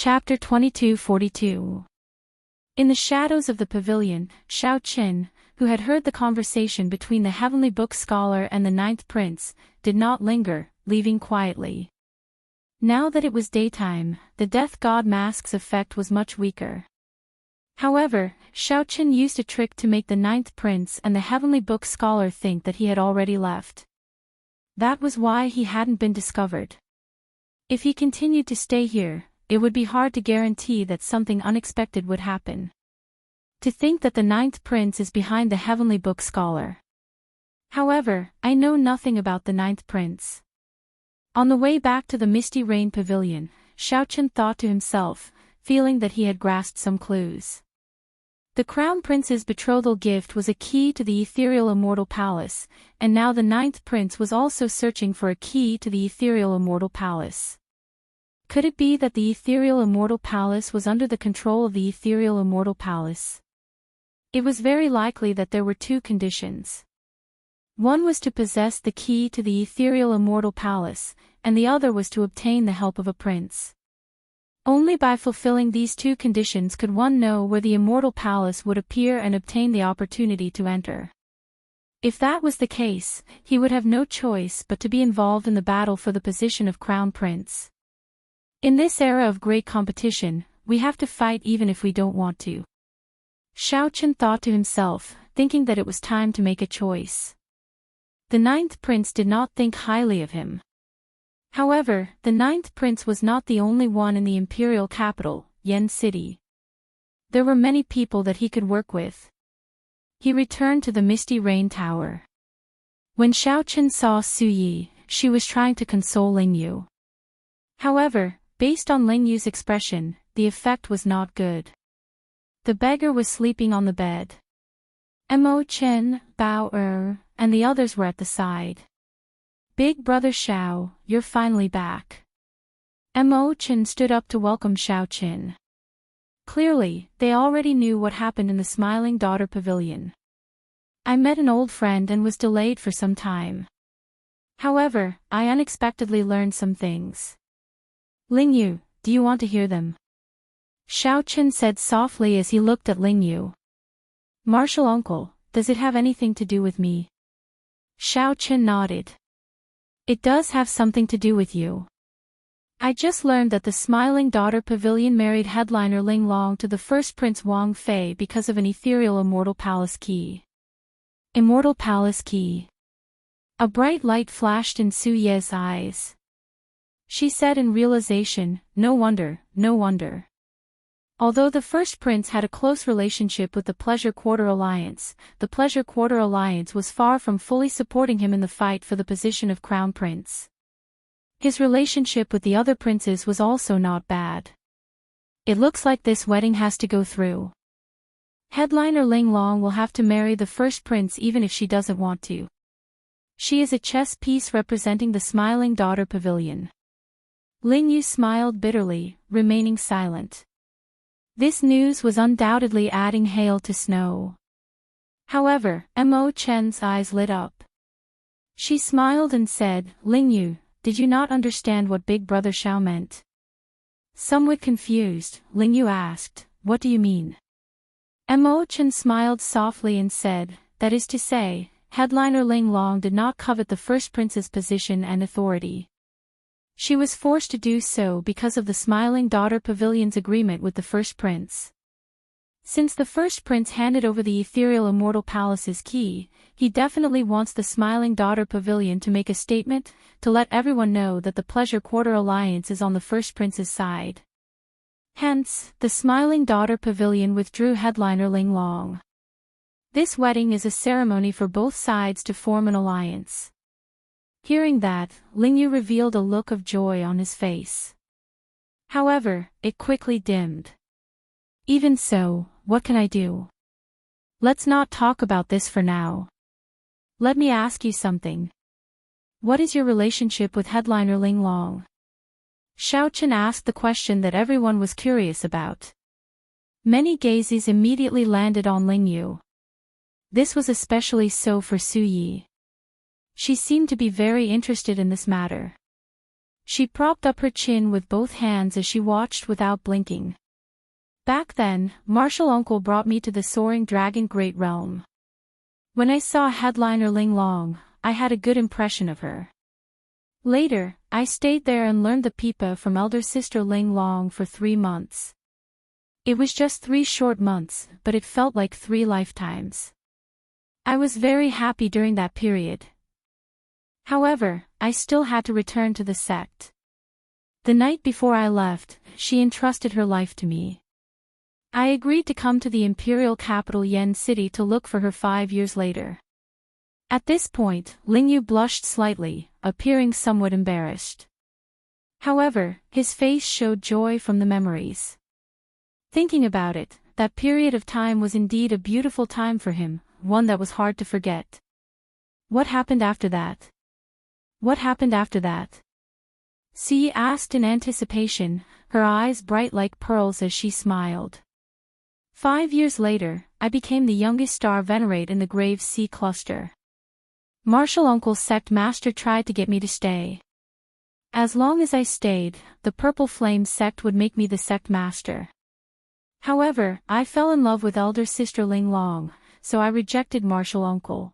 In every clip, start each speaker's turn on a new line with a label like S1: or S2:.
S1: Chapter 2242. In the shadows of the pavilion, Xiao Qin, who had heard the conversation between the heavenly book scholar and the ninth prince, did not linger, leaving quietly. Now that it was daytime, the death god mask's effect was much weaker. However, Xiao Qin used a trick to make the ninth prince and the heavenly book scholar think that he had already left. That was why he hadn't been discovered. If he continued to stay here, it would be hard to guarantee that something unexpected would happen. To think that the ninth prince is behind the heavenly book scholar. However, I know nothing about the ninth prince. On the way back to the Misty Rain Pavilion, Xiao Qin thought to himself, feeling that he had grasped some clues. The crown prince's betrothal gift was a key to the ethereal immortal palace, and now the ninth prince was also searching for a key to the ethereal immortal palace. Could it be that the ethereal immortal palace was under the control of the ethereal immortal palace? It was very likely that there were two conditions. One was to possess the key to the ethereal immortal palace, and the other was to obtain the help of a prince. Only by fulfilling these two conditions could one know where the immortal palace would appear and obtain the opportunity to enter. If that was the case, he would have no choice but to be involved in the battle for the position of crown prince. In this era of great competition, we have to fight even if we don't want to. Xiao Qin thought to himself, thinking that it was time to make a choice. The ninth prince did not think highly of him. However, the ninth prince was not the only one in the imperial capital, Yan City. There were many people that he could work with. He returned to the Misty Rain Tower. When Xiao Qin saw Su Yi, she was trying to console Ling Yu. However, based on Ling Yu's expression, the effect was not good. The beggar was sleeping on the bed. Mo Chen, Bao and the others were at the side. Big brother Xiao, you're finally back. Mo Chen stood up to welcome Xiao Qin. Clearly, they already knew what happened in the Smiling Daughter Pavilion. I met an old friend and was delayed for some time. However, I unexpectedly learned some things. Ling Yu, do you want to hear them? Xiao Qin said softly as he looked at Ling Yu. Martial uncle, does it have anything to do with me? Xiao Qin nodded. It does have something to do with you. I just learned that the Smiling Daughter Pavilion married headliner Ling Long to the first Prince Wang Fei because of an ethereal immortal palace key. Immortal palace key. A bright light flashed in Su Ye's eyes. She said in realization, no wonder, no wonder. Although the first prince had a close relationship with the Pleasure Quarter Alliance, the Pleasure Quarter Alliance was far from fully supporting him in the fight for the position of crown prince. His relationship with the other princes was also not bad. It looks like this wedding has to go through. Headliner Ling Long will have to marry the first prince even if she doesn't want to. She is a chess piece representing the Smiling Daughter Pavilion. Ling Yu smiled bitterly, remaining silent. This news was undoubtedly adding hail to snow. However, Mo Chen's eyes lit up. She smiled and said, Ling Yu, did you not understand what Big Brother Xiao meant? Somewhat confused, Ling Yu asked, what do you mean? Mo Chen smiled softly and said, that is to say, headliner Ling Long did not covet the first prince's position and authority. She was forced to do so because of the Smiling Daughter Pavilion's agreement with the first prince. Since the first prince handed over the ethereal immortal palace's key, he definitely wants the Smiling Daughter Pavilion to make a statement, to let everyone know that the Pleasure Quarter Alliance is on the first prince's side. Hence, the Smiling Daughter Pavilion withdrew headliner Ling Long. This wedding is a ceremony for both sides to form an alliance. Hearing that, Ling Yu revealed a look of joy on his face. However, it quickly dimmed. Even so, what can I do? Let's not talk about this for now. Let me ask you something. What is your relationship with headliner Ling Long? Xiao Qin asked the question that everyone was curious about. Many gazes immediately landed on Ling Yu. This was especially so for Su Yi. She seemed to be very interested in this matter. She propped up her chin with both hands as she watched without blinking. Back then, Martial Uncle brought me to the soaring dragon great realm. When I saw headliner Ling Long, I had a good impression of her. Later, I stayed there and learned the pipa from elder sister Ling Long for 3 months. It was just 3 short months, but it felt like 3 lifetimes. I was very happy during that period. However, I still had to return to the sect. The night before I left, she entrusted her life to me. I agreed to come to the imperial capital Yen City to look for her 5 years later. At this point, Lingyu blushed slightly, appearing somewhat embarrassed. However, his face showed joy from the memories. Thinking about it, that period of time was indeed a beautiful time for him, one that was hard to forget. What happened after that? What happened after that? Si asked in anticipation, her eyes bright like pearls as she smiled. 5 years later, I became the youngest star venerate in the Grave Sea cluster. Martial Uncle's sect master tried to get me to stay. As long as I stayed, the Purple Flame sect would make me the sect master. However, I fell in love with elder sister Ling Long, so I rejected Martial Uncle.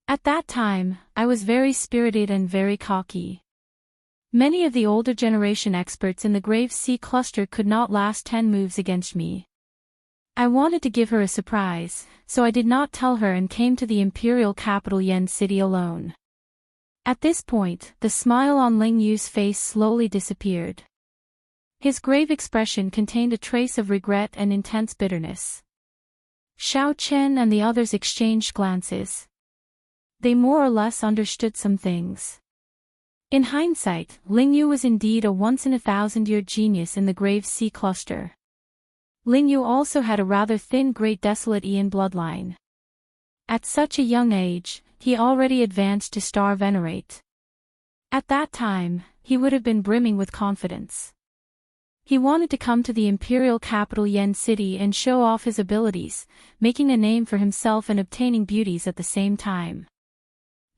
S1: At that time, I was very spirited and very cocky. Many of the older generation experts in the Grave Sea cluster could not last 10 moves against me. I wanted to give her a surprise, so I did not tell her and came to the imperial capital Yen City alone. At this point, the smile on Ling Yu's face slowly disappeared. His grave expression contained a trace of regret and intense bitterness. Xiao Chen and the others exchanged glances. They more or less understood some things. In hindsight, Ling Yu was indeed a once-in-a-thousand-year genius in the Grave Sea cluster. Ling Yu also had a rather thin Great Desolate Ian bloodline. At such a young age, he already advanced to Star Venerate. At that time, he would have been brimming with confidence. He wanted to come to the imperial capital Yen City and show off his abilities, making a name for himself and obtaining beauties at the same time.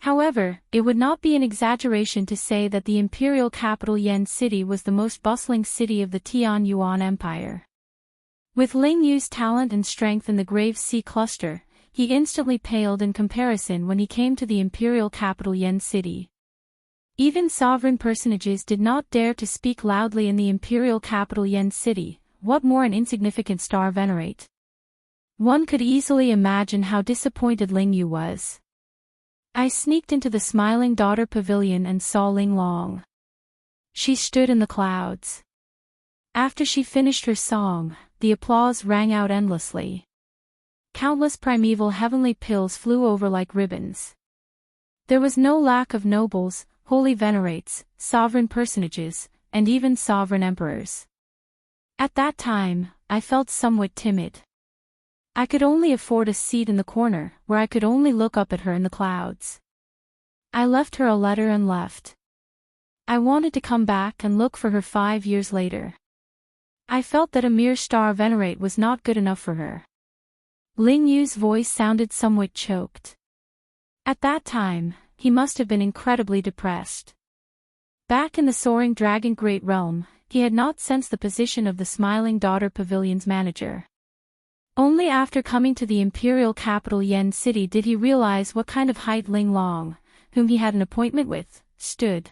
S1: However, it would not be an exaggeration to say that the imperial capital Yen City was the most bustling city of the Tian Yuan Empire. With Ling Yu's talent and strength in the Grave Sea cluster, he instantly paled in comparison when he came to the imperial capital Yen City. Even sovereign personages did not dare to speak loudly in the imperial capital Yen City, what more an insignificant star venerate. One could easily imagine how disappointed Ling Yu was. I sneaked into the Smiling Daughter Pavilion and saw Ling Long. She stood in the clouds. After she finished her song, the applause rang out endlessly. Countless primeval heavenly pills flew over like ribbons. There was no lack of nobles, holy venerates, sovereign personages, and even sovereign emperors. At that time, I felt somewhat timid. I could only afford a seat in the corner, where I could only look up at her in the clouds. I left her a letter and left. I wanted to come back and look for her 5 years later. I felt that a mere star venerate was not good enough for her. Ling Yu's voice sounded somewhat choked. At that time, he must have been incredibly depressed. Back in the soaring dragon great realm, he had not sensed the position of the Smiling Daughter Pavilion's manager. Only after coming to the imperial capital Yen City did he realize what kind of height Ling Long, whom he had an appointment with, stood.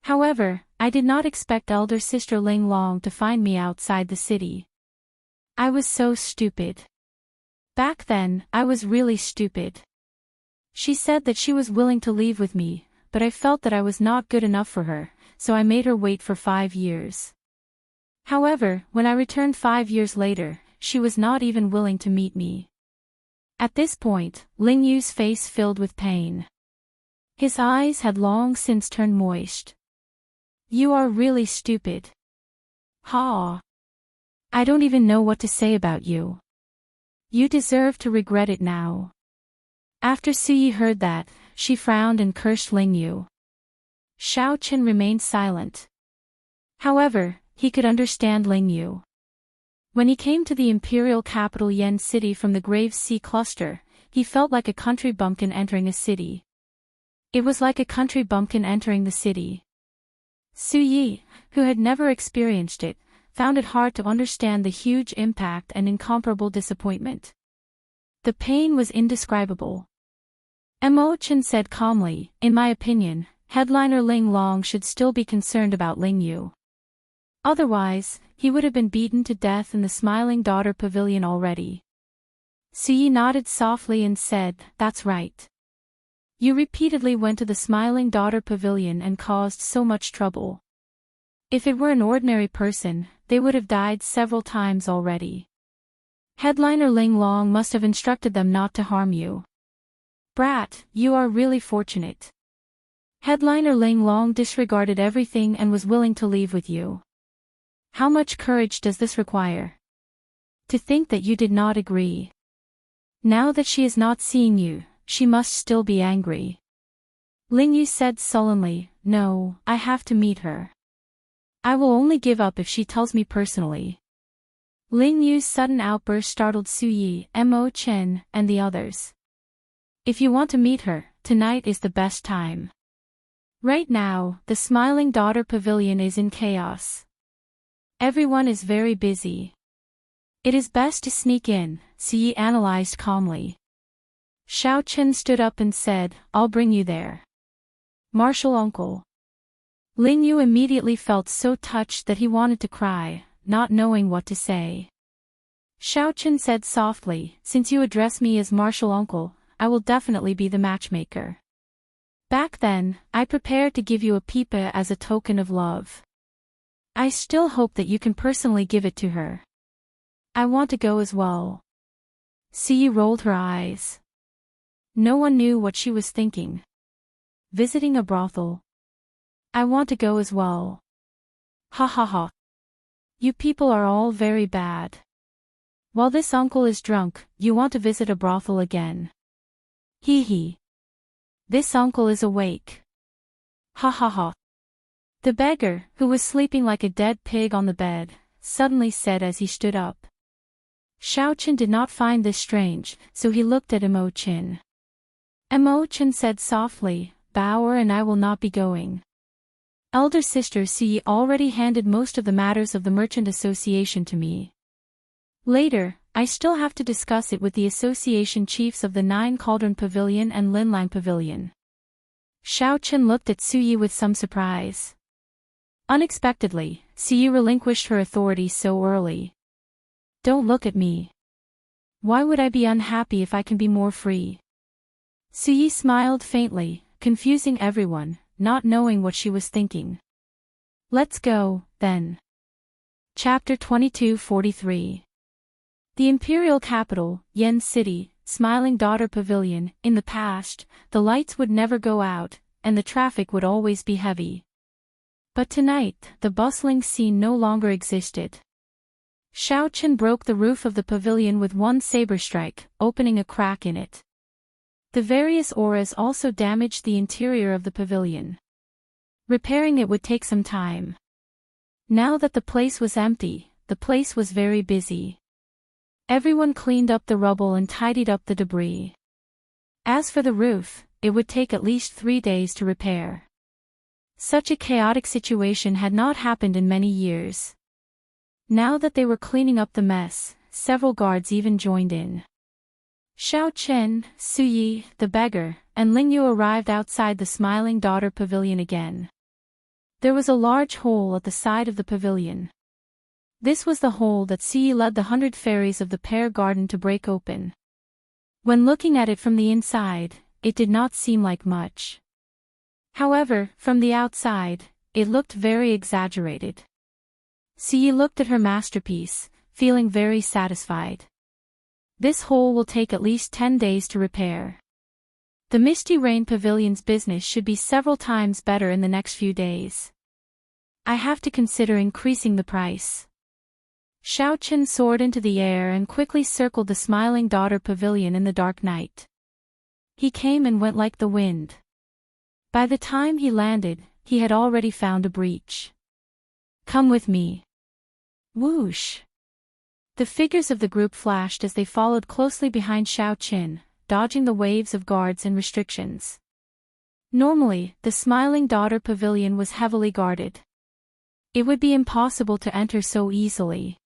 S1: However, I did not expect elder sister Ling Long to find me outside the city. I was so stupid. Back then, I was really stupid. She said that she was willing to leave with me, but I felt that I was not good enough for her, so I made her wait for 5 years. However, when I returned 5 years later, she was not even willing to meet me. At this point, Ling Yu's face filled with pain. His eyes had long since turned moist. You are really stupid. Ha! I don't even know what to say about you. You deserve to regret it now. After Suyi heard that, she frowned and cursed Ling Yu. Xiao Chen remained silent. However, he could understand Ling Yu. When he came to the imperial capital Yen City from the Grave Sea cluster, he felt like a country bumpkin entering a city. It was like a country bumpkin entering the city. Su Yi, who had never experienced it, found it hard to understand the huge impact and incomparable disappointment. The pain was indescribable. Mo Chen said calmly, "In my opinion, headliner Ling Long should still be concerned about Ling Yu. Otherwise, he would have been beaten to death in the Smiling Daughter Pavilion already." Su Yi nodded softly and said, "That's right. You repeatedly went to the Smiling Daughter Pavilion and caused so much trouble. If it were an ordinary person, they would have died several times already. Headliner Ling Long must have instructed them not to harm you. Brat, you are really fortunate. Headliner Ling Long disregarded everything and was willing to leave with you. How much courage does this require? To think that you did not agree. Now that she is not seeing you, she must still be angry." Ling Yu said sullenly, "No, I have to meet her. I will only give up if she tells me personally." Ling Yu's sudden outburst startled Su Yi, Mo Chen, and the others. "If you want to meet her, tonight is the best time. Right now, the Smiling Daughter Pavilion is in chaos. Everyone is very busy. It is best to sneak in," Su Yi analyzed calmly. Xiao Chen stood up and said, "I'll bring you there." "Martial uncle." Ling Yu immediately felt so touched that he wanted to cry, not knowing what to say. Xiao Chen said softly, "Since you address me as martial uncle, I will definitely be the matchmaker. Back then, I prepared to give you a pipa as a token of love. I still hope that you can personally give it to her. I want to go as well." Su Yi rolled her eyes. No one knew what she was thinking. Visiting a brothel. I want to go as well. Ha ha ha. You people are all very bad. While this uncle is drunk, you want to visit a brothel again. Hee hee. This uncle is awake. Ha ha ha. The beggar, who was sleeping like a dead pig on the bed, suddenly said as he stood up. Xiao Chen did not find this strange, so he looked at Mo Chen. Mo Chen said softly, "Bauer and I will not be going. Elder sister Su Yi already handed most of the matters of the Merchant Association to me. Later, I still have to discuss it with the association chiefs of the Nine Cauldron Pavilion and Linlang Pavilion." Xiao Chen looked at Su Yi with some surprise. Unexpectedly, Su Yi relinquished her authority so early. "Don't look at me. Why would I be unhappy if I can be more free?" Su Yi smiled faintly, confusing everyone, not knowing what she was thinking. "Let's go, then." Chapter 2243. The imperial capital, Yen City, Smiling Daughter Pavilion. In the past, the lights would never go out, and the traffic would always be heavy. But tonight, the bustling scene no longer existed. Xiao Chen broke the roof of the pavilion with one saber strike, opening a crack in it. The various auras also damaged the interior of the pavilion. Repairing it would take some time. Now that the place was empty, the place was very busy. Everyone cleaned up the rubble and tidied up the debris. As for the roof, it would take at least 3 days to repair. Such a chaotic situation had not happened in many years. Now that they were cleaning up the mess, several guards even joined in. Xiao Chen, Su Yi, the beggar, and Ling Yu arrived outside the Smiling Daughter Pavilion again. There was a large hole at the side of the pavilion. This was the hole that Su Yi led the 100 fairies of the pear garden to break open. When looking at it from the inside, it did not seem like much. However, from the outside, it looked very exaggerated. Su Yi looked at her masterpiece, feeling very satisfied. This hole will take at least 10 days to repair. The Misty Rain Pavilion's business should be several times better in the next few days. I have to consider increasing the price. Xiao Chen soared into the air and quickly circled the Smiling Daughter Pavilion in the dark night. He came and went like the wind. By the time he landed, he had already found a breach. "Come with me." Whoosh! The figures of the group flashed as they followed closely behind Xiao Chen, dodging the waves of guards and restrictions. Normally, the Smiling Daughter Pavilion was heavily guarded. It would be impossible to enter so easily.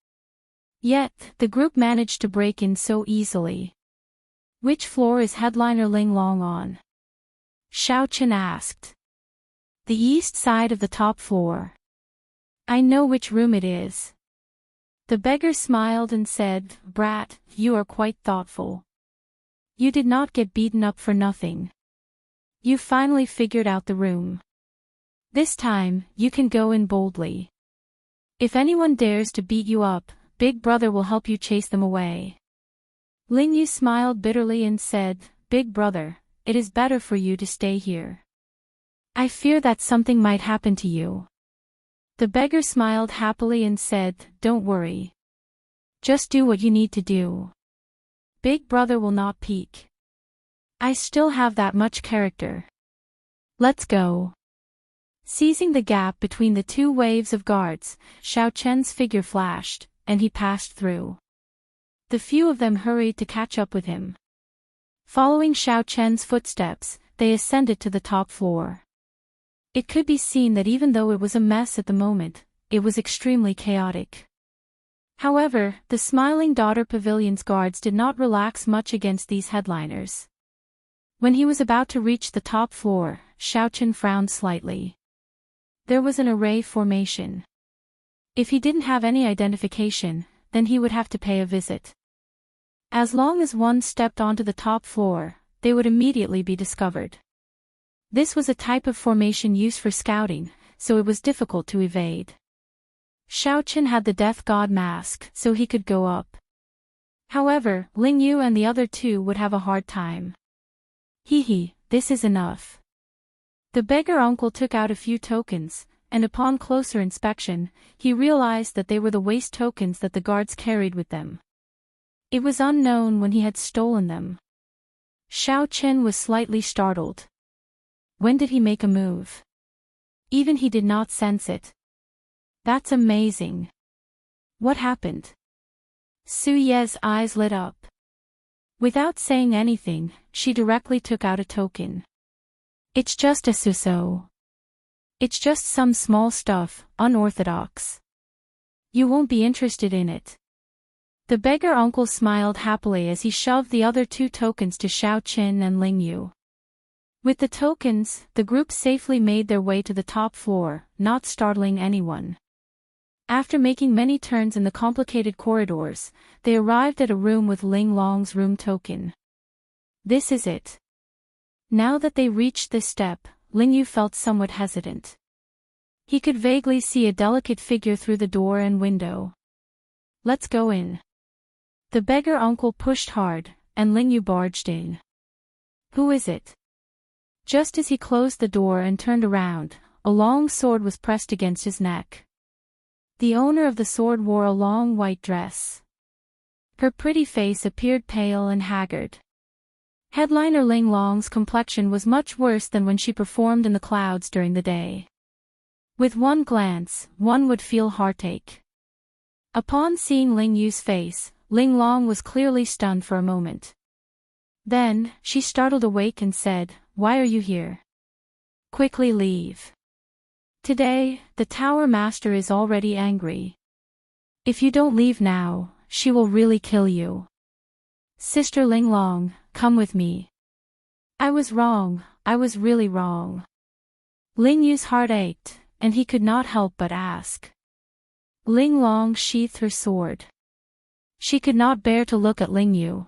S1: Yet, the group managed to break in so easily. Which floor is headliner Ling Long on? Xiao asked. The east side of the top floor. I know which room it is. The beggar smiled and said, Brat, you are quite thoughtful. You did not get beaten up for nothing. You finally figured out the room. This time, you can go in boldly. If anyone dares to beat you up, Big Brother will help you chase them away. Ling Yu smiled bitterly and said, Big Brother, it is better for you to stay here. I fear that something might happen to you. The beggar smiled happily and said, Don't worry. Just do what you need to do. Big Brother will not peek. I still have that much character. Let's go. Seizing the gap between the two waves of guards, Xiao Chen's figure flashed, and he passed through. The few of them hurried to catch up with him. Following Xiao Chen's footsteps, they ascended to the top floor. It could be seen that even though it was a mess at the moment, it was extremely chaotic. However, the Smiling Daughter Pavilion's guards did not relax much against these headliners. When he was about to reach the top floor, Xiao Chen frowned slightly. There was an array formation. If he didn't have any identification, then he would have to pay a visit. As long as one stepped onto the top floor, they would immediately be discovered. This was a type of formation used for scouting, so it was difficult to evade. Xiao Chen had the Death God mask, so he could go up. However, Ling Yu and the other two would have a hard time. Hee, this is enough. The beggar uncle took out a few tokens, and upon closer inspection, he realized that they were the waste tokens that the guards carried with them. It was unknown when he had stolen them. Xiao Chen was slightly startled. When did he make a move? Even he did not sense it. That's amazing. What happened? Su Ye's eyes lit up. Without saying anything, she directly took out a token. It's just a suso. It's just some small stuff, unorthodox. You won't be interested in it. The beggar uncle smiled happily as he shoved the other two tokens to Xiao Chen and Ling Yu. With the tokens, the group safely made their way to the top floor, not startling anyone. After making many turns in the complicated corridors, they arrived at a room with Ling Long's room token. This is it. Now that they reached this step, Ling Yu felt somewhat hesitant. He could vaguely see a delicate figure through the door and window. Let's go in. The beggar uncle pushed hard, and Ling Yu barged in. Who is it? Just as he closed the door and turned around, a long sword was pressed against his neck. The owner of the sword wore a long white dress. Her pretty face appeared pale and haggard. Headliner Ling Long's complexion was much worse than when she performed in the clouds during the day. With one glance, one would feel heartache. Upon seeing Ling Yu's face, Ling Long was clearly stunned for a moment. Then, she startled awake and said, Why are you here? Quickly leave. Today, the Tower Master is already angry. If you don't leave now, she will really kill you. Sister Ling Long, come with me. I was wrong, I was really wrong. Ling Yu's heart ached, and he could not help but ask. Ling Long sheathed her sword. She could not bear to look at Ling Yu.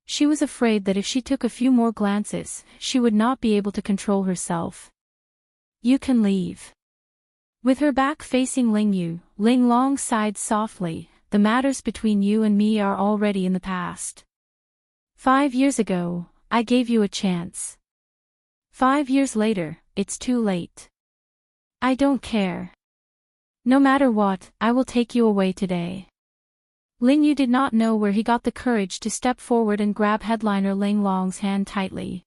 S1: She was afraid that if she took a few more glances, she would not be able to control herself. You can leave. With her back facing Ling Yu, Ling Long sighed softly, the matters between you and me are already in the past. 5 years ago, I gave you a chance. 5 years later, it's too late. I don't care. No matter what, I will take you away today. Ling Yu did not know where he got the courage to step forward and grab headliner Ling Long's hand tightly.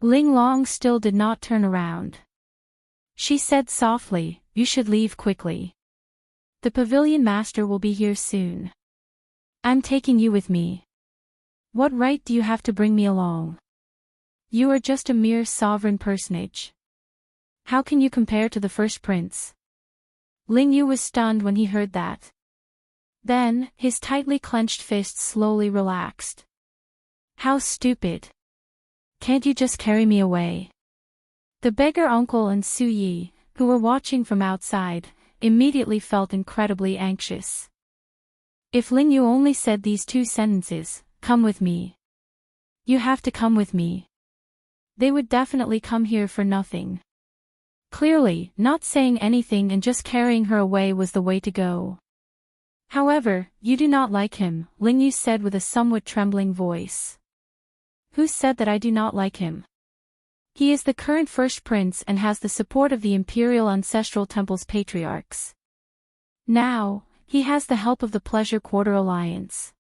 S1: Ling Long still did not turn around. She said softly, You should leave quickly. The pavilion master will be here soon. I'm taking you with me. What right do you have to bring me along? You are just a mere sovereign personage. How can you compare to the first prince? Ling Yu was stunned when he heard that. Then, his tightly clenched fists slowly relaxed. How stupid. Can't you just carry me away? The beggar uncle and Su Yi, who were watching from outside, immediately felt incredibly anxious. If Ling Yu only said these two sentences, "Come with me. You have to come with me," they would definitely come here for nothing. Clearly, not saying anything and just carrying her away was the way to go. However, you do not like him, Ling Yu said with a somewhat trembling voice. Who said that I do not like him? He is the current first prince and has the support of the Imperial Ancestral Temple's patriarchs. Now, he has the help of the Pleasure Quarter Alliance.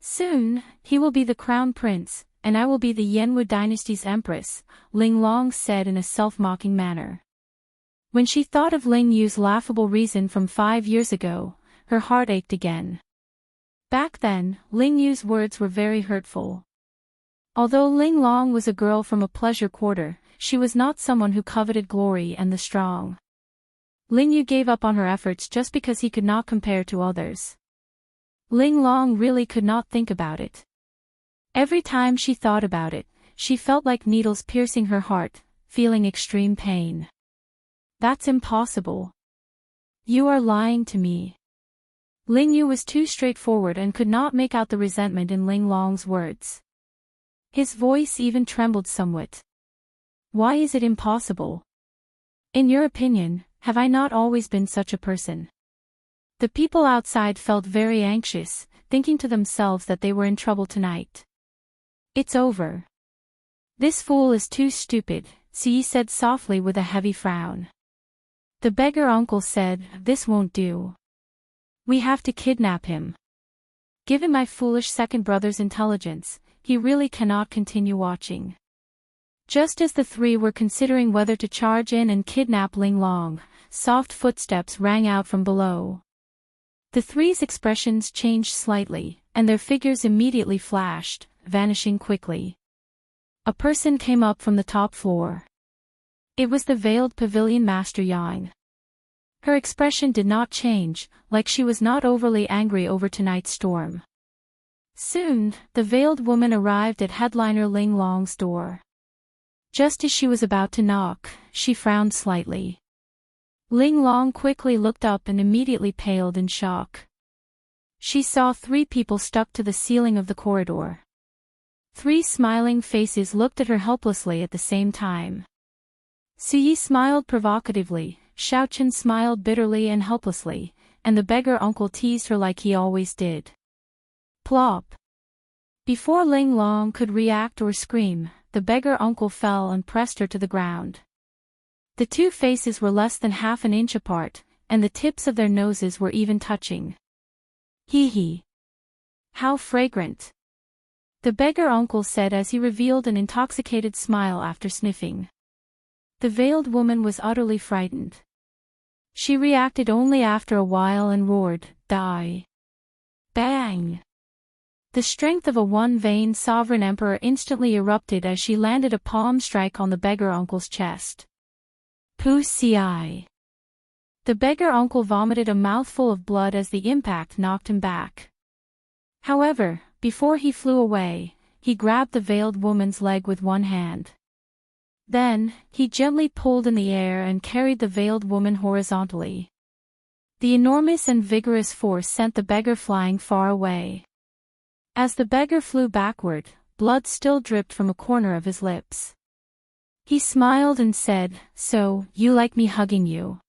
S1: Soon, he will be the crown prince, and I will be the Yanwu dynasty's empress, Ling Long said in a self-mocking manner. When she thought of Ling Yu's laughable reason from 5 years ago, her heart ached again. Back then, Ling Yu's words were very hurtful. Although Ling Long was a girl from a pleasure quarter, she was not someone who coveted glory and the strong. Ling Yu gave up on her efforts just because he could not compare to others. Ling Long really could not think about it. Every time she thought about it, she felt like needles piercing her heart, feeling extreme pain. That's impossible. You are lying to me. Ling Yu was too straightforward and could not make out the resentment in Ling Long's words. His voice even trembled somewhat. Why is it impossible? In your opinion, have I not always been such a person? The people outside felt very anxious, thinking to themselves that they were in trouble tonight. It's over. This fool is too stupid, Yi said softly with a heavy frown. The beggar uncle said, this won't do. We have to kidnap him. Given my foolish second brother's intelligence, he really cannot continue watching. Just as the three were considering whether to charge in and kidnap Ling Long, soft footsteps rang out from below. The three's expressions changed slightly, and their figures immediately flashed, vanishing quickly. A person came up from the top floor. It was the veiled pavilion master Yang. Her expression did not change, like she was not overly angry over tonight's storm. Soon, the veiled woman arrived at headliner Ling Long's door. Just as she was about to knock, she frowned slightly. Ling Long quickly looked up and immediately paled in shock. She saw 3 people stuck to the ceiling of the corridor. 3 smiling faces looked at her helplessly at the same time. Su Yi smiled provocatively, Xiaochen smiled bitterly and helplessly, and the beggar uncle teased her like he always did. Plop! Before Ling Long could react or scream, the beggar uncle fell and pressed her to the ground. The 2 faces were less than half an inch apart, and the tips of their noses were even touching. Hee hee! How fragrant! The beggar uncle said as he revealed an intoxicated smile after sniffing. The veiled woman was utterly frightened. She reacted only after a while and roared, "Die!" Bang! The strength of a one-vein sovereign emperor instantly erupted as she landed a palm strike on the beggar uncle's chest. Pussy. The beggar uncle vomited a mouthful of blood as the impact knocked him back. However, before he flew away, he grabbed the veiled woman's leg with one hand. Then, he gently pulled in the air and carried the veiled woman horizontally. The enormous and vigorous force sent the beggar flying far away. As the beggar flew backward, blood still dripped from a corner of his lips. He smiled and said, "So, you like me hugging you?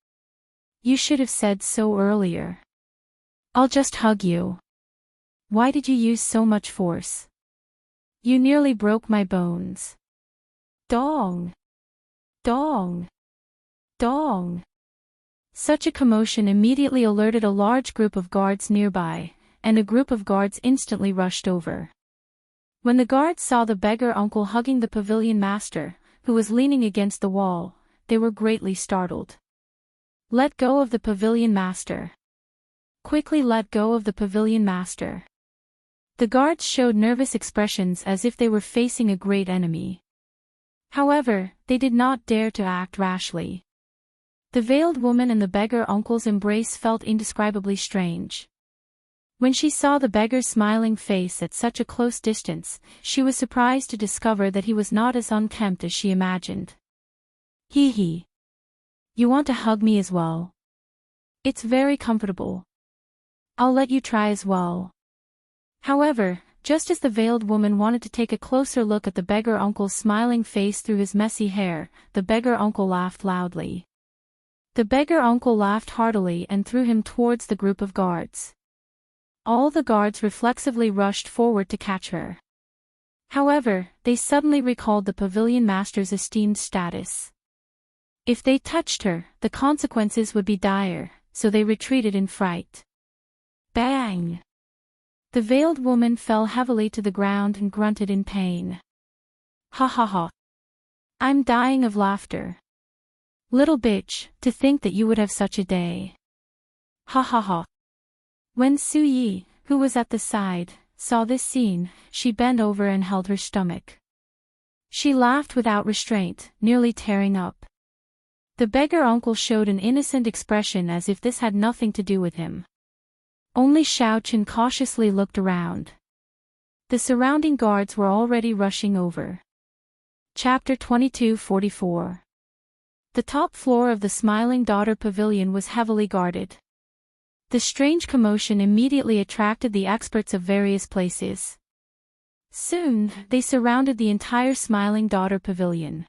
S1: You should have said so earlier. I'll just hug you. Why did you use so much force? You nearly broke my bones." Dong! Dong! Dong! Such a commotion immediately alerted a large group of guards nearby, and a group of guards instantly rushed over. When the guards saw the beggar uncle hugging the pavilion master, who was leaning against the wall, they were greatly startled. Let go of the pavilion master. Quickly let go of the pavilion master. The guards showed nervous expressions as if they were facing a great enemy. However, they did not dare to act rashly. The veiled woman and the beggar uncle's embrace felt indescribably strange. When she saw the beggar's smiling face at such a close distance, she was surprised to discover that he was not as unkempt as she imagined. Hee hee. You want to hug me as well? It's very comfortable. I'll let you try as well. However, just as the veiled woman wanted to take a closer look at the beggar uncle's smiling face through his messy hair, the beggar uncle laughed loudly. The beggar uncle laughed heartily and threw him towards the group of guards. All the guards reflexively rushed forward to catch her. However, they suddenly recalled the pavilion master's esteemed status. If they touched her, the consequences would be dire, so they retreated in fright. Bang! The veiled woman fell heavily to the ground and grunted in pain. Ha ha ha. I'm dying of laughter. Little bitch, to think that you would have such a day. Ha ha ha. When Su Yi, who was at the side, saw this scene, she bent over and held her stomach. She laughed without restraint, nearly tearing up. The beggar uncle showed an innocent expression as if this had nothing to do with him. Only Xiaoqin cautiously looked around. The surrounding guards were already rushing over. Chapter 22:44. The top floor of the Smiling Daughter Pavilion was heavily guarded. The strange commotion immediately attracted the experts of various places. Soon, they surrounded the entire Smiling Daughter Pavilion.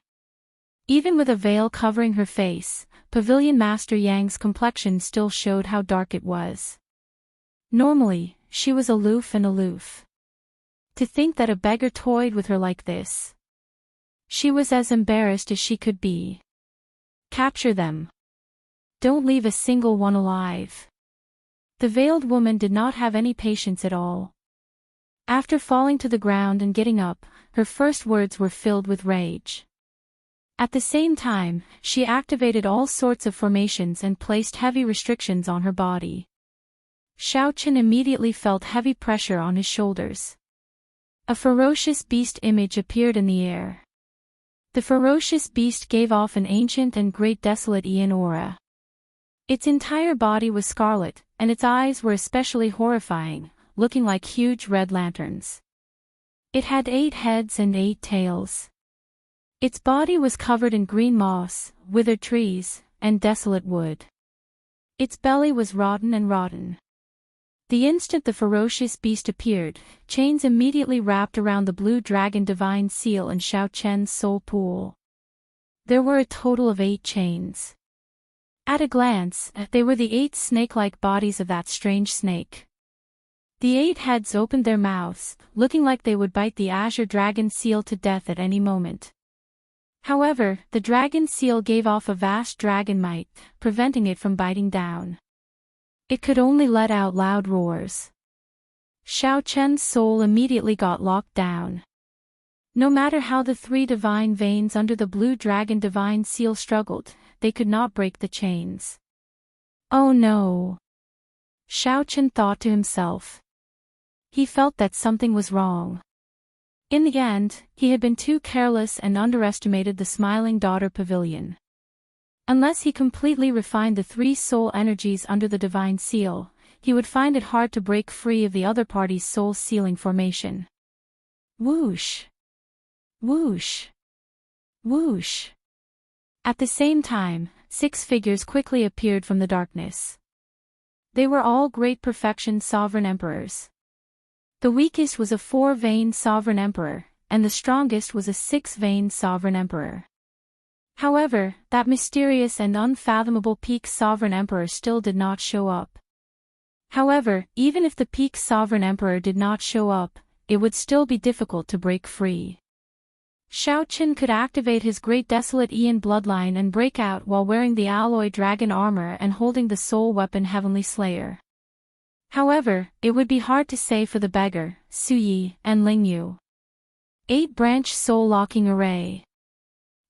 S1: Even with a veil covering her face, Pavilion Master Yang's complexion still showed how dark it was. Normally, she was aloof. To think that a beggar toyed with her like this. She was as embarrassed as she could be. Capture them. Don't leave a single one alive. The veiled woman did not have any patience at all. After falling to the ground and getting up, her first words were filled with rage. At the same time, she activated all sorts of formations and placed heavy restrictions on her body. Xiaoqin immediately felt heavy pressure on his shoulders. A ferocious beast image appeared in the air. The ferocious beast gave off an ancient and great desolate Ian aura. Its entire body was scarlet, and its eyes were especially horrifying, looking like huge red lanterns. It had 8 heads and 8 tails. Its body was covered in green moss, withered trees, and desolate wood. Its belly was rotten. The instant the ferocious beast appeared, chains immediately wrapped around the blue dragon divine seal and Xiaoqian's soul pool. There were a total of 8 chains. At a glance, they were the 8 snake-like bodies of that strange snake. The 8 heads opened their mouths, looking like they would bite the azure dragon seal to death at any moment. However, the dragon seal gave off a vast dragon might, preventing it from biting down. It could only let out loud roars. Xiaoqian's soul immediately got locked down. No matter how the 3 divine veins under the blue dragon divine seal struggled, they could not break the chains. Oh no! Xiaoqian thought to himself. He felt that something was wrong. In the end, he had been too careless and underestimated the Smiling Daughter Pavilion. Unless he completely refined the 3 soul energies under the divine seal, he would find it hard to break free of the other party's soul sealing formation. Whoosh! Whoosh! Whoosh! At the same time, 6 figures quickly appeared from the darkness. They were all great perfection sovereign emperors. The weakest was a 4-vein sovereign emperor, and the strongest was a 6-vein sovereign emperor. However, that mysterious and unfathomable peak sovereign emperor still did not show up. However, even if the peak sovereign emperor did not show up, it would still be difficult to break free. Xiaoqin could activate his great desolate Ian bloodline and break out while wearing the alloy dragon armor and holding the soul weapon Heavenly Slayer. However, it would be hard to say for the beggar, Su Yi, and Ling Yu. 8-branch soul-locking array.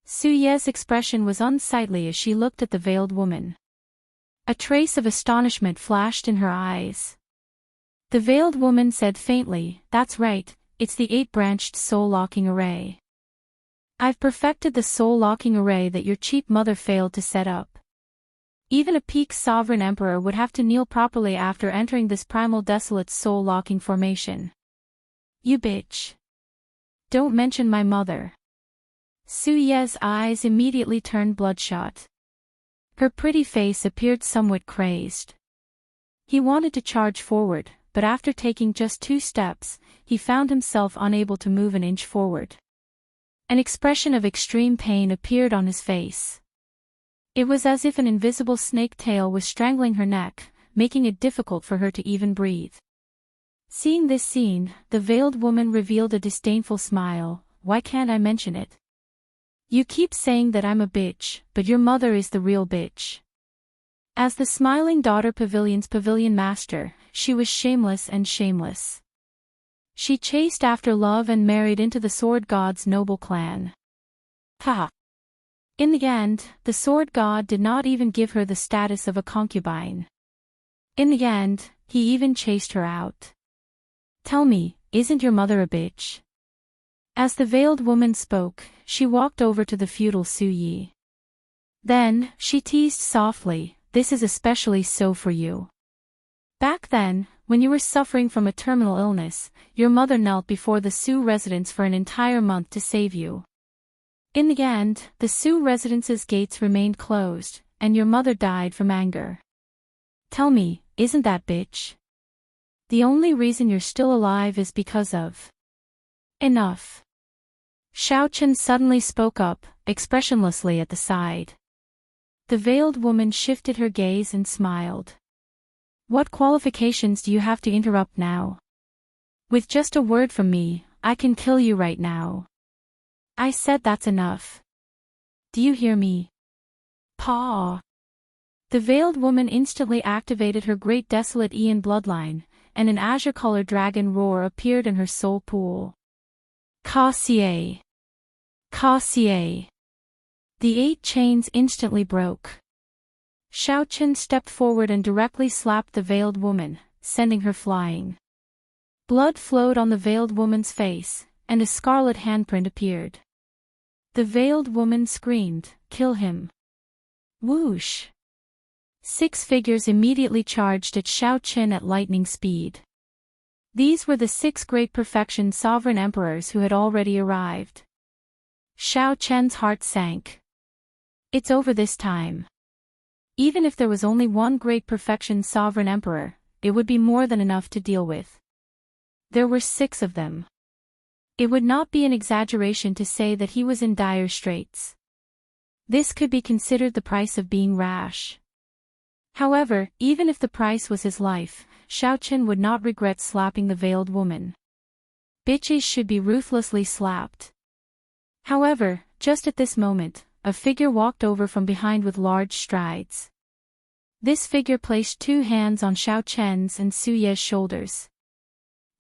S1: Su Ye's expression was unsightly as she looked at the veiled woman. A trace of astonishment flashed in her eyes. The veiled woman said faintly, "That's right, it's the 8-branched soul-locking array." I've perfected the soul-locking array that your cheap mother failed to set up. Even a peak sovereign emperor would have to kneel properly after entering this primal desolate soul-locking formation. You bitch. Don't mention my mother. Su Ye's eyes immediately turned bloodshot. Her pretty face appeared somewhat crazed. He wanted to charge forward, but after taking just 2 steps, he found himself unable to move an inch forward. An expression of extreme pain appeared on his face. It was as if an invisible snake tail was strangling her neck, making it difficult for her to even breathe. Seeing this scene, the veiled woman revealed a disdainful smile. Why can't I mention it? You keep saying that I'm a bitch, but your mother is the real bitch. As the smiling daughter pavilion's pavilion master, she was shameless and shameless. She chased after love and married into the sword god's noble clan. Ha! In the end, the sword god did not even give her the status of a concubine. In the end, he even chased her out. Tell me, isn't your mother a bitch? As the veiled woman spoke, she walked over to the feudal Su Yi. Then, she teased softly, this is especially so for you. Back then, when you were suffering from a terminal illness, your mother knelt before the Su residence for an entire month to save you. In the end, the Su residence's gates remained closed, and your mother died from anger. Tell me, isn't that bitch? The only reason you're still alive is because of... Enough. Xiaochen suddenly spoke up, expressionlessly at the side. The veiled woman shifted her gaze and smiled. What qualifications do you have to interrupt now? With just a word from me, I can kill you right now. I said that's enough. Do you hear me? Paw. The veiled woman instantly activated her great desolate Ian bloodline, and an azure-colored dragon roar appeared in her soul pool. Ka-xie. Ka-xie. The 8 chains instantly broke. Xiaochen stepped forward and directly slapped the veiled woman, sending her flying. Blood flowed on the veiled woman's face, and a scarlet handprint appeared. The veiled woman screamed, "Kill him!" Whoosh! 6 figures immediately charged at Xiaochen at lightning speed. These were the 6 great perfection sovereign emperors who had already arrived. Xiaochen's heart sank. It's over this time. Even if there was only one great perfection sovereign emperor, it would be more than enough to deal with. There were 6 of them. It would not be an exaggeration to say that he was in dire straits. This could be considered the price of being rash. However, even if the price was his life, Xiaochen would not regret slapping the veiled woman. Bitches should be ruthlessly slapped. However, just at this moment, a figure walked over from behind with large strides. This figure placed 2 hands on Xiaochen's and Su Ye's shoulders.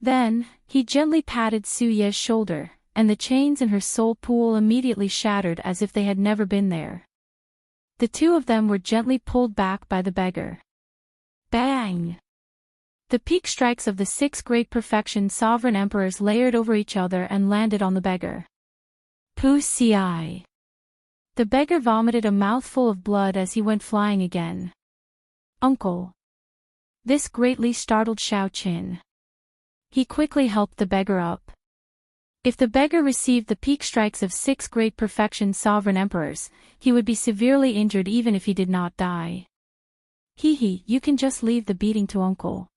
S1: Then, he gently patted Su Ye's shoulder, and the chains in her soul pool immediately shattered as if they had never been there. The 2 of them were gently pulled back by the beggar. Bang! The peak strikes of the 6 great perfection sovereign emperors layered over each other and landed on the beggar. Pu-ci. The beggar vomited a mouthful of blood as he went flying again. Uncle. This greatly startled Xiaochen. He quickly helped the beggar up. If the beggar received the peak strikes of 6 great perfection sovereign emperors, he would be severely injured even if he did not die. Hee, you can just leave the beating to uncle.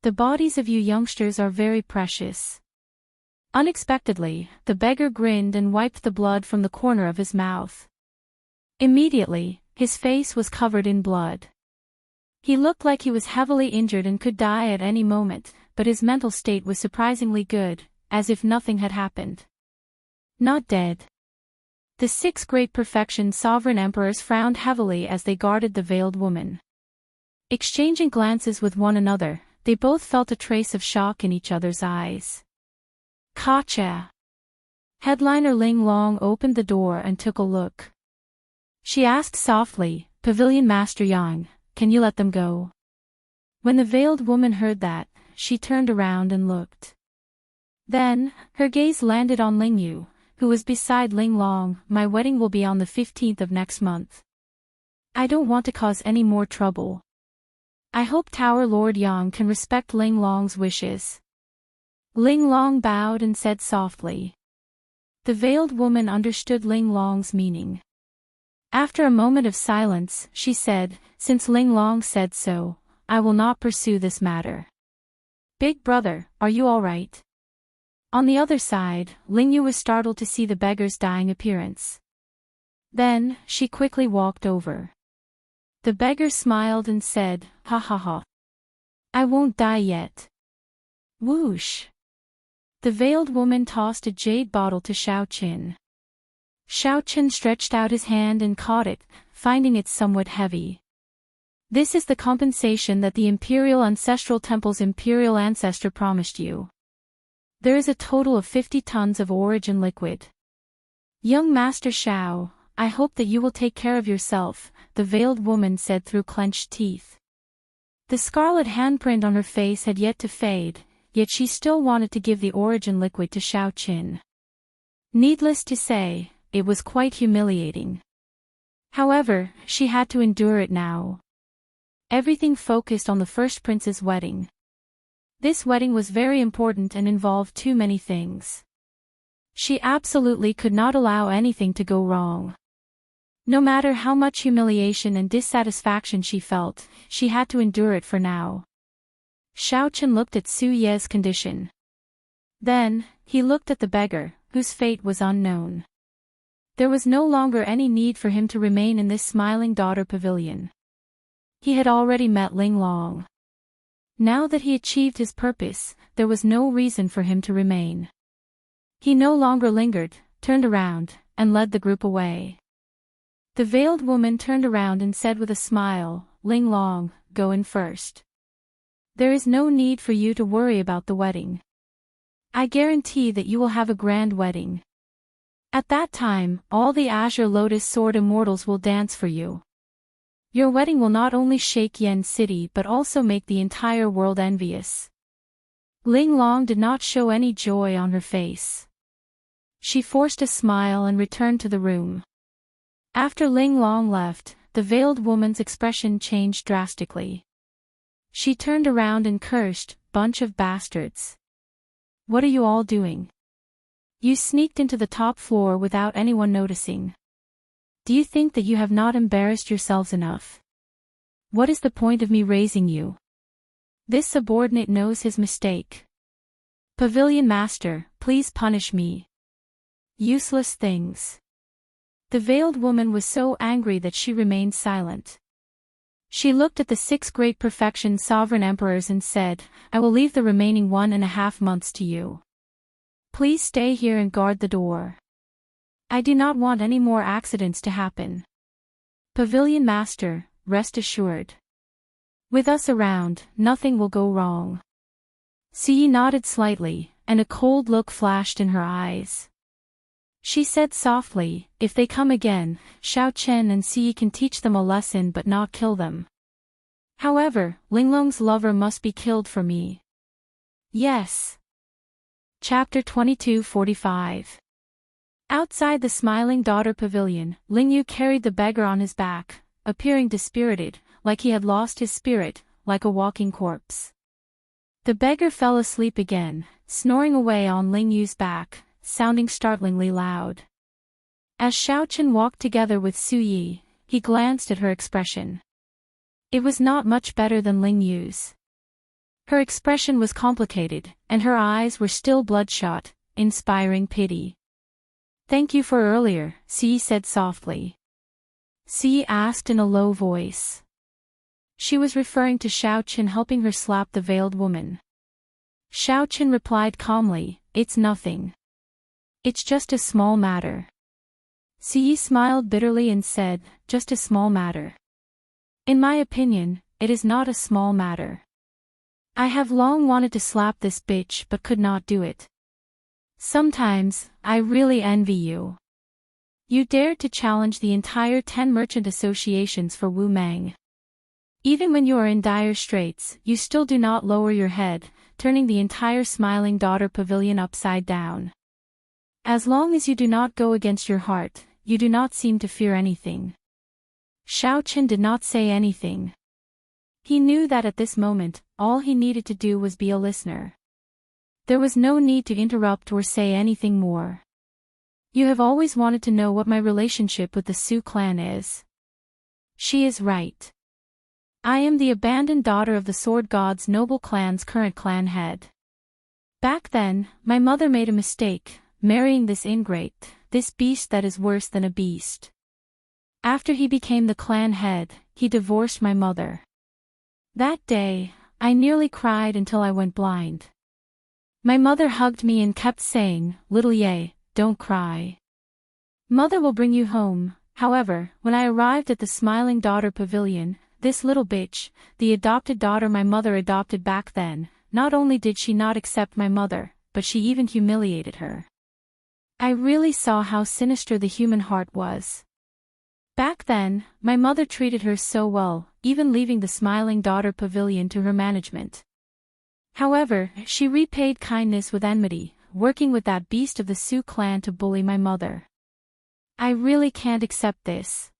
S1: The bodies of you youngsters are very precious. Unexpectedly, the beggar grinned and wiped the blood from the corner of his mouth. Immediately, his face was covered in blood. He looked like he was heavily injured and could die at any moment, but his mental state was surprisingly good, as if nothing had happened. Not dead. The 6 great perfection sovereign emperors frowned heavily as they guarded the veiled woman. Exchanging glances with one another, they both felt a trace of shock in each other's eyes. Gotcha. Headliner Ling Long opened the door and took a look. She asked softly, "Pavilion Master Yang, can you let them go?" When the veiled woman heard that, she turned around and looked. Then, her gaze landed on Ling Yu, who was beside Ling Long, my wedding will be on the 15th of next month. I don't want to cause any more trouble. I hope Tower Lord Yang can respect Ling Long's wishes. Ling Long bowed and said softly. The veiled woman understood Ling Long's meaning. After a moment of silence, she said, since Ling Long said so, I will not pursue this matter. Big brother, are you all right? On the other side, Ling Yu was startled to see the beggar's dying appearance. Then, she quickly walked over. The beggar smiled and said, ha ha ha. I won't die yet. Whoosh. The veiled woman tossed a jade bottle to Xiao Qin. Xiao Qin stretched out his hand and caught it, finding it somewhat heavy. This is the compensation that the Imperial Ancestral Temple's Imperial Ancestor promised you. There is a total of 50 tons of origin liquid. Young Master Xiao, I hope that you will take care of yourself, the veiled woman said through clenched teeth. The scarlet handprint on her face had yet to fade, yet she still wanted to give the origin liquid to Xiao Qin. Needless to say, it was quite humiliating. However, she had to endure it now. Everything focused on the first prince's wedding. This wedding was very important and involved too many things. She absolutely could not allow anything to go wrong. No matter how much humiliation and dissatisfaction she felt, she had to endure it for now. Xiao Qin looked at Su Ye's condition. Then, he looked at the beggar, whose fate was unknown. There was no longer any need for him to remain in this smiling daughter pavilion. He had already met Ling Long. Now that he achieved his purpose, there was no reason for him to remain. He no longer lingered, turned around, and led the group away. The veiled woman turned around and said with a smile, Ling Long, go in first. There is no need for you to worry about the wedding. I guarantee that you will have a grand wedding. At that time, all the Azure Lotus Sword Immortals will dance for you. Your wedding will not only shake Yen City but also make the entire world envious. Ling Long did not show any joy on her face. She forced a smile and returned to the room. After Ling Long left, the veiled woman's expression changed drastically. She turned around and cursed, bunch of bastards. What are you all doing? You sneaked into the top floor without anyone noticing. Do you think that you have not embarrassed yourselves enough? What is the point of me raising you? This subordinate knows his mistake. Pavilion Master, please punish me. Useless things. The veiled woman was so angry that she remained silent. She looked at the 6 great perfection sovereign emperors and said, I will leave the remaining 1.5 months to you. Please stay here and guard the door. I do not want any more accidents to happen. Pavilion Master, rest assured. With us around, nothing will go wrong. Siyi nodded slightly, and a cold look flashed in her eyes. She said softly, if they come again, Xiao Chen and Siyi can teach them a lesson but not kill them. However, Linglong's lover must be killed for me. Yes. Chapter 2245. Outside the smiling daughter pavilion, Ling Yu carried the beggar on his back, appearing dispirited, like he had lost his spirit, like a walking corpse. The beggar fell asleep again, snoring away on Ling Yu's back, sounding startlingly loud. As Xiao Chen walked together with Su Yi, he glanced at her expression. It was not much better than Ling Yu's. Her expression was complicated, and her eyes were still bloodshot, inspiring pity. Thank you for earlier, Siyi said softly. Siyi asked in a low voice. She was referring to Xiao Chen helping her slap the veiled woman. Xiao Chen replied calmly, it's nothing. It's just a small matter. Siyi smiled bitterly and said, just a small matter. In my opinion, it is not a small matter. I have long wanted to slap this bitch but could not do it. Sometimes, I really envy you. You dared to challenge the entire 10 merchant associations for Wu Meng. Even when you are in dire straits, you still do not lower your head, turning the entire smiling daughter pavilion upside down. As long as you do not go against your heart, you do not seem to fear anything. Xiao Chen did not say anything. He knew that at this moment, all he needed to do was be a listener. There was no need to interrupt or say anything more. You have always wanted to know what my relationship with the Su clan is. She is right. I am the abandoned daughter of the Sword God's noble clan's current clan head. Back then, my mother made a mistake, marrying this ingrate, this beast that is worse than a beast. After he became the clan head, he divorced my mother. That day, I nearly cried until I went blind. My mother hugged me and kept saying, "Little Ye, don't cry. Mother will bring you home." However, when I arrived at the Smiling Daughter Pavilion, this little bitch, the adopted daughter my mother adopted back then, not only did she not accept my mother, but she even humiliated her. I really saw how sinister the human heart was. Back then, my mother treated her so well, even leaving the Smiling Daughter Pavilion to her management. However, she repaid kindness with enmity, working with that beast of the Su clan to bully my mother. I really can't accept this.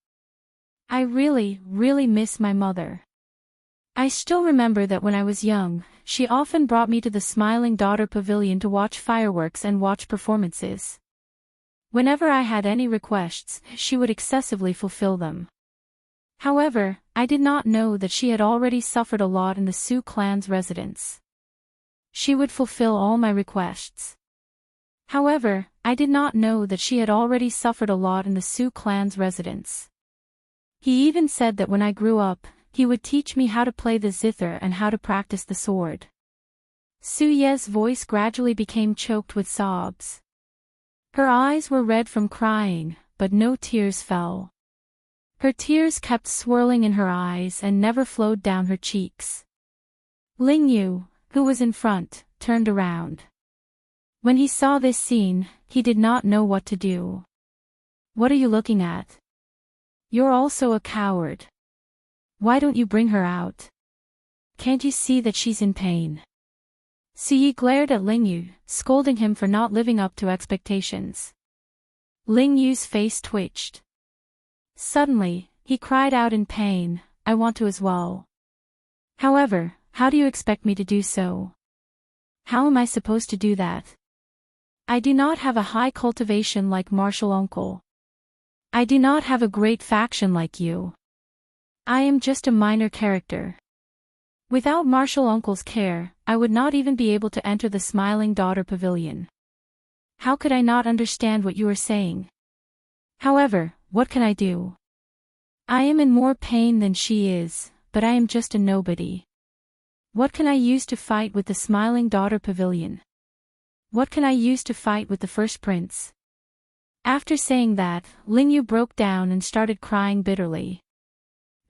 S1: I really miss my mother. I still remember that when I was young, she often brought me to the Smiling Daughter Pavilion to watch fireworks and watch performances. Whenever I had any requests, she would excessively fulfill them. However, I did not know that she had already suffered a lot in the Su clan's residence. She would fulfill all my requests. However, I did not know that she had already suffered a lot in the Su clan's residence. He even said that when I grew up, he would teach me how to play the zither and how to practice the sword. Su Ye's voice gradually became choked with sobs. Her eyes were red from crying, but no tears fell. Her tears kept swirling in her eyes and never flowed down her cheeks. Ling Yu, who was in front, turned around. When he saw this scene, he did not know what to do. "What are you looking at? You're also a coward. Why don't you bring her out? Can't you see that she's in pain?" Su Yi glared at Ling Yu, scolding him for not living up to expectations. Ling Yu's face twitched. Suddenly, he cried out in pain, "I want to as well. However, how do you expect me to do so? How am I supposed to do that? I do not have a high cultivation like martial uncle. I do not have a great faction like you. I am just a minor character. Without martial uncle's care, I would not even be able to enter the Smiling Daughter Pavilion. How could I not understand what you are saying? However, what can I do? I am in more pain than she is, but I am just a nobody. What can I use to fight with the Smiling Daughter Pavilion? What can I use to fight with the first prince?" After saying that, Ling Yu broke down and started crying bitterly.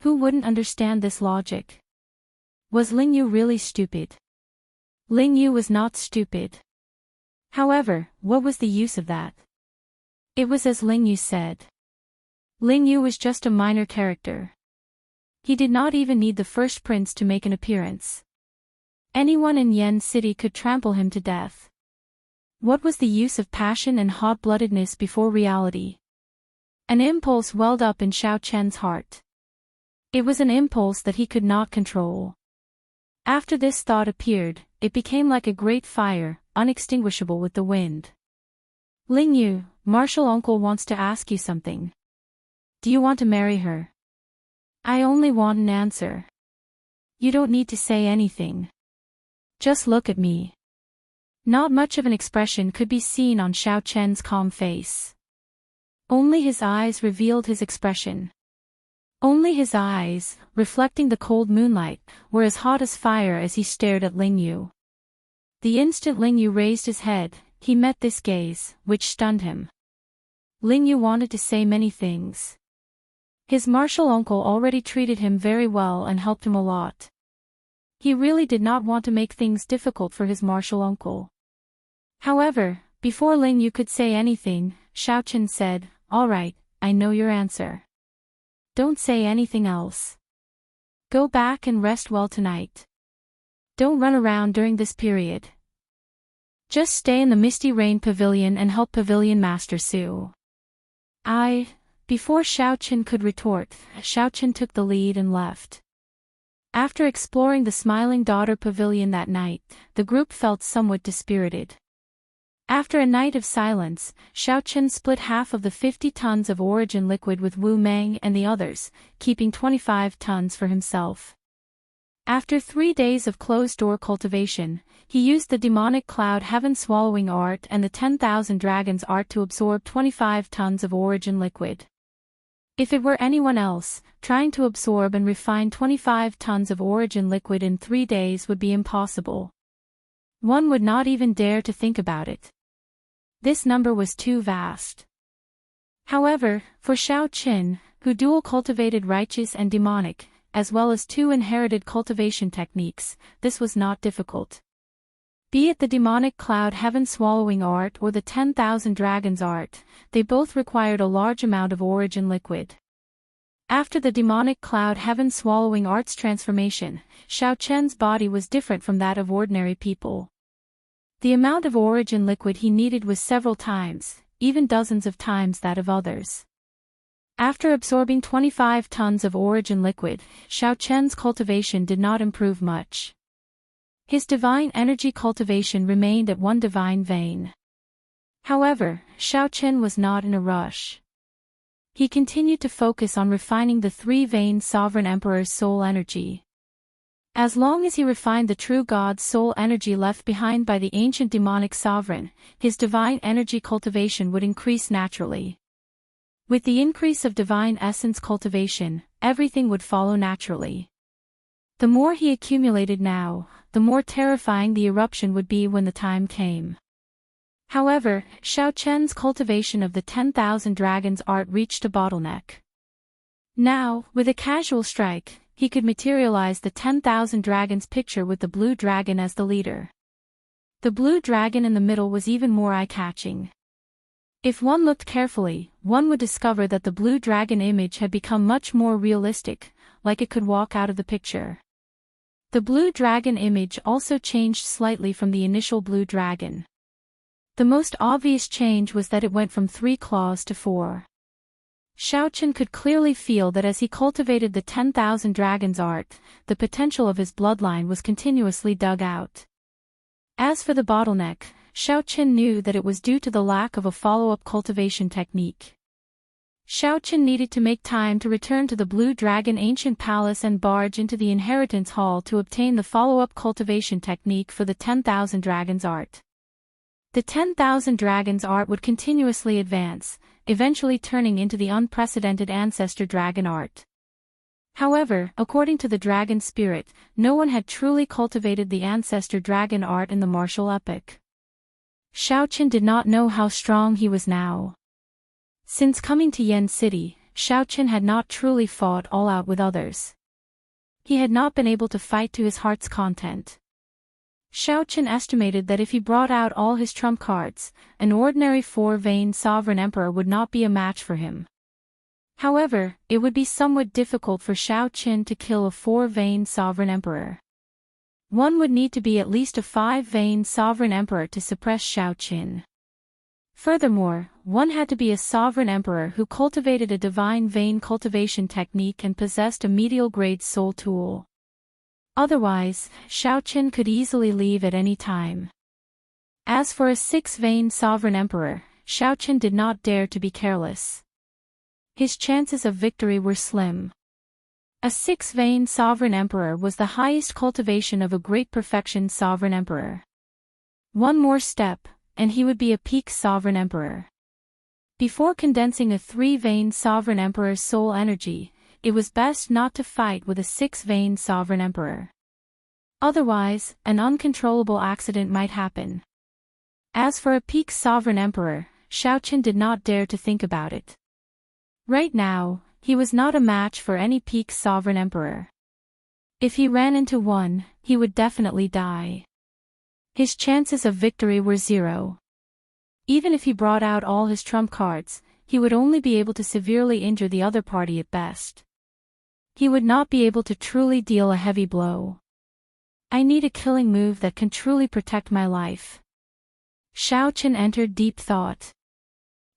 S1: Who wouldn't understand this logic? Was Ling Yu really stupid? Ling Yu was not stupid. However, what was the use of that? It was as Ling Yu said. Ling Yu was just a minor character. He did not even need the first prince to make an appearance. Anyone in Yen City could trample him to death. What was the use of passion and hot-bloodedness before reality? An impulse welled up in Xiao Chen's heart. It was an impulse that he could not control. After this thought appeared, it became like a great fire, unextinguishable with the wind. "Ling Yu, martial uncle wants to ask you something. Do you want to marry her?" "I only want an answer. You don't need to say anything. Just look at me." Not much of an expression could be seen on Xiao Chen's calm face. Only his eyes revealed his expression. Only his eyes, reflecting the cold moonlight, were as hot as fire as he stared at Ling Yu. The instant Ling Yu raised his head, he met this gaze, which stunned him. Ling Yu wanted to say many things. His martial uncle already treated him very well and helped him a lot. He really did not want to make things difficult for his martial uncle. However, before Ling Yu could say anything, Xiao Chen said, "All right, I know your answer. Don't say anything else. Go back and rest well tonight. Don't run around during this period." Just stay in the Misty Rain Pavilion and help Pavilion Master Su. Before Xiaoqin could retort, Xiaoqin took the lead and left. After exploring the Smiling Daughter Pavilion that night, the group felt somewhat dispirited. After a night of silence, Xiaoqin split half of the 50 tons of origin liquid with Wu Meng and the others, keeping 25 tons for himself. After 3 days of closed-door cultivation, he used the demonic cloud heaven-swallowing art and the 10,000 dragons art to absorb 25 tons of origin liquid. If it were anyone else, trying to absorb and refine 25 tons of origin liquid in 3 days would be impossible. One would not even dare to think about it. This number was too vast. However, for Xiaoqin, who dual-cultivated righteous and demonic, as well as 2 inherited cultivation techniques, this was not difficult. Be it the demonic cloud heaven-swallowing art or the 10,000 dragons art, they both required a large amount of origin liquid. After the demonic cloud heaven-swallowing art's transformation, Xiaoqin's body was different from that of ordinary people. The amount of origin liquid he needed was several times, even dozens of times that of others. After absorbing 25 tons of origin liquid, Xiaoqin's cultivation did not improve much. His divine energy cultivation remained at 1 divine vein. However, Xiaoqin was not in a rush. He continued to focus on refining the 3-vein Sovereign Emperor's soul energy. As long as he refined the true God's soul energy left behind by the ancient demonic sovereign, his divine energy cultivation would increase naturally. With the increase of divine essence cultivation, everything would follow naturally. The more he accumulated now, the more terrifying the eruption would be when the time came. However, Xiaoqin's cultivation of the 10,000 dragons art reached a bottleneck. Now, with a casual strike, he could materialize the 10,000 dragons picture with the blue dragon as the leader. The blue dragon in the middle was even more eye-catching. If one looked carefully, one would discover that the blue dragon image had become much more realistic, like it could walk out of the picture. The blue dragon image also changed slightly from the initial blue dragon. The most obvious change was that it went from 3 claws to 4. Xiaoqin could clearly feel that as he cultivated the 10,000 dragons art, the potential of his bloodline was continuously dug out. As for the bottleneck, Xiaoqin knew that it was due to the lack of a follow-up cultivation technique. Xiaoqin needed to make time to return to the Blue Dragon Ancient Palace and barge into the Inheritance Hall to obtain the follow-up cultivation technique for the 10,000 dragons art. The 10,000 dragons art would continuously advance, eventually turning into the unprecedented Ancestor Dragon art. However, according to the dragon spirit, no one had truly cultivated the Ancestor Dragon art in the martial epic. Xiaoqin did not know how strong he was now. Since coming to Yen City, Xiaoqin had not truly fought all out with others. He had not been able to fight to his heart's content. Xiaoqin estimated that if he brought out all his trump cards, an ordinary 4-vein sovereign emperor would not be a match for him. However, it would be somewhat difficult for Xiaoqin to kill a 4-vein sovereign emperor. One would need to be at least a 5-vein sovereign emperor to suppress Xiaoqin. Furthermore, one had to be a sovereign emperor who cultivated a divine vein cultivation technique and possessed a medial-grade soul tool. Otherwise, Xiaoqin could easily leave at any time. As for a 6-vein sovereign emperor, Xiaoqin did not dare to be careless. His chances of victory were slim. A 6-vein sovereign emperor was the highest cultivation of a great perfection sovereign emperor. One more step, and he would be a peak sovereign emperor. Before condensing a 3-vein sovereign emperor's soul energy, it was best not to fight with a 6-vein sovereign emperor. Otherwise, an uncontrollable accident might happen. As for a peak sovereign emperor, Xiaoqin did not dare to think about it. Right now, he was not a match for any peak sovereign emperor. If he ran into one, he would definitely die. His chances of victory were 0. Even if he brought out all his trump cards, he would only be able to severely injure the other party at best. He would not be able to truly deal a heavy blow. I need a killing move that can truly protect my life. Xiao Chen entered deep thought.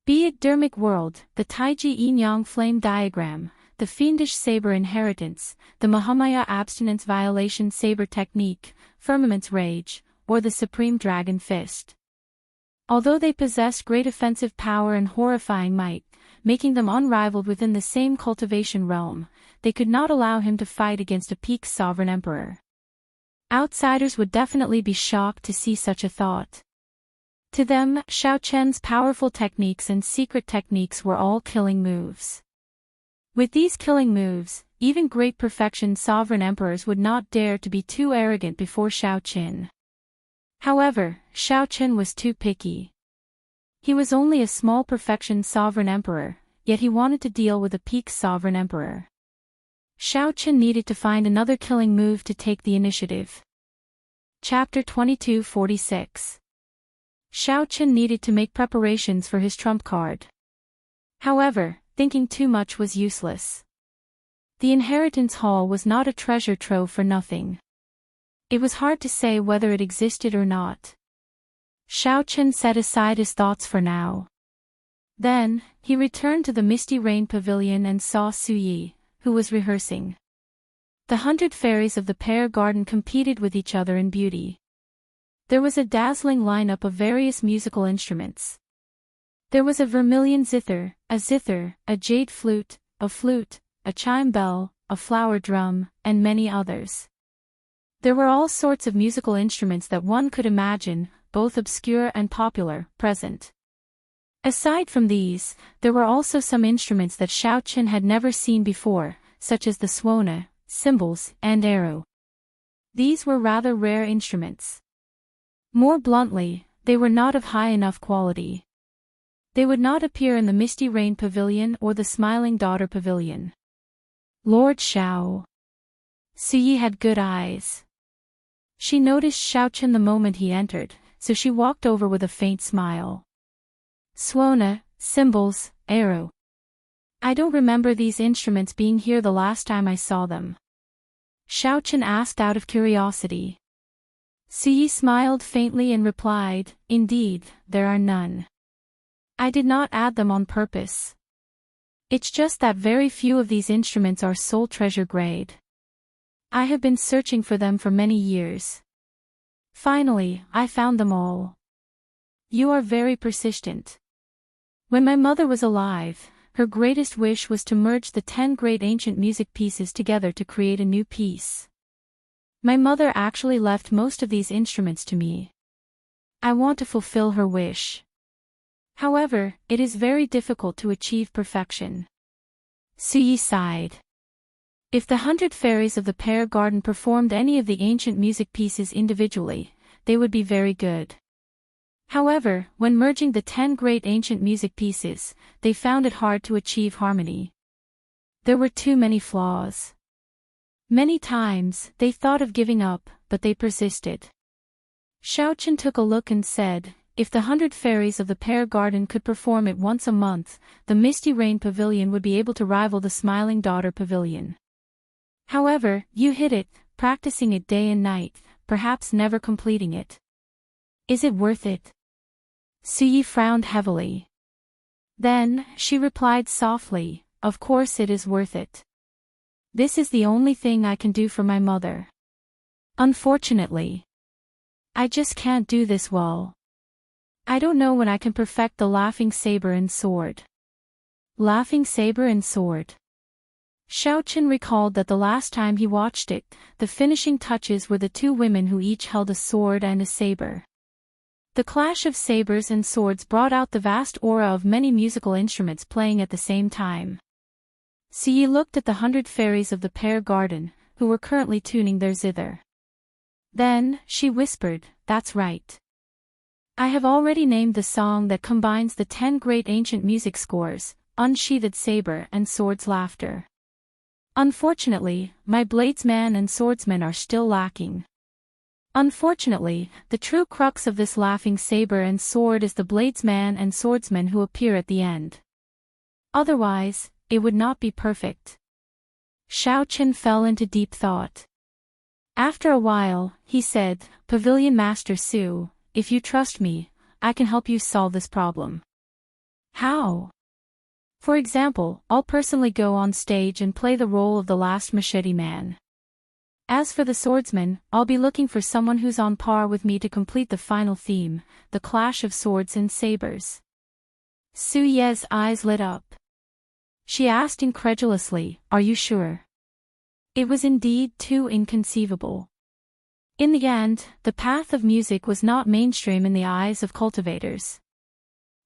S1: Be it Dermic world, the Taiji Yin-Yang flame diagram, the fiendish saber inheritance, the Mahamaya abstinence violation saber technique, firmament's rage, or the supreme dragon fist. Although they possessed great offensive power and horrifying might, making them unrivaled within the same cultivation realm, they could not allow him to fight against a peak sovereign emperor. Outsiders would definitely be shocked to see such a thought. To them, Xiao Chen's powerful techniques and secret techniques were all killing moves. With these killing moves, even great perfection sovereign emperors would not dare to be too arrogant before Xiao Chen. However, Xiao Chen was too picky. He was only a small perfection sovereign emperor, yet he wanted to deal with a peak sovereign emperor. Xiao Chen needed to find another killing move to take the initiative. Chapter 2246. Xiao Chen needed to make preparations for his trump card. However, thinking too much was useless. The inheritance hall was not a treasure trove for nothing. It was hard to say whether it existed or not. Xiao Chen set aside his thoughts for now. Then, he returned to the Misty Rain Pavilion and saw Su Yi, who was rehearsing. The 100 fairies of the pear garden competed with each other in beauty. There was a dazzling lineup of various musical instruments. There was a vermilion zither, a jade flute, a chime bell, a flower drum, and many others. There were all sorts of musical instruments that one could imagine, both obscure and popular, present. Aside from these, there were also some instruments that Xiao Chen had never seen before, such as the suona, cymbals, and arrow. These were rather rare instruments. More bluntly, they were not of high enough quality. They would not appear in the Misty Rain Pavilion or the Smiling Daughter Pavilion. Lord Xiao. Su Yi had good eyes. She noticed Xiao Chen the moment he entered, so she walked over with a faint smile. Suona, cymbals, arrow. I don't remember these instruments being here the last time I saw them. Xiao Chen asked out of curiosity. Su Yi smiled faintly and replied, Indeed, there are none. I did not add them on purpose. It's just that very few of these instruments are soul treasure grade. I have been searching for them for many years. Finally, I found them all. You are very persistent. When my mother was alive, her greatest wish was to merge the 10 great ancient music pieces together to create a new piece. My mother actually left most of these instruments to me. I want to fulfill her wish. However, it is very difficult to achieve perfection. Su Yi sighed. If the 100 fairies of the pear garden performed any of the ancient music pieces individually, they would be very good. However, when merging the 10 great ancient music pieces, they found it hard to achieve harmony. There were too many flaws. Many times, they thought of giving up, but they persisted. Xiao Chen took a look and said, if the 100 fairies of the pear garden could perform it once a month, the Misty Rain Pavilion would be able to rival the Smiling Daughter Pavilion. However, you hit it, practicing it day and night, perhaps never completing it. Is it worth it? Su Yi frowned heavily. Then, she replied softly, Of course it is worth it. This is the only thing I can do for my mother. Unfortunately, I just can't do this well. I don't know when I can perfect the laughing saber and sword. Laughing saber and sword. Xiao Chen recalled that the last time he watched it, the finishing touches were the two women who each held a sword and a saber. The clash of sabers and swords brought out the vast aura of many musical instruments playing at the same time. Su Yi looked at the 100 fairies of the pear garden, who were currently tuning their zither. Then, she whispered, That's right. I have already named the song that combines the 10 great ancient music scores, Unsheathed Saber and Sword's Laughter. Unfortunately, my bladesman and swordsman are still lacking. Unfortunately, the true crux of this laughing saber and sword is the bladesman and swordsman who appear at the end. Otherwise, it would not be perfect. Xiao Chen fell into deep thought. After a while, he said, Pavilion Master Su, if you trust me, I can help you solve this problem. How? For example, I'll personally go on stage and play the role of the last machete man. As for the swordsman, I'll be looking for someone who's on par with me to complete the final theme, the clash of swords and sabers. Su Ye's eyes lit up. She asked incredulously, "Are you sure?" It was indeed too inconceivable. In the end, the path of music was not mainstream in the eyes of cultivators.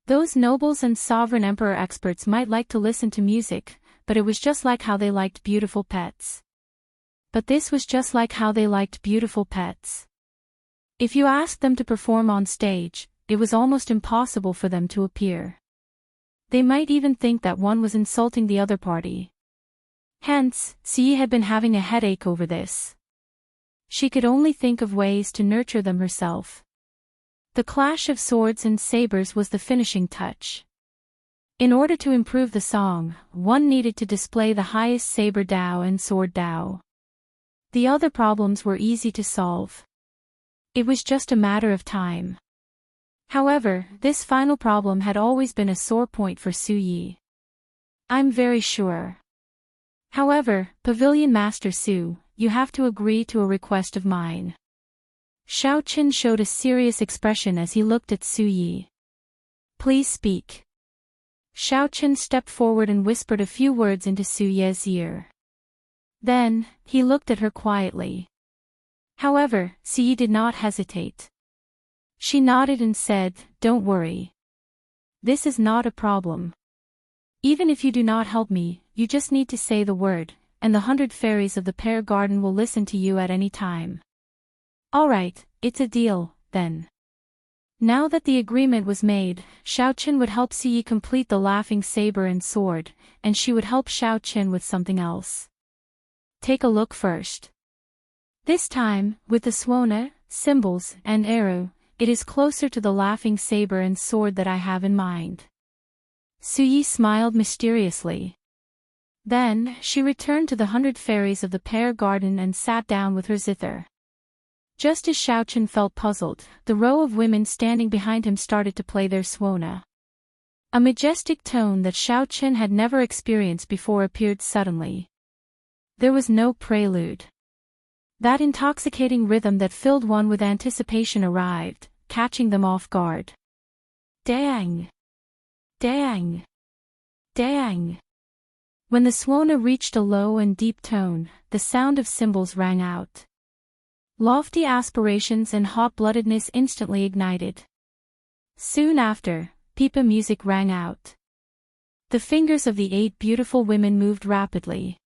S1: Those nobles and sovereign emperor experts might like to listen to music, but it was just like how they liked beautiful pets. But this was just like how they liked beautiful pets. If you asked them to perform on stage, it was almost impossible for them to appear. They might even think that one was insulting the other party. Hence, Xi had been having a headache over this. She could only think of ways to nurture them herself. The clash of swords and sabers was the finishing touch. In order to improve the song, one needed to display the highest saber Dao and sword Dao. The other problems were easy to solve. It was just a matter of time. However, this final problem had always been a sore point for Su Yi. I'm very sure. However, Pavilion Master Su, you have to agree to a request of mine. Xiaoqin showed a serious expression as he looked at Su Yi. Please speak. Xiaoqin stepped forward and whispered a few words into Su Yi's ear. Then, he looked at her quietly. However, Su Yi did not hesitate. She nodded and said, "Don't worry. This is not a problem. Even if you do not help me, you just need to say the word, and the 100 fairies of the pear garden will listen to you at any time." Alright, it's a deal, then. Now that the agreement was made, Xiaoqin would help Su Yi complete the laughing saber and sword, and she would help Xiaoqin with something else. Take a look first. This time, with the suona, cymbals, and arrow, it is closer to the laughing saber and sword that I have in mind. Su Yi smiled mysteriously. Then, she returned to the 100 fairies of the pear garden and sat down with her zither. Just as Xiaoqin felt puzzled, the row of women standing behind him started to play their suona. A majestic tone that Xiaoqin had never experienced before appeared suddenly. There was no prelude. That intoxicating rhythm that filled one with anticipation arrived, catching them off guard. Dang! Dang! Dang! When the suona reached a low and deep tone, the sound of cymbals rang out. Lofty aspirations and hot-bloodedness instantly ignited. Soon after, pipa music rang out. The fingers of the 8 beautiful women moved rapidly.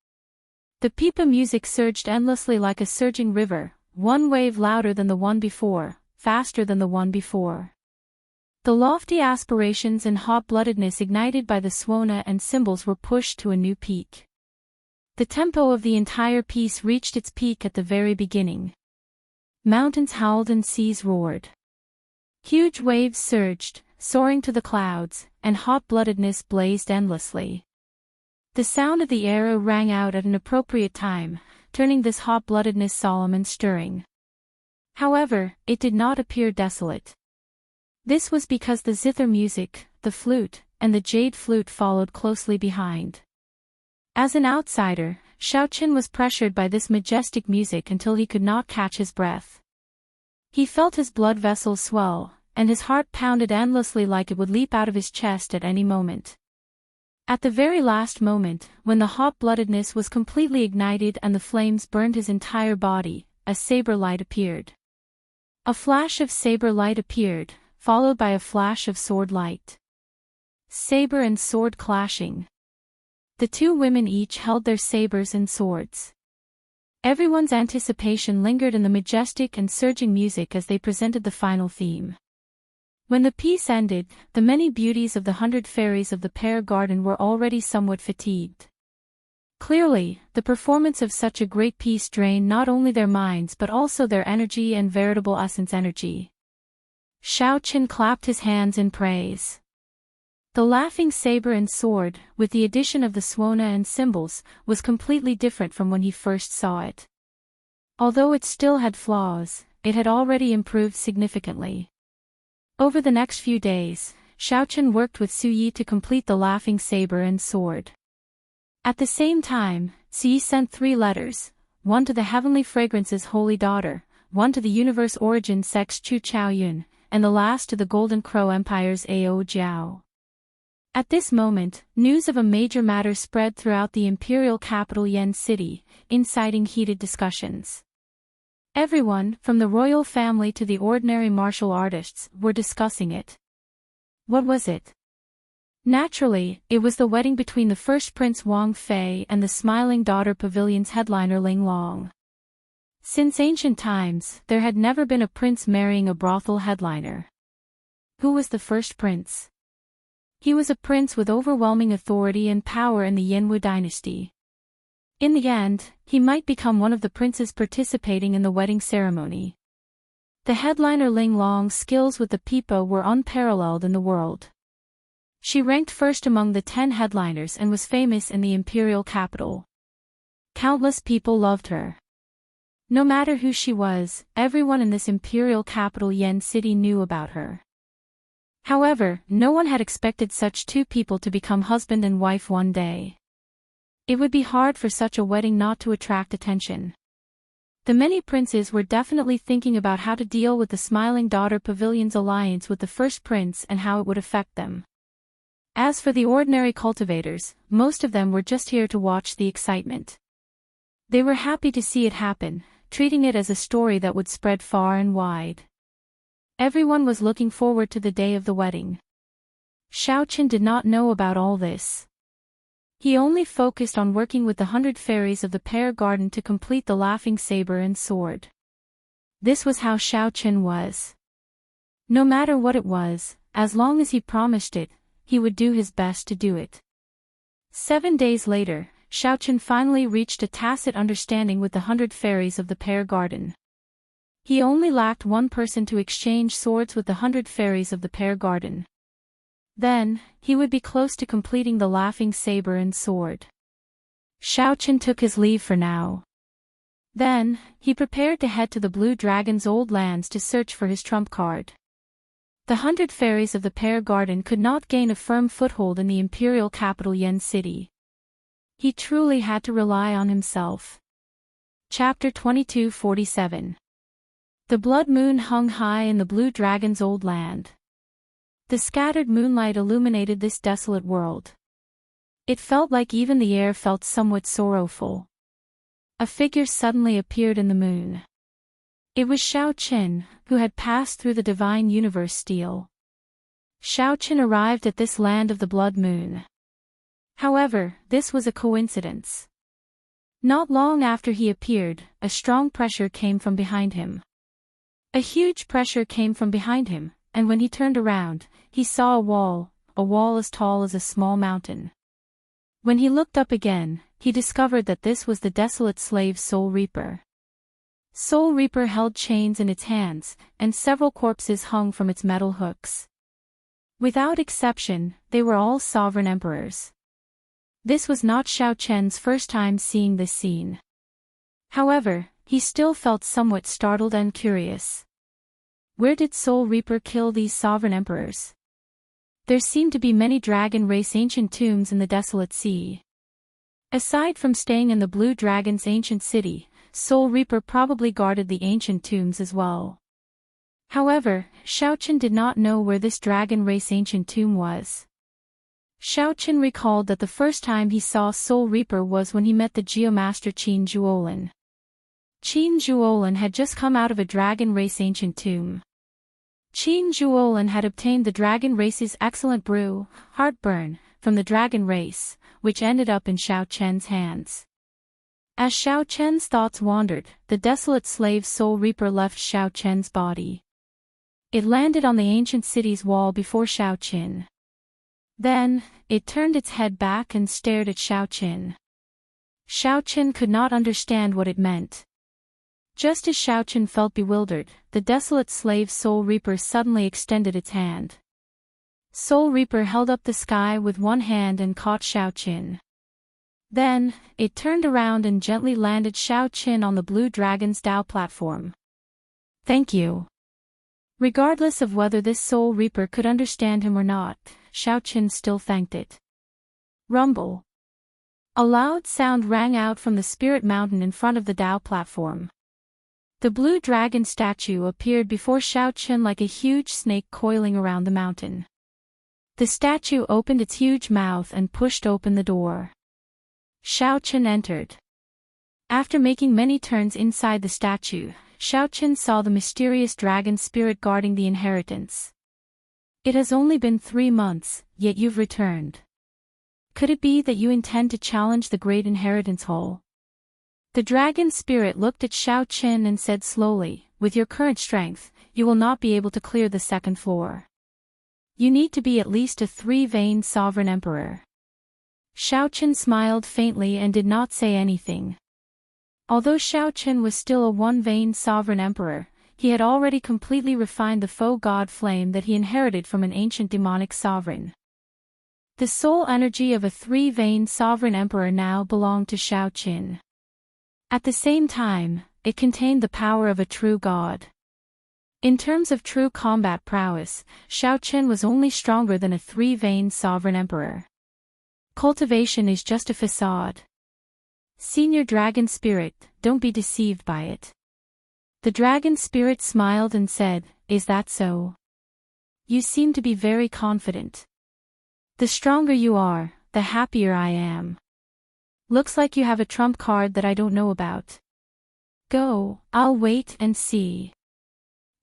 S1: The pipa music surged endlessly like a surging river, one wave louder than the one before, faster than the one before. The lofty aspirations and hot-bloodedness ignited by the suona and cymbals were pushed to a new peak. The tempo of the entire piece reached its peak at the very beginning. Mountains howled and seas roared. Huge waves surged, soaring to the clouds, and hot-bloodedness blazed endlessly. The sound of the arrow rang out at an appropriate time, turning this hot-bloodedness solemn and stirring. However, it did not appear desolate. This was because the zither music, the flute, and the jade flute followed closely behind. As an outsider, Xiaoqin was pressured by this majestic music until he could not catch his breath. He felt his blood vessels swell, and his heart pounded endlessly like it would leap out of his chest at any moment. At the very last moment, when the hot-bloodedness was completely ignited and the flames burned his entire body, a saber light appeared. A flash of saber light appeared, followed by a flash of sword light. Saber and sword clashing. The 2 women each held their sabers and swords. Everyone's anticipation lingered in the majestic and surging music as they presented the final theme. When the piece ended, the many beauties of the 100 fairies of the pear garden were already somewhat fatigued. Clearly, the performance of such a great piece drained not only their minds but also their energy and veritable essence energy. Xiaoqin clapped his hands in praise. The laughing saber and sword, with the addition of the suona and cymbals, was completely different from when he first saw it. Although it still had flaws, it had already improved significantly. Over the next few days, Xiaochen worked with Su Yi to complete the laughing saber and sword. At the same time, Su Yi sent 3 letters, one to the Heavenly Fragrance's holy daughter, one to the Universe Origin Sect's Chu Chaoyun, and the last to the Golden Crow Empire's Ao Jiao. At this moment, news of a major matter spread throughout the imperial capital Yan City, inciting heated discussions. Everyone, from the royal family to the ordinary martial artists, were discussing it. What was it? Naturally, it was the wedding between the first Prince Wang Fei and the Smiling Daughter Pavilion's headliner Ling Long. Since ancient times, there had never been a prince marrying a brothel headliner. Who was the first prince? He was a prince with overwhelming authority and power in the Yanwu dynasty. In the end, he might become one of the princes participating in the wedding ceremony. The headliner Ling Long's skills with the pipa were unparalleled in the world. She ranked first among the 10 headliners and was famous in the imperial capital. Countless people loved her. No matter who she was, everyone in this imperial capital Yan City knew about her. However, no one had expected such 2 people to become husband and wife one day. It would be hard for such a wedding not to attract attention. The many princes were definitely thinking about how to deal with the Smiling Daughter Pavilion's alliance with the first prince and how it would affect them. As for the ordinary cultivators, most of them were just here to watch the excitement. They were happy to see it happen, treating it as a story that would spread far and wide. Everyone was looking forward to the day of the wedding. Xiaochen did not know about all this. He only focused on working with the 100 fairies of the pear garden to complete the laughing saber and sword. This was how Xiaochen was. No matter what it was, as long as he promised it, he would do his best to do it. 7 days later, Xiaochen finally reached a tacit understanding with the 100 fairies of the pear garden. He only lacked one person to exchange swords with the 100 fairies of the pear garden. Then, he would be close to completing the laughing saber and sword. Xiaochen took his leave for now. Then, he prepared to head to the Blue Dragon's old lands to search for his trump card. The 100 fairies of the pear garden could not gain a firm foothold in the imperial capital Yan City. He truly had to rely on himself. Chapter 2247. The blood moon hung high in the Blue Dragon's old land. The scattered moonlight illuminated this desolate world. It felt like even the air felt somewhat sorrowful. A figure suddenly appeared in the moon. It was Xiaochen, who had passed through the divine universe steel. Xiaochen arrived at this land of the blood moon. However, this was a coincidence. Not long after he appeared, a strong pressure came from behind him. A huge pressure came from behind him, and when he turned around, he saw a wall as tall as a small mountain. When he looked up again, he discovered that this was the desolate slave Soul Reaper. Soul Reaper held chains in its hands, and several corpses hung from its metal hooks. Without exception, they were all sovereign emperors. This was not Xiaochen's first time seeing this scene. However, he still felt somewhat startled and curious. Where did Soul Reaper kill these sovereign emperors? There seemed to be many dragon race ancient tombs in the desolate sea. Aside from staying in the Blue Dragon's ancient city, Soul Reaper probably guarded the ancient tombs as well. However, Xiaochen did not know where this dragon race ancient tomb was. Xiaochen recalled that the first time he saw Soul Reaper was when he met the Geomaster Qin Zhuolin. Qin Zhuolin had just come out of a dragon race ancient tomb. Qin Zhuolin had obtained the dragon race's excellent brew, Heartburn, from the dragon race, which ended up in Xiaochen's hands. As Xiaochen's thoughts wandered, the desolate slave Soul Reaper left Xiaochen's body. It landed on the ancient city's wall before Xiaochen. Then, it turned its head back and stared at Xiaochen. Xiaochen could not understand what it meant. Just as Xiaochen felt bewildered, the desolate slave Soul Reaper suddenly extended its hand. Soul Reaper held up the sky with one hand and caught Xiaochen. Then, it turned around and gently landed Xiaochen on the Blue Dragon's Dao platform. "Thank you." Regardless of whether this soul reaper could understand him or not, Xiaoqin still thanked it. Rumble. A loud sound rang out from the spirit mountain in front of the Dao platform. The blue dragon statue appeared before Xiaoqin like a huge snake coiling around the mountain. The statue opened its huge mouth and pushed open the door. Xiaoqin entered. After making many turns inside the statue, Xiaoqin saw the mysterious dragon spirit guarding the inheritance. It has only been 3 months, yet you've returned. Could it be that you intend to challenge the great inheritance hole? The dragon spirit looked at Xiaoqin and said slowly, with your current strength, you will not be able to clear the 2nd floor. You need to be at least a 3-vein sovereign emperor. Xiaoqin smiled faintly and did not say anything. Although Xiaoqin was still a 1-vein sovereign emperor, he had already completely refined the faux god flame that he inherited from an ancient demonic sovereign. The soul energy of a 3-vein sovereign emperor now belonged to Xiaoqin. At the same time, it contained the power of a true god. In terms of true combat prowess, Xiaoqin was only stronger than a 3-vein sovereign emperor. Cultivation is just a facade. Senior Dragon Spirit, don't be deceived by it. The Dragon Spirit smiled and said, is that so? You seem to be very confident. The stronger you are, the happier I am. Looks like you have a trump card that I don't know about. Go, I'll wait and see.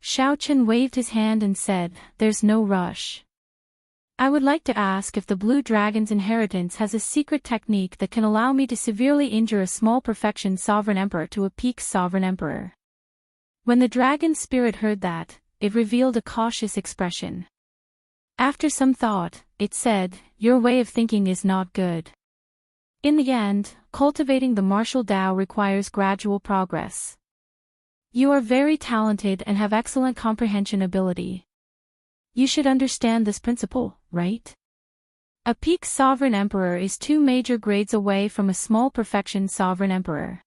S1: Xiaoqin waved his hand and said, there's no rush. I would like to ask if the Blue Dragon's inheritance has a secret technique that can allow me to severely injure a small perfection sovereign emperor to a peak sovereign emperor. When the dragon spirit heard that, it revealed a cautious expression. After some thought, it said, your way of thinking is not good. In the end, cultivating the martial Dao requires gradual progress. You are very talented and have excellent comprehension ability. You should understand this principle, right? A peak sovereign emperor is 2 major grades away from a small perfection sovereign emperor.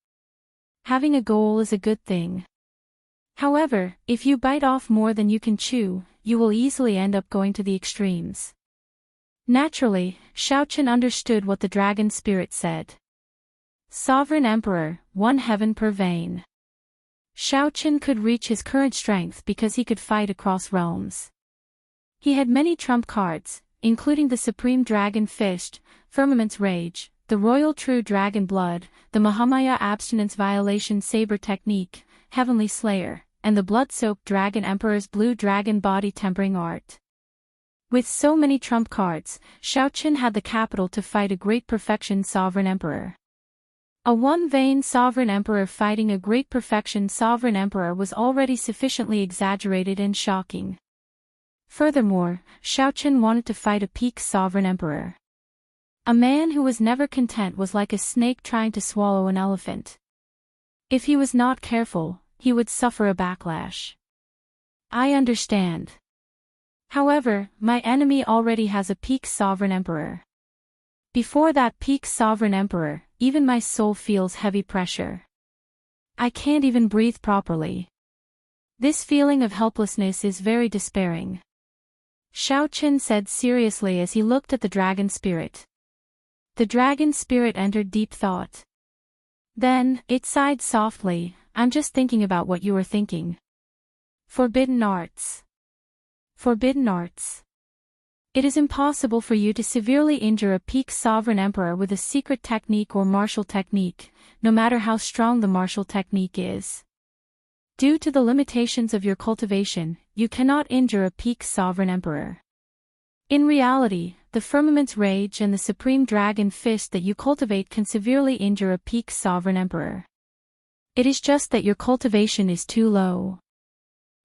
S1: Having a goal is a good thing. However, if you bite off more than you can chew, you will easily end up going to the extremes. Naturally, Xiaoqin understood what the dragon spirit said. Sovereign Emperor, 1 heaven per vein. Xiaoqin could reach his current strength because he could fight across realms. He had many trump cards, including the Supreme Dragon Fist, Firmament's Rage, the Royal True Dragon Blood, the Mahamaya Abstinence Violation Saber Technique, Heavenly Slayer, and the Blood-Soaked Dragon Emperor's Blue Dragon Body Tempering Art. With so many trump cards, Xiaoqin had the capital to fight a great perfection sovereign emperor. A 1-vein sovereign emperor fighting a great perfection sovereign emperor was already sufficiently exaggerated and shocking. Furthermore, Xiaoqin wanted to fight a peak sovereign emperor. A man who was never content was like a snake trying to swallow an elephant. If he was not careful, he would suffer a backlash. I understand. However, my enemy already has a peak sovereign emperor. Before that peak sovereign emperor, even my soul feels heavy pressure. I can't even breathe properly. This feeling of helplessness is very despairing. Xiaoqin said seriously as he looked at the dragon spirit. The dragon spirit entered deep thought. Then, it sighed softly, I'm just thinking about what you were thinking. Forbidden arts. Forbidden arts. It is impossible for you to severely injure a peak sovereign emperor with a secret technique or martial technique, no matter how strong the martial technique is. Due to the limitations of your cultivation, you cannot injure a peak sovereign emperor. In reality, the Firmament's Rage and the Supreme Dragon Fist that you cultivate can severely injure a peak sovereign emperor. It is just that your cultivation is too low.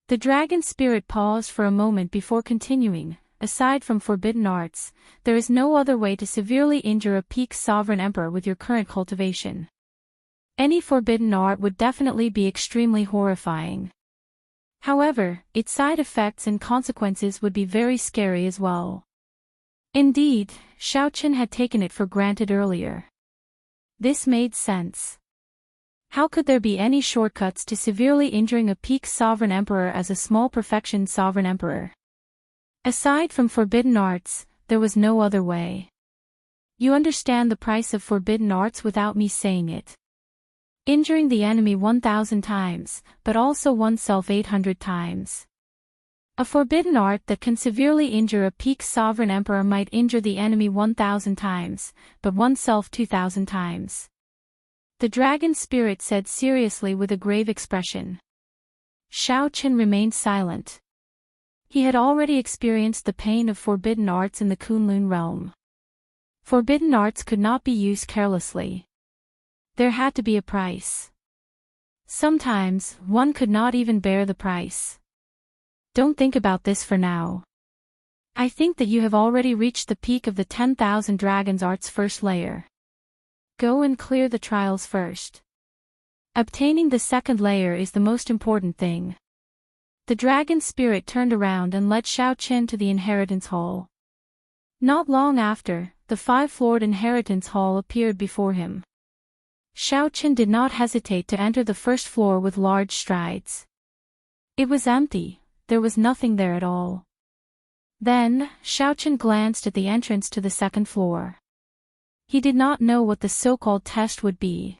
S1: The dragon spirit paused for a moment before continuing. Aside from forbidden arts, there is no other way to severely injure a peak sovereign emperor with your current cultivation. Any forbidden art would definitely be extremely horrifying. However, its side effects and consequences would be very scary as well. Indeed, Xiaoqin had taken it for granted earlier. This made sense. How could there be any shortcuts to severely injuring a peak sovereign emperor as a small perfection sovereign emperor? Aside from forbidden arts, there was no other way. You understand the price of forbidden arts without me saying it. Injuring the enemy 1,000 times, but also oneself 800 times. A forbidden art that can severely injure a peak sovereign emperor might injure the enemy 1,000 times, but oneself 2,000 times. The dragon spirit said seriously with a grave expression. Xiao Qin remained silent. He had already experienced the pain of forbidden arts in the Kunlun realm. Forbidden arts could not be used carelessly. There had to be a price. Sometimes, one could not even bear the price. Don't think about this for now. I think that you have already reached the peak of the 10,000 Dragons Arts first layer. Go and clear the trials first. Obtaining the second layer is the most important thing. The dragon spirit turned around and led Xiao Qin to the inheritance hall. Not long after, the five-floored inheritance hall appeared before him. Xiao Qin did not hesitate to enter the first floor with large strides. It was empty, there was nothing there at all. Then, Xiao Qin glanced at the entrance to the second floor. He did not know what the so-called test would be.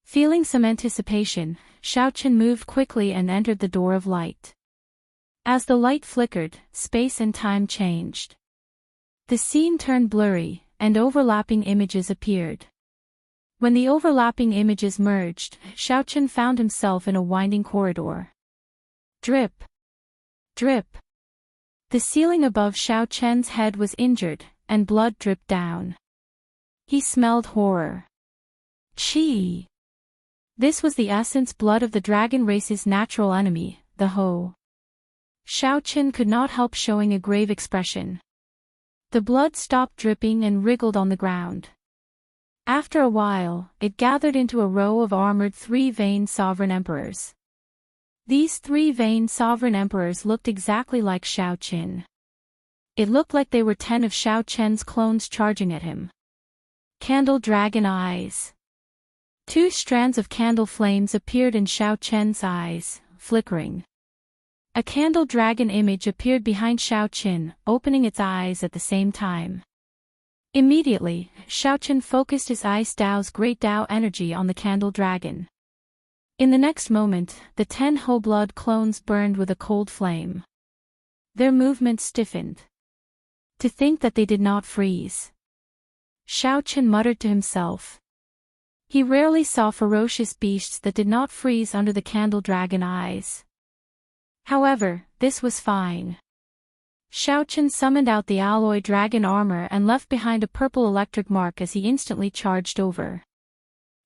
S1: Feeling some anticipation, Xiao Qin moved quickly and entered the door of light. As the light flickered, space and time changed. The scene turned blurry, and overlapping images appeared. When the overlapping images merged, Xiao Qin found himself in a winding corridor. Drip. Drip. The ceiling above Xiao Qin's head was injured, and blood dripped down. He smelled horror. Qi. This was the essence blood of the dragon race's natural enemy, the Ho. Xiao Qin could not help showing a grave expression. The blood stopped dripping and wriggled on the ground. After a while, it gathered into a row of armored three-veined sovereign emperors. These three-veined sovereign emperors looked exactly like Xiao Qin. It looked like they were 10 of Xiao Qin's clones charging at him. Candle dragon eyes. 2 strands of candle flames appeared in Xiao Qin's eyes, flickering. A candle dragon image appeared behind Xiao Qin, opening its eyes at the same time. Immediately, Xiao Qin focused his Ice Dao's great Dao energy on the candle dragon. In the next moment, the 10 Ho blood clones burned with a cold flame. Their movements stiffened. To think that they did not freeze. Xiao Qin muttered to himself. He rarely saw ferocious beasts that did not freeze under the candle dragon eyes. However, this was fine. Xiao Qin summoned out the alloy dragon armor and left behind a purple electric mark as he instantly charged over.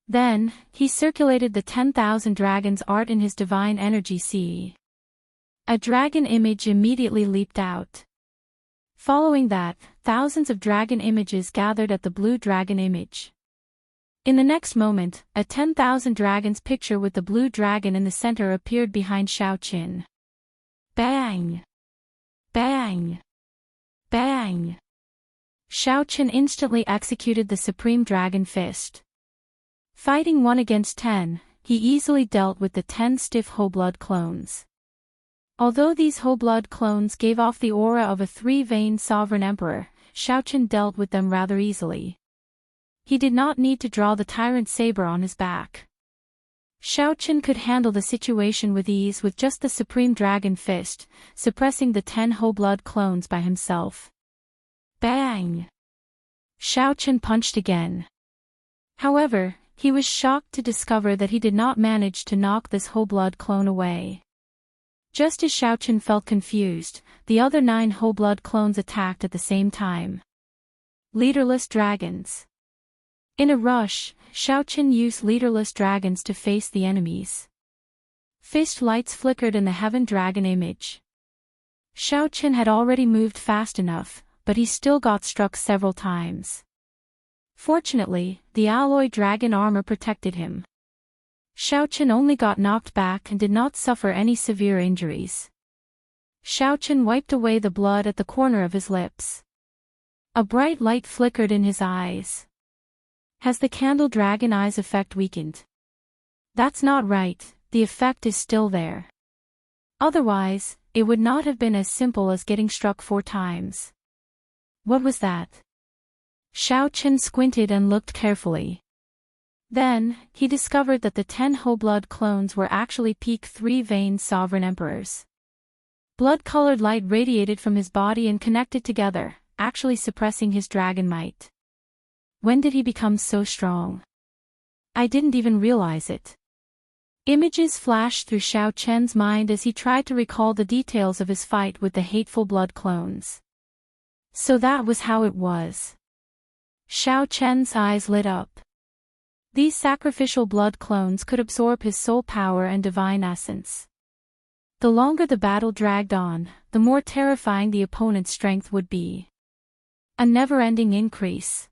S1: Then, he circulated the 10,000 dragons art in his divine energy sea. A dragon image immediately leaped out. Following that, thousands of dragon images gathered at the blue dragon image. In the next moment, a 10,000 dragons picture with the blue dragon in the center appeared behind Xiao Qin. Bang! Bang! Bang! Xiao Qin instantly executed the Supreme Dragon Fist. Fighting 1 against 10, he easily dealt with the 10 stiff Ho blood clones. Although these Ho blood clones gave off the aura of a three-veined sovereign emperor, Xiao Qin dealt with them rather easily. He did not need to draw the tyrant saber on his back. Xiao Qin could handle the situation with ease with just the Supreme Dragon Fist, suppressing the 10 Ho blood clones by himself. Bang! Xiao Qin punched again. However, he was shocked to discover that he did not manage to knock this Ho blood clone away. Just as Xiao Qin felt confused, the other 9 Ho blood clones attacked at the same time. Leaderless dragons. In a rush, Xiao Qin used leaderless dragons to face the enemies. Fist lights flickered in the heaven dragon image. Xiao Qin had already moved fast enough, but he still got struck several times. Fortunately, the alloy dragon armor protected him. Xiao Qin only got knocked back and did not suffer any severe injuries. Xiao Qin wiped away the blood at the corner of his lips. A bright light flickered in his eyes. Has the candle dragon eyes effect weakened? That's not right, the effect is still there. Otherwise, it would not have been as simple as getting struck 4 times. What was that? Xiao Chen squinted and looked carefully. Then, he discovered that the 10 whole-blood clones were actually peak 3-vein sovereign emperors. Blood-colored light radiated from his body and connected together, actually suppressing his dragon might. When did he become so strong? I didn't even realize it. Images flashed through Xiao Chen's mind as he tried to recall the details of his fight with the hateful blood clones. So that was how it was. Xiao Chen's eyes lit up. These sacrificial blood clones could absorb his soul power and divine essence. The longer the battle dragged on, the more terrifying the opponent's strength would be. A never-ending increase.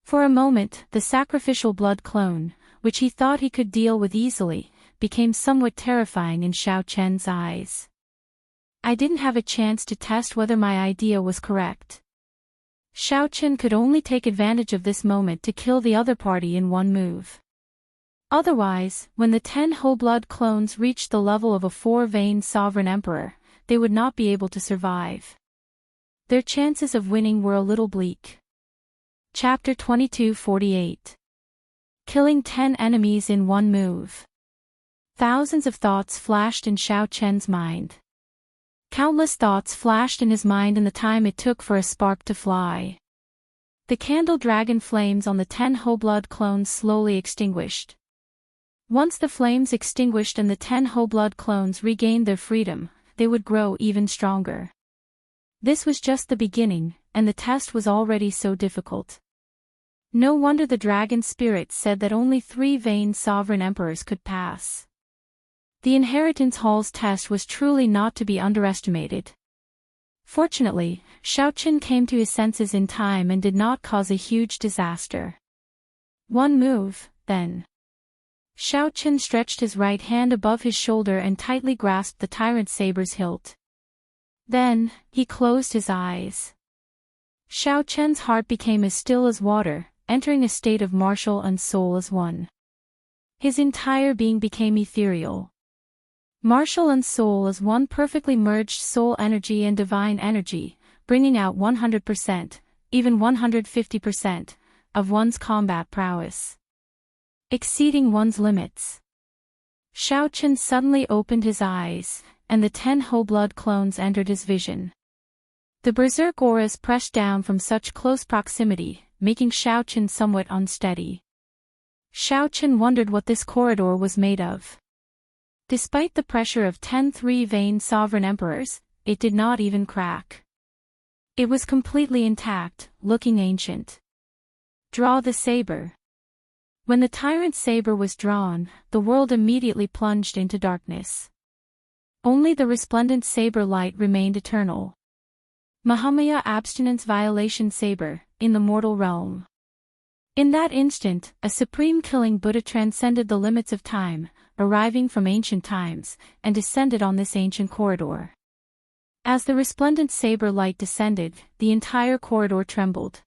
S1: For a moment, the sacrificial blood clone, which he thought he could deal with easily, became somewhat terrifying in Xiao Chen's eyes. I didn't have a chance to test whether my idea was correct. Xiao Chen could only take advantage of this moment to kill the other party in one move. Otherwise, when the 10 whole-blood clones reached the level of a 4-vein sovereign emperor, they would not be able to survive. Their chances of winning were a little bleak. Chapter 22:48. Killing 10 enemies in one move. Thousands of thoughts flashed in Xiao Chen's mind. Countless thoughts flashed in his mind in the time it took for a spark to fly. The candle dragon flames on the 10 whole-blood clones slowly extinguished. Once the flames extinguished and the 10 whole-blood clones regained their freedom, they would grow even stronger. This was just the beginning, and the test was already so difficult. No wonder the dragon spirit said that only 3-vein sovereign emperors could pass. The inheritance hall's test was truly not to be underestimated. Fortunately, Xiao Chen came to his senses in time and did not cause a huge disaster. One move, then. Xiao Chen stretched his right hand above his shoulder and tightly grasped the tyrant saber's hilt. Then, he closed his eyes. Xiao Chen's heart became as still as water, entering a state of martial and soul as one. His entire being became ethereal. Martial and soul as one perfectly merged soul energy and divine energy, bringing out 100%, even 150%, of one's combat prowess. Exceeding one's limits. Xiao Chen suddenly opened his eyes, and the 10 whole-blood clones entered his vision. The berserk auras pressed down from such close proximity, making Xiao Chen somewhat unsteady. Xiao Chen wondered what this corridor was made of. Despite the pressure of 10 3-vein sovereign emperors, it did not even crack. It was completely intact, looking ancient. Draw the saber. When the tyrant saber was drawn, the world immediately plunged into darkness. Only the resplendent saber light remained eternal. Mahamaya abstinence violation saber, in the mortal realm. In that instant, a supreme killing Buddha transcended the limits of time, arriving from ancient times, and descended on this ancient corridor. As the resplendent saber light descended, the entire corridor trembled.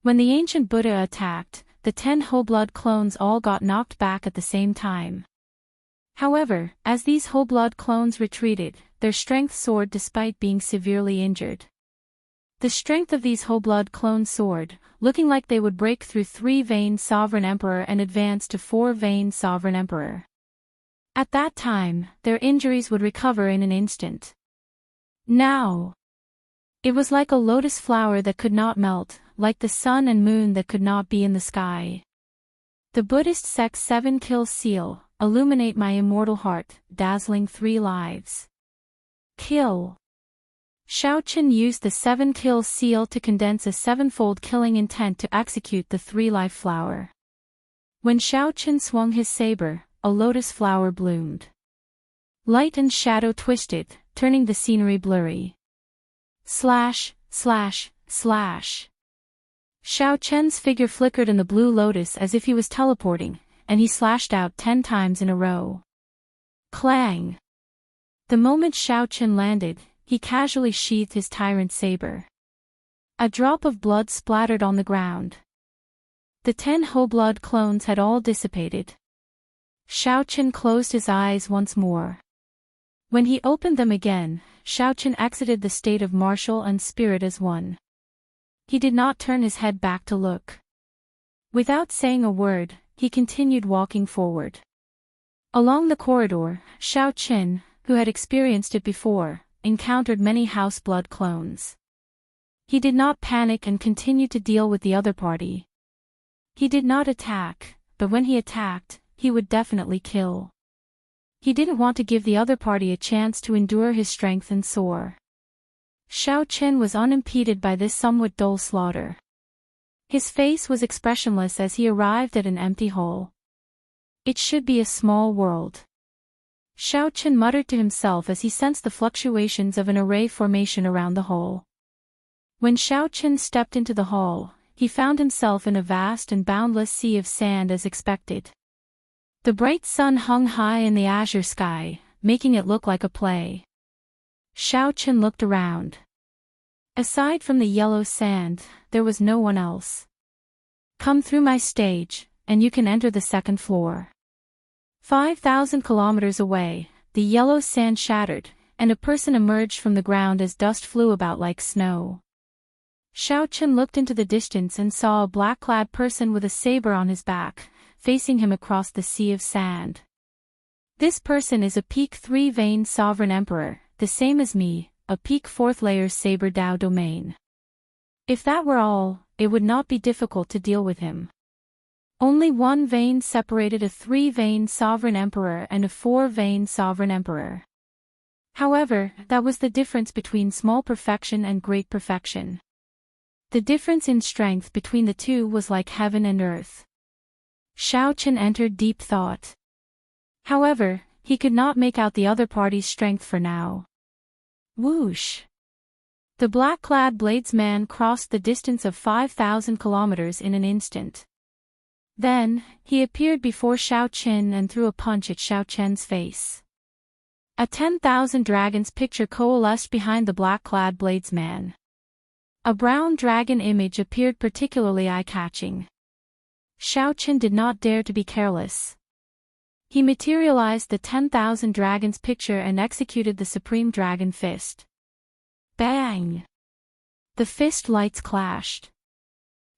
S1: When the ancient Buddha attacked, the 10 whole-blood clones all got knocked back at the same time. However, as these whole-blood clones retreated, their strength soared despite being severely injured. The strength of these whole-blood clones soared, looking like they would break through 3-vein sovereign emperor and advance to 4-vein sovereign emperor. At that time, their injuries would recover in an instant. Now, it was like a lotus flower that could not melt, like the sun and moon that could not be in the sky. The Buddhist sect's 7 kill seal, illuminate my immortal heart, dazzling 3 lives. Kill. Xiao Chen used the 7 kill seal to condense a 7-fold killing intent to execute the 3-life flower. When Xiao Chen swung his saber, a lotus flower bloomed. Light and shadow twisted, turning the scenery blurry. Slash, slash, slash. Xiao Chen's figure flickered in the blue lotus as if he was teleporting, and he slashed out 10 times in a row. Clang! The moment Xiao Chen landed, he casually sheathed his tyrant saber. A drop of blood splattered on the ground. The 10 whole-blood clones had all dissipated. Xiaoqian closed his eyes once more. When he opened them again, Xiaoqian exited the state of martial and spirit as one. He did not turn his head back to look. Without saying a word, he continued walking forward. Along the corridor, Xiaoqian, who had experienced it before, encountered many house blood clones. He did not panic and continued to deal with the other party. He did not attack, but when he attacked, he would definitely kill. He didn't want to give the other party a chance to endure his strength and soar. Xiaoqian was unimpeded by this somewhat dull slaughter. His face was expressionless as he arrived at an empty hole. It should be a small world. Xiaoqian muttered to himself as he sensed the fluctuations of an array formation around the hole. When Xiaoqian stepped into the hall, he found himself in a vast and boundless sea of sand as expected. The bright sun hung high in the azure sky, making it look like a play. Xiaoqian looked around. Aside from the yellow sand, there was no one else. Come through my stage, and you can enter the second floor. 5,000 kilometers away, the yellow sand shattered, and a person emerged from the ground as dust flew about like snow. Xiaoqian looked into the distance and saw a black-clad person with a saber on his back, facing him across the sea of sand. This person is a peak 3-vein sovereign emperor, the same as me, a peak 4th layer saber Dao domain. If that were all, it would not be difficult to deal with him. Only one vein separated a 3-vein sovereign emperor and a 4-vein sovereign emperor. However, that was the difference between small perfection and great perfection. The difference in strength between the two was like heaven and earth. Xiaoqian entered deep thought. However, he could not make out the other party's strength for now. Whoosh! The black-clad bladesman crossed the distance of 5,000 kilometers in an instant. Then, he appeared before Xiaoqian and threw a punch at Xiaoqian's face. A 10,000 dragons picture coalesced behind the black-clad bladesman. A brown dragon image appeared particularly eye-catching. Xiaoqian did not dare to be careless. He materialized the 10,000 dragons picture and executed the supreme dragon fist. Bang! The fist lights clashed.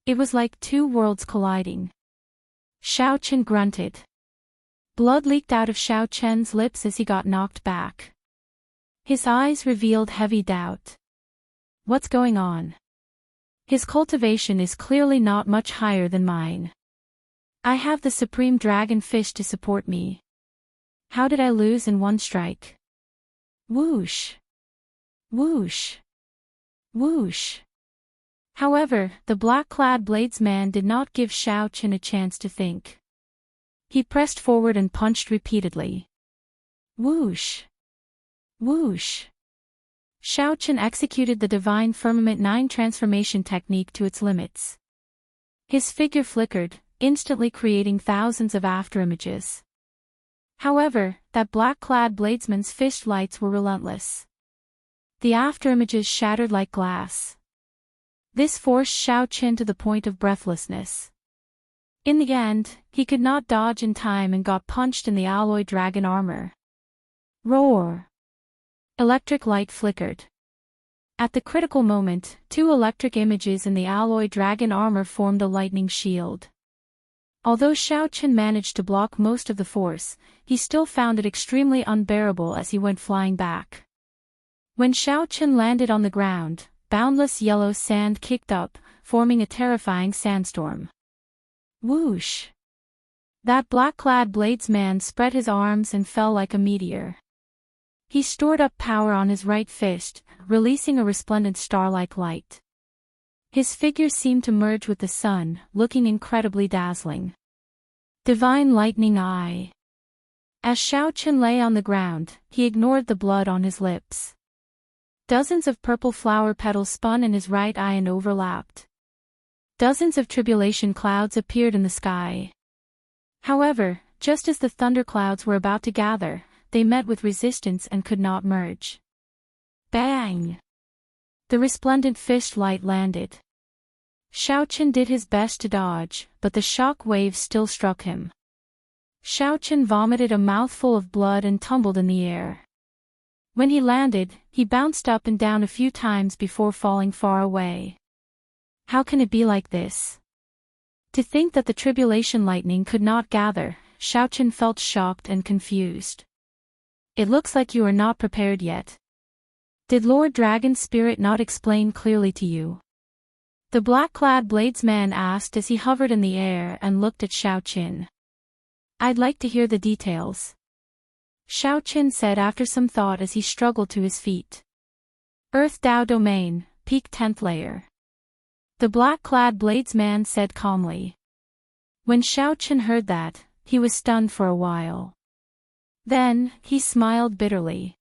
S1: It was like two worlds colliding. Xiaoqian grunted. Blood leaked out of Xiaoqian's lips as he got knocked back. His eyes revealed heavy doubt. What's going on? His cultivation is clearly not much higher than mine. I have the supreme dragon fish to support me. How did I lose in one strike? Whoosh! Whoosh! Whoosh! However, the black-clad bladesman did not give Xiaoqian a chance to think. He pressed forward and punched repeatedly. Whoosh! Whoosh! Xiaoqian executed the Divine Firmament 9 transformation technique to its limits. His figure flickered, instantly creating thousands of afterimages. However, that black-clad bladesman's fist lights were relentless. The afterimages shattered like glass. This forced Xiaoqian to the point of breathlessness. In the end, he could not dodge in time and got punched in the alloy dragon armor. Roar! Electric light flickered. At the critical moment, 2 electric images in the alloy dragon armor formed a lightning shield. Although Xiaoqian managed to block most of the force, he still found it extremely unbearable as he went flying back. When Xiaoqian landed on the ground, boundless yellow sand kicked up, forming a terrifying sandstorm. Whoosh! That black-clad bladesman spread his arms and fell like a meteor. He stored up power on his right fist, releasing a resplendent star-like light. His figure seemed to merge with the sun, looking incredibly dazzling. Divine Lightning Eye. As Xiaoqian lay on the ground, he ignored the blood on his lips. Dozens of purple flower petals spun in his right eye and overlapped. Dozens of tribulation clouds appeared in the sky. However, just as the thunderclouds were about to gather, they met with resistance and could not merge. Bang! The resplendent fist light landed. Xiaoqian did his best to dodge, but the shock waves still struck him. Xiaochen vomited a mouthful of blood and tumbled in the air. When he landed, he bounced up and down a few times before falling far away. How can it be like this? To think that the tribulation lightning could not gather, Xiaochen felt shocked and confused. It looks like you are not prepared yet. Did Lord Dragon's spirit not explain clearly to you? The black-clad bladesman asked as he hovered in the air and looked at Xiaochen. I'd like to hear the details. Xiaochen said after some thought as he struggled to his feet. Earth Dao Domain, Peak 10th Layer. The black-clad bladesman said calmly. When Xiaochen heard that, he was stunned for a while. Then, he smiled bitterly.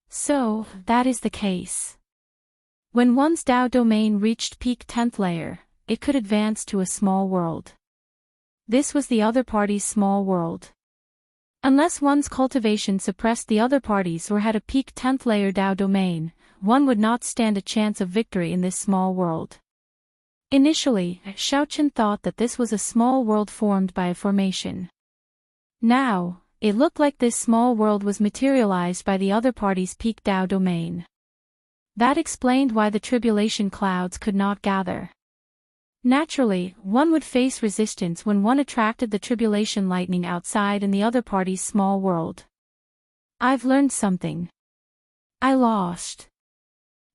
S1: So, that is the case. When one's Dao domain reached peak 10th layer, it could advance to a small world. This was the other party's small world. Unless one's cultivation suppressed the other parties or had a peak 10th layer Dao domain, one would not stand a chance of victory in this small world. Initially, Xiaochen thought that this was a small world formed by a formation. Now, it looked like this small world was materialized by the other party's peak Dao domain. That explained why the tribulation clouds could not gather. Naturally, one would face resistance when one attracted the tribulation lightning outside in the other party's small world. I've learned something. I lost.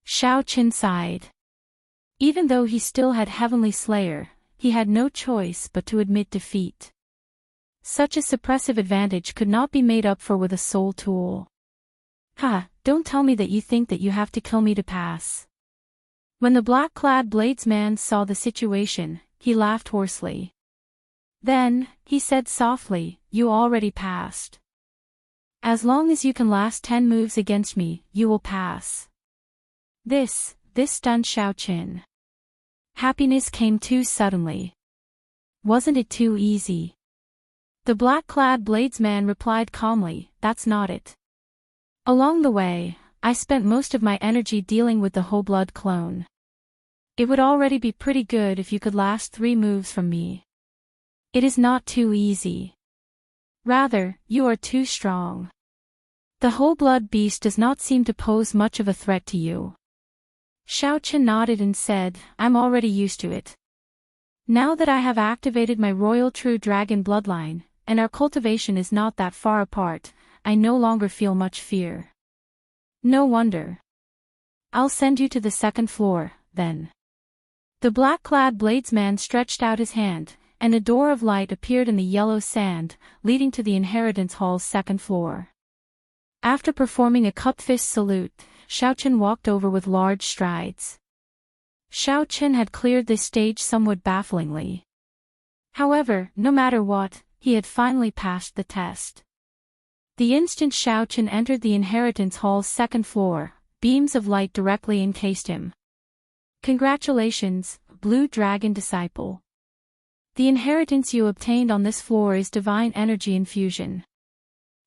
S1: Xiaochen sighed. Even though he still had Heavenly Slayer, he had no choice but to admit defeat. Such a suppressive advantage could not be made up for with a soul tool. Ha, don't tell me that you think that you have to kill me to pass. When the black-clad bladesman saw the situation, he laughed hoarsely. Then, he said softly, you already passed. As long as you can last 10 moves against me, you will pass. This stunned Xiaochen. Happiness came too suddenly. Wasn't it too easy? The black-clad bladesman replied calmly, that's not it. Along the way, I spent most of my energy dealing with the whole blood clone. It would already be pretty good if you could last 3 moves from me. It is not too easy. Rather, you are too strong. The whole blood beast does not seem to pose much of a threat to you. Xiaochen nodded and said, I'm already used to it. Now that I have activated my royal true dragon bloodline, and our cultivation is not that far apart, I no longer feel much fear. No wonder. I'll send you to the 2nd floor, then. The black-clad bladesman stretched out his hand, and a door of light appeared in the yellow sand, leading to the inheritance hall's 2nd floor. After performing a cup-fist salute, Xiaochen walked over with large strides. Xiaochen had cleared this stage somewhat bafflingly. However, no matter what, he had finally passed the test. The instant Xiaochen entered the inheritance hall's 2nd floor, beams of light directly encased him. Congratulations, Blue Dragon Disciple. The inheritance you obtained on this floor is divine energy infusion.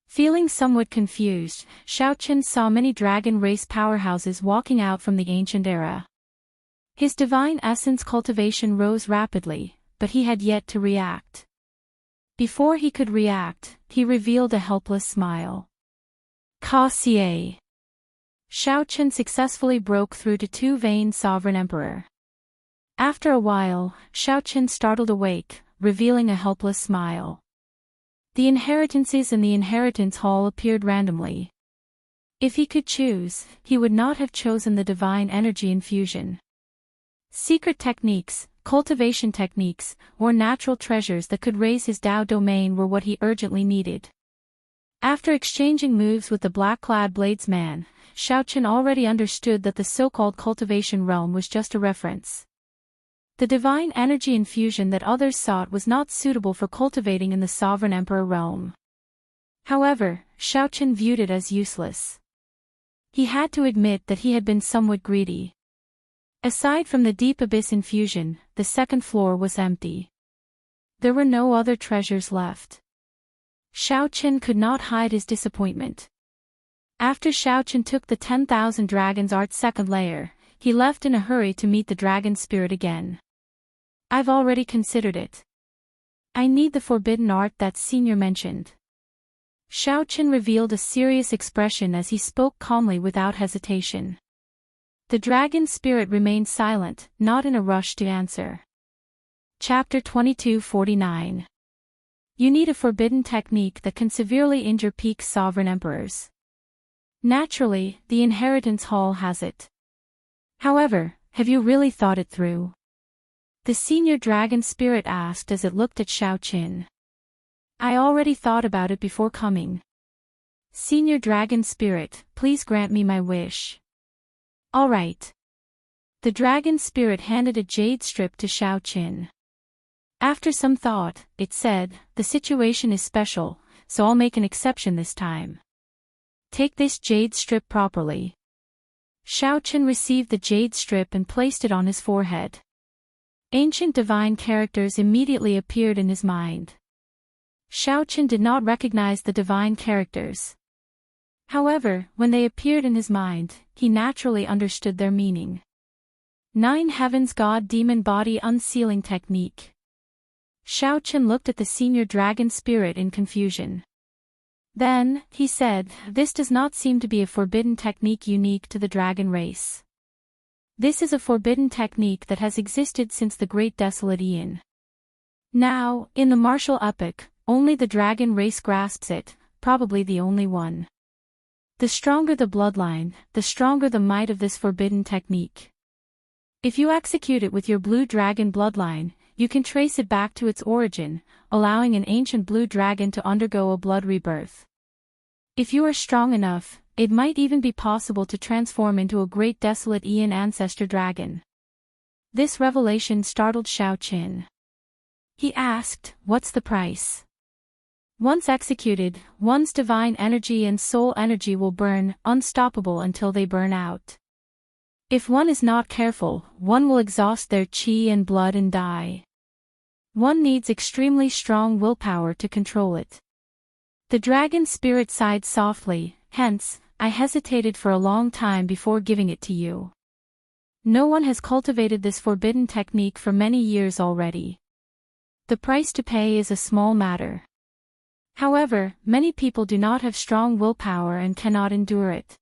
S1: Feeling somewhat confused, Xiaochen saw many dragon race powerhouses walking out from the ancient era. His divine essence cultivation rose rapidly, but he had yet to react. Before he could react, he revealed a helpless smile. Ka-Xie. Xiaochen successfully broke through to 2-vein Sovereign Emperor. After a while, Xiaochen startled awake, revealing a helpless smile. The inheritances in the inheritance hall appeared randomly. If he could choose, he would not have chosen the divine energy infusion. Secret techniques, cultivation techniques, or natural treasures that could raise his Dao domain were what he urgently needed. After exchanging moves with the black-clad bladesman, Xiaochen already understood that the so-called cultivation realm was just a reference. The divine energy infusion that others sought was not suitable for cultivating in the Sovereign Emperor realm. However, Xiaochen viewed it as useless. He had to admit that he had been somewhat greedy. Aside from the deep abyss infusion, the 2nd floor was empty. There were no other treasures left. Xiaochen could not hide his disappointment. After Xiaochen took the 10,000 Dragons Art 2nd layer, he left in a hurry to meet the dragon spirit again. I've already considered it. I need the forbidden art that senior mentioned. Xiaoqin revealed a serious expression as he spoke calmly without hesitation. The dragon spirit remained silent, not in a rush to answer. Chapter 2249. You need a forbidden technique that can severely injure peak sovereign emperors. Naturally, the inheritance hall has it. However, have you really thought it through? The senior dragon spirit asked as it looked at Xiaoqin. I already thought about it before coming. Senior dragon spirit, please grant me my wish. All right. The dragon spirit handed a jade strip to Xiaoqin. After some thought, it said, the situation is special, so I'll make an exception this time. Take this jade strip properly. Xiaoqin received the jade strip and placed it on his forehead. Ancient divine characters immediately appeared in his mind. Xiaoqin did not recognize the divine characters. However, when they appeared in his mind, he naturally understood their meaning. 9 Heavens God Demon Body Unsealing Technique. Xiaoqin looked at the senior dragon spirit in confusion. Then, he said, this does not seem to be a forbidden technique unique to the dragon race. This is a forbidden technique that has existed since the Great Desolate Aeon. Now, in the martial epoch, only the dragon race grasps it, probably the only one. The stronger the bloodline, the stronger the might of this forbidden technique. If you execute it with your blue dragon bloodline, you can trace it back to its origin, allowing an ancient blue dragon to undergo a blood rebirth. If you are strong enough, it might even be possible to transform into a great desolate Aeon ancestor dragon. This revelation startled Xiaoqin. He asked, what's the price? Once executed, one's divine energy and soul energy will burn, unstoppable until they burn out. If one is not careful, one will exhaust their qi and blood and die. One needs extremely strong willpower to control it. The dragon spirit sighed softly, hence, I hesitated for a long time before giving it to you. No one has cultivated this forbidden technique for many years already. The price to pay is a small matter. However, many people do not have strong willpower and cannot endure it.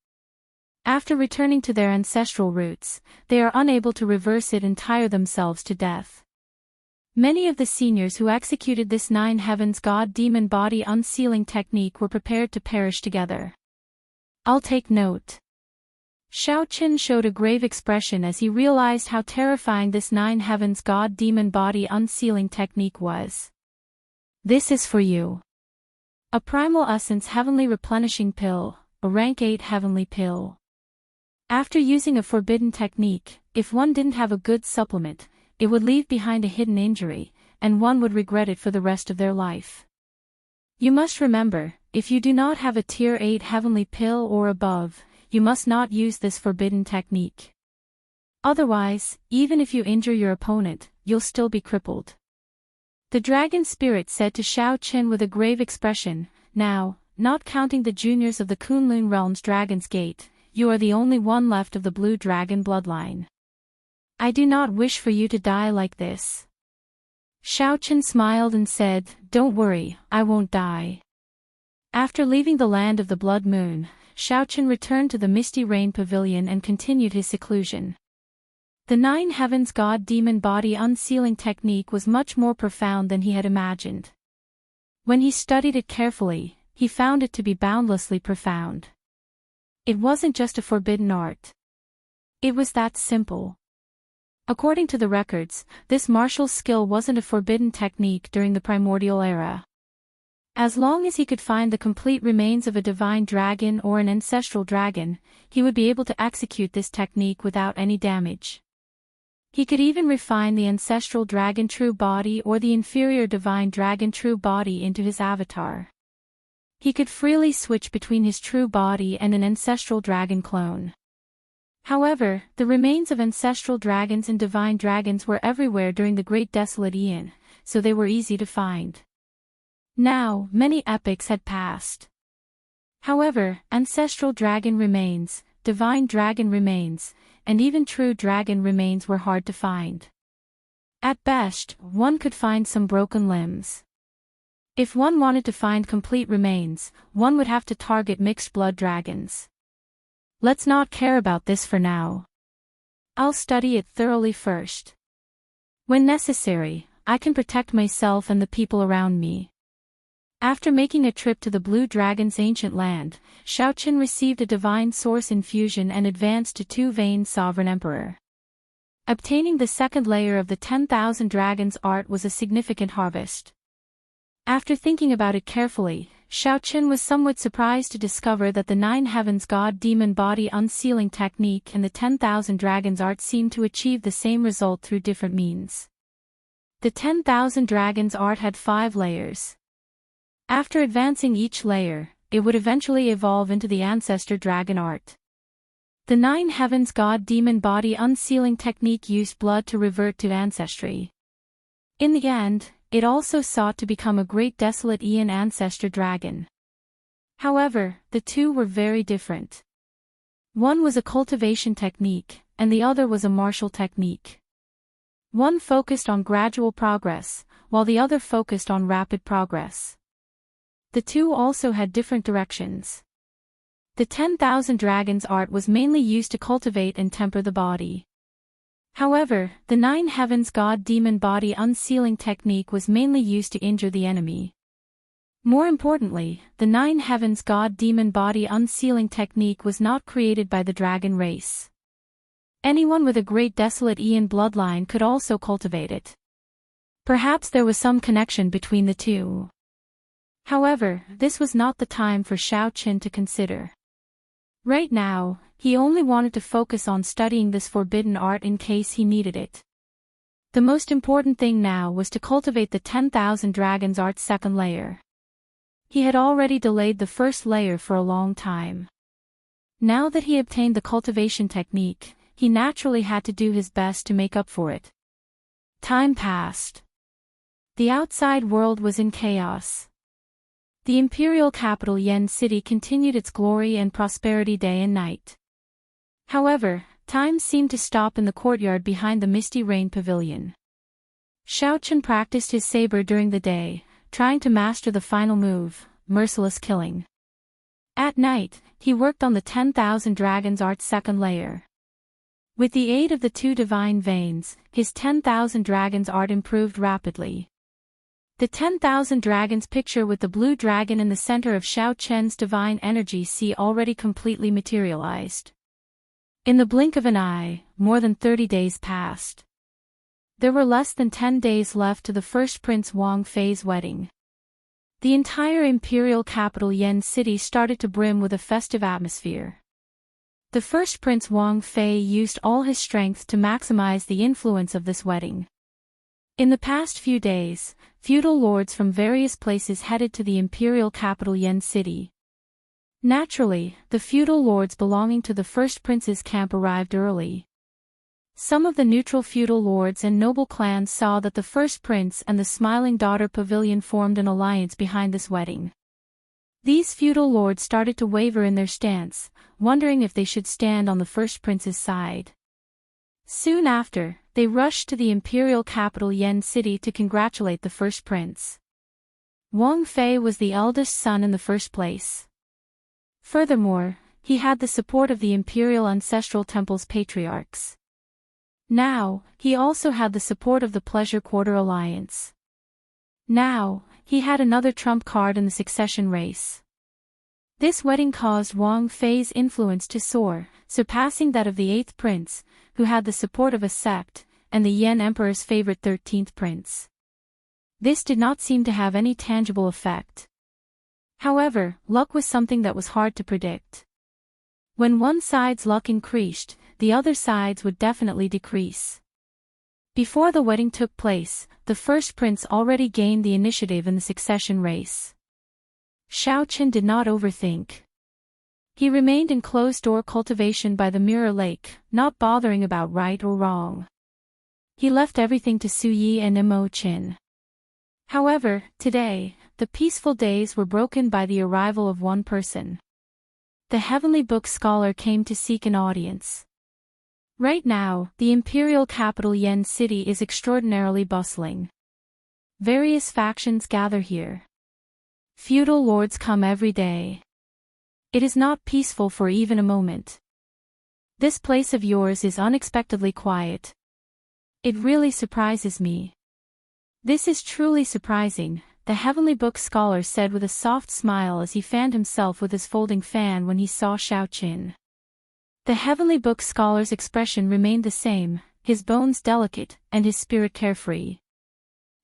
S1: After returning to their ancestral roots, they are unable to reverse it and tire themselves to death. Many of the seniors who executed this 9 Heavens God Demon Body Unsealing technique were prepared to perish together. I'll take note. Xiaoqin showed a grave expression as he realized how terrifying this 9 Heavens God Demon Body Unsealing technique was. This is for you. A Primal Essence Heavenly Replenishing Pill, a Rank 8 Heavenly Pill. After using a forbidden technique, if one didn't have a good supplement, it would leave behind a hidden injury, and one would regret it for the rest of their life. You must remember, if you do not have a Tier 8 Heavenly Pill or above, you must not use this forbidden technique. Otherwise, even if you injure your opponent, you'll still be crippled. The dragon spirit said to Xiaoqin with a grave expression, now, not counting the juniors of the Kunlun Realm's Dragon's Gate, you are the only one left of the blue dragon bloodline. I do not wish for you to die like this. Xiaoqin smiled and said, don't worry, I won't die. After leaving the land of the Blood Moon, Xiaoqin returned to the Misty Rain Pavilion and continued his seclusion. The 9 Heavens God Demon Body Unsealing technique was much more profound than he had imagined. When he studied it carefully, he found it to be boundlessly profound. It wasn't just a forbidden art. It was that simple. According to the records, this martial skill wasn't a forbidden technique during the primordial era. As long as he could find the complete remains of a divine dragon or an ancestral dragon, he would be able to execute this technique without any damage. He could even refine the ancestral dragon true body or the inferior divine dragon true body into his avatar. He could freely switch between his true body and an ancestral dragon clone. However, the remains of ancestral dragons and divine dragons were everywhere during the Great Desolate Aeon, so they were easy to find. Now, many epochs had passed. However, ancestral dragon remains, divine dragon remains, and even true dragon remains were hard to find. At best, one could find some broken limbs. If one wanted to find complete remains, one would have to target mixed-blood dragons. Let's not care about this for now. I'll study it thoroughly first. When necessary, I can protect myself and the people around me. After making a trip to the Blue Dragon's ancient land, Xiaoqin received a divine source infusion and advanced to Two-Veined Sovereign Emperor. Obtaining the second layer of the 10,000 Dragons art was a significant harvest. After thinking about it carefully, Xiaoqin was somewhat surprised to discover that the Nine Heavens God-Demon Body Unsealing technique and the 10,000 Dragons art seemed to achieve the same result through different means. The 10,000 Dragons art had 5 layers. After advancing each layer, it would eventually evolve into the Ancestor Dragon art. The Nine Heavens God-Demon Body Unsealing technique used blood to revert to ancestry. In the end, it also sought to become a great desolate Aeon Ancestor Dragon. However, the two were very different. One was a cultivation technique, and the other was a martial technique. One focused on gradual progress, while the other focused on rapid progress. The two also had different directions. The 10,000 Dragons art was mainly used to cultivate and temper the body. However, the Nine Heavens God-Demon Body Unsealing technique was mainly used to injure the enemy. More importantly, the Nine Heavens God-Demon Body Unsealing technique was not created by the dragon race. Anyone with a great desolate Aeon bloodline could also cultivate it. Perhaps there was some connection between the two. However, this was not the time for Xiaoqin to consider. Right now, he only wanted to focus on studying this forbidden art in case he needed it. The most important thing now was to cultivate the 10,000 Dragons art second layer. He had already delayed the first layer for a long time. Now that he obtained the cultivation technique, he naturally had to do his best to make up for it. Time passed. The outside world was in chaos. The imperial capital Yen City continued its glory and prosperity day and night. However, time seemed to stop in the courtyard behind the Misty Rain Pavilion. Xiaoqin practiced his saber during the day, trying to master the final move, merciless killing. At night, he worked on the 10,000 Dragons art second layer. With the aid of the 2 divine veins, his 10,000 Dragons art improved rapidly. The 10,000 Dragons picture with the blue dragon in the center of Xiaoqin's divine energy already completely materialized. In the blink of an eye, more than 30 days passed. There were less than 10 days left to the first Prince Wang Fei's wedding. The entire imperial capital Yen City started to brim with a festive atmosphere. The first Prince Wang Fei used all his strength to maximize the influence of this wedding. In the past few days, feudal lords from various places headed to the imperial capital Yen City. Naturally, the feudal lords belonging to the first prince's camp arrived early. Some of the neutral feudal lords and noble clans saw that the first prince and the smiling daughter pavilion formed an alliance behind this wedding. These feudal lords started to waver in their stance, wondering if they should stand on the first prince's side. Soon after, they rushed to the imperial capital Yen City to congratulate the first prince. Wang Fei was the eldest son in the first place. Furthermore, he had the support of the imperial ancestral temple's patriarchs. Now, he also had the support of the Pleasure Quarter Alliance. Now, he had another trump card in the succession race. This wedding caused Wang Fei's influence to soar, surpassing that of the 8th prince, who had the support of a sept, and the Yen Emperor's favorite 13th prince. This did not seem to have any tangible effect. However, luck was something that was hard to predict. When one side's luck increased, the other side's would definitely decrease. Before the wedding took place, the first prince already gained the initiative in the succession race. Xiaoqin did not overthink. He remained in closed-door cultivation by the Mirror Lake, not bothering about right or wrong. He left everything to Su Yi and Imo Qin. However, today, the peaceful days were broken by the arrival of one person. The heavenly book scholar came to seek an audience. Right now, the imperial capital Yen City is extraordinarily bustling. Various factions gather here. Feudal lords come every day. It is not peaceful for even a moment. This place of yours is unexpectedly quiet. It really surprises me. This is truly surprising, the Heavenly Book scholar said with a soft smile as he fanned himself with his folding fan when he saw Xiaoqin. The Heavenly Book scholar's expression remained the same, his bones delicate, and his spirit carefree.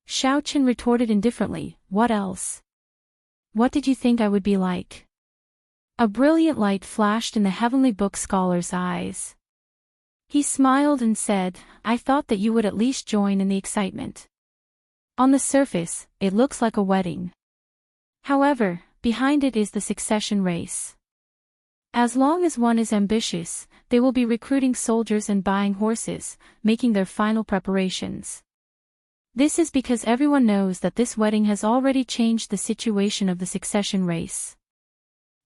S1: Xiaoqin retorted indifferently, "What else? What did you think I would be like?" A brilliant light flashed in the Heavenly Book scholar's eyes. He smiled and said, "I thought that you would at least join in the excitement. On the surface, it looks like a wedding. However, behind it is the succession race. As long as one is ambitious, they will be recruiting soldiers and buying horses, making their final preparations. This is because everyone knows that this wedding has already changed the situation of the succession race.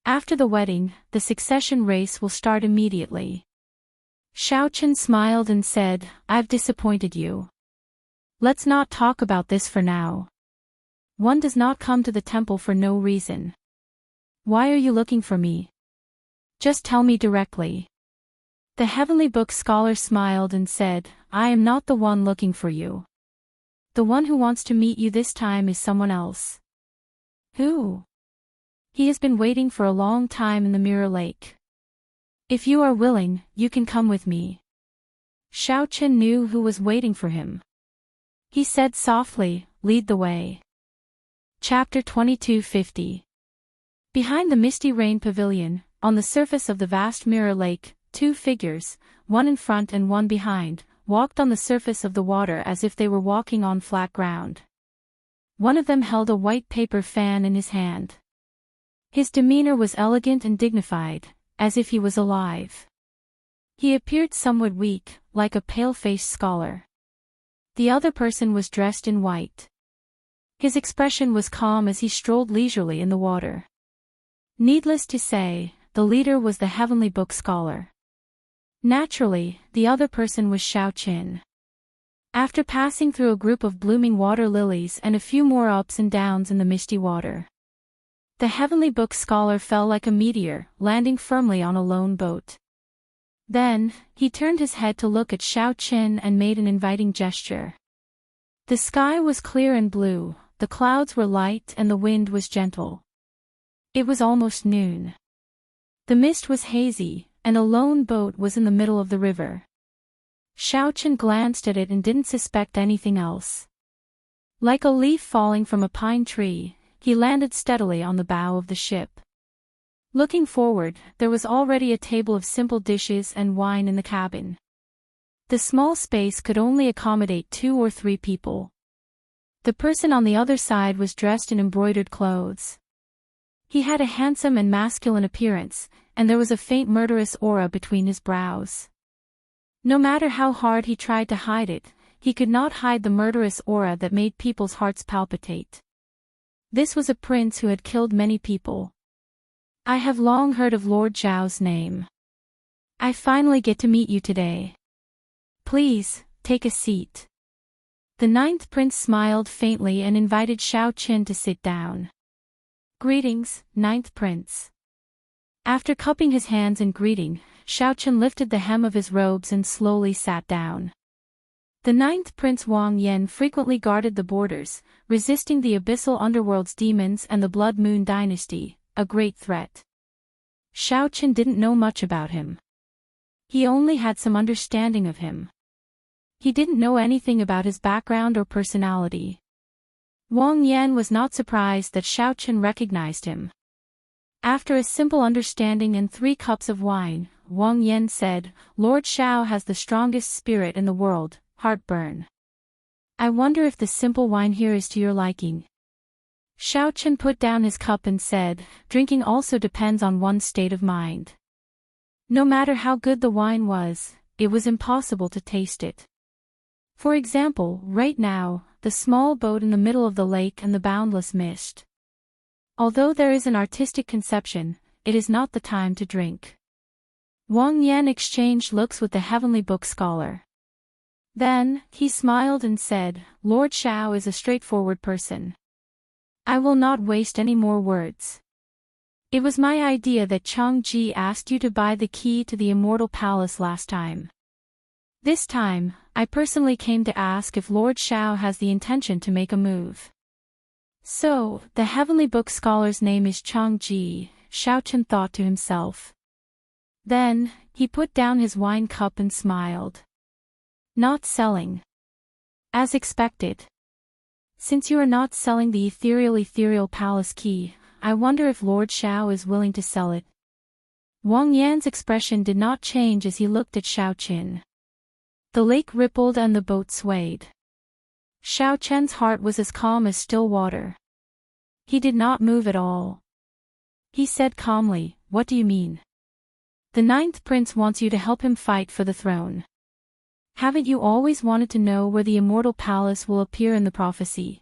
S1: After the wedding, the succession race will start immediately." Xiaoqin smiled and said, "I've disappointed you. Let's not talk about this for now. One does not come to the temple for no reason. Why are you looking for me? Just tell me directly." The Heavenly Book scholar smiled and said, "I am not the one looking for you. The one who wants to meet you this time is someone else." "Who?" "He has been waiting for a long time in the Mirror Lake. If you are willing, you can come with me." Xiaoqin knew who was waiting for him. He said softly, "Lead the way." Chapter 2250. Behind the misty rain pavilion, on the surface of the vast Mirror Lake, two figures, one in front and one behind, walked on the surface of the water as if they were walking on flat ground. One of them held a white paper fan in his hand. His demeanor was elegant and dignified, as if he was alive. He appeared somewhat weak, like a pale-faced scholar. The other person was dressed in white. His expression was calm as he strolled leisurely in the water. Needless to say, the leader was the Heavenly Book scholar. Naturally, the other person was Xiaoqin. After passing through a group of blooming water lilies and a few more ups and downs in the misty water, the Heavenly Book scholar fell like a meteor, landing firmly on a lone boat. Then, he turned his head to look at Xiaoqin and made an inviting gesture. The sky was clear and blue, the clouds were light and the wind was gentle. It was almost noon. The mist was hazy, and a lone boat was in the middle of the river. Xiaoqin glanced at it and didn't suspect anything else. Like a leaf falling from a pine tree, he landed steadily on the bow of the ship. Looking forward, there was already a table of simple dishes and wine in the cabin. The small space could only accommodate 2 or 3 people. The person on the other side was dressed in embroidered clothes. He had a handsome and masculine appearance, and there was a faint murderous aura between his brows. No matter how hard he tried to hide it, he could not hide the murderous aura that made people's hearts palpitate. This was a prince who had killed many people. "I have long heard of Lord Zhao's name. I finally get to meet you today. Please, take a seat." The 9th prince smiled faintly and invited Xiaoqin to sit down. "Greetings, 9th prince." After cupping his hands in greeting, Xiaoqin lifted the hem of his robes and slowly sat down. The 9th prince Wang Lin frequently guarded the borders, resisting the abyssal underworld's demons and the Blood Moon dynasty, a great threat. Xiaoqin didn't know much about him. He only had some understanding of him. He didn't know anything about his background or personality. Wang Yan was not surprised that Xiaoqin recognized him. After a simple understanding and 3 cups of wine, Wang Yan said, "Lord Xiao has the strongest spirit in the world, heartburn. I wonder if the simple wine here is to your liking." Xiaoqin put down his cup and said, "Drinking also depends on one's state of mind. No matter how good the wine was, it was impossible to taste it. For example, right now, the small boat in the middle of the lake and the boundless mist. Although there is an artistic conception, it is not the time to drink." Wang Yan exchanged looks with the heavenly book scholar. Then, he smiled and said, Lord Xiao is a straightforward person. I will not waste any more words. It was my idea that Chang Ji asked you to buy the key to the Immortal Palace last time. This time, I personally came to ask if Lord Xiao has the intention to make a move. So, the heavenly book scholar's name is Chang Ji, Xiaochen thought to himself. Then, he put down his wine cup and smiled. Not selling. As expected. Since you are not selling the ethereal palace key, I wonder if Lord Xiao is willing to sell it. Wang Yan's expression did not change as he looked at Xiaochen. The lake rippled and the boat swayed. Xiaochen's heart was as calm as still water. He did not move at all. He said calmly, What do you mean? The ninth prince wants you to help him fight for the throne. Haven't you always wanted to know where the Immortal Palace will appear in the prophecy?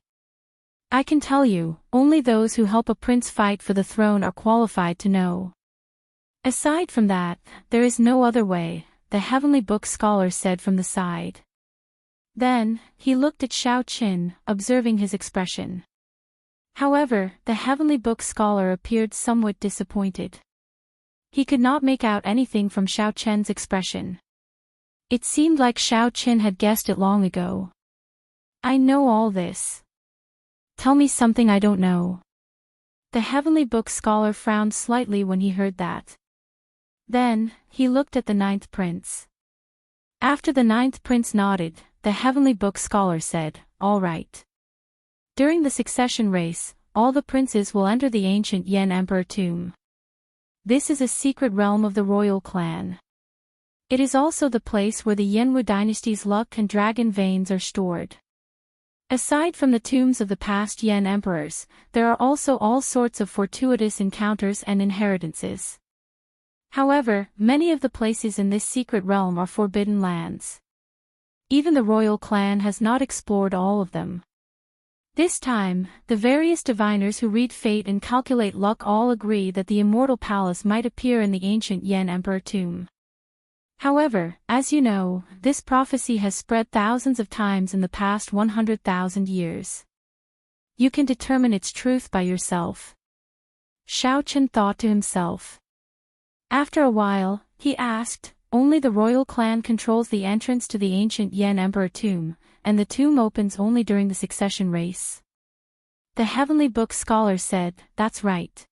S1: I can tell you, only those who help a prince fight for the throne are qualified to know. Aside from that, there is no other way, the heavenly book scholar said from the side. Then, he looked at Xiaochen, observing his expression. However, the heavenly book scholar appeared somewhat disappointed. He could not make out anything from Xiaochen's expression. It seemed like Xiaochen had guessed it long ago. I know all this. Tell me something I don't know. The heavenly book scholar frowned slightly when he heard that. Then, he looked at the ninth prince. After the ninth prince nodded, the heavenly book scholar said, All right. During the succession race, all the princes will enter the ancient Yan Emperor tomb. This is a secret realm of the royal clan. It is also the place where the Yanwu dynasty's luck and dragon veins are stored. Aside from the tombs of the past Yan emperors, there are also all sorts of fortuitous encounters and inheritances. However, many of the places in this secret realm are forbidden lands. Even the royal clan has not explored all of them. This time, the various diviners who read fate and calculate luck all agree that the Immortal Palace might appear in the ancient Yan Emperor tomb. However, as you know, this prophecy has spread thousands of times in the past 100,000 years. You can determine its truth by yourself. Xiaochen thought to himself. After a while, he asked, Only the royal clan controls the entrance to the ancient Yan Emperor tomb, and the tomb opens only during the succession race. The heavenly book scholar said, That's right.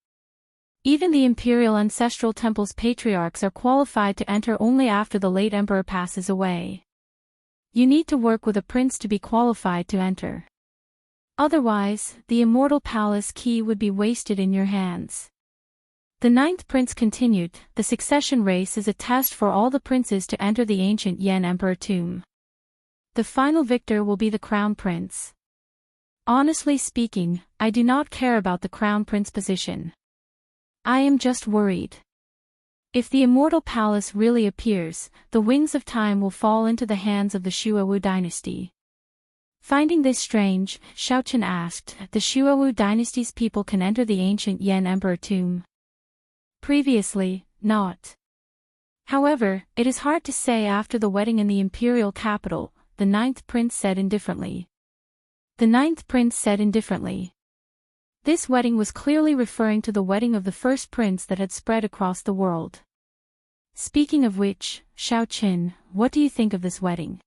S1: Even the imperial ancestral temple's patriarchs are qualified to enter only after the late emperor passes away. You need to work with a prince to be qualified to enter. Otherwise, the Immortal Palace key would be wasted in your hands. The ninth prince continued, The succession race is a test for all the princes to enter the ancient Yan Emperor tomb. The final victor will be the crown prince. Honestly speaking, I do not care about the crown prince position. I am just worried. If the Immortal Palace really appears, the wings of time will fall into the hands of the Shuawu dynasty. Finding this strange, Xiaochen asked, The Shuawu dynasty's people can enter the ancient Yan Emperor tomb? Previously, not. However, it is hard to say after the wedding in the imperial capital, the ninth prince said indifferently. The ninth prince said indifferently. This wedding was clearly referring to the wedding of the first prince that had spread across the world. Speaking of which, Xiaochen, what do you think of this wedding?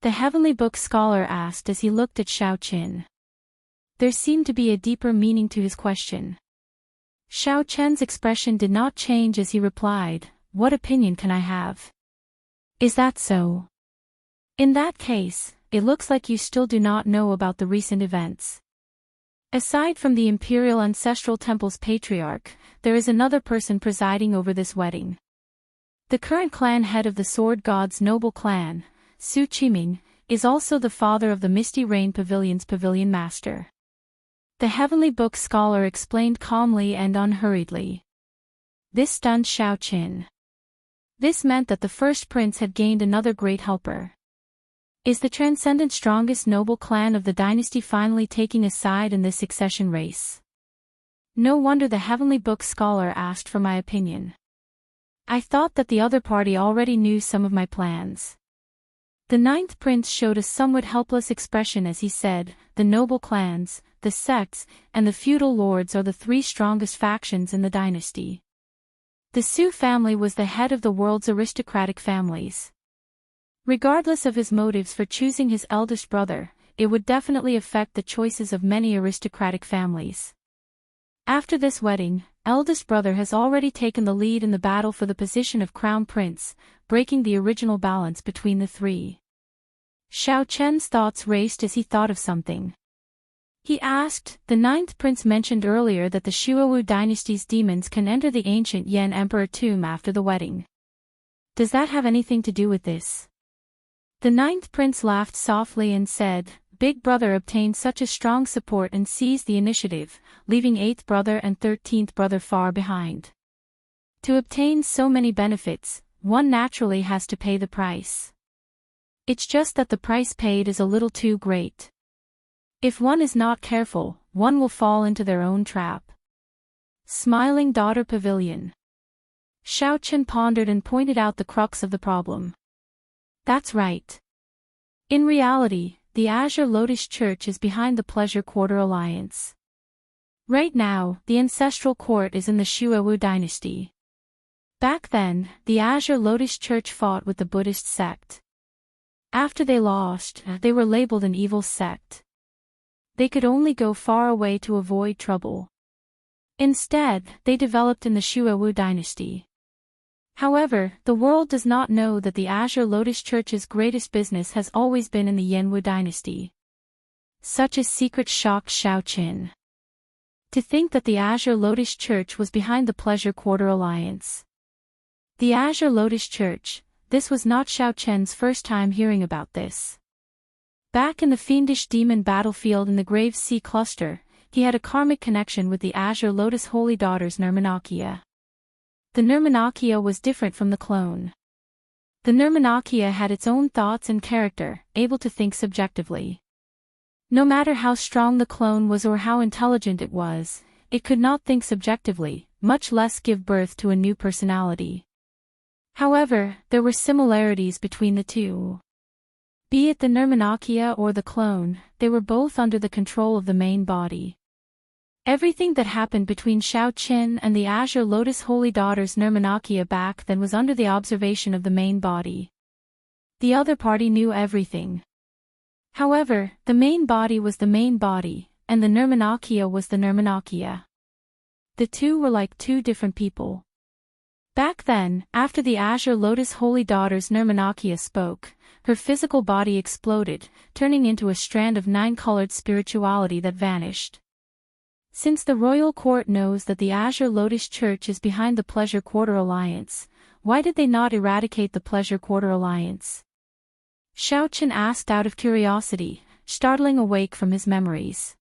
S1: The heavenly book scholar asked as he looked at Xiaochen. There seemed to be a deeper meaning to his question. Xiaochen's expression did not change as he replied, What opinion can I have? Is that so? In that case, it looks like you still do not know about the recent events. Aside from the Imperial Ancestral Temple's patriarch, there is another person presiding over this wedding. The current clan head of the Sword God's noble clan, Su Qiming, is also the father of the Misty Rain Pavilion's pavilion master. The heavenly book scholar explained calmly and unhurriedly. This stunned Xiaochen. This meant that the first prince had gained another great helper. Is the transcendent strongest noble clan of the dynasty finally taking a side in this succession race? No wonder the heavenly book scholar asked for my opinion. I thought that the other party already knew some of my plans. The ninth prince showed a somewhat helpless expression as he said, the noble clans, the sects, and the feudal lords are the three strongest factions in the dynasty. The Su family was the head of the world's aristocratic families. Regardless of his motives for choosing his eldest brother, it would definitely affect the choices of many aristocratic families. After this wedding, eldest brother has already taken the lead in the battle for the position of crown prince, breaking the original balance between the three. Xiao Chen's thoughts raced as he thought of something. He asked, the ninth prince mentioned earlier that the Shuowu dynasty's demons can enter the ancient Yan emperor tomb after the wedding. Does that have anything to do with this? The ninth prince laughed softly and said, Big brother obtained such a strong support and seized the initiative, leaving 8th brother and 13th brother far behind. To obtain so many benefits, one naturally has to pay the price. It's just that the price paid is a little too great. If one is not careful, one will fall into their own trap. Smiling daughter pavilion. Xiao Chen pondered and pointed out the crux of the problem. That's right. In reality, the Azure Lotus Church is behind the Pleasure Quarter Alliance. Right now, the ancestral court is in the Shuowu dynasty. Back then, the Azure Lotus Church fought with the Buddhist sect. After they lost, they were labeled an evil sect. They could only go far away to avoid trouble. Instead, they developed in the Shuowu dynasty. However, the world does not know that the Azure Lotus Church's greatest business has always been in the Yanwu dynasty. Such a secret shocked Xiao Qin. To think that the Azure Lotus Church was behind the Pleasure Quarter Alliance. The Azure Lotus Church, this was not Xiao Chen's first time hearing about this. Back in the fiendish demon battlefield in the Grave Sea Cluster, he had a karmic connection with the Azure Lotus Holy Daughters Nirmanakia. The Nirmanakia was different from the clone. The Nirmanakia had its own thoughts and character, able to think subjectively. No matter how strong the clone was or how intelligent it was, it could not think subjectively, much less give birth to a new personality. However, there were similarities between the two. Be it the Nirmanakia or the clone, they were both under the control of the main body. Everything that happened between Xiao Qin and the Azure Lotus Holy Daughters Nirmanakia back then was under the observation of the main body. The other party knew everything. However, the main body was the main body, and the Nirmanakia was the Nirmanakia. The two were like two different people. Back then, after the Azure Lotus Holy Daughters Nirmanakia spoke, her physical body exploded, turning into a strand of 9-colored spirituality that vanished. Since the royal court knows that the Azure Lotus Church is behind the Pleasure Quarter Alliance, why did they not eradicate the Pleasure Quarter Alliance? Xiao Qin asked out of curiosity, startling awake from his memories.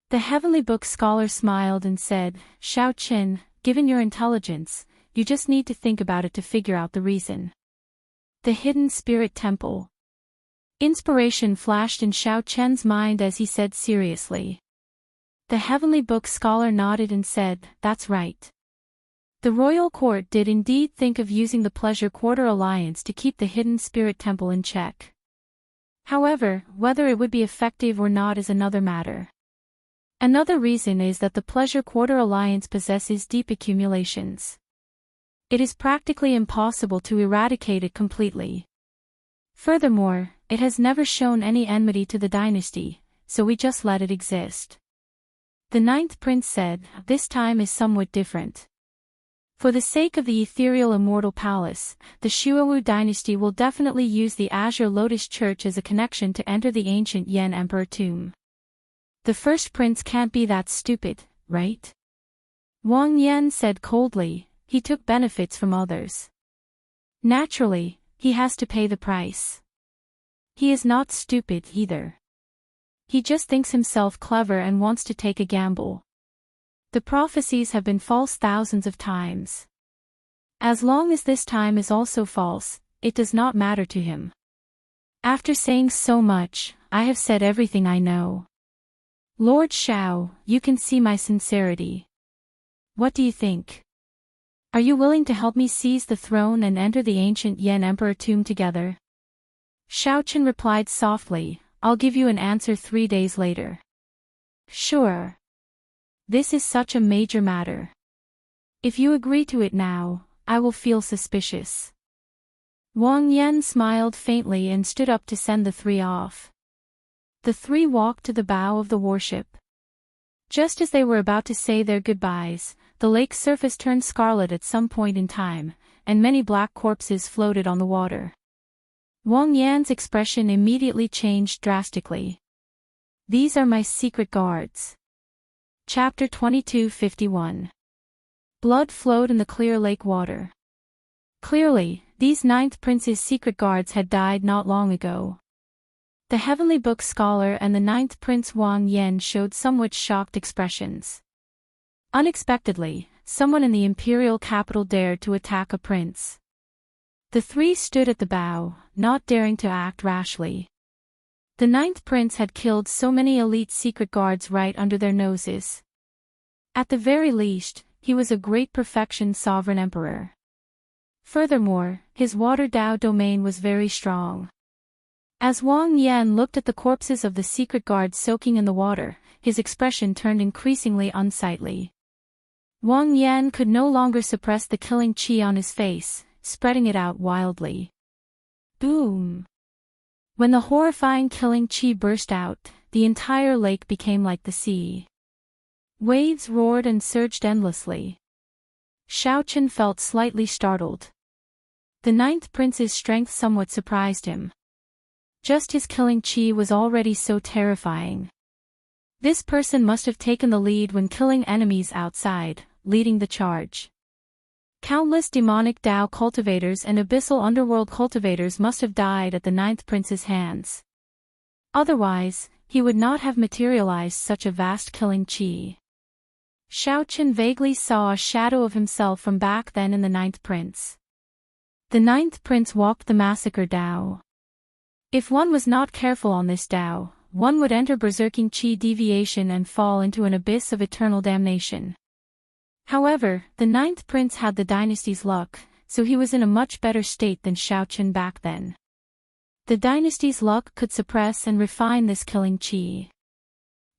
S1: The Heavenly Book scholar smiled and said, Xiao Qin, given your intelligence, you just need to think about it to figure out the reason. The Hidden Spirit Temple. Inspiration flashed in Xiao Chen's mind as he said seriously. The Heavenly Book scholar nodded and said, that's right. The royal court did indeed think of using the Pleasure Quarter Alliance to keep the Hidden Spirit Temple in check. However, whether it would be effective or not is another matter. Another reason is that the Pleasure Quarter Alliance possesses deep accumulations. It is practically impossible to eradicate it completely. Furthermore, it has never shown any enmity to the dynasty, so we just let it exist. The ninth prince said, this time is somewhat different. For the sake of the ethereal immortal palace, the Shuowu dynasty will definitely use the Azure Lotus Church as a connection to enter the ancient Yan Emperor tomb. The first prince can't be that stupid, right? Wang Lin said coldly, he took benefits from others. Naturally, he has to pay the price. He is not stupid either. He just thinks himself clever and wants to take a gamble. The prophecies have been false thousands of times. As long as this time is also false, it does not matter to him. After saying so much, I have said everything I know. Lord Xiao, you can see my sincerity. What do you think? Are you willing to help me seize the throne and enter the ancient Yan Emperor tomb together? Xiaochen replied softly, I'll give you an answer 3 days later. Sure. This is such a major matter. If you agree to it now, I will feel suspicious. Wang Yan smiled faintly and stood up to send the 3 off. The 3 walked to the bow of the warship. Just as they were about to say their goodbyes, the lake's surface turned scarlet at some point in time, and many black corpses floated on the water. Wang Yan's expression immediately changed drastically. These are my secret guards. Chapter 22:51. Blood flowed in the clear lake water. Clearly, these 9th Prince's secret guards had died not long ago. The Heavenly Book scholar and the 9th Prince Wang Yan showed somewhat shocked expressions. Unexpectedly, someone in the imperial capital dared to attack a prince. The 3 stood at the bow, not daring to act rashly. The 9th Prince had killed so many elite secret guards right under their noses. At the very least, he was a great perfection sovereign emperor. Furthermore, his water Dao domain was very strong. As Wang Yan looked at the corpses of the secret guards soaking in the water, his expression turned increasingly unsightly. Wang Yan could no longer suppress the killing qi on his face, spreading it out wildly. Boom! When the horrifying killing qi burst out, the entire lake became like the sea. Waves roared and surged endlessly. Xiaochen felt slightly startled. The 9th Prince's strength somewhat surprised him. Just his killing qi was already so terrifying. This person must have taken the lead when killing enemies outside, leading the charge. Countless demonic Dao cultivators and abyssal underworld cultivators must have died at the 9th Prince's hands. Otherwise, he would not have materialized such a vast killing qi. Xiaochen vaguely saw a shadow of himself from back then in the 9th Prince. The 9th Prince walked the massacre Dao. If one was not careful on this Dao, one would enter berserking qi deviation and fall into an abyss of eternal damnation. However, the 9th Prince had the dynasty's luck, so he was in a much better state than Xiaochen back then. The dynasty's luck could suppress and refine this killing qi.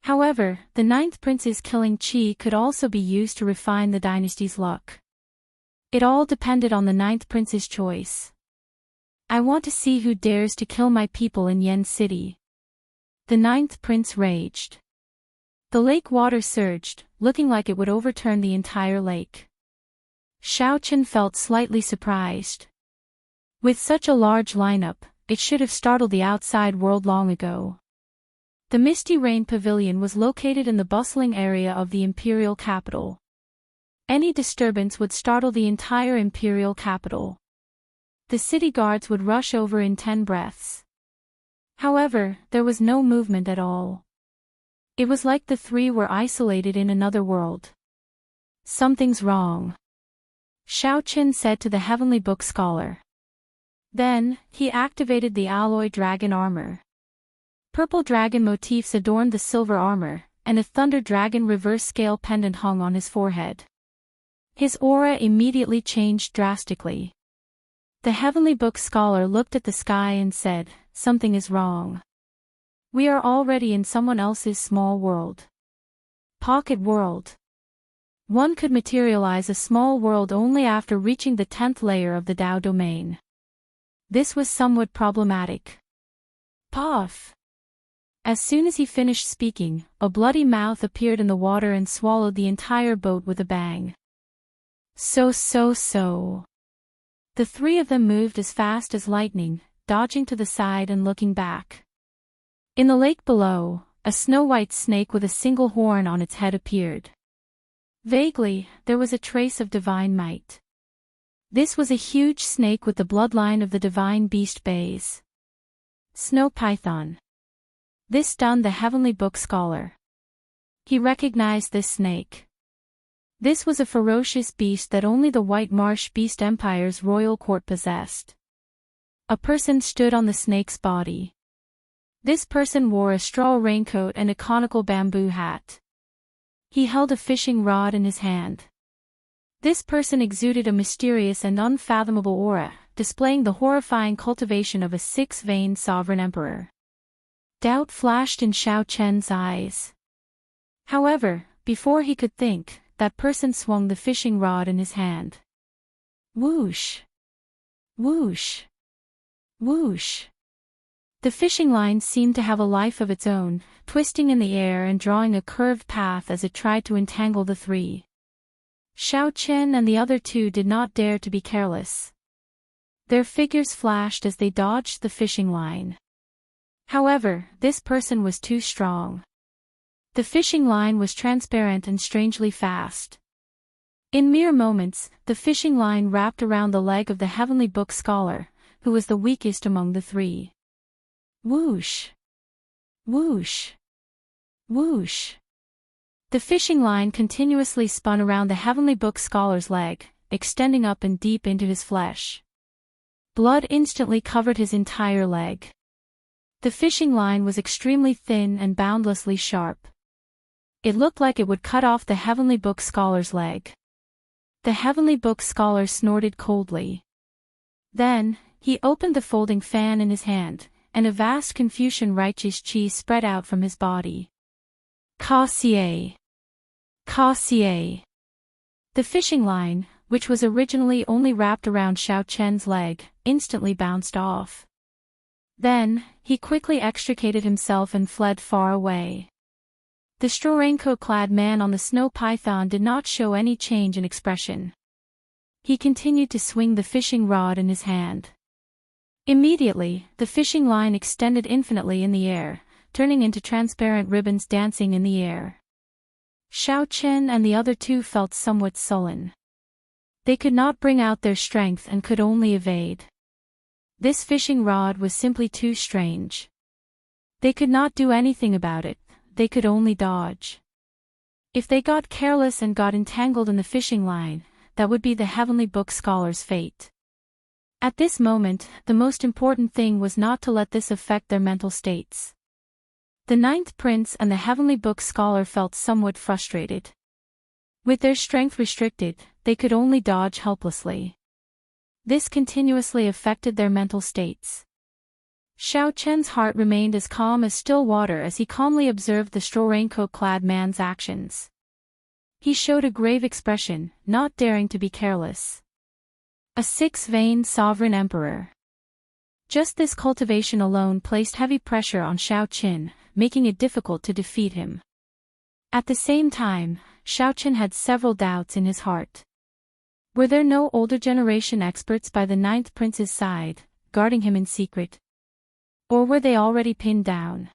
S1: However, the 9th Prince's killing qi could also be used to refine the dynasty's luck. It all depended on the 9th Prince's choice. I want to see who dares to kill my people in Yen City. The 9th Prince raged. The lake water surged, looking like it would overturn the entire lake. Xiaochen felt slightly surprised. With such a large lineup, it should have startled the outside world long ago. The Misty Rain Pavilion was located in the bustling area of the imperial capital. Any disturbance would startle the entire imperial capital. The city guards would rush over in 10 breaths. However, there was no movement at all. It was like the 3 were isolated in another world. Something's wrong, Xiaochen said to the Heavenly Book scholar. Then, he activated the alloy dragon armor. Purple dragon motifs adorned the silver armor, and a thunder dragon reverse scale pendant hung on his forehead. His aura immediately changed drastically. The Heavenly Book scholar looked at the sky and said, "Something is wrong. We are already in someone else's small world. Pocket world." One could materialize a small world only after reaching the 10th layer of the Dao domain. This was somewhat problematic. Puff! As soon as he finished speaking, a bloody mouth appeared in the water and swallowed the entire boat with a bang. So. The 3 of them moved as fast as lightning, dodging to the side and looking back. In the lake below, a snow-white snake with a single horn on its head appeared. Vaguely, there was a trace of divine might. This was a huge snake with the bloodline of the divine beast Bays. Snow python. This stunned the Heavenly Book scholar. He recognized this snake. This was a ferocious beast that only the White Marsh Beast Empire's royal court possessed. A person stood on the snake's body. This person wore a straw raincoat and a conical bamboo hat. He held a fishing rod in his hand. This person exuded a mysterious and unfathomable aura, displaying the horrifying cultivation of a six-veined sovereign emperor. Doubt flashed in Xiao Chen's eyes. However, before he could think, that person swung the fishing rod in his hand. Whoosh! Whoosh! Whoosh! The fishing line seemed to have a life of its own, twisting in the air and drawing a curved path as it tried to entangle the three. Xiao Chen and the other two did not dare to be careless. Their figures flashed as they dodged the fishing line. However, this person was too strong. The fishing line was transparent and strangely fast. In mere moments, the fishing line wrapped around the leg of the heavenly book scholar, who was the weakest among the three. Whoosh! Whoosh! Whoosh! The fishing line continuously spun around the heavenly book scholar's leg, extending up and deep into his flesh. Blood instantly covered his entire leg. The fishing line was extremely thin and boundlessly sharp. It looked like it would cut off the heavenly book scholar's leg. The heavenly book scholar snorted coldly. Then, he opened the folding fan in his hand, and a vast Confucian righteous chi spread out from his body. Ka xie! Ka xie! The fishing line, which was originally only wrapped around Xiao Chen's leg, instantly bounced off. Then, he quickly extricated himself and fled far away. The straw raincoat-clad man on the snow python did not show any change in expression. He continued to swing the fishing rod in his hand. Immediately, the fishing line extended infinitely in the air, turning into transparent ribbons dancing in the air. Xiao Chen and the other two felt somewhat sullen. They could not bring out their strength and could only evade. This fishing rod was simply too strange. They could not do anything about it, they could only dodge. If they got careless and got entangled in the fishing line, that would be the heavenly book scholar's fate. At this moment, the most important thing was not to let this affect their mental states. The ninth prince and the heavenly book scholar felt somewhat frustrated. With their strength restricted, they could only dodge helplessly. This continuously affected their mental states. Xiao Chen's heart remained as calm as still water as he calmly observed the straw raincoat-clad man's actions. He showed a grave expression, not daring to be careless. A six-veined sovereign emperor. Just this cultivation alone placed heavy pressure on Xiao Chen, making it difficult to defeat him. At the same time, Xiao Chen had several doubts in his heart. Were there no older generation experts by the ninth prince's side, guarding him in secret? Or were they already pinned down?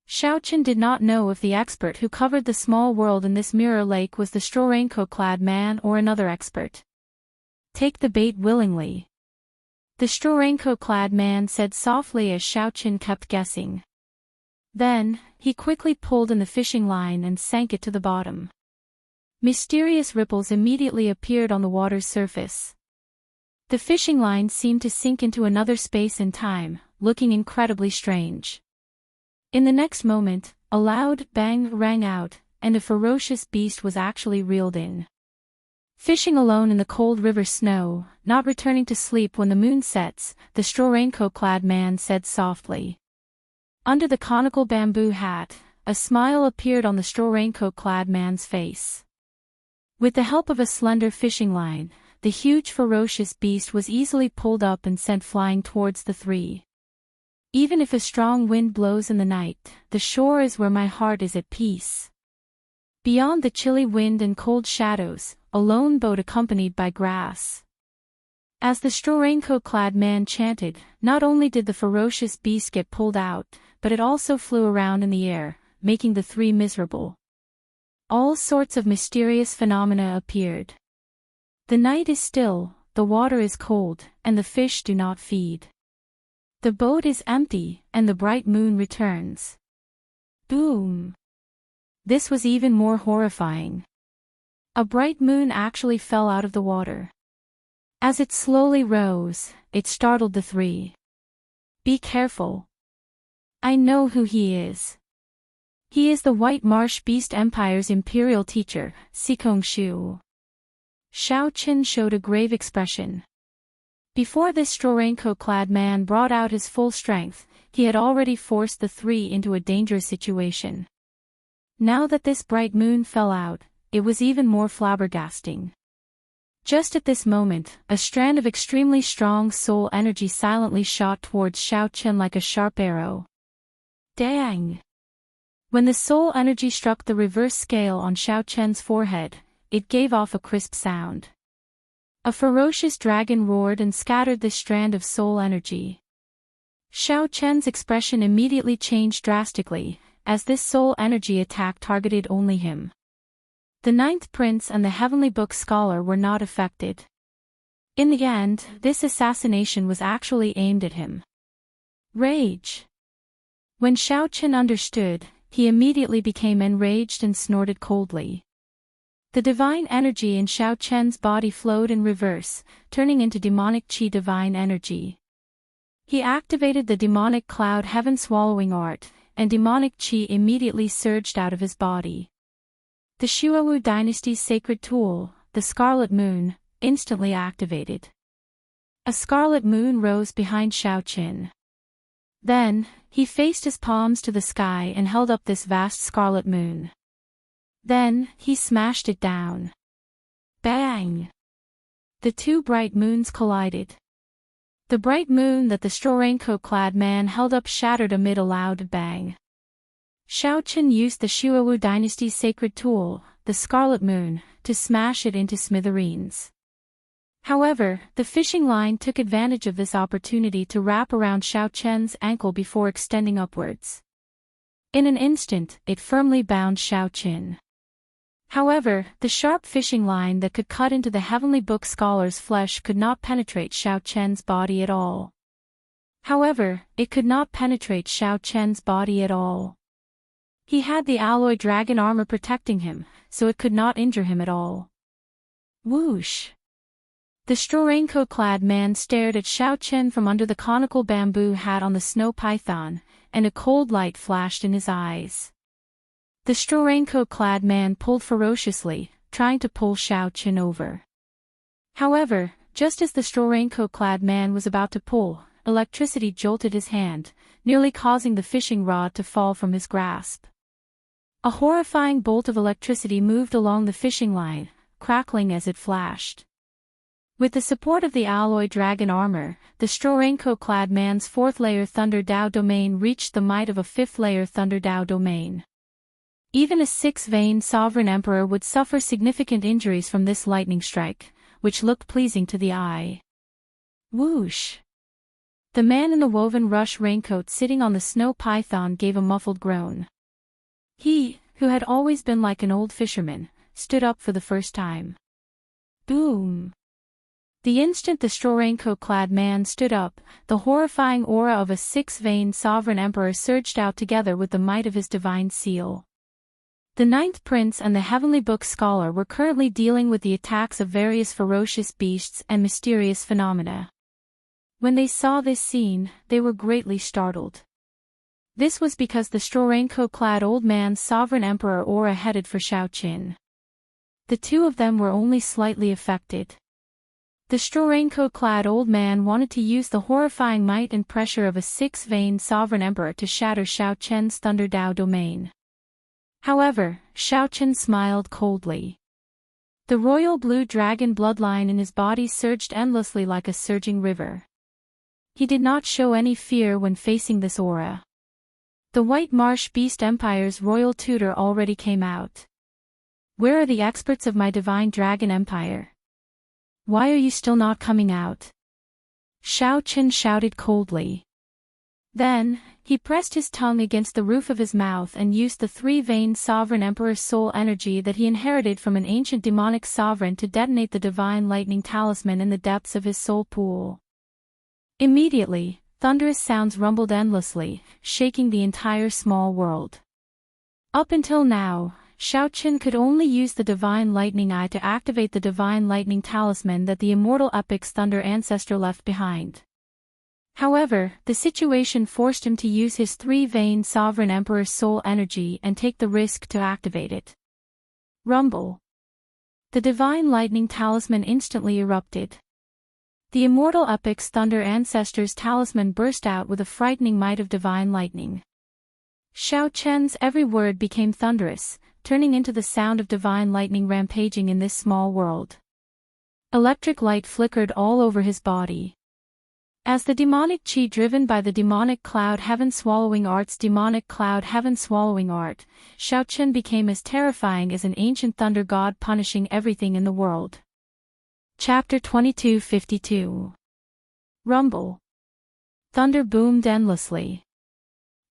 S1: Xiao Chen did not know if the expert who covered the small world in this mirror lake was the straw raincoat-clad man or another expert. Take the bait willingly. The straw raincoat-clad man said softly as Xiao Chen kept guessing. Then, he quickly pulled in the fishing line and sank it to the bottom. Mysterious ripples immediately appeared on the water's surface. The fishing line seemed to sink into another space and time, looking incredibly strange. In the next moment, a loud bang rang out, and a ferocious beast was actually reeled in. Fishing alone in the cold river snow, not returning to sleep when the moon sets, the straw raincoat-clad man said softly. Under the conical bamboo hat, a smile appeared on the straw raincoat-clad man's face. With the help of a slender fishing line, the huge ferocious beast was easily pulled up and sent flying towards the three. Even if a strong wind blows in the night, the shore is where my heart is at peace. Beyond the chilly wind and cold shadows, a lone boat accompanied by grass. As the straw raincoat-clad man chanted, not only did the ferocious beast get pulled out, but it also flew around in the air, making the three miserable. All sorts of mysterious phenomena appeared. The night is still, the water is cold, and the fish do not feed. The boat is empty, and the bright moon returns. Boom! This was even more horrifying. A bright moon actually fell out of the water. As it slowly rose, it startled the three. Be careful. I know who he is. He is the White Marsh Beast Empire's imperial teacher, Sikong Shu. Xiao Qin showed a grave expression. Before this straw raincoat-clad man brought out his full strength, he had already forced the three into a dangerous situation. Now that this bright moon fell out, it was even more flabbergasting. Just at this moment, a strand of extremely strong soul energy silently shot towards Xiao Qin like a sharp arrow. Dang! When the soul energy struck the reverse scale on Xiao Qin's forehead, it gave off a crisp sound. A ferocious dragon roared and scattered this strand of soul energy. Xiao Qin's expression immediately changed drastically, as this soul energy attack targeted only him. The ninth prince and the heavenly book scholar were not affected. In the end, this assassination was actually aimed at him. Rage. When Xiao Qin understood, he immediately became enraged and snorted coldly. The divine energy in Xiao Qin's body flowed in reverse, turning into demonic qi divine energy. He activated the demonic cloud heaven swallowing art, and demonic qi immediately surged out of his body. The Xuewu dynasty's sacred tool, the Scarlet Moon, instantly activated. A scarlet moon rose behind Xiao Qin. Then, he faced his palms to the sky and held up this vast scarlet moon. Then, he smashed it down. Bang! The two bright moons collided. The bright moon that the straw raincoat-clad man held up shattered amid a loud bang. Xiao Qin used the Xuewu dynasty's sacred tool, the Scarlet Moon, to smash it into smithereens. However, the fishing line took advantage of this opportunity to wrap around Xiao Qin's ankle before extending upwards. In an instant, it firmly bound Xiao Qin. However, the sharp fishing line that could cut into the heavenly book scholar's flesh could not penetrate Xiao Qin's body at all. He had the alloy dragon armor protecting him, so it could not injure him at all. Whoosh! The straw raincoat-clad man stared at Xiao Qin from under the conical bamboo hat on the snow python, and a cold light flashed in his eyes. The straw raincoat-clad man pulled ferociously, trying to pull Xiao Qin over. However, just as the straw raincoat-clad man was about to pull, electricity jolted his hand, nearly causing the fishing rod to fall from his grasp. A horrifying bolt of electricity moved along the fishing line, crackling as it flashed. With the support of the alloy dragon armor, the straw raincoat-clad man's fourth-layer Thunder Dao domain reached the might of a fifth-layer Thunder Dao domain. Even a six-vein sovereign emperor would suffer significant injuries from this lightning strike, which looked pleasing to the eye. Whoosh! The man in the woven rush raincoat sitting on the snow python gave a muffled groan. He, who had always been like an old fisherman, stood up for the first time. Boom! The instant the straw raincoat-clad man stood up, the horrifying aura of a six-vein sovereign emperor surged out together with the might of his divine seal. The ninth prince and the heavenly book scholar were currently dealing with the attacks of various ferocious beasts and mysterious phenomena. When they saw this scene, they were greatly startled. This was because the straw raincoat-clad old man's sovereign emperor aura headed for Xiao Qin. The two of them were only slightly affected. The straw raincoat-clad old man wanted to use the horrifying might and pressure of a six-vein sovereign emperor to shatter Xiao Qin's Thunder Dao domain. However, Xiao Qin smiled coldly. The royal blue dragon bloodline in his body surged endlessly like a surging river. He did not show any fear when facing this aura. The White Marsh Beast Empire's royal tutor already came out. Where are the experts of my divine dragon empire? Why are you still not coming out? Xiao Qin shouted coldly. Then, he pressed his tongue against the roof of his mouth and used the three-vein sovereign emperor's soul energy that he inherited from an ancient demonic sovereign to detonate the divine lightning talisman in the depths of his soul pool. Immediately, thunderous sounds rumbled endlessly, shaking the entire small world. Up until now, Xiao Qin could only use the Divine Lightning Eye to activate the Divine Lightning Talisman that the Immortal Epic's Thunder ancestor left behind. However, the situation forced him to use his three-vein Sovereign Emperor's soul energy and take the risk to activate it. Rumble. The divine lightning talisman instantly erupted. The immortal epic's thunder ancestor's talisman burst out with a frightening might of divine lightning. Xiao Chen's every word became thunderous, turning into the sound of divine lightning rampaging in this small world. Electric light flickered all over his body. As the demonic chi driven by the demonic cloud heaven swallowing art, Xiao Chen became as terrifying as an ancient thunder god punishing everything in the world. Chapter 2252. Rumble. Thunder boomed endlessly.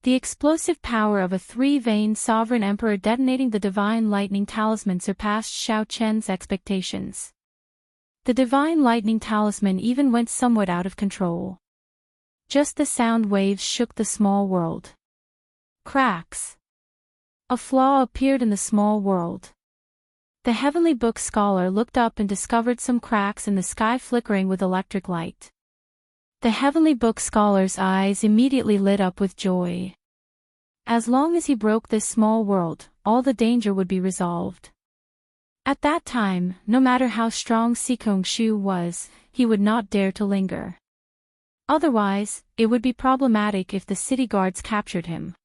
S1: The explosive power of a three-veined sovereign emperor detonating the divine lightning talisman surpassed Xiao Chen's expectations. The divine lightning talisman even went somewhat out of control. Just the sound waves shook the small world. Cracks. A flaw appeared in the small world. The heavenly book scholar looked up and discovered some cracks in the sky flickering with electric light. The heavenly book scholar's eyes immediately lit up with joy. As long as he broke this small world, all the danger would be resolved. At that time, no matter how strong Sikong Shu was, he would not dare to linger. Otherwise, it would be problematic if the city guards captured him.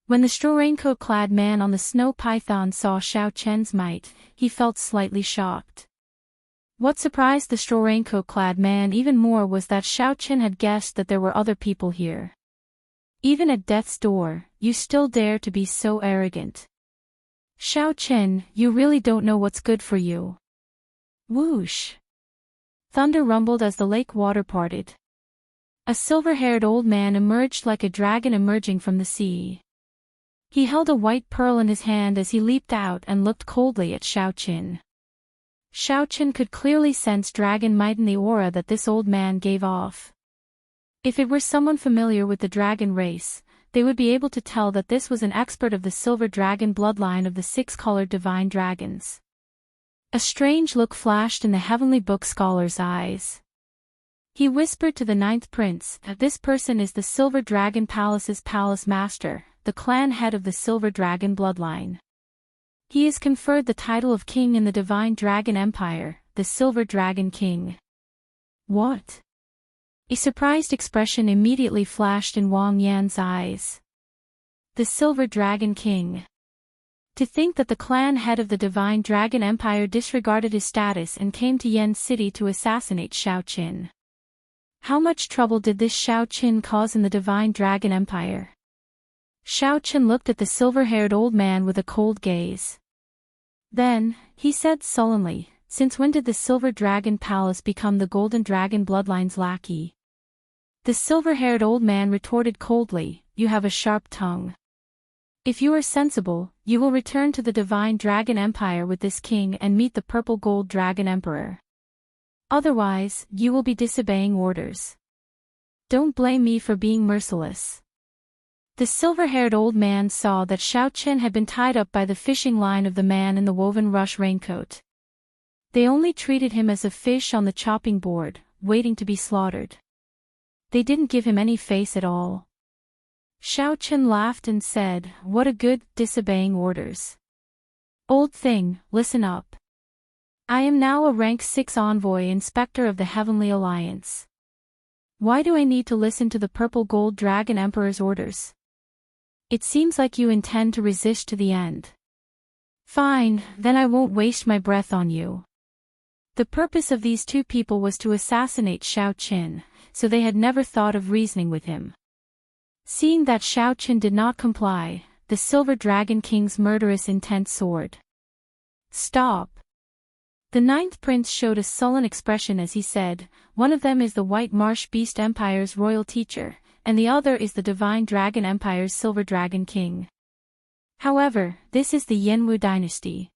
S1: When the straw raincoat-clad man on the snow python saw Xiao Chen's might, he felt slightly shocked. What surprised the straw raincoat-clad man even more was that Xiao Chen had guessed that there were other people here. Even at death's door, you still dare to be so arrogant. Xiao Chen, you really don't know what's good for you. Whoosh! Thunder rumbled as the lake water parted. A silver-haired old man emerged like a dragon emerging from the sea. He held a white pearl in his hand as he leaped out and looked coldly at Xiao Chen. Xiao Chen could clearly sense dragon might in the aura that this old man gave off. If it were someone familiar with the dragon race, they would be able to tell that this was an expert of the silver dragon bloodline of the six-colored divine dragons. A strange look flashed in the heavenly book scholar's eyes. He whispered to the ninth prince that this person is the Silver Dragon Palace's palace master, the clan head of the Silver Dragon bloodline. He is conferred the title of king in the Divine Dragon Empire, the Silver Dragon King. What? A surprised expression immediately flashed in Wang Yan's eyes. The Silver Dragon King. To think that the clan head of the Divine Dragon Empire disregarded his status and came to Yan City to assassinate Xiao Qin. How much trouble did this Xiao Qin cause in the Divine Dragon Empire? Xiao Qin looked at the silver-haired old man with a cold gaze. Then, he said sullenly, "Since when did the Silver Dragon Palace become the Golden Dragon bloodline's lackey?" The silver-haired old man retorted coldly, "You have a sharp tongue. If you are sensible, you will return to the Divine Dragon Empire with this king and meet the Purple Gold Dragon Emperor. Otherwise, you will be disobeying orders. Don't blame me for being merciless." The silver-haired old man saw that Xiao Qin had been tied up by the fishing line of the man in the woven rush raincoat. They only treated him as a fish on the chopping board, waiting to be slaughtered. They didn't give him any face at all. Xiao Qin laughed and said, "What a good, disobeying orders. Old thing, listen up. I am now a rank 6 envoy inspector of the Heavenly Alliance. Why do I need to listen to the Purple Gold Dragon Emperor's orders? It seems like you intend to resist to the end. Fine, then I won't waste my breath on you." The purpose of these two people was to assassinate Xiao Qin, so they had never thought of reasoning with him. Seeing that Xiao Qin did not comply, the Silver Dragon King's murderous intent soared. "Stop." The ninth prince showed a sullen expression as he said, "One of them is the White Marsh Beast Empire's royal teacher, and the other is the Divine Dragon Empire's Silver Dragon King. However, this is the Yanwu dynasty.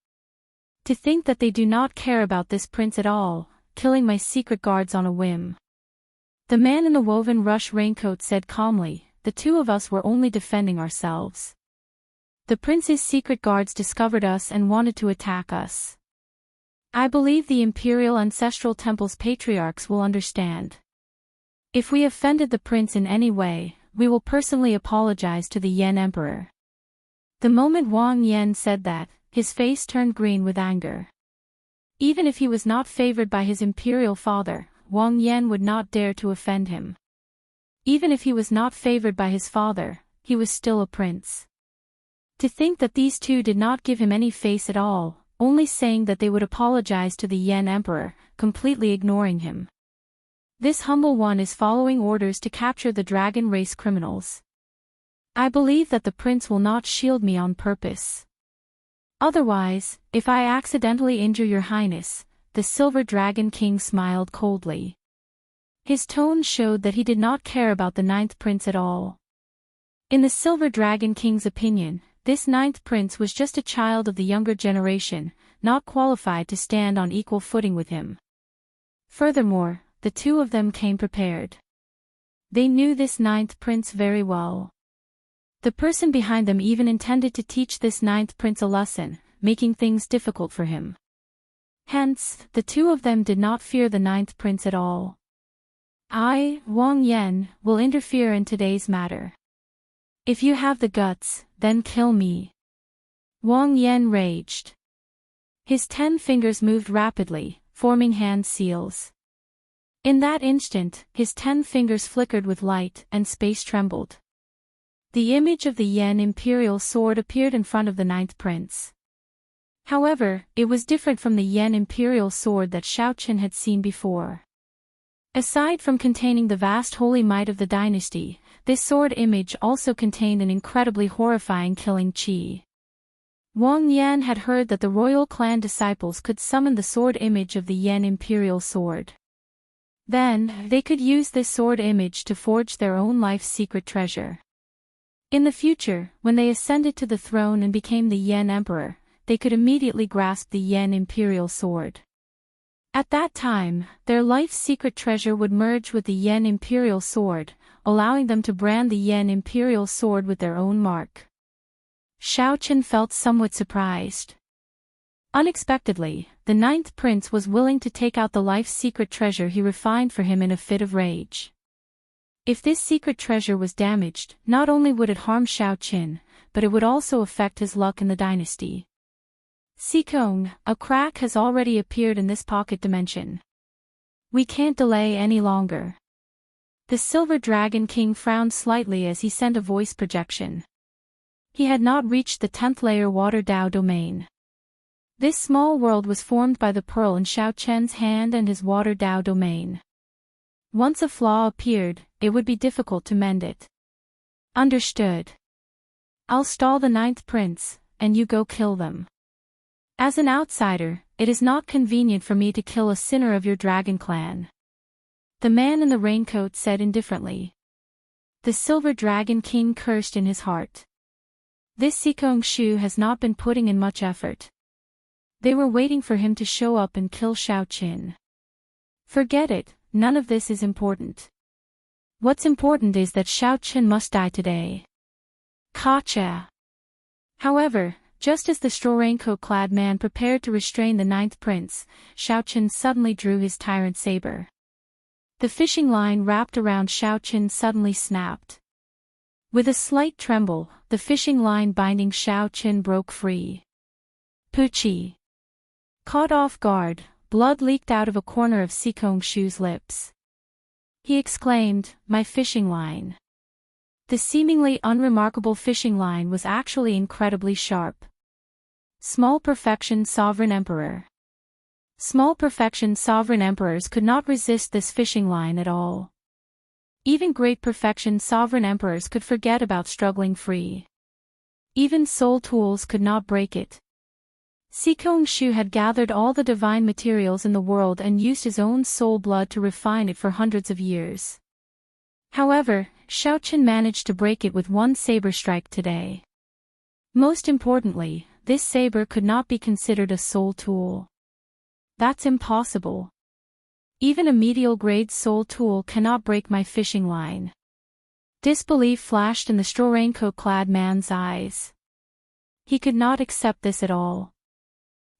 S1: To think that they do not care about this prince at all, killing my secret guards on a whim." The man in the woven rush raincoat said calmly, "The two of us were only defending ourselves. The prince's secret guards discovered us and wanted to attack us. I believe the Imperial Ancestral Temple's patriarchs will understand. If we offended the prince in any way, we will personally apologize to the Yan Emperor." The moment Wang Yan said that, his face turned green with anger. Even if he was not favored by his imperial father, Wang Yan would not dare to offend him. Even if he was not favored by his father, he was still a prince. To think that these two did not give him any face at all, only saying that they would apologize to the Yan Emperor, completely ignoring him. This humble one is following orders to capture the dragon race criminals. I believe that the prince will not shield me on purpose. Otherwise, if I accidentally injure your highness, the Silver Dragon King smiled coldly. His tone showed that he did not care about the ninth prince at all. In the Silver Dragon King's opinion, this ninth prince was just a child of the younger generation, not qualified to stand on equal footing with him. Furthermore, the two of them came prepared. They knew this ninth prince very well. The person behind them even intended to teach this ninth prince a lesson, making things difficult for him. Hence, the two of them did not fear the ninth prince at all. I, Wang Yan, will interfere in today's matter. If you have the guts, then kill me. Wang Yan raged. His 10 fingers moved rapidly, forming hand seals. In that instant, his 10 fingers flickered with light and space trembled. The image of the Yan imperial sword appeared in front of the ninth prince. However, it was different from the Yan imperial sword that Xiaoqin had seen before. Aside from containing the vast holy might of the dynasty, this sword image also contained an incredibly horrifying killing qi. Wang Yan had heard that the royal clan disciples could summon the sword image of the Yan imperial sword. Then, they could use this sword image to forge their own life's secret treasure. In the future, when they ascended to the throne and became the Yan Emperor, they could immediately grasp the Yan imperial sword. At that time, their life's secret treasure would merge with the Yan imperial sword, allowing them to brand the Yan imperial sword with their own mark. Xiaoqin felt somewhat surprised. Unexpectedly, the ninth prince was willing to take out the life's secret treasure he refined for him in a fit of rage. If this secret treasure was damaged, not only would it harm Xiaoqin, but it would also affect his luck in the dynasty. Sikong, a crack has already appeared in this pocket dimension. We can't delay any longer. The Silver Dragon King frowned slightly as he sent a voice projection. He had not reached the 10th layer Water Dao domain. This small world was formed by the pearl in Xiaoqian's hand and his Water Dao domain. Once a flaw appeared, it would be difficult to mend it. Understood. I'll stall the ninth prince, and you go kill them. As an outsider, it is not convenient for me to kill a sinner of your dragon clan. The man in the raincoat said indifferently. The Silver Dragon King cursed in his heart. This Sikong Shu has not been putting in much effort. They were waiting for him to show up and kill Xiaoqin. Forget it, none of this is important. What's important is that Xiaoqin must die today. Gotcha. However, just as the straw raincoat-clad man prepared to restrain the ninth prince, Xiaoqin suddenly drew his tyrant saber. The fishing line wrapped around Xiaoqin suddenly snapped. With a slight tremble, the fishing line binding Xiaoqin broke free. Puchi. Caught off guard, blood leaked out of a corner of Sikong Shu's lips. He exclaimed, "My fishing line." The seemingly unremarkable fishing line was actually incredibly sharp. Small perfection sovereign emperor. Small perfection sovereign emperors could not resist this fishing line at all. Even great perfection sovereign emperors could forget about struggling free. Even soul tools could not break it. Sikong Shu had gathered all the divine materials in the world and used his own soul blood to refine it for hundreds of years. However, Xiaoqin managed to break it with one saber strike today. Most importantly, this saber could not be considered a soul tool. That's impossible. Even a medial-grade soul tool cannot break my fishing line. Disbelief flashed in the straw raincoat-clad man's eyes. He could not accept this at all.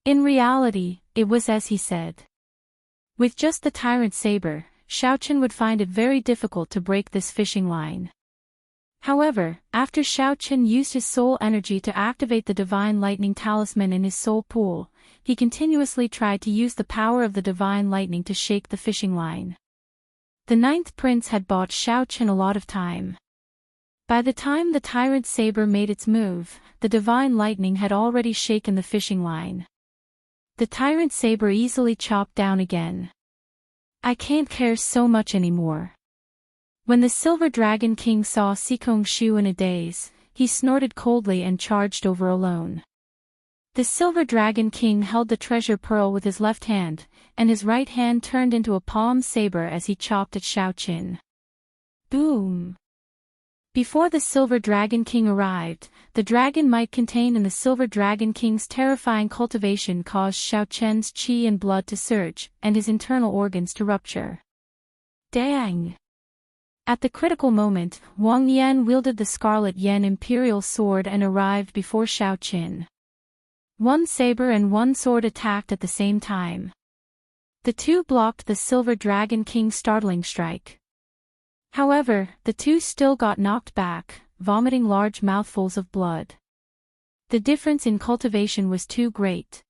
S1: In reality, it was as he said. With just the tyrant saber, Xiaoqin would find it very difficult to break this fishing line. However, after Xiaoqin used his soul energy to activate the divine lightning talisman in his soul pool, he continuously tried to use the power of the divine lightning to shake the fishing line. The ninth prince had bought Xiaoqin a lot of time. By the time the tyrant saber made its move, the divine lightning had already shaken the fishing line. The tyrant saber easily chopped down again. I can't care so much anymore. When the Silver Dragon King saw Xikong in a daze, he snorted coldly and charged over alone. The Silver Dragon King held the treasure pearl with his left hand, and his right hand turned into a palm saber as he chopped at Xiaoqin. Boom! Before the Silver Dragon King arrived, the dragon might contained in the Silver Dragon King's terrifying cultivation caused Xiaoqin's qi and blood to surge, and his internal organs to rupture. Dang! At the critical moment, Wang Yan wielded the Scarlet Yen Imperial Sword and arrived before Xiaoqin. One saber and one sword attacked at the same time. The two blocked the Silver Dragon King's startling strike. However, the two still got knocked back, vomiting large mouthfuls of blood. The difference in cultivation was too great.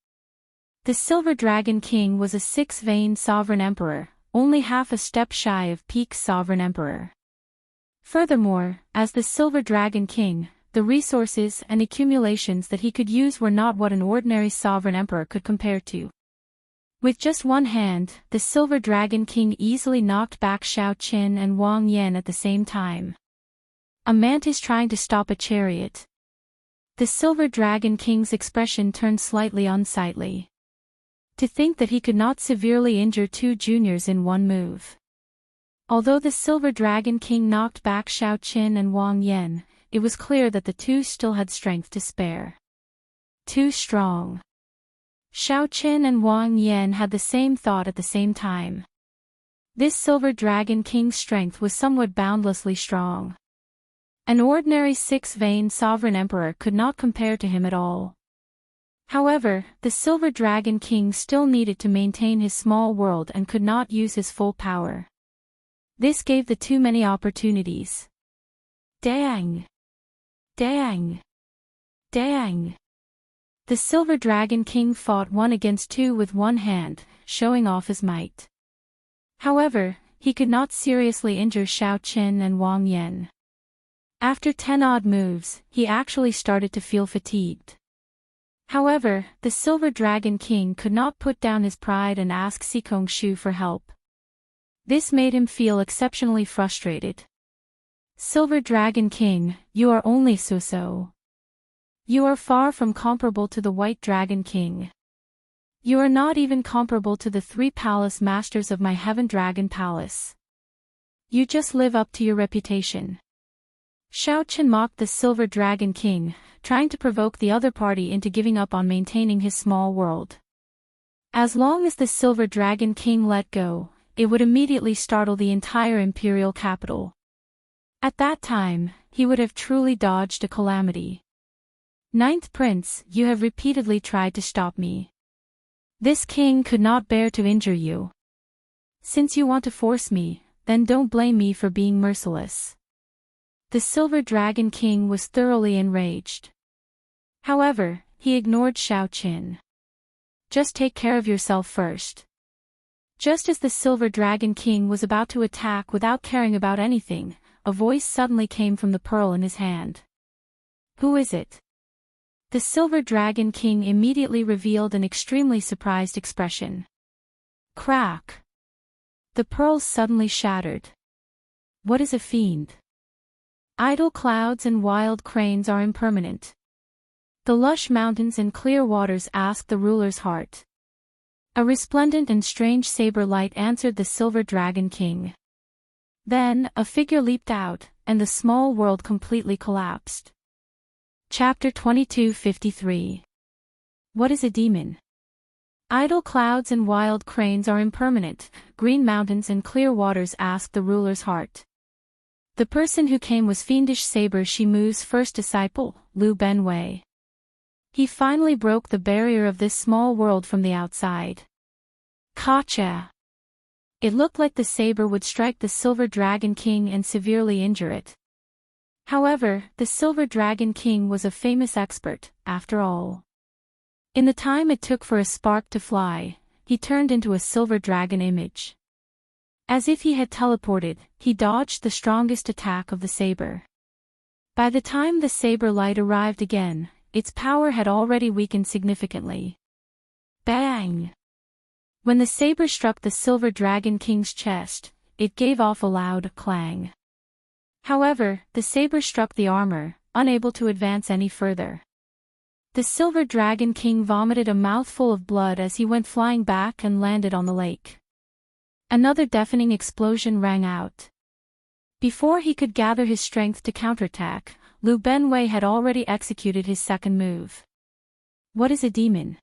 S1: The Silver Dragon King was a six-veined sovereign emperor, only half a step shy of peak sovereign emperor. Furthermore, as the Silver Dragon King, the resources and accumulations that he could use were not what an ordinary sovereign emperor could compare to. With just one hand, the Silver Dragon King easily knocked back Xiaoqin and Wang Yan at the same time. A mantis trying to stop a chariot. The Silver Dragon King's expression turned slightly unsightly. To think that he could not severely injure two juniors in one move. Although the Silver Dragon King knocked back Xiaoqin and Wang Yan, it was clear that the two still had strength to spare. Too strong. Xiaoqin and Wang Yan had the same thought at the same time. This Silver Dragon King's strength was somewhat boundlessly strong. An ordinary six-veined sovereign emperor could not compare to him at all. However, the Silver Dragon King still needed to maintain his small world and could not use his full power. This gave the two many opportunities. Dang! Dang! Dang! The Silver Dragon King fought one against two with one hand, showing off his might. However, he could not seriously injure Xiaoqin and Wang Yan. After 10 odd moves, he actually started to feel fatigued. However, the Silver Dragon King could not put down his pride and ask Xikong for help. This made him feel exceptionally frustrated. Silver Dragon King, you are only so-so. You are far from comparable to the White Dragon King. You are not even comparable to the 3 palace masters of my Heaven Dragon Palace. You just live up to your reputation. Xiaoqin mocked the Silver Dragon King, trying to provoke the other party into giving up on maintaining his small world. As long as the Silver Dragon King let go, it would immediately startle the entire imperial capital. At that time, he would have truly dodged a calamity. Ninth Prince, you have repeatedly tried to stop me. This king could not bear to injure you. Since you want to force me, then don't blame me for being merciless. The Silver Dragon King was thoroughly enraged. However, he ignored Xiaoqin. Just take care of yourself first. Just as the Silver Dragon King was about to attack without caring about anything, a voice suddenly came from the pearl in his hand. Who is it? The Silver Dragon King immediately revealed an extremely surprised expression. Crack! The pearls suddenly shattered. What is a fiend? Idle clouds and wild cranes are impermanent. The lush mountains and clear waters asked the ruler's heart. A resplendent and strange saber light answered the Silver Dragon King. Then, a figure leaped out, and the small world completely collapsed. Chapter 2253. What is a demon? Idle clouds and wild cranes are impermanent, green mountains and clear waters asked the ruler's heart. The person who came was fiendish Saber Shimu's first disciple, Liu Benwei. He finally broke the barrier of this small world from the outside. Gotcha! It looked like the saber would strike the Silver Dragon King and severely injure it. However, the Silver Dragon King was a famous expert, after all. In the time it took for a spark to fly, he turned into a silver dragon image. As if he had teleported, he dodged the strongest attack of the saber. By the time the saber light arrived again, its power had already weakened significantly. Bang! When the saber struck the silver dragon king's chest, it gave off a loud clang. However, the saber struck the armor, unable to advance any further. The silver dragon king vomited a mouthful of blood as he went flying back and landed on the lake. Another deafening explosion rang out. Before he could gather his strength to counterattack, Lu Benwei had already executed his second move. What is a demon?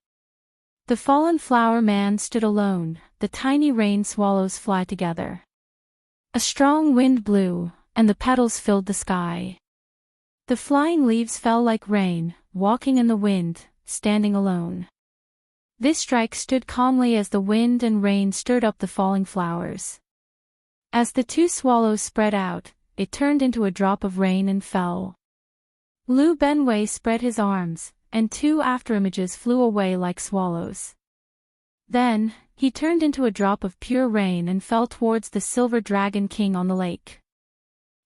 S1: The fallen flower man stood alone, the tiny rain swallows fly together. A strong wind blew, and the petals filled the sky. The flying leaves fell like rain, walking in the wind, standing alone. This strike stood calmly as the wind and rain stirred up the falling flowers. As the two swallows spread out, it turned into a drop of rain and fell. Lu Benwei spread his arms, and two afterimages flew away like swallows. Then, he turned into a drop of pure rain and fell towards the silver dragon king on the lake.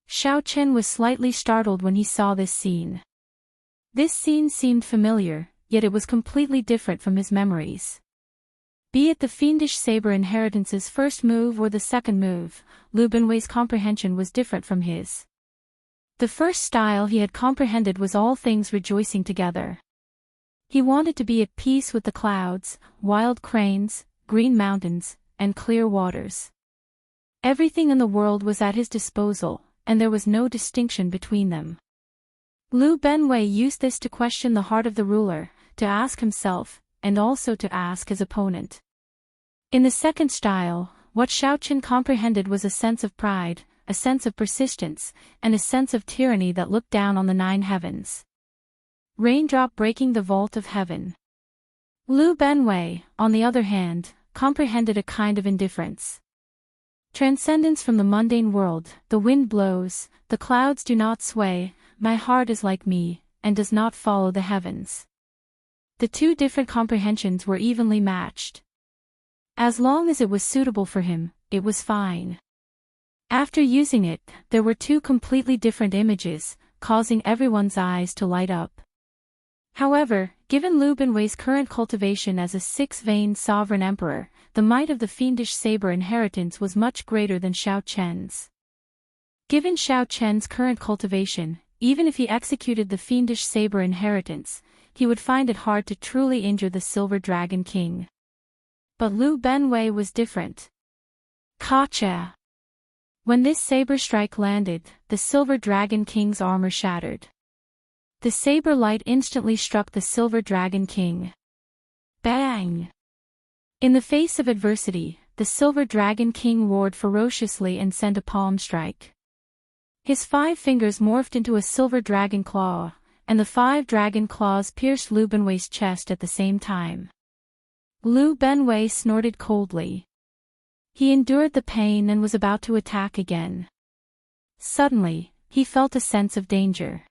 S1: Xiao Chen was slightly startled when he saw this scene. This scene seemed familiar, yet it was completely different from his memories. Be it the fiendish saber inheritance's first move or the second move, Lu Benwei's comprehension was different from his. The first style he had comprehended was all things rejoicing together. He wanted to be at peace with the clouds, wild cranes, green mountains, and clear waters. Everything in the world was at his disposal, and there was no distinction between them. Lu Benwei used this to question the heart of the ruler, to ask himself, and also to ask his opponent. In the second style, what Xiao Chen comprehended was a sense of pride, a sense of persistence, and a sense of tyranny that looked down on the 9 heavens. Raindrop breaking the vault of heaven. Lu Benwei, on the other hand, comprehended a kind of indifference. Transcendence from the mundane world, the wind blows, the clouds do not sway, my heart is like me, and does not follow the heavens. The two different comprehensions were evenly matched. As long as it was suitable for him, it was fine. After using it, there were two completely different images, causing everyone's eyes to light up. However, given Lu Benwei's current cultivation as a 6-veined sovereign emperor, the might of the fiendish saber inheritance was much greater than Xiao Chen's. Given Xiao Chen's current cultivation, even if he executed the fiendish saber inheritance, he would find it hard to truly injure the silver dragon king. But Lu Benwei was different. Kacha! When this saber strike landed, the silver dragon king's armor shattered. The saber light instantly struck the silver dragon king. Bang! In the face of adversity, the silver dragon king roared ferociously and sent a palm strike. His 5 fingers morphed into a silver dragon claw, and the 5 dragon claws pierced Lu Benwei's chest at the same time. Lu Benwei snorted coldly. He endured the pain and was about to attack again. Suddenly, he felt a sense of danger.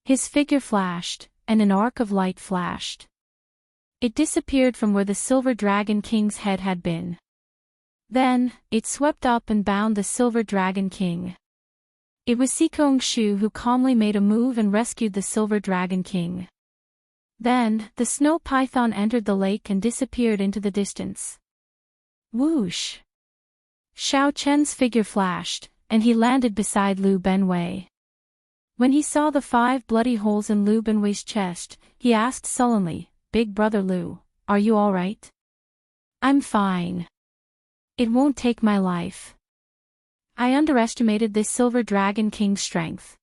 S1: His figure flashed, and an arc of light flashed. It disappeared from where the silver dragon king's head had been. Then, it swept up and bound the silver dragon king. It was Sikong Shu who calmly made a move and rescued the silver dragon king. Then, the snow python entered the lake and disappeared into the distance. Whoosh! Xiao Chen's figure flashed, and he landed beside Lu Benwei. When he saw the 5 bloody holes in Lu Benwei's chest, he asked sullenly, "Big brother Lu, are you all right?" "I'm fine. It won't take my life. I underestimated this silver dragon king's strength."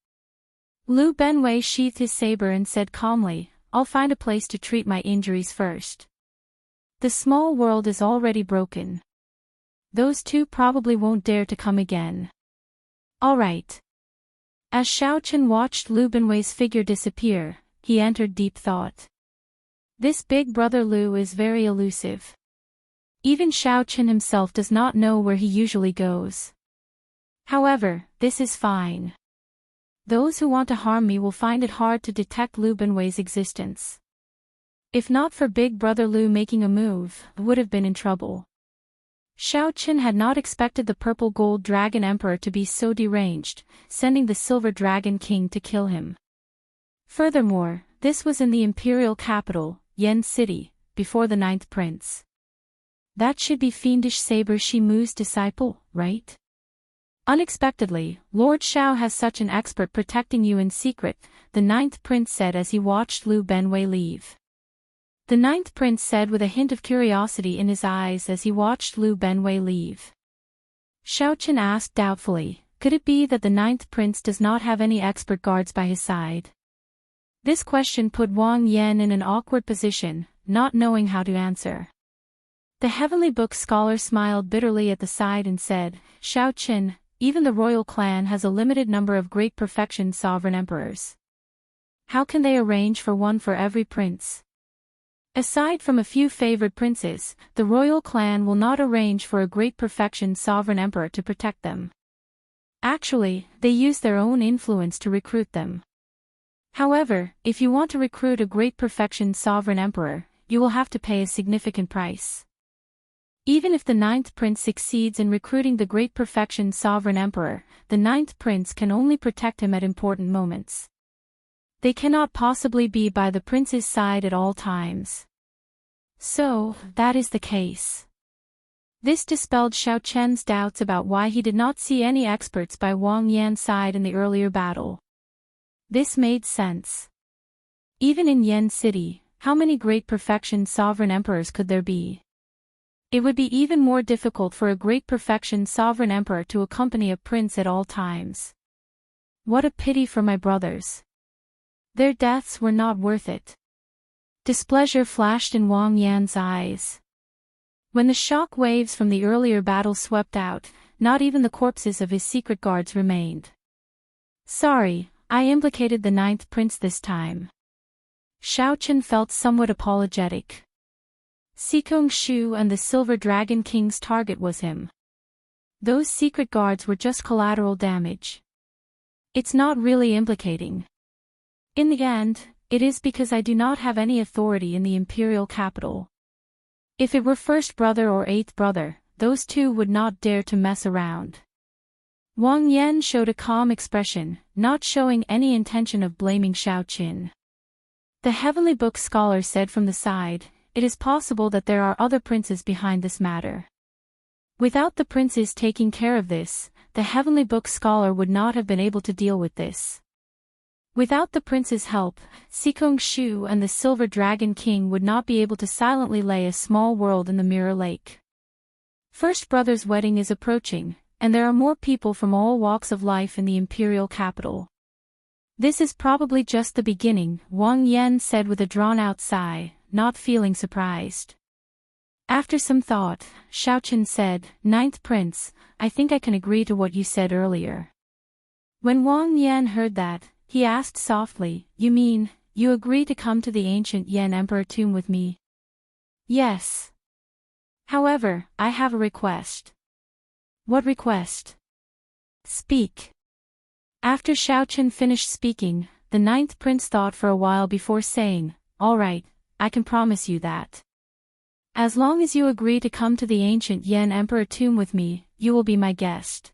S1: Lu Benwei sheathed his saber and said calmly, "I'll find a place to treat my injuries first. The small world is already broken. Those two probably won't dare to come again." "All right." As Xiao Chen watched Lu Benwei's figure disappear, he entered deep thought. This big brother Lu is very elusive. Even Xiao Chen himself does not know where he usually goes. However, this is fine. Those who want to harm me will find it hard to detect Lu Benwei's existence. If not for Big Brother Lu making a move, would have been in trouble. Xiao Qin had not expected the purple gold dragon emperor to be so deranged, sending the silver dragon king to kill him. Furthermore, this was in the imperial capital, Yen City, before the 9th prince. That should be fiendish Saber Shimu's disciple, right? Unexpectedly, Lord Xiao has such an expert protecting you in secret, the 9th prince said as he watched Lu Benwei leave. The 9th prince said with a hint of curiosity in his eyes as he watched Lu Benwei leave. Xiao Qin asked doubtfully, could it be that the 9th prince does not have any expert guards by his side? This question put Wang Yan in an awkward position, not knowing how to answer. The Heavenly Book scholar smiled bitterly at the side and said, Xiao Qin, even the royal clan has a limited number of great perfection sovereign emperors. How can they arrange for one for every prince? Aside from a few favored princes, the royal clan will not arrange for a great perfection sovereign emperor to protect them. Actually, they use their own influence to recruit them. However, if you want to recruit a great perfection sovereign emperor, you will have to pay a significant price. Even if the 9th prince succeeds in recruiting the great perfection sovereign emperor, the 9th prince can only protect him at important moments. They cannot possibly be by the prince's side at all times. So, that is the case. This dispelled Xiao Chen's doubts about why he did not see any experts by Wang Yan's side in the earlier battle. This made sense. Even in Yen City, how many great perfection sovereign emperors could there be? It would be even more difficult for a great perfection sovereign emperor to accompany a prince at all times. What a pity for my brothers. Their deaths were not worth it. Displeasure flashed in Wang Yan's eyes. When the shock waves from the earlier battle swept out, not even the corpses of his secret guards remained. Sorry, I implicated the 9th prince this time. Xiao Qin felt somewhat apologetic. Sikong Shu and the Silver Dragon King's target was him. Those secret guards were just collateral damage. It's not really implicating. In the end, it is because I do not have any authority in the imperial capital. If it were first brother or 8th brother, those two would not dare to mess around. Wang Yan showed a calm expression, not showing any intention of blaming Xiao Qin. The Heavenly Book scholar said from the side, it is possible that there are other princes behind this matter. Without the princes taking care of this, the Heavenly Book scholar would not have been able to deal with this. Without the prince's help, Sikong Shu and the Silver Dragon King would not be able to silently lay a small world in the Mirror Lake. First brother's wedding is approaching, and there are more people from all walks of life in the imperial capital. This is probably just the beginning, Wang Yan said with a drawn-out sigh, not feeling surprised. After some thought, Xiao Qin said, 9th prince, I think I can agree to what you said earlier. When Wang Yan heard that, he asked softly, you mean, you agree to come to the ancient Yen Emperor tomb with me? Yes. However, I have a request. What request? Speak. After Xiao Qin finished speaking, the 9th prince thought for a while before saying, all right, I can promise you that. As long as you agree to come to the ancient Yen Emperor tomb with me, you will be my guest.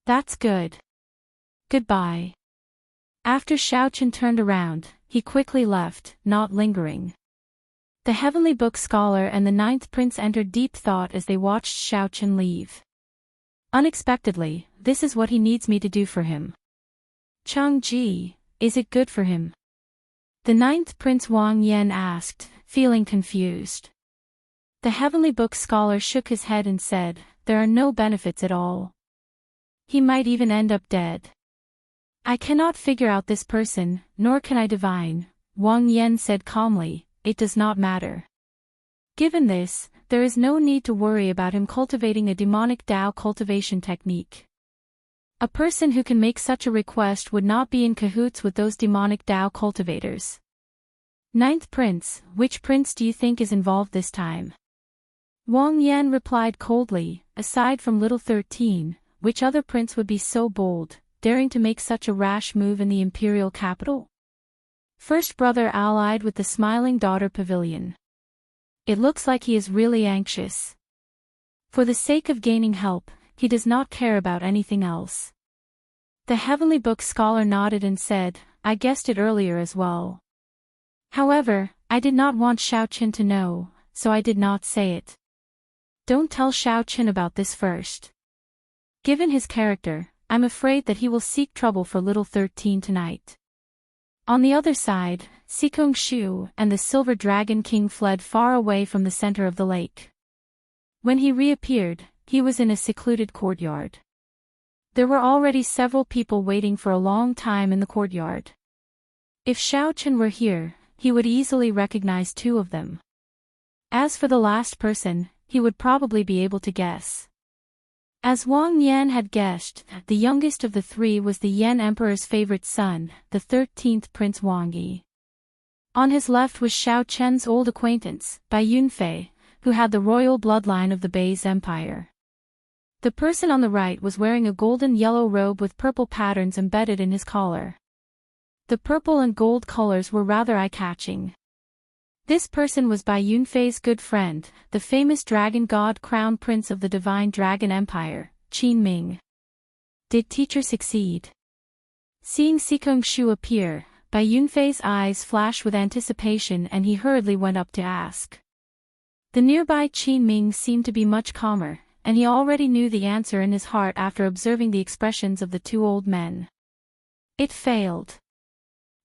S1: That's good. Goodbye. After Xiao Qin turned around, he quickly left, not lingering. The Heavenly Book scholar and the 9th prince entered deep thought as they watched Xiao Qin leave. Unexpectedly, this is what he needs me to do for him. Chang Ji, is it good for him? The 9th prince Wang Yan asked, feeling confused. The Heavenly Book scholar shook his head and said, there are no benefits at all. He might even end up dead. I cannot figure out this person, nor can I divine, Wang Yan said calmly, it does not matter. Given this, there is no need to worry about him cultivating a demonic Dao cultivation technique. A person who can make such a request would not be in cahoots with those demonic Dao cultivators. 9th prince, which prince do you think is involved this time? Wang Yan replied coldly, aside from little 13, which other prince would be so bold, daring to make such a rash move in the imperial capital? First brother allied with the smiling daughter pavilion. It looks like he is really anxious. For the sake of gaining help, he does not care about anything else. The heavenly book scholar nodded and said, I guessed it earlier as well. However, I did not want Xiaoqin to know, so I did not say it. Don't tell Xiaoqin about this first. Given his character, I'm afraid that he will seek trouble for little 13 tonight. On the other side, Xikong Shu and the Silver Dragon King fled far away from the center of the lake. When he reappeared, he was in a secluded courtyard. There were already several people waiting for a long time in the courtyard. If Xiaoqin were here, he would easily recognize two of them. As for the last person, he would probably be able to guess. As Wang Yan had guessed, the youngest of the three was the Yan Emperor's favorite son, the 13th Prince Wang Yi. On his left was Xiaoqian's old acquaintance, Bai Yunfei, who had the royal bloodline of the Bai's empire. The person on the right was wearing a golden-yellow robe with purple patterns embedded in his collar. The purple and gold colors were rather eye-catching. This person was Bai Yunfei's good friend, the famous dragon god crown prince of the divine dragon empire, Qin Ming. Did teacher succeed? Seeing Xikong Shu appear, Bai Yunfei's eyes flashed with anticipation and he hurriedly went up to ask. The nearby Qin Ming seemed to be much calmer, and he already knew the answer in his heart after observing the expressions of the two old men. It failed.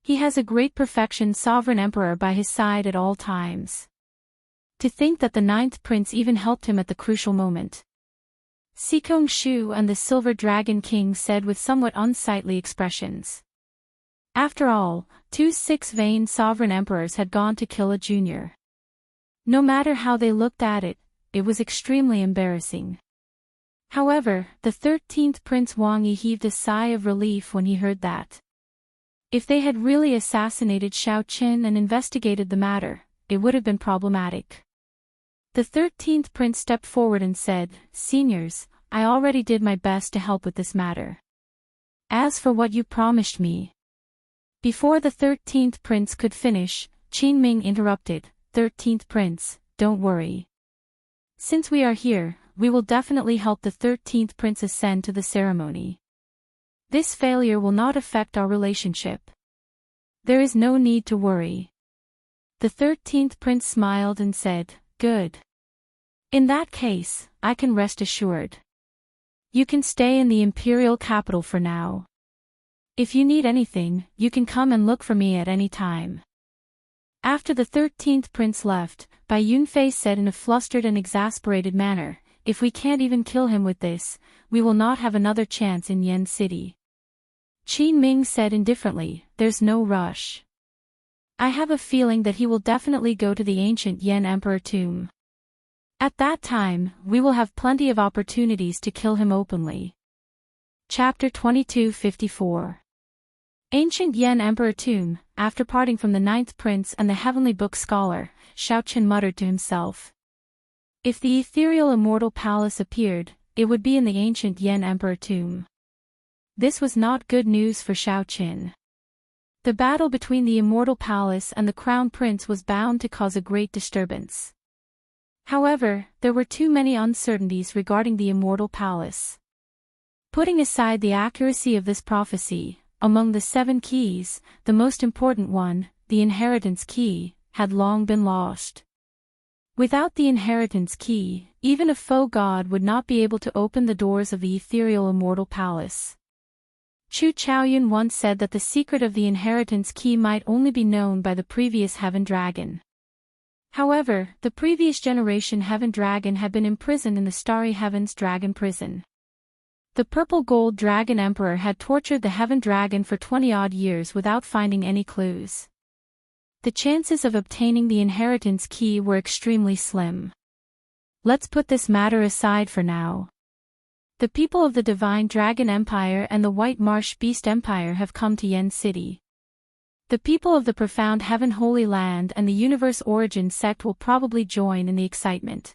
S1: He has a great perfection sovereign emperor by his side at all times. To think that the 9th prince even helped him at the crucial moment. Xikong Shu and the Silver Dragon King said with somewhat unsightly expressions. After all, 6 vain sovereign emperors had gone to kill a junior. No matter how they looked at it, it was extremely embarrassing. However, the 13th Prince Wang Yi heaved a sigh of relief when he heard that. If they had really assassinated Xiaoqin and investigated the matter, it would have been problematic. The 13th prince stepped forward and said, Seniors, I already did my best to help with this matter. As for what you promised me. Before the 13th prince could finish, Qin Ming interrupted, 13th prince, don't worry. Since we are here, we will definitely help the 13th prince ascend to the ceremony. This failure will not affect our relationship. There is no need to worry. The 13th prince smiled and said, Good. In that case, I can rest assured. You can stay in the imperial capital for now. If you need anything, you can come and look for me at any time. After the 13th prince left, Bai Yunfei said in a flustered and exasperated manner, If we can't even kill him with this, we will not have another chance in Yan City. Qin Ming said indifferently, There's no rush. I have a feeling that he will definitely go to the ancient Yan Emperor tomb. At that time, we will have plenty of opportunities to kill him openly. Chapter 2254. Ancient Yan Emperor tomb. After parting from the 9th prince and the heavenly book scholar, Xiaoqin muttered to himself. If the ethereal immortal palace appeared, it would be in the ancient Yan Emperor tomb. This was not good news for Xiaoqin. The battle between the immortal palace and the crown prince was bound to cause a great disturbance. However, there were too many uncertainties regarding the immortal palace. Putting aside the accuracy of this prophecy, among the 7 keys, the most important one, the inheritance key, had long been lost. Without the inheritance key, even a faux god would not be able to open the doors of the ethereal immortal palace. Chu Chaoyun once said that the secret of the inheritance key might only be known by the previous heaven dragon. However, the previous generation heaven dragon had been imprisoned in the starry heavens dragon prison. The purple gold dragon emperor had tortured the heaven dragon for 20-odd years without finding any clues. The chances of obtaining the inheritance key were extremely slim. Let's put this matter aside for now. The people of the Divine Dragon Empire and the White Marsh Beast Empire have come to Yan City. The people of the Profound Heaven Holy Land and the Universe Origin sect will probably join in the excitement.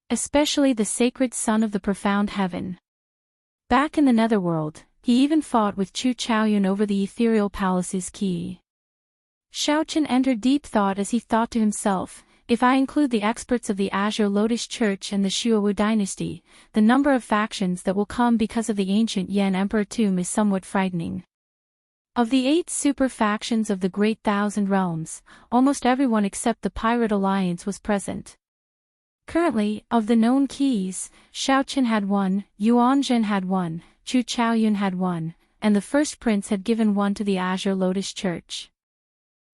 S1: Especially the Sacred Son of the Profound Heaven. Back in the Netherworld, he even fought with Chu Chaoyun over the Ethereal Palace's key. Xiaochen entered deep thought as he thought to himself, if I include the experts of the Azure Lotus Church and the Shuowu dynasty, the number of factions that will come because of the ancient Yan Emperor tomb is somewhat frightening. Of the 8 super factions of the Great Thousand Realms, almost everyone except the Pirate Alliance was present. Currently, of the known keys, Xiaochen had 1, Yuanzhen had 1, Chu Chaoyun had 1, and the first prince had given 1 to the Azure Lotus Church.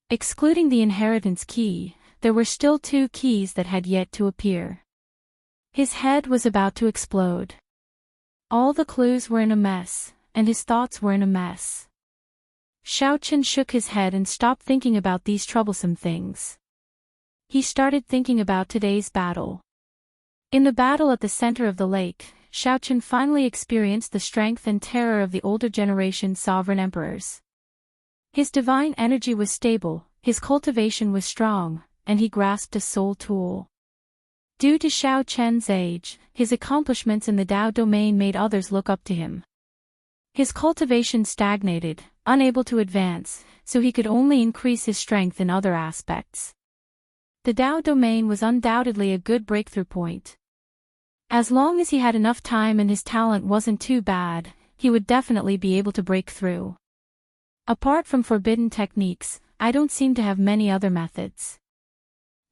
S1: Excluding the inheritance key, there were still 2 keys that had yet to appear. His head was about to explode. All the clues were in a mess, and his thoughts were in a mess. Xiaochen shook his head and stopped thinking about these troublesome things. He started thinking about today's battle. In the battle at the center of the lake, Xiaochen finally experienced the strength and terror of the older generation sovereign emperors. His divine energy was stable, his cultivation was strong, and he grasped a soul tool. Due to Xiaochen's age, his accomplishments in the Dao domain made others look up to him. His cultivation stagnated, unable to advance, so he could only increase his strength in other aspects. The Dao domain was undoubtedly a good breakthrough point. As long as he had enough time and his talent wasn't too bad, he would definitely be able to break through. Apart from forbidden techniques, I don't seem to have many other methods.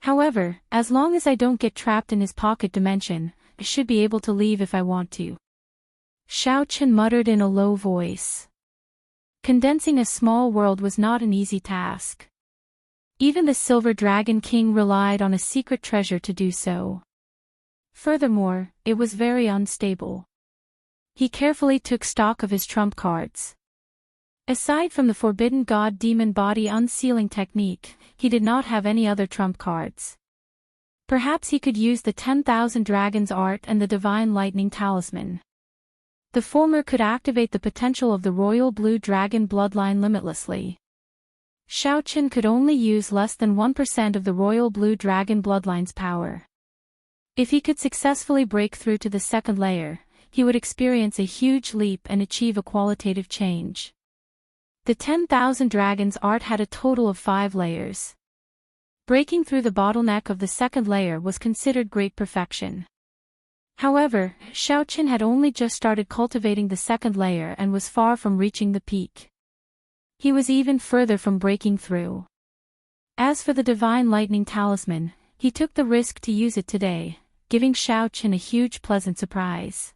S1: However, as long as I don't get trapped in his pocket dimension, I should be able to leave if I want to. Xiaochen muttered in a low voice. Condensing a small world was not an easy task. Even the Silver Dragon King relied on a secret treasure to do so. Furthermore, it was very unstable. He carefully took stock of his trump cards. Aside from the Forbidden God Demon Body unsealing technique, he did not have any other trump cards. Perhaps he could use the 10,000 Dragons art and the Divine Lightning Talisman. The former could activate the potential of the Royal Blue Dragon bloodline limitlessly. Xiaochen could only use less than 1% of the Royal Blue Dragon bloodline's power. If he could successfully break through to the second layer, he would experience a huge leap and achieve a qualitative change. The 10,000 Dragons art had a total of 5 layers. Breaking through the bottleneck of the second layer was considered great perfection. However, Xiaochen had only just started cultivating the second layer and was far from reaching the peak. He was even further from breaking through. As for the Divine Lightning Talisman, he took the risk to use it today, giving Xiaochen a huge pleasant surprise.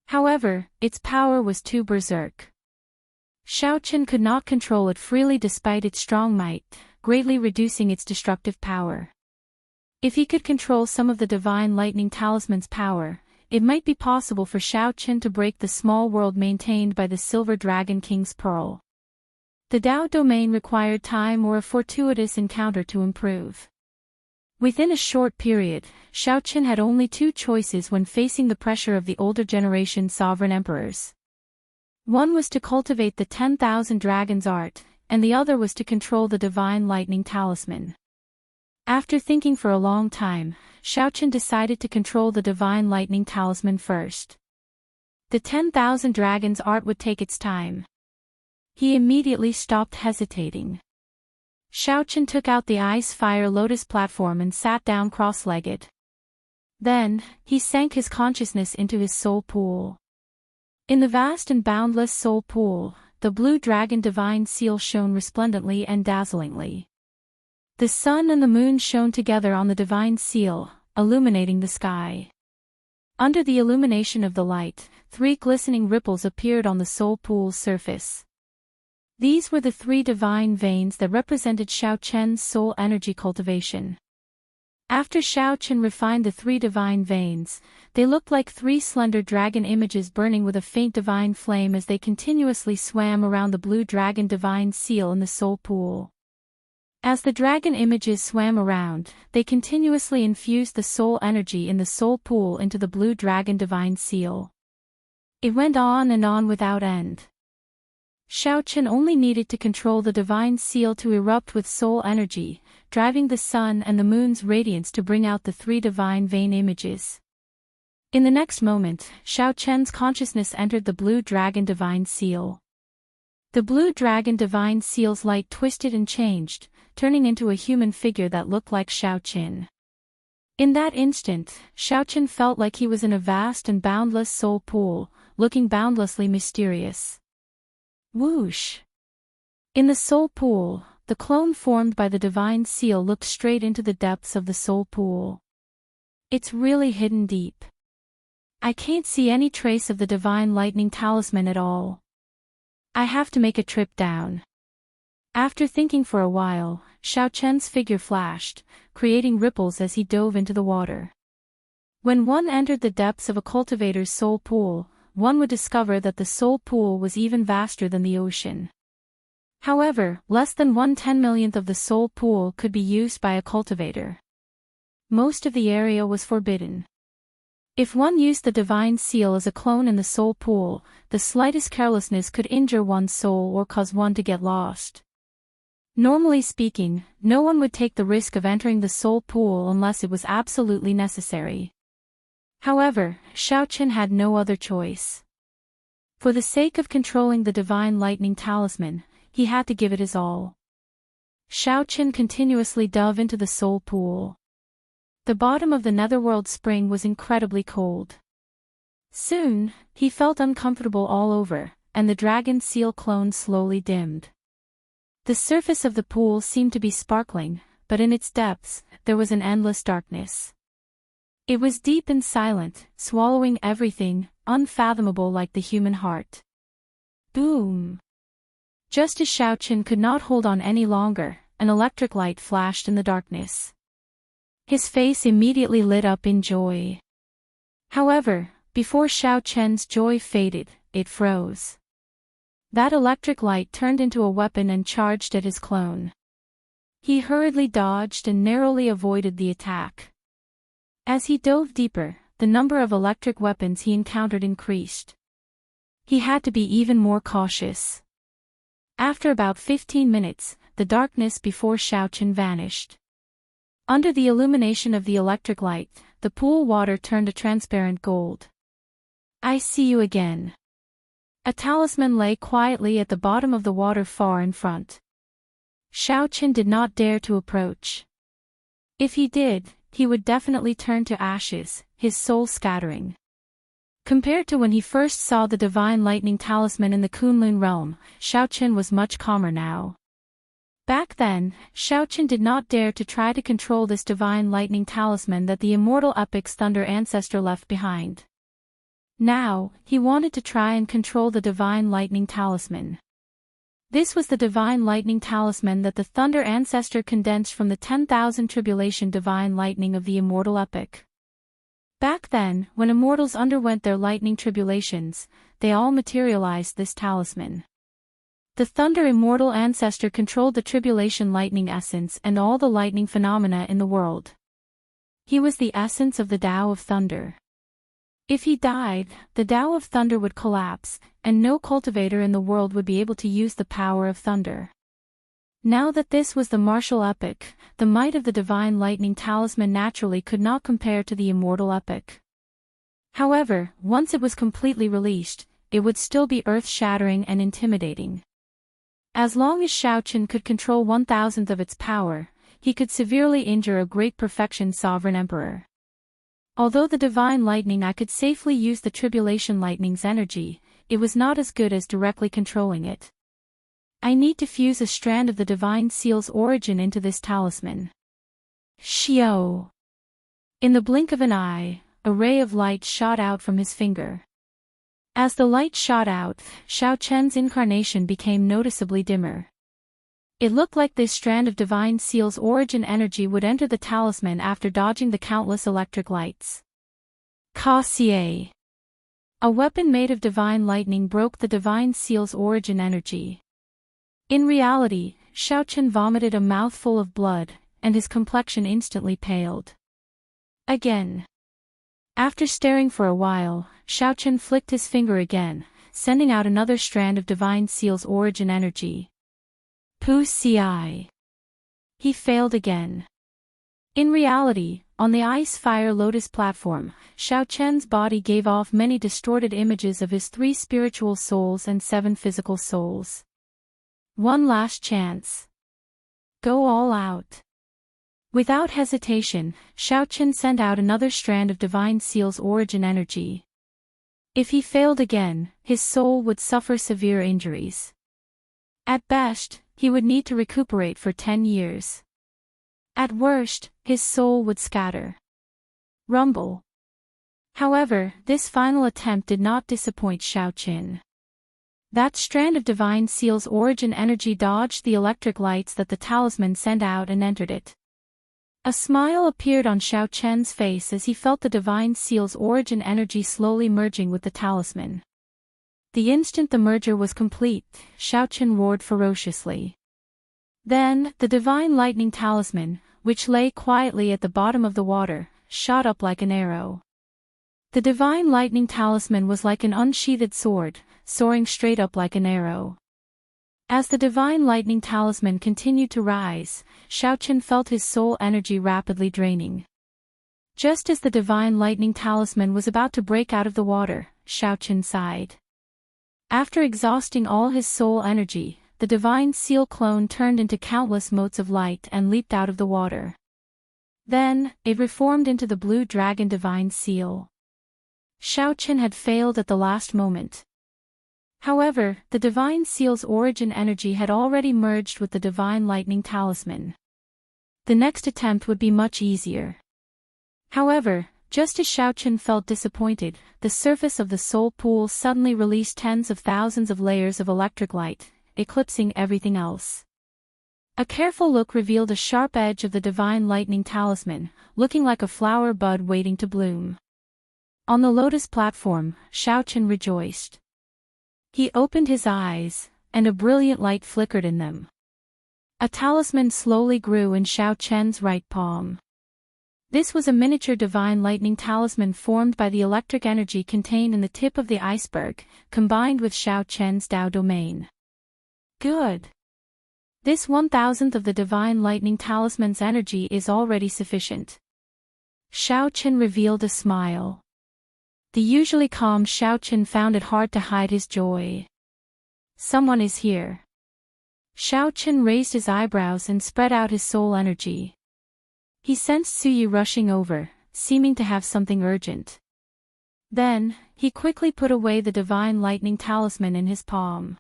S1: However, its power was too berserk. Xiaochen could not control it freely despite its strong might, greatly reducing its destructive power. If he could control some of the Divine Lightning Talisman's power, it might be possible for Xiaochen to break the small world maintained by the Silver Dragon King's Pearl. The Dao domain required time or a fortuitous encounter to improve. Within a short period, Xiaochen had only 2 choices when facing the pressure of the older generation sovereign emperors. One was to cultivate the 10,000 Dragons art, and the other was to control the Divine Lightning Talisman. After thinking for a long time, Xiaochen decided to control the Divine Lightning Talisman first. The 10,000 Dragons art would take its time. He immediately stopped hesitating. Xiaochen took out the Ice Fire Lotus platform and sat down cross-legged. Then, he sank his consciousness into his soul pool. In the vast and boundless soul pool, the blue dragon divine seal shone resplendently and dazzlingly. The sun and the moon shone together on the divine seal, illuminating the sky. Under the illumination of the light, 3 glistening ripples appeared on the soul pool's surface. These were the 3 divine veins that represented Xiaochen's soul energy cultivation. After Xiaochen refined the 3 divine veins, they looked like 3 slender dragon images burning with a faint divine flame as they continuously swam around the blue dragon divine seal in the soul pool. As the dragon images swam around, they continuously infused the soul energy in the soul pool into the blue dragon divine seal. It went on and on without end. Xiaochen only needed to control the divine seal to erupt with soul energy, driving the sun and the moon's radiance to bring out the 3 divine vein images. In the next moment, Xiaochen's consciousness entered the blue dragon divine seal. The blue dragon divine seal's light twisted and changed, turning into a human figure that looked like Xiaoqin. In that instant, Xiaoqin felt like he was in a vast and boundless soul pool, looking boundlessly mysterious. Whoosh! In the soul pool, the clone formed by the divine seal looked straight into the depths of the soul pool. It's really hidden deep. I can't see any trace of the divine lightning talisman at all. I have to make a trip down. After thinking for a while, Xiaoqian's figure flashed, creating ripples as he dove into the water. When one entered the depths of a cultivator's soul pool, one would discover that the soul pool was even vaster than the ocean. However, less than 1/10,000,000th of the soul pool could be used by a cultivator. Most of the area was forbidden. If one used the divine seal as a clone in the soul pool, the slightest carelessness could injure one's soul or cause one to get lost. Normally speaking, no one would take the risk of entering the soul pool unless it was absolutely necessary. However, Xiaoqin had no other choice. For the sake of controlling the divine lightning talisman, he had to give it his all. Xiaoqin continuously dove into the soul pool. The bottom of the netherworld spring was incredibly cold. Soon, he felt uncomfortable all over, and the dragon seal clone slowly dimmed. The surface of the pool seemed to be sparkling, but in its depths, there was an endless darkness. It was deep and silent, swallowing everything, unfathomable like the human heart. Boom! Just as Xiaoqin could not hold on any longer, an electric light flashed in the darkness. His face immediately lit up in joy. However, before Xiaoqian's joy faded, it froze. That electric light turned into a weapon and charged at his clone. He hurriedly dodged and narrowly avoided the attack. As he dove deeper, the number of electric weapons he encountered increased. He had to be even more cautious. After about 15 minutes, the darkness before Xiaoqin vanished. Under the illumination of the electric light, the pool water turned a transparent gold. I see you again. A talisman lay quietly at the bottom of the water far in front. Xiaoqin did not dare to approach. If he did, he would definitely turn to ashes, his soul scattering. Compared to when he first saw the divine lightning talisman in the Kunlun realm, Xiaoqin was much calmer now. Back then, Xiaoqin did not dare to try to control this divine lightning talisman that the immortal epic's thunder ancestor left behind. Now, he wanted to try and control the divine lightning talisman. This was the divine lightning talisman that the thunder ancestor condensed from the 10,000 tribulation divine lightning of the immortal epic. Back then, when immortals underwent their lightning tribulations, they all materialized this talisman. The thunder immortal ancestor controlled the tribulation lightning essence and all the lightning phenomena in the world. He was the essence of the Tao of thunder. If he died, the Tao of thunder would collapse, and no cultivator in the world would be able to use the power of thunder. Now that this was the martial epic, the might of the divine lightning talisman naturally could not compare to the immortal epic. However, once it was completely released, it would still be earth-shattering and intimidating. As long as Xiaoqin could control 1,000th of its power, he could severely injure a great perfection sovereign emperor. Although the divine lightning I could safely use the tribulation lightning's energy, it was not as good as directly controlling it. I need to fuse a strand of the divine seal's origin into this talisman. Xiao! In the blink of an eye, a ray of light shot out from his finger. As the light shot out, Xiaoqian's incarnation became noticeably dimmer. It looked like this strand of divine seal's origin energy would enter the talisman after dodging the countless electric lights. Ka-xie! A weapon made of divine lightning broke the divine seal's origin energy. In reality, Xiaoqin vomited a mouthful of blood, and his complexion instantly paled. Again. After staring for a while, Xiaoqin flicked his finger again, sending out another strand of divine seal's origin energy. Pu-ci. He failed again. In reality, on the Ice Fire Lotus platform, Xiaoqian's body gave off many distorted images of his 3 spiritual souls and 7 physical souls. One last chance. Go all out. Without hesitation, Xiaoqin sent out another strand of Divine Seal's origin energy. If he failed again, his soul would suffer severe injuries. At best, he would need to recuperate for 10 years. At worst, his soul would scatter. Rumble. However, this final attempt did not disappoint Xiaoqin. That strand of Divine Seal's origin energy dodged the electric lights that the talisman sent out and entered it. A smile appeared on Xiaoqin's face as he felt the Divine Seal's origin energy slowly merging with the talisman. The instant the merger was complete, Xiaoqin roared ferociously. Then, the Divine Lightning Talisman, which lay quietly at the bottom of the water, shot up like an arrow. The Divine Lightning Talisman was like an unsheathed sword, soaring straight up like an arrow. As the Divine Lightning Talisman continued to rise, Xiaoqin felt his soul energy rapidly draining. Just as the Divine Lightning Talisman was about to break out of the water, Xiaoqin sighed. After exhausting all his soul energy, the Divine Seal clone turned into countless motes of light and leaped out of the water. Then, it reformed into the Blue Dragon Divine Seal. Xiaoqin had failed at the last moment. However, the Divine Seal's origin energy had already merged with the Divine Lightning Talisman. The next attempt would be much easier. However, just as Xiaoqin felt disappointed, the surface of the soul pool suddenly released tens of thousands of layers of electric light, eclipsing everything else. A careful look revealed a sharp edge of the Divine Lightning Talisman, looking like a flower bud waiting to bloom. On the lotus platform, Xiaoqin rejoiced. He opened his eyes, and a brilliant light flickered in them. A talisman slowly grew in Xiaoqin's right palm. This was a miniature Divine Lightning Talisman formed by the electric energy contained in the tip of the iceberg, combined with Xiaoqin's Dao domain. Good. This 1,000th of the Divine Lightning Talisman's energy is already sufficient. Xiaoqin revealed a smile. The usually calm Xiaoqin found it hard to hide his joy. Someone is here. Xiaoqin raised his eyebrows and spread out his soul energy. He sensed Suyi rushing over, seeming to have something urgent. Then, he quickly put away the Divine Lightning Talisman in his palm.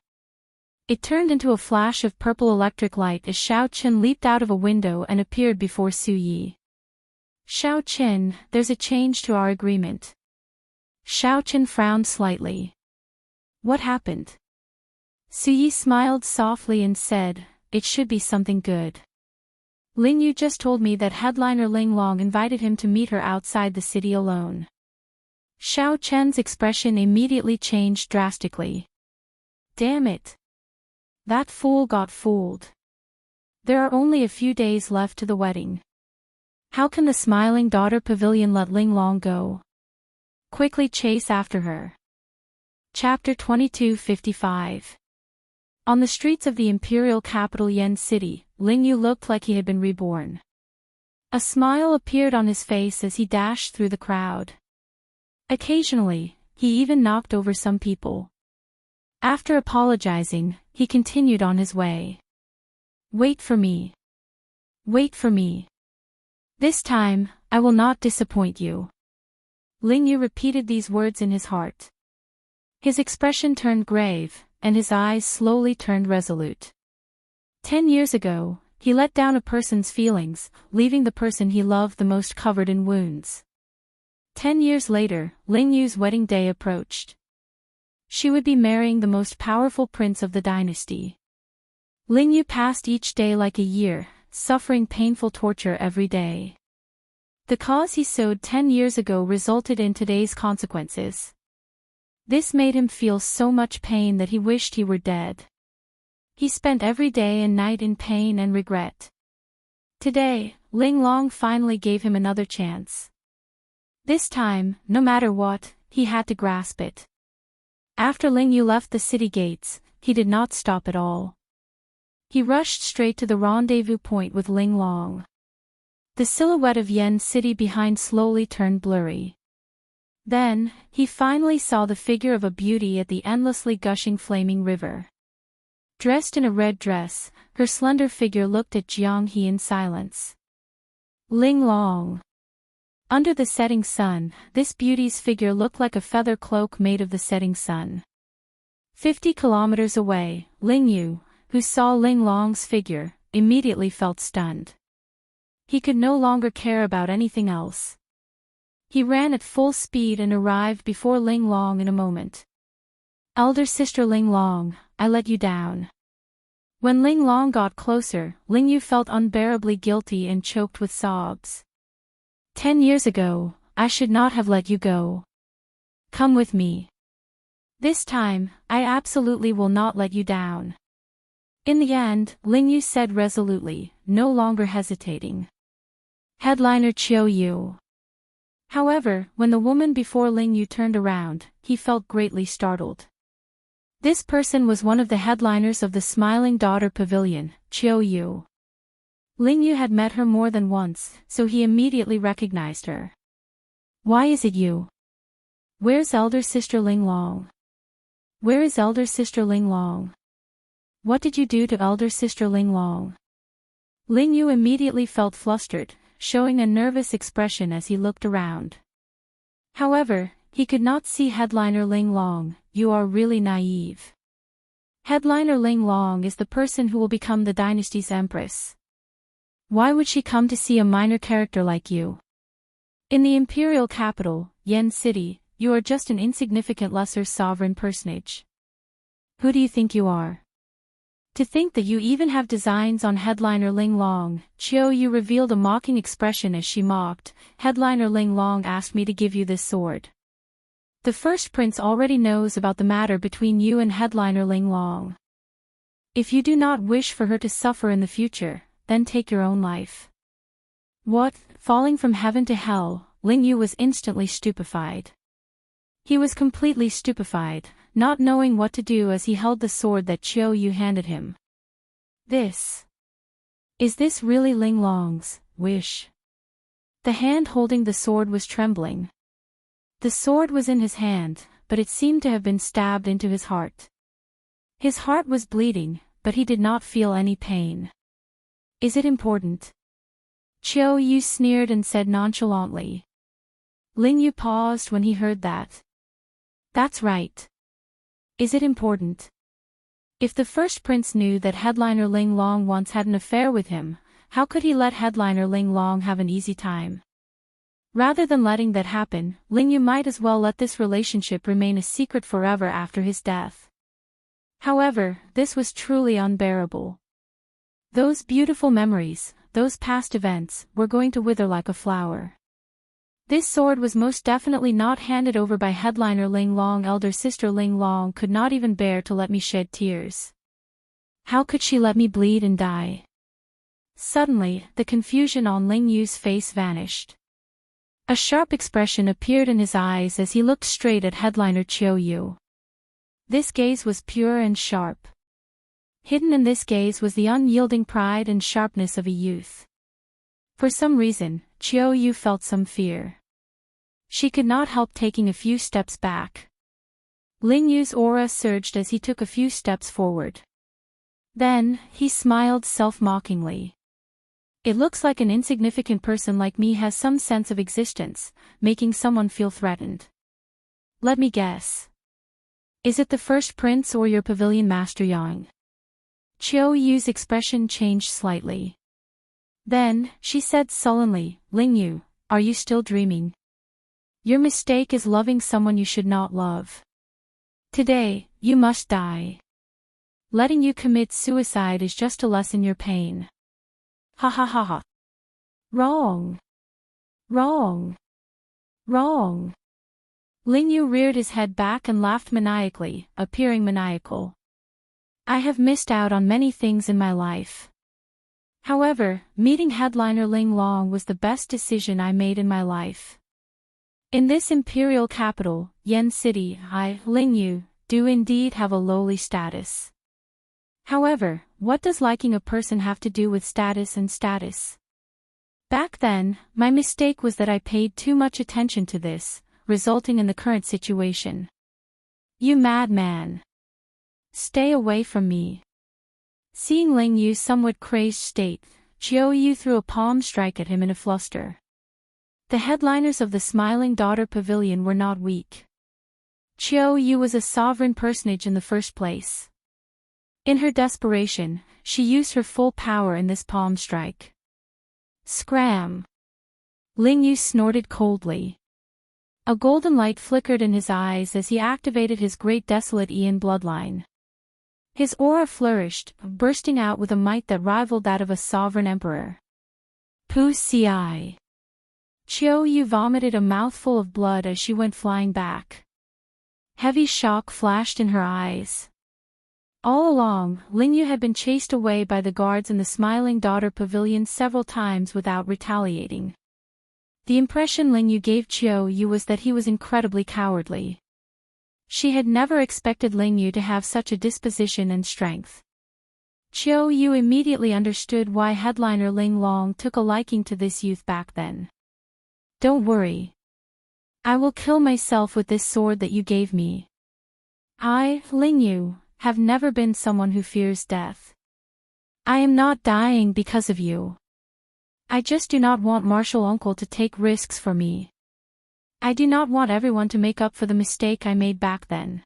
S1: It turned into a flash of purple electric light as Xiaoqin leaped out of a window and appeared before Suyi. Xiaoqin, there's a change to our agreement. Xiaoqin frowned slightly. What happened? Suyi smiled softly and said, it should be something good. Ling Yu just told me that headliner Ling Long invited him to meet her outside the city alone. Xiaoqin's expression immediately changed drastically. Damn it. That fool got fooled. There are only a few days left to the wedding. How can the smiling daughter pavilion let Ling Long go? Quickly chase after her. Chapter 2255. On the streets of the imperial capital Yen City, Ling Yu looked like he had been reborn. A smile appeared on his face as he dashed through the crowd. Occasionally, he even knocked over some people. After apologizing, he continued on his way. Wait for me. Wait for me. This time, I will not disappoint you. Ling Yu repeated these words in his heart. His expression turned grave, and his eyes slowly turned resolute. 10 years ago, he let down a person's feelings, leaving the person he loved the most covered in wounds. 10 years later, Ling Yu's wedding day approached. She would be marrying the most powerful prince of the dynasty. Ling Yu passed each day like a year, suffering painful torture every day. The cause he sowed 10 years ago resulted in today's consequences. This made him feel so much pain that he wished he were dead. He spent every day and night in pain and regret. Today, Ling Long finally gave him another chance. This time, no matter what, he had to grasp it. After Ling Yu left the city gates, he did not stop at all. He rushed straight to the rendezvous point with Ling Long. The silhouette of Yen City behind slowly turned blurry. Then, he finally saw the figure of a beauty at the endlessly gushing flaming river. Dressed in a red dress, her slender figure looked at Jiang He in silence. Ling Long. Under the setting sun, this beauty's figure looked like a feather cloak made of the setting sun. 50 kilometers away, Ling Yu, who saw Ling Long's figure, immediately felt stunned. He could no longer care about anything else. He ran at full speed and arrived before Ling Long in a moment. Elder sister Ling Long, I let you down. When Ling Long got closer, Ling Yu felt unbearably guilty and choked with sobs. 10 years ago, I should not have let you go. Come with me. This time, I absolutely will not let you down. In the end, Ling Yu said resolutely, no longer hesitating. Headliner Chiu Yu. However, when the woman before Ling Yu turned around, he felt greatly startled. This person was one of the headliners of the Smiling Daughter Pavilion, Chiu Yu. Ling Yu had met her more than once, so he immediately recognized her. Why is it you? Where's elder sister Ling Long? Where is elder sister Ling Long? What did you do to elder sister Ling Long? Ling Yu immediately felt flustered, showing a nervous expression as he looked around. However, he could not see headliner Ling Long. You are really naive. Headliner Ling Long is the person who will become the dynasty's empress. Why would she come to see a minor character like you? In the imperial capital, Yen City, you are just an insignificant lesser sovereign personage. Who do you think you are? To think that you even have designs on headliner Ling Long. Chiu Yu revealed a mocking expression as she mocked. Headliner Ling Long asked me to give you this sword. The first prince already knows about the matter between you and headliner Ling Long. If you do not wish for her to suffer in the future, then take your own life. What? Falling from heaven to hell, Ling Yu was instantly stupefied. He was completely stupefied, not knowing what to do as he held the sword that Chiu Yu handed him. Is this really Ling Long's wish? The hand holding the sword was trembling. The sword was in his hand, but it seemed to have been stabbed into his heart. His heart was bleeding, but he did not feel any pain. Is it important? Chiu Yu sneered and said nonchalantly. Ling Yu paused when he heard that. That's right. Is it important? If the first prince knew that headliner Ling Long once had an affair with him, how could he let headliner Ling Long have an easy time? Rather than letting that happen, Ling Yu might as well let this relationship remain a secret forever after his death. However, this was truly unbearable. Those beautiful memories, those past events, were going to wither like a flower. This sword was most definitely not handed over by headliner Ling Long. Elder sister Ling Long could not even bear to let me shed tears. How could she let me bleed and die? Suddenly, the confusion on Ling Yu's face vanished. A sharp expression appeared in his eyes as he looked straight at headliner Chiu Yu. This gaze was pure and sharp. Hidden in this gaze was the unyielding pride and sharpness of a youth. For some reason, Chiu Yu felt some fear. She could not help taking a few steps back. Ling Yu's aura surged as he took a few steps forward. Then, he smiled self-mockingly. It looks like an insignificant person like me has some sense of existence, making someone feel threatened. Let me guess. Is it the first prince or your pavilion master Yang? Chiu Yu's expression changed slightly. Then, she said sullenly, Ling Yu, are you still dreaming? Your mistake is loving someone you should not love. Today, you must die. Letting you commit suicide is just to lessen your pain. Ha ha ha ha. Wrong. Wrong. Wrong. Ling Yu reared his head back and laughed maniacally, appearing maniacal. I have missed out on many things in my life. However, meeting headliner Ling Long was the best decision I made in my life. In this imperial capital, Yen City, I, Ling Yu, do indeed have a lowly status. However, what does liking a person have to do with status and status? Back then, my mistake was that I paid too much attention to this, resulting in the current situation. You madman. Stay away from me. Seeing Ling Yu's somewhat crazed state, Qiu Yu threw a palm strike at him in a fluster. The headliners of the Smiling Daughter Pavilion were not weak. Qiu Yu was a sovereign personage in the first place. In her desperation, she used her full power in this palm strike. Scram! Ling Yu snorted coldly. A golden light flickered in his eyes as he activated his great desolate Ian bloodline. His aura flourished, bursting out with a might that rivaled that of a sovereign emperor. Pu Ci. Qiu Yu vomited a mouthful of blood as she went flying back. Heavy shock flashed in her eyes. All along, Ling Yu had been chased away by the guards in the Smiling Daughter Pavilion several times without retaliating. The impression Ling Yu gave Qiu Yu was that he was incredibly cowardly. She had never expected Ling Yu to have such a disposition and strength. Qiu Yu immediately understood why headliner Ling Long took a liking to this youth back then. Don't worry. I will kill myself with this sword that you gave me. I, Ling Yu, have never been someone who fears death. I am not dying because of you. I just do not want Martial Uncle to take risks for me. I do not want everyone to make up for the mistake I made back then.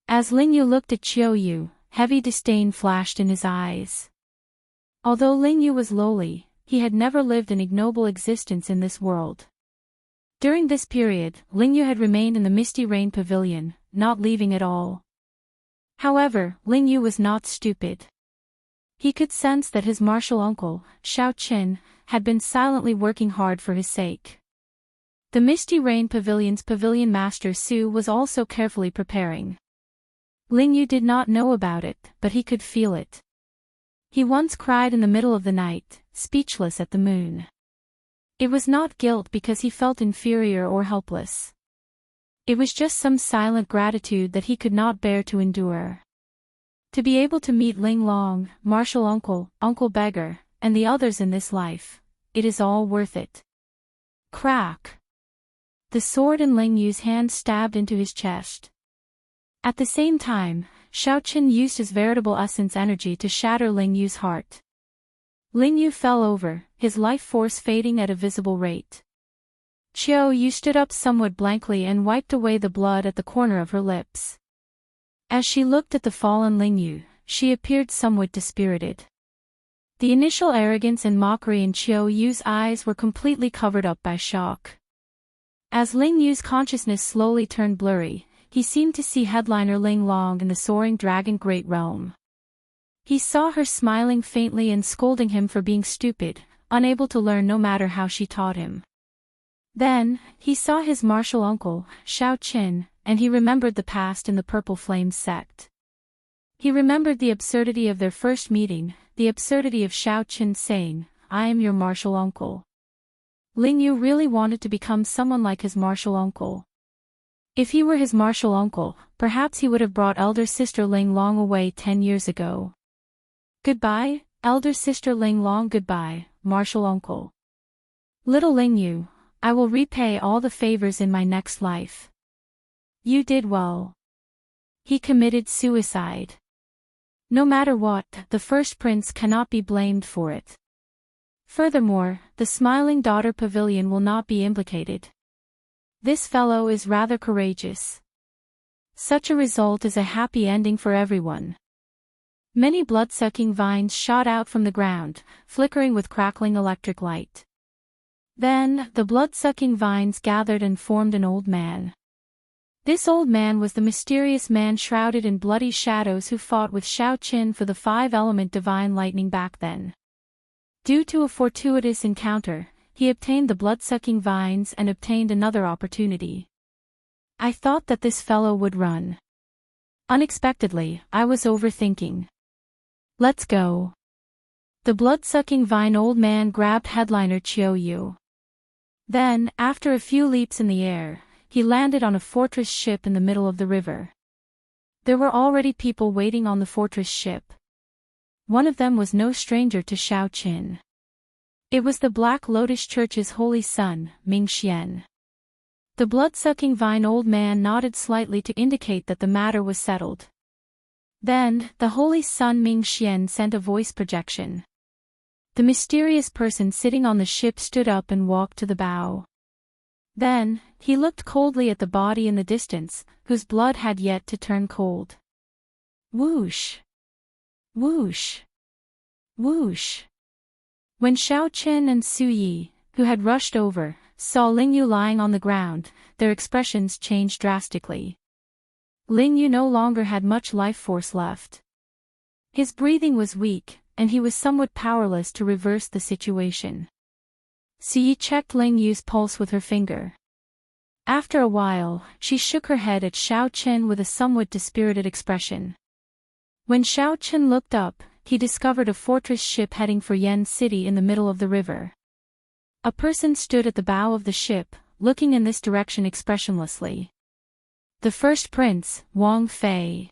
S1: As Ling Yu looked at Qiu Yu, heavy disdain flashed in his eyes. Although Ling Yu was lowly, he had never lived an ignoble existence in this world. During this period, Ling Yu had remained in the Misty Rain Pavilion, not leaving at all. However, Ling Yu was not stupid. He could sense that his martial uncle, Xiao Qin, had been silently working hard for his sake. The Misty Rain Pavilion's pavilion master Su was also carefully preparing. Ling Yu did not know about it, but he could feel it. He once cried in the middle of the night, speechless at the moon. It was not guilt because he felt inferior or helpless. It was just some silent gratitude that he could not bear to endure. To be able to meet Ling Long, Martial Uncle, Uncle Beggar, and the others in this life, it is all worth it. Crack! The sword in Ling Yu's hand stabbed into his chest. At the same time, Xiao Qin used his veritable essence energy to shatter Ling Yu's heart. Ling Yu fell over, his life force fading at a visible rate. Qiu Yu stood up somewhat blankly and wiped away the blood at the corner of her lips. As she looked at the fallen Ling Yu, she appeared somewhat dispirited. The initial arrogance and mockery in Qiu Yu's eyes were completely covered up by shock. As Ling Yu's consciousness slowly turned blurry, he seemed to see headliner Ling Long in the soaring dragon great realm. He saw her smiling faintly and scolding him for being stupid, unable to learn no matter how she taught him. Then, he saw his martial uncle, Xiao Qin, and he remembered the past in the Purple Flames sect. He remembered the absurdity of their first meeting, the absurdity of Xiao Qin saying, "I am your martial uncle." Ling Yu really wanted to become someone like his martial uncle. If he were his martial uncle, perhaps he would have brought elder sister Ling Long away 10 years ago. Goodbye, elder sister Ling Long. Goodbye, martial uncle. Little Ling Yu, I will repay all the favors in my next life. You did well. He committed suicide. No matter what, the first prince cannot be blamed for it. Furthermore, the Smiling Daughter Pavilion will not be implicated. This fellow is rather courageous. Such a result is a happy ending for everyone. Many blood-sucking vines shot out from the ground, flickering with crackling electric light. Then, the blood-sucking vines gathered and formed an old man. This old man was the mysterious man shrouded in bloody shadows who fought with Xiao Qin for the 5-element divine lightning back then. Due to a fortuitous encounter, he obtained the blood-sucking vines and obtained another opportunity. I thought that this fellow would run. Unexpectedly, I was overthinking. Let's go. The blood-sucking vine old man grabbed headliner Qiu Yu. Then, after a few leaps in the air, he landed on a fortress ship in the middle of the river. There were already people waiting on the fortress ship. One of them was no stranger to Xiao Qin. It was the Black Lotus Church's holy son, Ming Xian. The blood-sucking vine old man nodded slightly to indicate that the matter was settled. Then, the holy sun Ming Xian sent a voice projection. The mysterious person sitting on the ship stood up and walked to the bow. Then, he looked coldly at the body in the distance, whose blood had yet to turn cold. Whoosh! Whoosh! Whoosh! When Xiao Qin and Su Yi, who had rushed over, saw Ling Yu lying on the ground, their expressions changed drastically. Ling Yu no longer had much life force left. His breathing was weak, and he was somewhat powerless to reverse the situation. Su Yi checked Ling Yu's pulse with her finger. After a while, she shook her head at Xiao Qin with a somewhat dispirited expression. When Xiao Qin looked up, he discovered a fortress ship heading for Yen City in the middle of the river. A person stood at the bow of the ship, looking in this direction expressionlessly. The first prince, Wang Fei.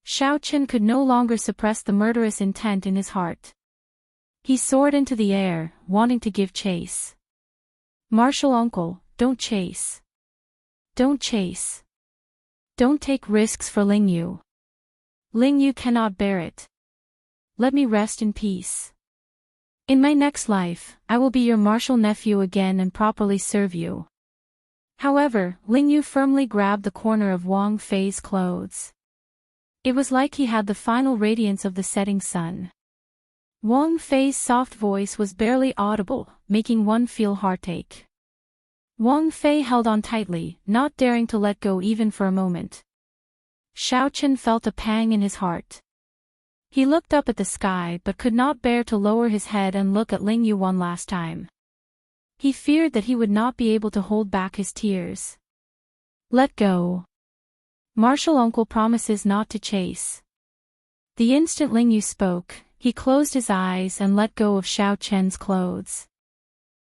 S1: Xiao Qin could no longer suppress the murderous intent in his heart. He soared into the air, wanting to give chase. Martial uncle, don't chase. Don't chase. Don't take risks for Ling Yu. Ling Yu cannot bear it. Let me rest in peace. In my next life, I will be your martial nephew again and properly serve you. However, Ling Yu firmly grabbed the corner of Wang Fei's clothes. It was like he had the final radiance of the setting sun. Wang Fei's soft voice was barely audible, making one feel heartache. Wang Fei held on tightly, not daring to let go even for a moment. Xiao Qin felt a pang in his heart. He looked up at the sky but could not bear to lower his head and look at Ling Yu one last time. He feared that he would not be able to hold back his tears. Let go. Martial uncle promises not to chase. The instant Ling Yu spoke, he closed his eyes and let go of Xiao Qin's clothes.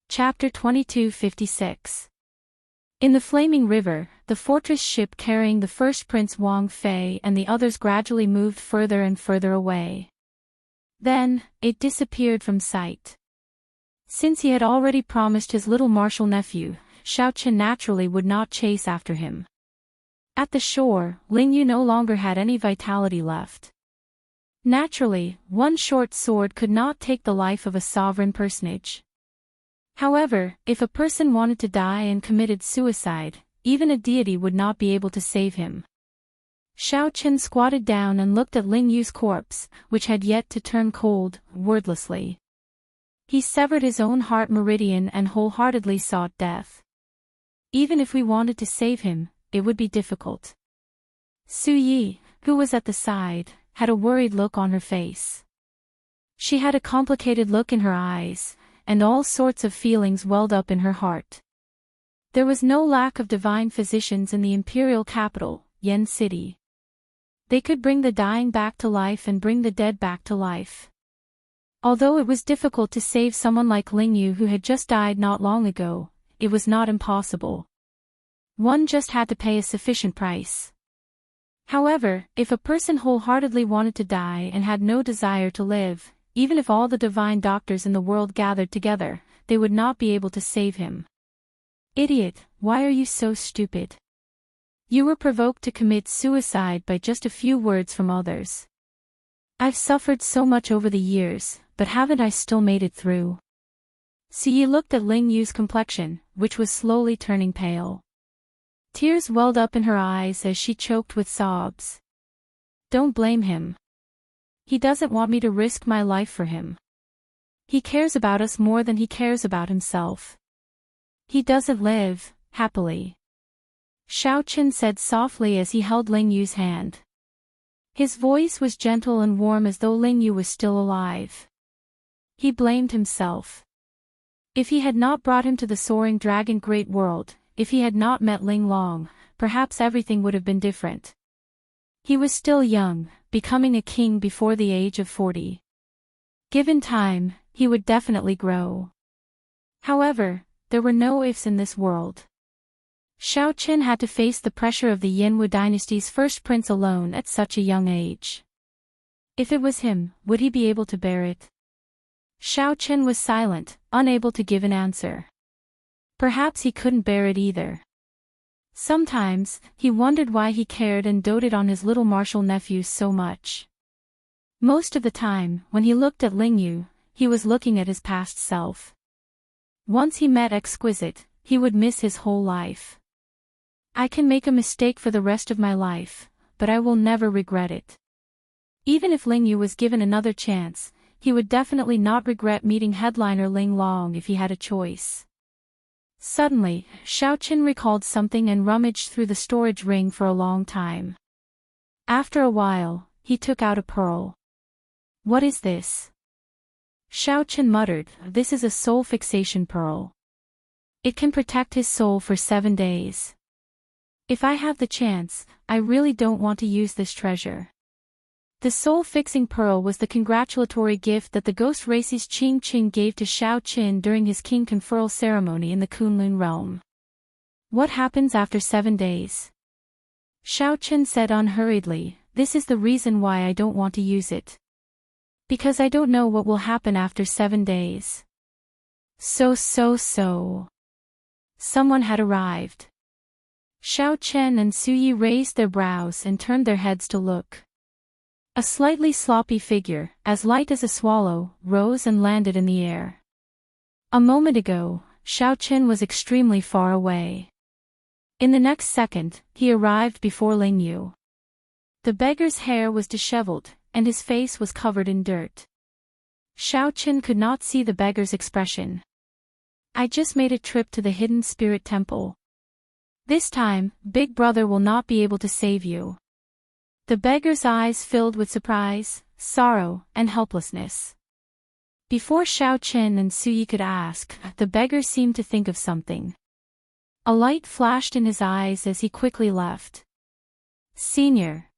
S1: Chapter 2256. In the flaming river, the fortress ship carrying the first Prince Wang Fei and the others gradually moved further and further away. Then, it disappeared from sight. Since he had already promised his little martial nephew, Xiao Qin naturally would not chase after him. At the shore, Ling Yu no longer had any vitality left. Naturally, one short sword could not take the life of a sovereign personage. However, if a person wanted to die and committed suicide, even a deity would not be able to save him. Xiao Qin squatted down and looked at Ling Yu's corpse, which had yet to turn cold, wordlessly. He severed his own heart meridian and wholeheartedly sought death. Even if we wanted to save him, it would be difficult. Su Yi, who was at the side, had a worried look on her face. She had a complicated look in her eyes, and all sorts of feelings welled up in her heart. There was no lack of divine physicians in the imperial capital, Yen City. They could bring the dying back to life and bring the dead back to life. Although it was difficult to save someone like Ling Yu who had just died not long ago, it was not impossible. One just had to pay a sufficient price. However, if a person wholeheartedly wanted to die and had no desire to live, even if all the divine doctors in the world gathered together, they would not be able to save him. Idiot, why are you so stupid? You were provoked to commit suicide by just a few words from others. I've suffered so much over the years, but haven't I still made it through? Su Yi looked at Ling Yu's complexion, which was slowly turning pale. Tears welled up in her eyes as she choked with sobs. Don't blame him. He doesn't want me to risk my life for him. He cares about us more than he cares about himself. He doesn't live happily. Xiao Qin said softly as he held Ling Yu's hand. His voice was gentle and warm as though Ling Yu was still alive. He blamed himself. If he had not brought him to the soaring dragon great world, if he had not met Ling Long, perhaps everything would have been different. He was still young, becoming a king before the age of 40. Given time, he would definitely grow. However, there were no ifs in this world. Xiao Qin had to face the pressure of the Yanwu dynasty's first prince alone at such a young age. If it was him, would he be able to bear it? Xiao Qin was silent, unable to give an answer. Perhaps he couldn't bear it either. Sometimes, he wondered why he cared and doted on his little martial nephews so much. Most of the time, when he looked at Lingyu, he was looking at his past self. Once he met Exquisite, he would miss his whole life. I can make a mistake for the rest of my life, but I will never regret it. Even if Lingyu was given another chance, he would definitely not regret meeting headliner Ling Long if he had a choice. Suddenly, Xiaoqin recalled something and rummaged through the storage ring for a long time. After a while, he took out a pearl. What is this? Xiaoqin muttered, this is a soul fixation pearl. It can protect his soul for 7 days. If I have the chance, I really don't want to use this treasure. The soul-fixing pearl was the congratulatory gift that the ghost race's Qing Qing gave to Xiaoqin during his king conferral ceremony in the Kunlun realm. What happens after 7 days? Xiaoqin said unhurriedly, this is the reason why I don't want to use it. Because I don't know what will happen after 7 days. So. Someone had arrived. Xiaoqin and Suyi raised their brows and turned their heads to look. A slightly sloppy figure, as light as a swallow, rose and landed in the air. A moment ago, Xiaoqin was extremely far away. In the next second, he arrived before Lingyu. The beggar's hair was disheveled, and his face was covered in dirt. Xiaoqin could not see the beggar's expression. I just made a trip to the hidden spirit temple. This time, Big Brother will not be able to save you. The beggar's eyes filled with surprise, sorrow, and helplessness. Before Xiaoqin and Suyi could ask, the beggar seemed to think of something. A light flashed in his eyes as he quickly left. Senior!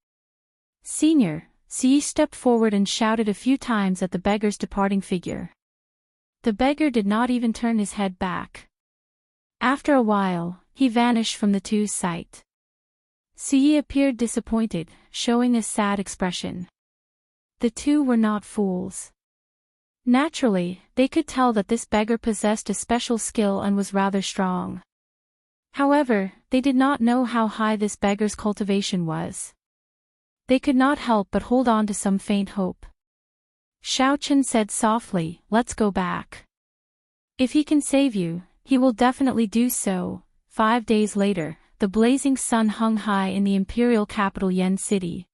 S1: Suyi stepped forward and shouted a few times at the beggar's departing figure. The beggar did not even turn his head back. After a while, he vanished from the two's sight. Suyi appeared disappointed, showing a sad expression. The two were not fools. Naturally, they could tell that this beggar possessed a special skill and was rather strong. However, they did not know how high this beggar's cultivation was. They could not help but hold on to some faint hope. Xiaoqin said softly, let's go back. If he can save you, he will definitely do so. 5 days later, the blazing sun hung high in the imperial capital Yen City.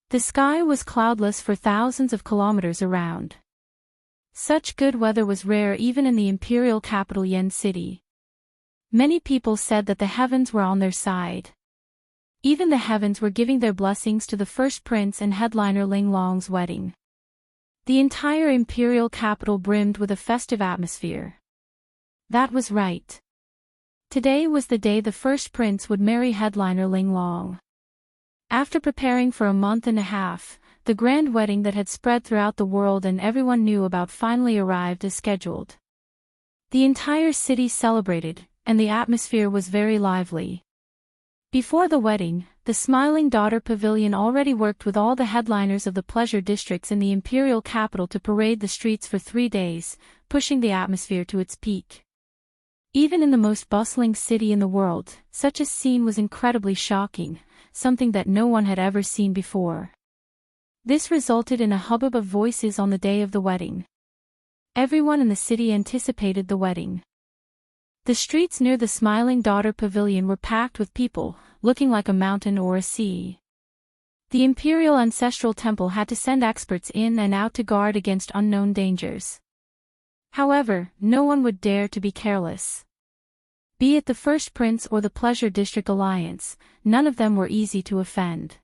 S1: The sky was cloudless for thousands of kilometers around. Such good weather was rare even in the imperial capital Yen City. Many people said that the heavens were on their side. Even the heavens were giving their blessings to the first prince and headliner Ling Long's wedding. The entire imperial capital brimmed with a festive atmosphere. That was right. Today was the day the first prince would marry headliner Ling Long. After preparing for a month and a half, the grand wedding that had spread throughout the world and everyone knew about finally arrived as scheduled. The entire city celebrated, and the atmosphere was very lively. Before the wedding, the Smiling Daughter Pavilion already worked with all the headliners of the pleasure districts in the imperial capital to parade the streets for 3 days, pushing the atmosphere to its peak. Even in the most bustling city in the world, such a scene was incredibly shocking, something that no one had ever seen before. This resulted in a hubbub of voices on the day of the wedding. Everyone in the city anticipated the wedding. The streets near the Smiling Daughter Pavilion were packed with people, looking like a mountain or a sea. The Imperial Ancestral Temple had to send experts in and out to guard against unknown dangers. However, no one would dare to be careless. Be it the First Prince or the Pleasure District Alliance, none of them were easy to offend.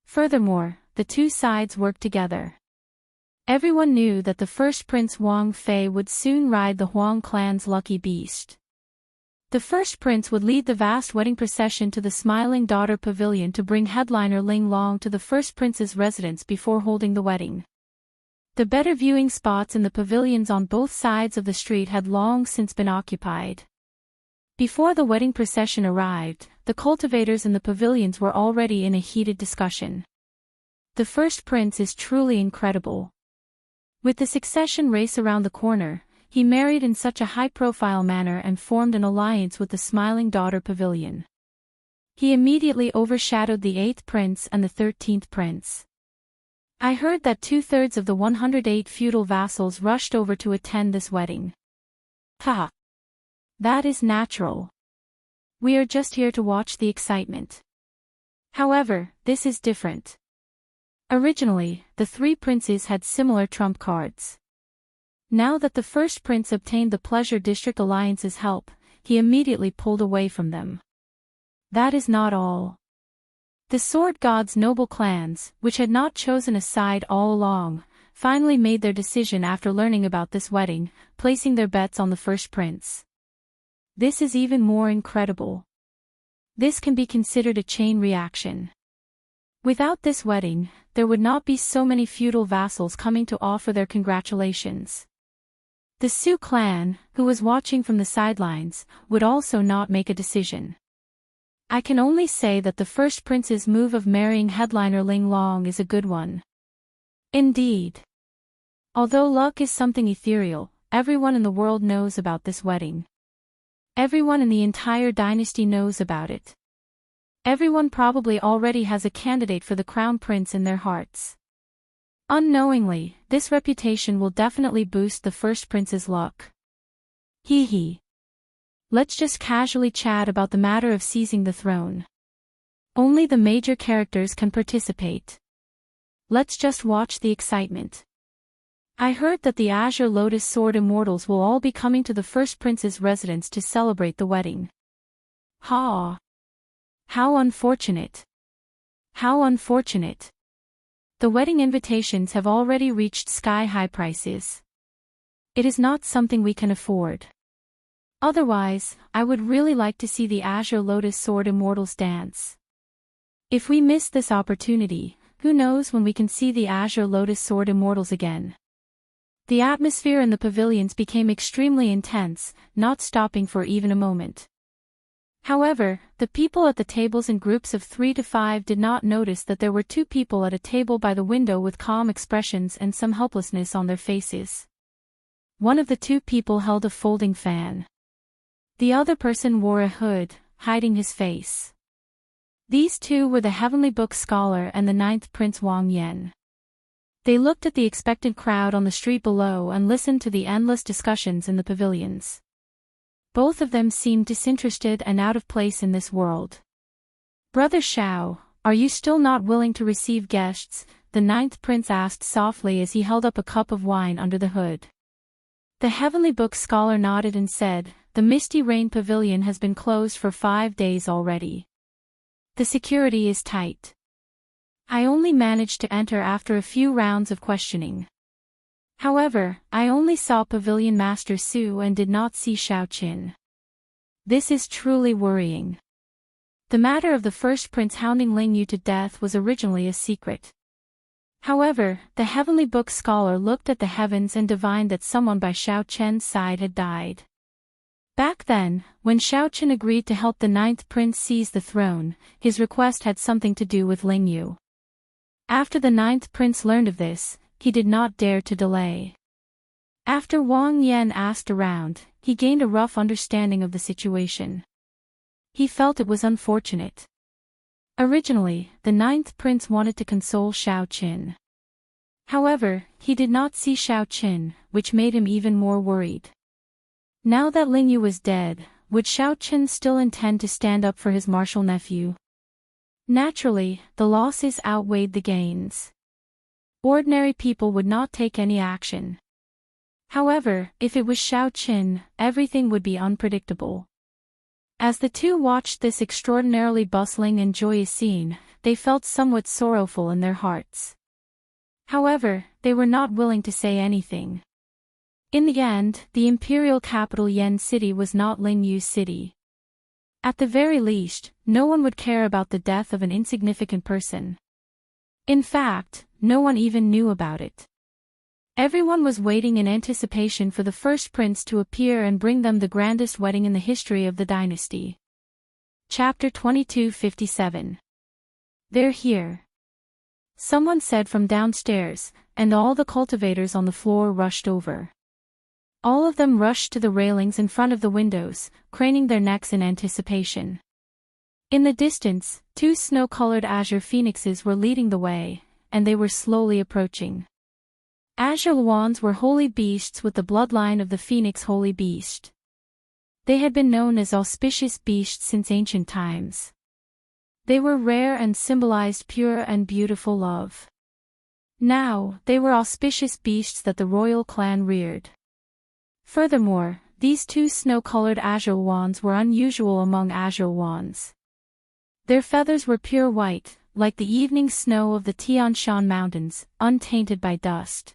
S1: Furthermore, the two sides worked together. Everyone knew that the First Prince Wang Fei would soon ride the Huang clan's lucky beast. The First Prince would lead the vast wedding procession to the Smiling Daughter Pavilion to bring headliner Ling Long to the First Prince's residence before holding the wedding. The better viewing spots in the pavilions on both sides of the street had long since been occupied. Before the wedding procession arrived, the cultivators in the pavilions were already in a heated discussion. The First Prince is truly incredible. With the succession race around the corner, he married in such a high-profile manner and formed an alliance with the Smiling Daughter Pavilion. He immediately overshadowed the 8th prince and the 13th prince. I heard that 2/3 of the 108 feudal vassals rushed over to attend this wedding. Ha! That is natural. We are just here to watch the excitement. However, this is different. Originally, the 3 princes had similar trump cards. Now that the first prince obtained the Pleasure District Alliance's help, he immediately pulled away from them. That is not all. The Sword God's noble clans, which had not chosen a side all along, finally made their decision after learning about this wedding, placing their bets on the first prince. This is even more incredible. This can be considered a chain reaction. Without this wedding, there would not be so many feudal vassals coming to offer their congratulations. The Su clan, who was watching from the sidelines, would also not make a decision. I can only say that the first prince's move of marrying headliner Ling Long is a good one. Indeed. Although luck is something ethereal, everyone in the world knows about this wedding. Everyone in the entire dynasty knows about it. Everyone probably already has a candidate for the crown prince in their hearts. Unknowingly, this reputation will definitely boost the first prince's luck. Hee hee. Let's just casually chat about the matter of seizing the throne. Only the major characters can participate. Let's just watch the excitement. I heard that the Azure Lotus Sword Immortals will all be coming to the first prince's residence to celebrate the wedding. Ha! How unfortunate. How unfortunate. The wedding invitations have already reached sky-high prices. It is not something we can afford. Otherwise, I would really like to see the Azure Lotus Sword Immortals dance. If we miss this opportunity, who knows when we can see the Azure Lotus Sword Immortals again. The atmosphere in the pavilions became extremely intense, not stopping for even a moment. However, the people at the tables in groups of 3 to 5 did not notice that there were 2 people at a table by the window with calm expressions and some helplessness on their faces. One of the 2 people held a folding fan. The other person wore a hood, hiding his face. These 2 were the Heavenly Book Scholar and the 9th Prince Wang Lin. They looked at the expectant crowd on the street below and listened to the endless discussions in the pavilions. Both of them seemed disinterested and out of place in this world. Brother Xiao, are you still not willing to receive guests? The 9th Prince asked softly as he held up a cup of wine under the hood. The Heavenly Book Scholar nodded and said, "The Misty Rain Pavilion has been closed for 5 days already. The security is tight. I only managed to enter after a few rounds of questioning. However, I only saw Pavilion Master Su and did not see Xiao Qin. This is truly worrying. The matter of the first prince hounding Ling Yu to death was originally a secret. However, the Heavenly Book Scholar looked at the heavens and divined that someone by Xiao Chen's side had died. Back then, when Xiao Chen agreed to help the 9th Prince seize the throne, his request had something to do with Ling Yu. After the 9th Prince learned of this, he did not dare to delay. After Wang Yan asked around, he gained a rough understanding of the situation. He felt it was unfortunate. Originally, the 9th Prince wanted to console Xiao Qin. However, he did not see Xiao Qin, which made him even more worried. Now that Ling Yu was dead, would Xiao Qin still intend to stand up for his martial nephew? Naturally, the losses outweighed the gains. Ordinary people would not take any action. However, if it was Xiao Qin, everything would be unpredictable. As the 2 watched this extraordinarily bustling and joyous scene, they felt somewhat sorrowful in their hearts. However, they were not willing to say anything. In the end, the imperial capital Yen City was not Ling Yu's city. At the very least, no one would care about the death of an insignificant person. In fact, no one even knew about it. Everyone was waiting in anticipation for the first prince to appear and bring them the grandest wedding in the history of the dynasty. Chapter 2257. They're here. Someone said from downstairs, and all the cultivators on the floor rushed over. All of them rushed to the railings in front of the windows, craning their necks in anticipation. In the distance, two snow-colored azure phoenixes were leading the way, and they were slowly approaching. Azure wands were holy beasts with the bloodline of the phoenix holy beast. They had been known as auspicious beasts since ancient times. They were rare and symbolized pure and beautiful love. Now, they were auspicious beasts that the royal clan reared. Furthermore, these two snow-colored azure wands were unusual among azure wands. Their feathers were pure white, like the evening snow of the Tian Shan Mountains, untainted by dust.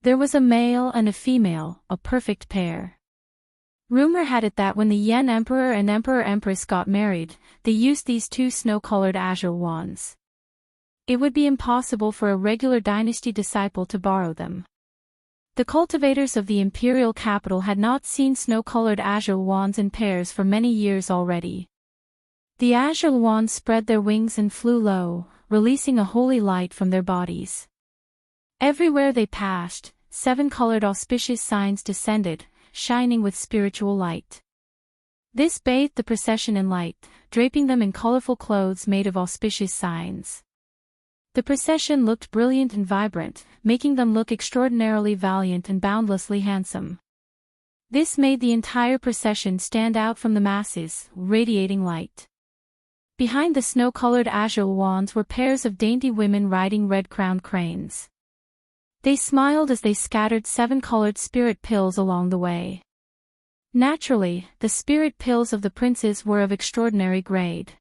S1: There was a male and a female, a perfect pair. Rumor had it that when the Yan Emperor and Emperor-Empress got married, they used these two snow-colored azure wands. It would be impossible for a regular dynasty disciple to borrow them. The cultivators of the imperial capital had not seen snow-colored azure wands in pairs for many years already. The azure wands spread their wings and flew low, releasing a holy light from their bodies. Everywhere they passed, 7 colored auspicious signs descended, shining with spiritual light. This bathed the procession in light, draping them in colorful clothes made of auspicious signs. The procession looked brilliant and vibrant, making them look extraordinarily valiant and boundlessly handsome. This made the entire procession stand out from the masses, radiating light. Behind the snow-colored azure wands were pairs of dainty women riding red-crowned cranes. They smiled as they scattered 7 colored spirit pills along the way. Naturally, the spirit pills of the princes were of extraordinary grade.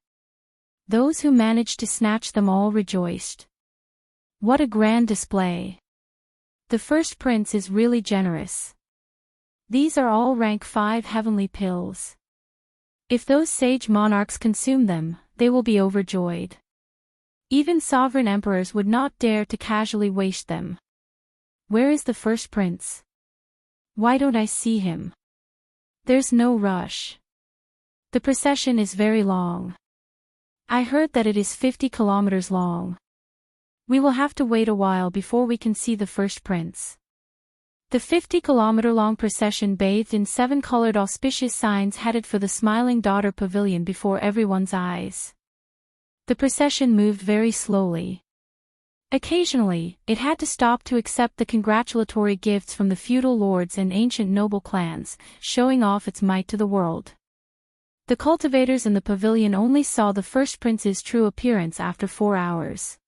S1: Those who managed to snatch them all rejoiced. What a grand display! The first prince is really generous. These are all rank 5 heavenly pills. If those sage monarchs consume them, they will be overjoyed. Even sovereign emperors would not dare to casually waste them. Where is the first prince? Why don't I see him? There's no rush. The procession is very long. I heard that it is 50 kilometers long. We will have to wait a while before we can see the first prince. The 50-kilometer-long procession bathed in 7 colored auspicious signs headed for the Smiling Daughter Pavilion before everyone's eyes. The procession moved very slowly. Occasionally, it had to stop to accept the congratulatory gifts from the feudal lords and ancient noble clans, showing off its might to the world. The cultivators in the pavilion only saw the first prince's true appearance after 4 hours.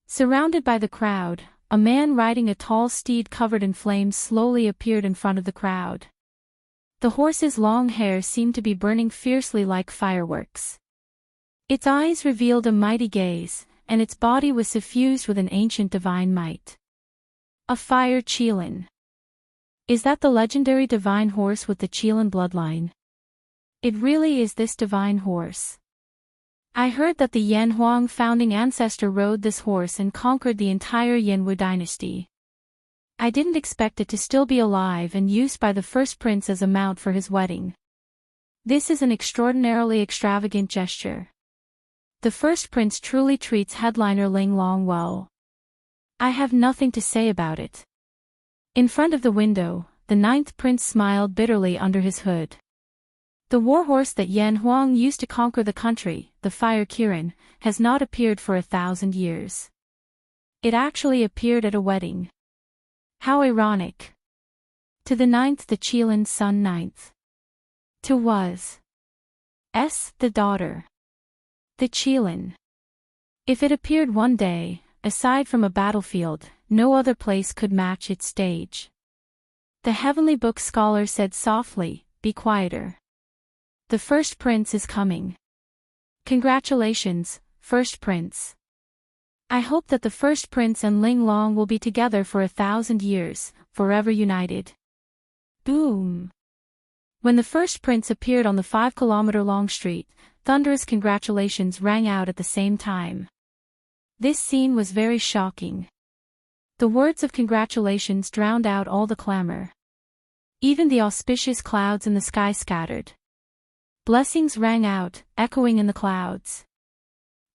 S1: Surrounded by the crowd, a man riding a tall steed covered in flames slowly appeared in front of the crowd. The horse's long hair seemed to be burning fiercely like fireworks. Its eyes revealed a mighty gaze, and its body was suffused with an ancient divine might. A fire Qilin. Is that the legendary divine horse with the Qilin bloodline? It really is this divine horse. I heard that the Yan Huang founding ancestor rode this horse and conquered the entire Yanwu dynasty. I didn't expect it to still be alive and used by the first prince as a mount for his wedding. This is an extraordinarily extravagant gesture. The first prince truly treats headliner Ling Long well. I have nothing to say about it. In front of the window, the 9th prince smiled bitterly under his hood. The warhorse that Yan Huang used to conquer the country, the fire Kirin, has not appeared for 1,000 years. It actually appeared at a wedding. How ironic. To the 9th the Qilin's son 9th. To was. The daughter. The Qilin. If it appeared one day, aside from a battlefield, no other place could match its stage. The heavenly book scholar said softly, "Be quieter. The first prince is coming. Congratulations, first prince. I hope that the first prince and Ling Long will be together for 1,000 years, forever united." Boom! When the first prince appeared on the 5-kilometer-long street, thunderous congratulations rang out at the same time. This scene was very shocking. The words of congratulations drowned out all the clamor. Even the auspicious clouds in the sky scattered. Blessings rang out, echoing in the clouds.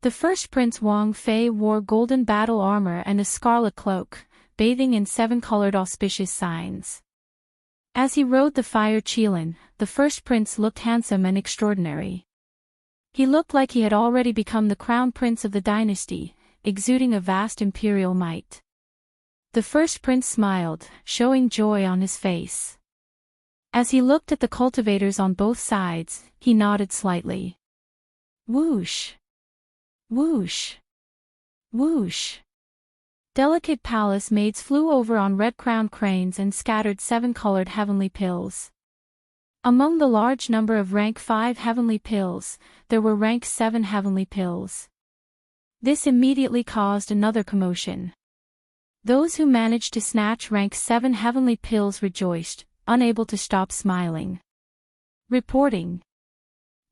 S1: The first prince Wang Fei wore golden battle armor and a scarlet cloak, bathing in 7 colored auspicious signs. As he rode the fire Qilin, the first prince looked handsome and extraordinary. He looked like he had already become the crown prince of the dynasty, exuding a vast imperial might. The first prince smiled, showing joy on his face. As he looked at the cultivators on both sides, he nodded slightly. Whoosh! Whoosh! Whoosh! Delicate palace maids flew over on red-crowned cranes and scattered 7-colored heavenly pills. Among the large number of rank 5 heavenly pills, there were rank 7 heavenly pills. This immediately caused another commotion. Those who managed to snatch rank 7 heavenly pills rejoiced, unable to stop smiling. Reporting.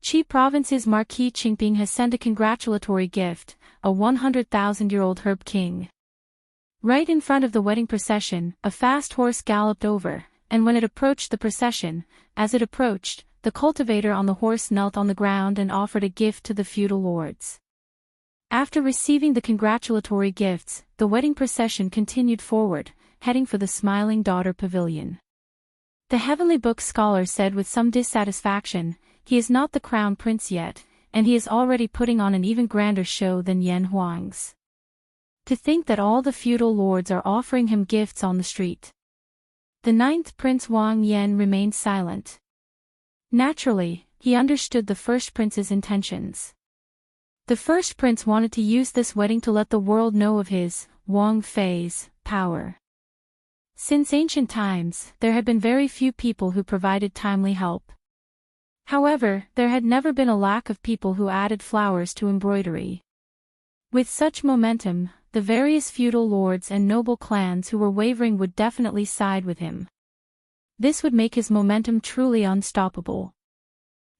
S1: Qi Province's Marquis Qingping has sent a congratulatory gift, a 100,000-year-old herb king. Right in front of the wedding procession, a fast horse galloped over, and when it approached the procession, as it approached, the cultivator on the horse knelt on the ground and offered a gift to the feudal lords. After receiving the congratulatory gifts, the wedding procession continued forward, heading for the Smiling Daughter Pavilion. The Heavenly Book scholar said with some dissatisfaction, "He is not the crown prince yet, and he is already putting on an even grander show than Yan Huang's. To think that all the feudal lords are offering him gifts on the street." The 9th Prince Wang Lin remained silent. Naturally, he understood the first prince's intentions. The first prince wanted to use this wedding to let the world know of his, Wang Fei's, power. Since ancient times, there had been very few people who provided timely help. However, there had never been a lack of people who added flowers to embroidery. With such momentum, the various feudal lords and noble clans who were wavering would definitely side with him. This would make his momentum truly unstoppable.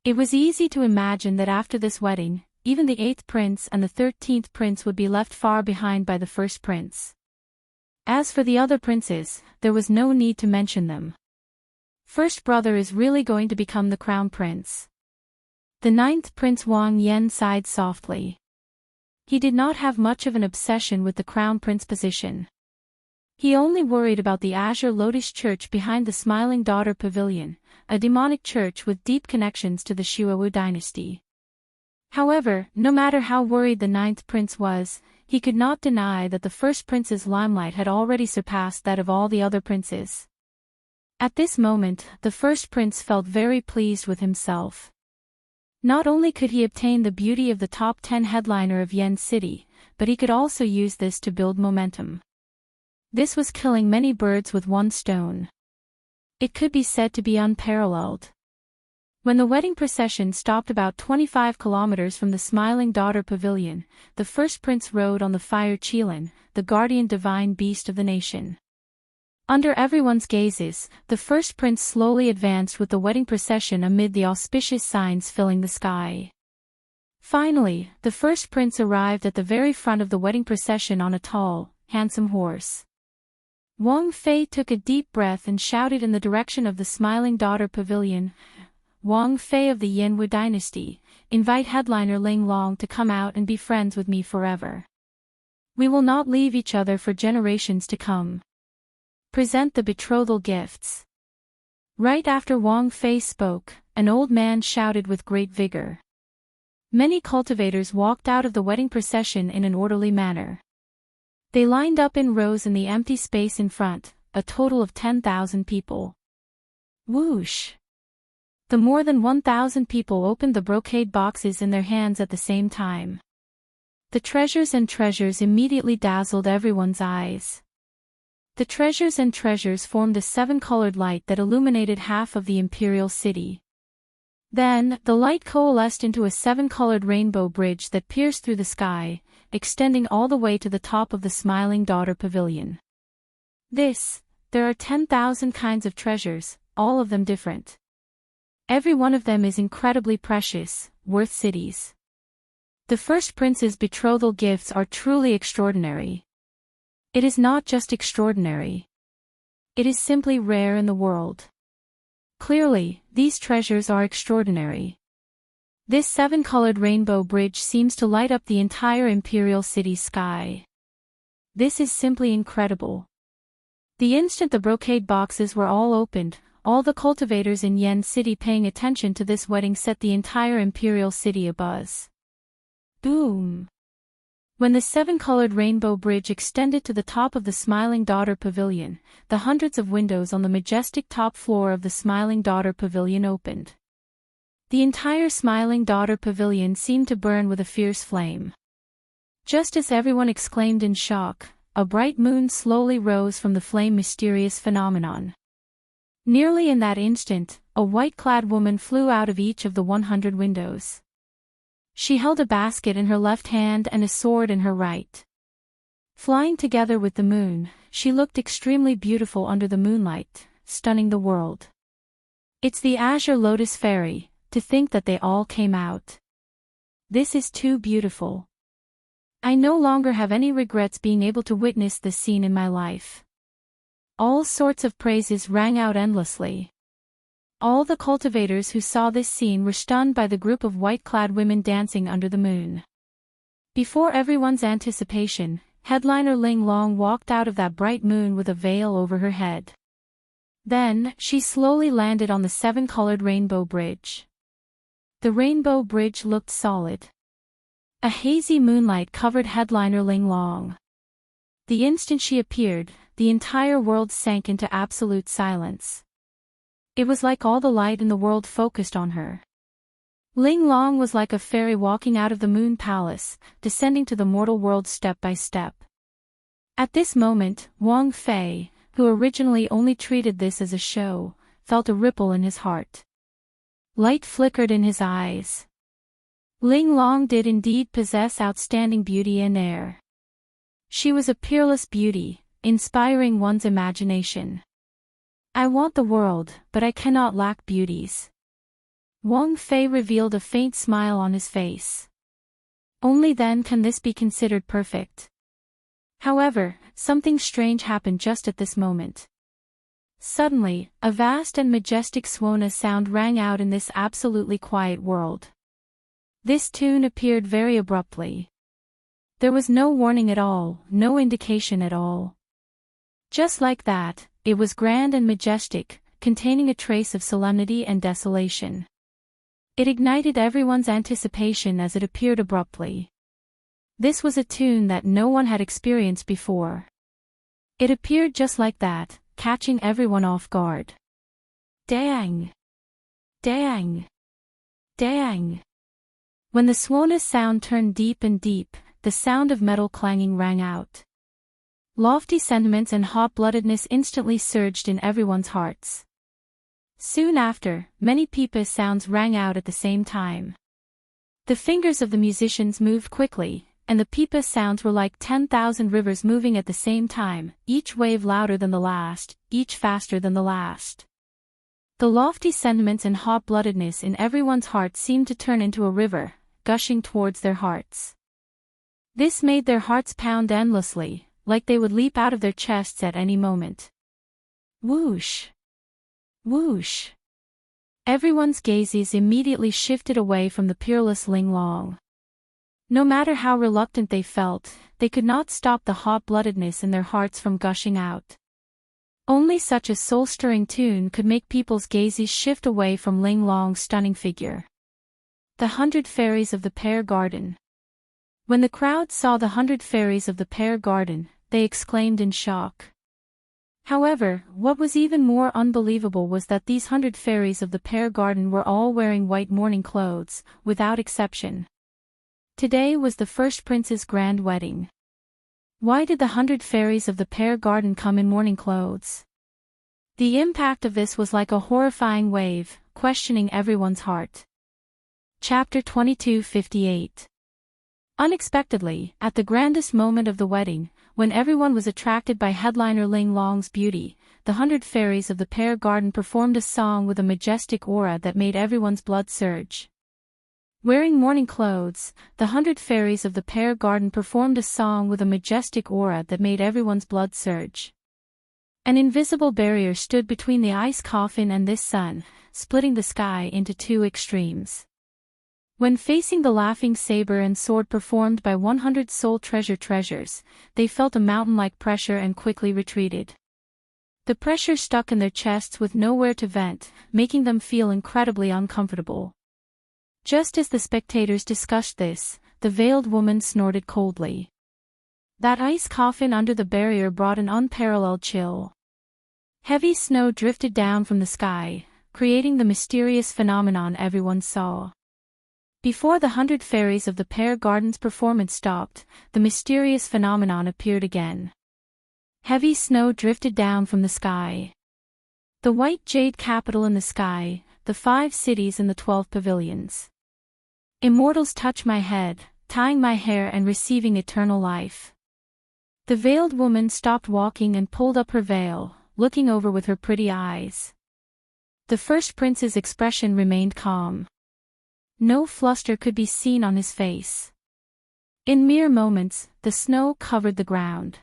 S1: It was easy to imagine that after this wedding, even the 8th prince and the 13th prince would be left far behind by the first prince. As for the other princes, there was no need to mention them. First brother is really going to become the crown prince. The 9th Prince Wang Lin sighed softly. He did not have much of an obsession with the crown prince position. He only worried about the Azure Lotus Church behind the Smiling Daughter Pavilion, a demonic church with deep connections to the Shuowu dynasty. However, no matter how worried the 9th prince was, he could not deny that the first prince's limelight had already surpassed that of all the other princes. At this moment, the first prince felt very pleased with himself. Not only could he obtain the beauty of the top 10 headliner of Yen City, but he could also use this to build momentum. This was killing many birds with one stone. It could be said to be unparalleled. When the wedding procession stopped about 25 kilometers from the Smiling Daughter Pavilion, the first prince rode on the fire Qilin, the guardian divine beast of the nation. Under everyone's gazes, the first prince slowly advanced with the wedding procession amid the auspicious signs filling the sky. Finally, the first prince arrived at the very front of the wedding procession on a tall, handsome horse. Wang Fei took a deep breath and shouted in the direction of the Smiling Daughter Pavilion, "Wang Fei of the Yanwu dynasty, invite headliner Ling Long to come out and be friends with me forever. We will not leave each other for generations to come. Present the betrothal gifts." Right after Wang Fei spoke, an old man shouted with great vigor. Many cultivators walked out of the wedding procession in an orderly manner. They lined up in rows in the empty space in front, a total of 10,000 people. Whoosh! The more than 1,000 people opened the brocade boxes in their hands at the same time. The treasures and treasures immediately dazzled everyone's eyes. The treasures and treasures formed a 7-colored light that illuminated half of the imperial city. Then, the light coalesced into a 7-colored rainbow bridge that pierced through the sky, extending all the way to the top of the Smiling Daughter Pavilion. There are 10,000 kinds of treasures, all of them different. Every one of them is incredibly precious, worth cities. The first prince's betrothal gifts are truly extraordinary. It is not just extraordinary. It is simply rare in the world. Clearly, these treasures are extraordinary. This 7-colored rainbow bridge seems to light up the entire imperial city sky. This is simply incredible. The instant the brocade boxes were all opened, all the cultivators in Yen City paying attention to this wedding set the entire imperial city abuzz. Boom! When the seven-colored rainbow bridge extended to the top of the Smiling Daughter Pavilion, the hundreds of windows on the majestic top floor of the Smiling Daughter Pavilion opened. The entire Smiling Daughter Pavilion seemed to burn with a fierce flame. Just as everyone exclaimed in shock, a bright moon slowly rose from the flame. Mysterious phenomenon. Nearly in that instant, a white-clad woman flew out of each of the 100 windows. She held a basket in her left hand and a sword in her right. Flying together with the moon, she looked extremely beautiful under the moonlight, stunning the world. It's the Azure Lotus Fairy, to think that they all came out. This is too beautiful. I no longer have any regrets being able to witness this scene in my life. All sorts of praises rang out endlessly. All the cultivators who saw this scene were stunned by the group of white-clad women dancing under the moon. Before everyone's anticipation, headliner Ling Long walked out of that bright moon with a veil over her head. Then, she slowly landed on the seven-colored rainbow bridge. The rainbow bridge looked solid. A hazy moonlight covered headliner Ling Long. The instant she appeared, the entire world sank into absolute silence. It was like all the light in the world focused on her. Ling Long was like a fairy walking out of the Moon Palace, descending to the mortal world step by step. At this moment, Wang Fei, who originally only treated this as a show, felt a ripple in his heart. Light flickered in his eyes. Ling Long did indeed possess outstanding beauty and air. She was a peerless beauty, inspiring one's imagination. I want the world, but I cannot lack beauties. Wang Fei revealed a faint smile on his face. Only then can this be considered perfect. However, something strange happened just at this moment. Suddenly, a vast and majestic Swona sound rang out in this absolutely quiet world. This tune appeared very abruptly. There was no warning at all, no indication at all. Just like that, it was grand and majestic, containing a trace of solemnity and desolation. It ignited everyone's anticipation as it appeared abruptly. This was a tune that no one had experienced before. It appeared just like that, catching everyone off guard. Dang! Dang! Dang! When the Swona sound turned deep and deep, the sound of metal clanging rang out. Lofty sentiments and hot-bloodedness instantly surged in everyone's hearts. Soon after, many pipa sounds rang out at the same time. The fingers of the musicians moved quickly, and the pipa sounds were like 10,000 rivers moving at the same time, each wave louder than the last, each faster than the last. The lofty sentiments and hot-bloodedness in everyone's heart seemed to turn into a river, gushing towards their hearts. This made their hearts pound endlessly, like they would leap out of their chests at any moment. Whoosh! Whoosh! Everyone's gazes immediately shifted away from the peerless Ling Long. No matter how reluctant they felt, they could not stop the hot-bloodedness in their hearts from gushing out. Only such a soul-stirring tune could make people's gazes shift away from Ling Long's stunning figure. The 100 Fairies of the Pear Garden. When the crowd saw the 100 Fairies of the Pear Garden, they exclaimed in shock. However, what was even more unbelievable was that these 100 Fairies of the Pear Garden were all wearing white mourning clothes, without exception. Today was the first prince's grand wedding. Why did the 100 Fairies of the Pear Garden come in mourning clothes? The impact of this was like a horrifying wave, questioning everyone's heart. Chapter 2258. Unexpectedly, at the grandest moment of the wedding, when everyone was attracted by headliner Ling Long's beauty, the 100 Fairies of the Pear Garden performed a song with a majestic aura that made everyone's blood surge. Wearing mourning clothes, the 100 Fairies of the Pear Garden performed a song with a majestic aura that made everyone's blood surge. An invisible barrier stood between the ice coffin and this sun, splitting the sky into two extremes. When facing the laughing saber and sword performed by 100 soul treasures, they felt a mountain-like pressure and quickly retreated. The pressure stuck in their chests with nowhere to vent, making them feel incredibly uncomfortable. Just as the spectators discussed this, the veiled woman snorted coldly. That ice coffin under the barrier brought an unparalleled chill. Heavy snow drifted down from the sky, creating the mysterious phenomenon everyone saw. Before the 100 fairies of the Pear Garden's performance stopped, the mysterious phenomenon appeared again. Heavy snow drifted down from the sky. The white jade capital in the sky, the 5 cities and the 12 pavilions. Immortals touch my head, tying my hair and receiving eternal life. The veiled woman stopped walking and pulled up her veil, looking over with her pretty eyes. The first prince's expression remained calm. No fluster could be seen on his face. In mere moments, the snow covered the ground.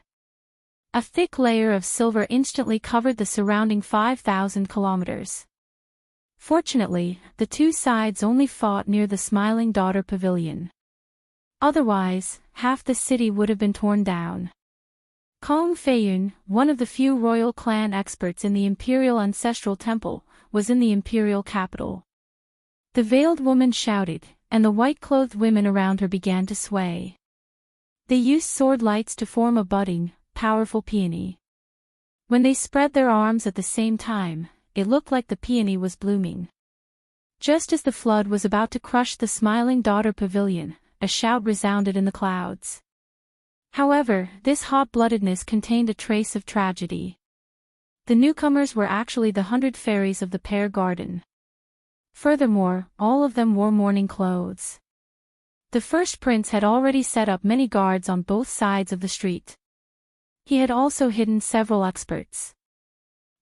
S1: A thick layer of silver instantly covered the surrounding 5,000 kilometers. Fortunately, the two sides only fought near the Smiling Daughter Pavilion. Otherwise, half the city would have been torn down. Kong Feiyun, one of the few royal clan experts in the Imperial Ancestral Temple, was in the imperial capital. The veiled woman shouted, and the white-clothed women around her began to sway. They used sword lights to form a budding, powerful peony. When they spread their arms at the same time, it looked like the peony was blooming. Just as the flood was about to crush the Smiling Daughter Pavilion, a shout resounded in the clouds. However, this hot-bloodedness contained a trace of tragedy. The newcomers were actually the 100 fairies of the Pear Garden. Furthermore, all of them wore mourning clothes. The first prince had already set up many guards on both sides of the street. He had also hidden several experts.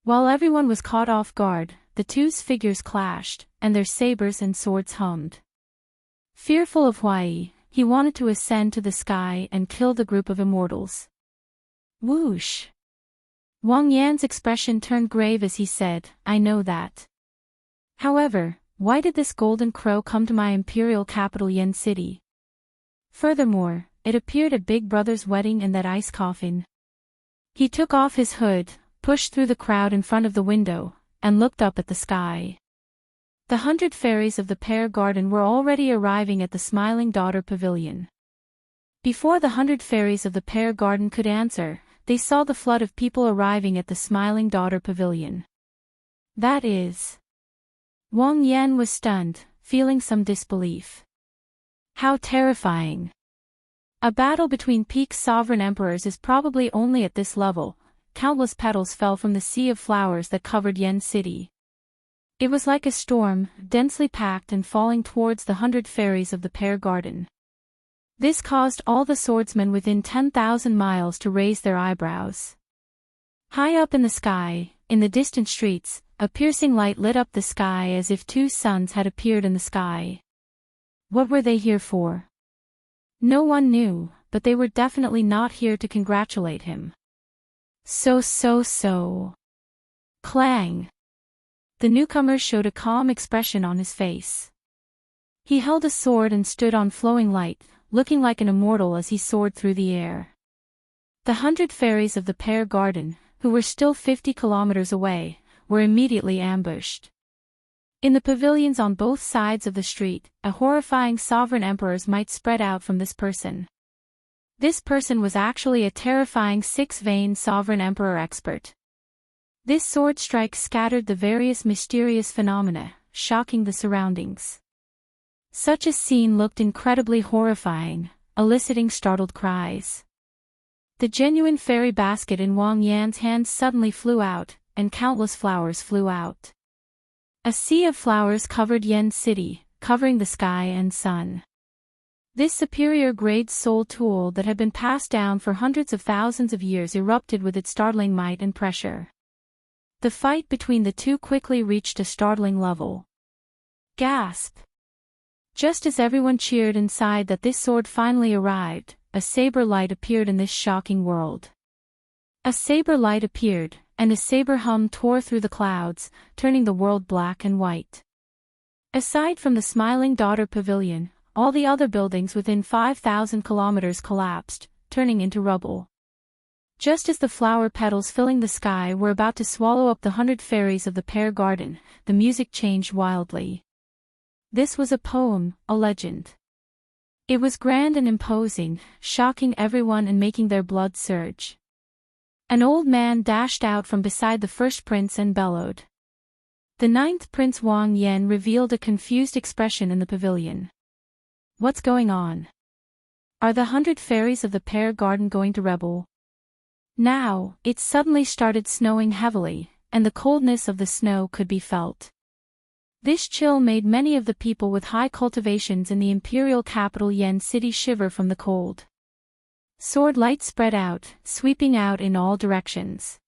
S1: While everyone was caught off guard, the two's figures clashed, and their sabers and swords hummed. Fearful of Huai, he wanted to ascend to the sky and kill the group of immortals. Whoosh! Wang Yan's expression turned grave as he said, "I know that. However, why did this golden crow come to my imperial capital Yen City? Furthermore, it appeared at Big Brother's wedding in that ice coffin." He took off his hood, pushed through the crowd in front of the window, and looked up at the sky. The 100 fairies of the Pear Garden were already arriving at the Smiling Daughter Pavilion. Before the 100 fairies of the Pear Garden could answer, they saw the flood of people arriving at the Smiling Daughter Pavilion. That is... Wang Yan was stunned, feeling some disbelief. How terrifying! A battle between peak sovereign emperors is probably only at this level. Countless petals fell from the sea of flowers that covered Yen City. It was like a storm, densely packed and falling towards the 100 fairies of the Pear Garden. This caused all the swordsmen within 10,000 miles to raise their eyebrows. High up in the sky, in the distant streets, a piercing light lit up the sky as if 2 suns had appeared in the sky. What were they here for? No one knew, but they were definitely not here to congratulate him. So. Clang! The newcomer showed a calm expression on his face. He held a sword and stood on flowing light, looking like an immortal as he soared through the air. The 100 fairies of the Pear Garden, who were still 50 kilometers away, were immediately ambushed. In the pavilions on both sides of the street, a horrifying sovereign emperor's might spread out from this person. This person was actually a terrifying 6-vein sovereign emperor expert. This sword strike scattered the various mysterious phenomena, shocking the surroundings. Such a scene looked incredibly horrifying, eliciting startled cries. The genuine fairy basket in Wang Yan's hands suddenly flew out, and countless flowers flew out. A sea of flowers covered Yen City, covering the sky and sun. This superior-grade soul tool that had been passed down for hundreds of thousands of years erupted with its startling might and pressure. The fight between the two quickly reached a startling level. Gasp! Just as everyone cheered inside that this sword finally arrived, a saber light appeared in this shocking world. A saber light appeared, and a saber hum tore through the clouds, turning the world black and white. Aside from the Smiling Daughter Pavilion, all the other buildings within 5,000 kilometers collapsed, turning into rubble. Just as the flower petals filling the sky were about to swallow up the 100 fairies of the pear garden, the music changed wildly. This was a poem, a legend. It was grand and imposing, shocking everyone and making their blood surge. An old man dashed out from beside the first prince and bellowed. The 9th Prince Wang Lin revealed a confused expression in the pavilion. What's going on? Are the 100 fairies of the pear garden going to rebel? Now, it suddenly started snowing heavily, and the coldness of the snow could be felt. This chill made many of the people with high cultivations in the imperial capital Yan city shiver from the cold. Sword light spread out, sweeping out in all directions.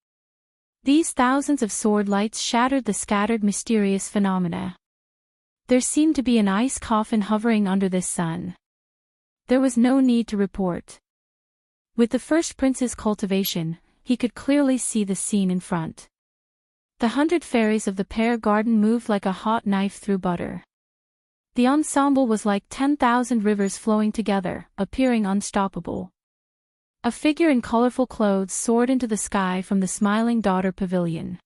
S1: These thousands of sword lights shattered the scattered mysterious phenomena. There seemed to be an ice coffin hovering under this sun. There was no need to report. With the first prince's cultivation, he could clearly see the scene in front. The 100 fairies of the pear garden moved like a hot knife through butter. The ensemble was like 10,000 rivers flowing together, appearing unstoppable. A figure in colorful clothes soared into the sky from the Smiling Daughter Pavilion.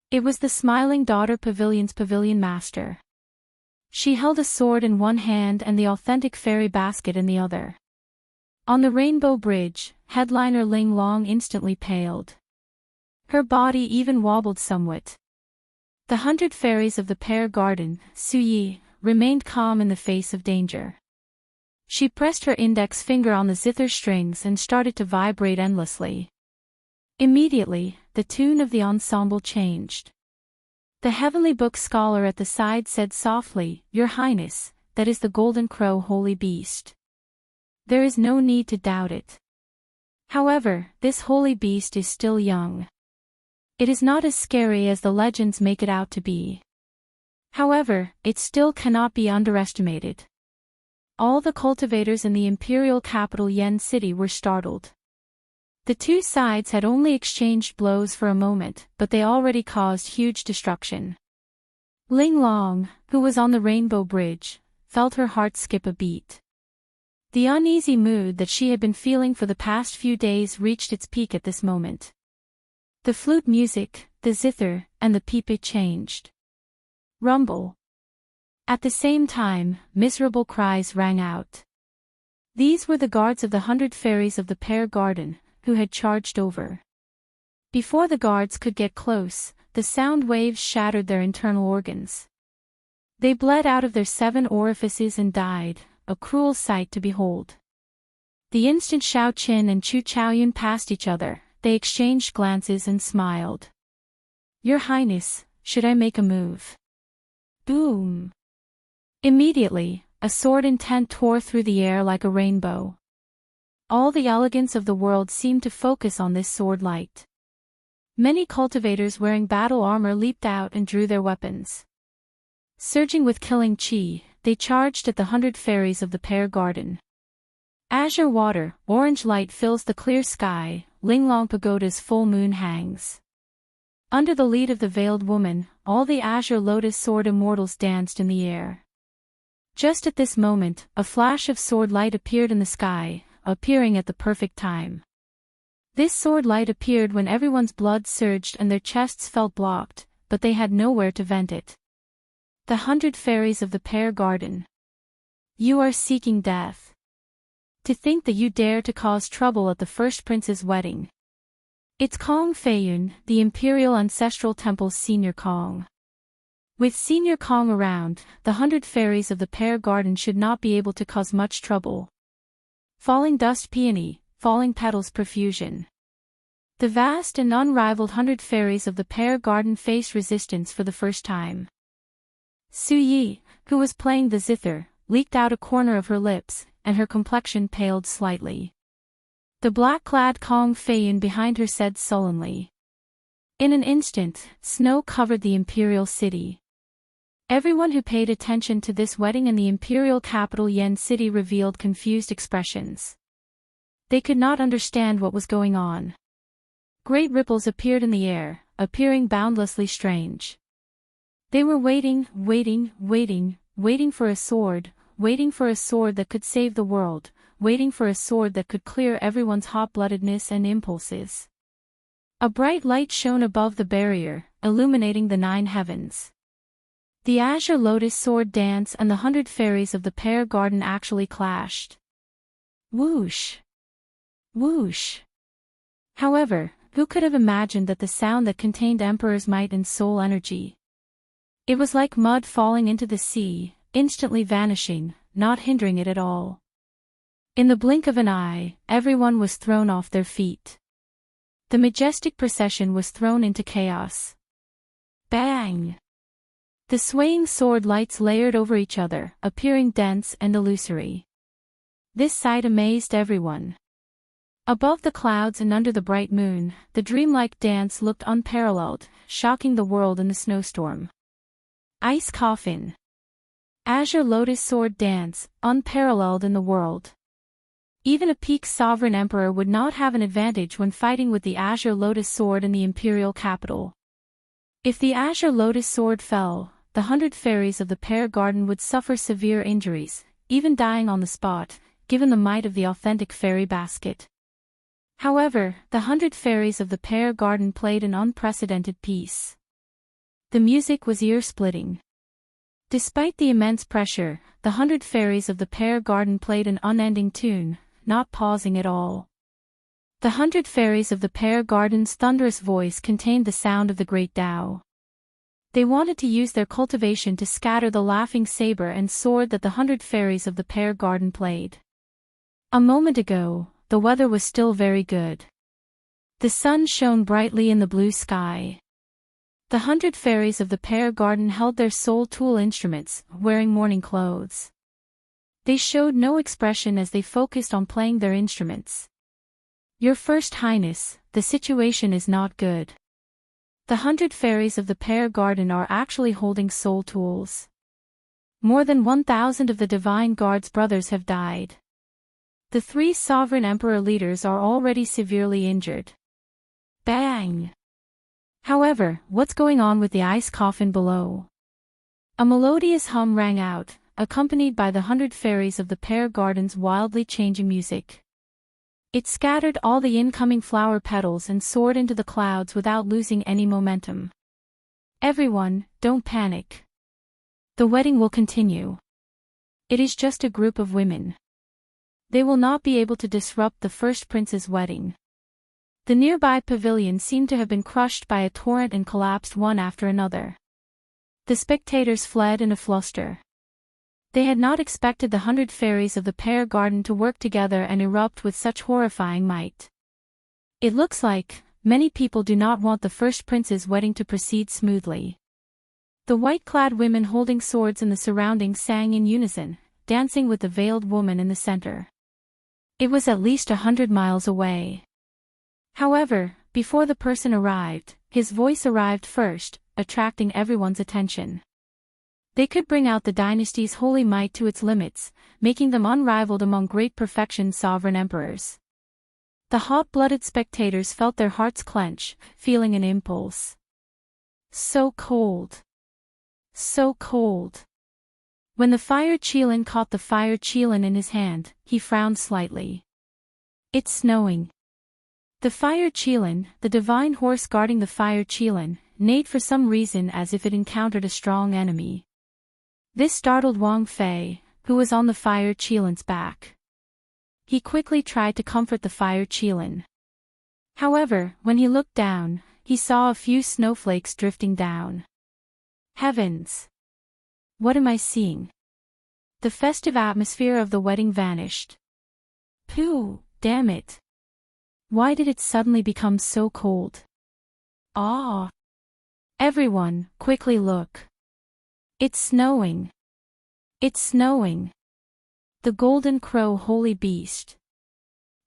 S1: It was the Smiling Daughter Pavilion's pavilion master. She held a sword in one hand and the authentic fairy basket in the other. On the Rainbow Bridge, headliner Ling Long instantly paled. Her body even wobbled somewhat. The 100 fairies of the pear garden, Suyi, remained calm in the face of danger. She pressed her index finger on the zither strings and started to vibrate endlessly. Immediately, the tune of the ensemble changed. The heavenly book scholar at the side said softly, "Your Highness, that is the golden crow holy beast. There is no need to doubt it. However, this holy beast is still young. It is not as scary as the legends make it out to be. However, it still cannot be underestimated." All the cultivators in the imperial capital Yan city were startled. The two sides had only exchanged blows for a moment, but they already caused huge destruction. Ling Long, who was on the Rainbow Bridge, felt her heart skip a beat. The uneasy mood that she had been feeling for the past few days reached its peak at this moment. The flute music, the zither, and the pipe changed. Rumble. At the same time, miserable cries rang out. These were the guards of the 100 fairies of the pear garden, who had charged over. Before the guards could get close, the sound waves shattered their internal organs. They bled out of their 7 orifices and died, a cruel sight to behold. The instant Xiao Qin and Chu Chaoyun passed each other, they exchanged glances and smiled. "Your Highness, should I make a move?" Boom! Immediately, a sword intent tore through the air like a rainbow. All the elegance of the world seemed to focus on this sword light. Many cultivators wearing battle armor leaped out and drew their weapons. Surging with killing chi, they charged at the 100 fairies of the pear garden. Azure water, orange light fills the clear sky, Linglong Pagoda's full moon hangs. Under the lead of the veiled woman, all the azure lotus sword immortals danced in the air. Just at this moment, a flash of sword light appeared in the sky, appearing at the perfect time. This sword light appeared when everyone's blood surged and their chests felt blocked, but they had nowhere to vent it. The 100 fairies of the pear garden. You are seeking death. To think that you dare to cause trouble at the first prince's wedding. It's Kong Feiyun, the imperial ancestral temple's senior Kong. With senior Kong around, the 100 fairies of the pear garden should not be able to cause much trouble. Falling dust peony, falling petals profusion. The vast and unrivaled 100 fairies of the pear garden faced resistance for the first time. Su Yi, who was playing the zither, leaked out a corner of her lips, and her complexion paled slightly. The black-clad Kong Feiyun behind her said sullenly. In an instant, snow covered the imperial city. Everyone who paid attention to this wedding in the imperial capital Yan city revealed confused expressions. They could not understand what was going on. Great ripples appeared in the air, appearing boundlessly strange. They were waiting for a sword that could save the world, waiting for a sword that could clear everyone's hot-bloodedness and impulses. A bright light shone above the barrier, illuminating the 9 heavens. The azure lotus sword dance and the 100 fairies of the pear garden actually clashed. Whoosh! Whoosh! However, who could have imagined that the sound that contained Emperor's might and soul energy? It was like mud falling into the sea, instantly vanishing, not hindering it at all. In the blink of an eye, everyone was thrown off their feet. The majestic procession was thrown into chaos. Bang! The swaying sword lights layered over each other, appearing dense and illusory. This sight amazed everyone. Above the clouds and under the bright moon, the dreamlike dance looked unparalleled, shocking the world in the snowstorm. Ice coffin. Azure lotus sword dance, unparalleled in the world. Even a peak sovereign emperor would not have an advantage when fighting with the azure lotus sword in the imperial capital. If the azure lotus sword fell, the 100 fairies of the pear garden would suffer severe injuries, even dying on the spot, given the might of the authentic fairy basket. However, the 100 fairies of the pear garden played an unprecedented piece. The music was ear-splitting. Despite the immense pressure, the 100 fairies of the pear garden played an unending tune, not pausing at all. The 100 fairies of the pear garden's thunderous voice contained the sound of the great Tao. They wanted to use their cultivation to scatter the laughing saber and sword that the 100 fairies of the pear garden played. A moment ago, the weather was still very good. The sun shone brightly in the blue sky. The 100 fairies of the pear garden held their soul tool instruments, wearing mourning clothes. They showed no expression as they focused on playing their instruments. Your First Highness, the situation is not good. The 100 fairies of the pear garden are actually holding soul tools. More than 1,000 of the Divine Guard's brothers have died. The 3 sovereign emperor leaders are already severely injured. Bang! However, what's going on with the ice coffin below? A melodious hum rang out, accompanied by the 100 fairies of the pear garden's wildly changing music. It scattered all the incoming flower petals and soared into the clouds without losing any momentum. Everyone, don't panic. The wedding will continue. It is just a group of women. They will not be able to disrupt the first prince's wedding. The nearby pavilion seemed to have been crushed by a torrent and collapsed one after another. The spectators fled in a fluster. They had not expected the 100 fairies of the pear garden to work together and erupt with such horrifying might. It looks like many people do not want the first prince's wedding to proceed smoothly. The white-clad women holding swords in the surroundings sang in unison, dancing with the veiled woman in the center. It was at least 100 miles away. However, before the person arrived, his voice arrived first, attracting everyone's attention. They could bring out the dynasty's holy might to its limits, making them unrivaled among great perfection sovereign emperors. The hot-blooded spectators felt their hearts clench, feeling an impulse. So cold. So cold. When the fire Qilin caught the fire Qilin in his hand, he frowned slightly. It's snowing. The fire Qilin, the divine horse guarding the fire Qilin, neighed for some reason as if it encountered a strong enemy. This startled Wang Fei, who was on the fire Qilin's back. He quickly tried to comfort the fire Qilin. However, when he looked down, he saw a few snowflakes drifting down. Heavens! What am I seeing? The festive atmosphere of the wedding vanished. Pooh, damn it! Why did it suddenly become so cold? Ah! Everyone, quickly look. It's snowing. It's snowing. The Golden Crow Holy Beast.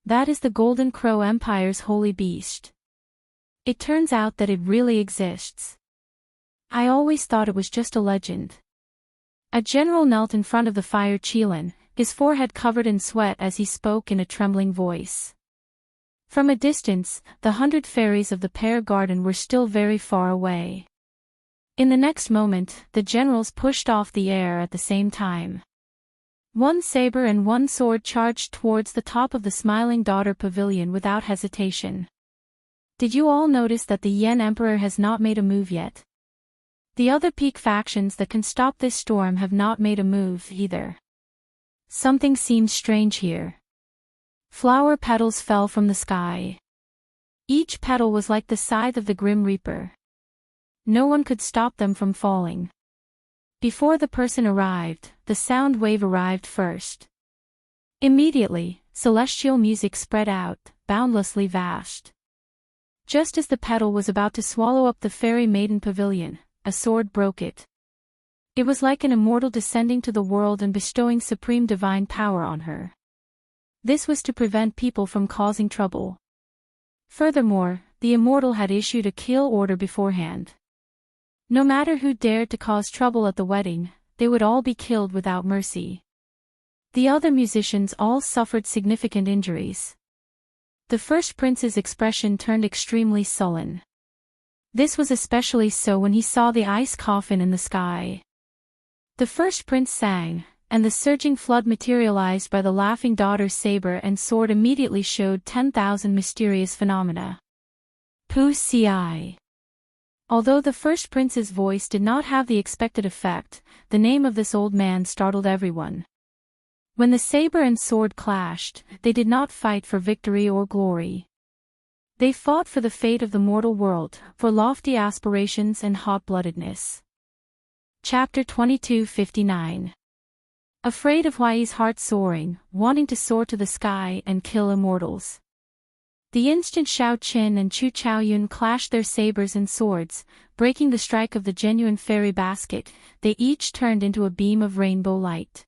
S1: That is the Golden Crow Empire's holy beast. It turns out that it really exists. I always thought it was just a legend. A general knelt in front of the fire Qilin, his forehead covered in sweat as he spoke in a trembling voice. From a distance, the 100 fairies of the pear garden were still very far away. In the next moment, the generals pushed off the air at the same time. One saber and one sword charged towards the top of the Smiling Daughter Pavilion without hesitation. Did you all notice that the Yen Emperor has not made a move yet? The other peak factions that can stop this storm have not made a move either. Something seems strange here. Flower petals fell from the sky. Each petal was like the scythe of the Grim Reaper. No one could stop them from falling. Before the person arrived, the sound wave arrived first. Immediately, celestial music spread out, boundlessly vast. Just as the petal was about to swallow up the fairy maiden pavilion, a sword broke it. It was like an immortal descending to the world and bestowing supreme divine power on her. This was to prevent people from causing trouble. Furthermore, the immortal had issued a kill order beforehand. No matter who dared to cause trouble at the wedding, they would all be killed without mercy. The other musicians all suffered significant injuries. The first prince's expression turned extremely sullen. This was especially so when he saw the ice coffin in the sky. The first prince sang, and the surging flood materialized by the laughing daughter's saber and sword immediately showed 10,000 mysterious phenomena. Pu Ci. Although the first prince's voice did not have the expected effect, the name of this old man startled everyone. When the saber and sword clashed, they did not fight for victory or glory. They fought for the fate of the mortal world, for lofty aspirations and hot-bloodedness. Chapter 2259. Afraid of Huai's heart soaring, wanting to soar to the sky and kill immortals. The instant Xiao Qin and Chu Chaoyun clashed their sabers and swords, breaking the strike of the genuine fairy basket, they each turned into a beam of rainbow light.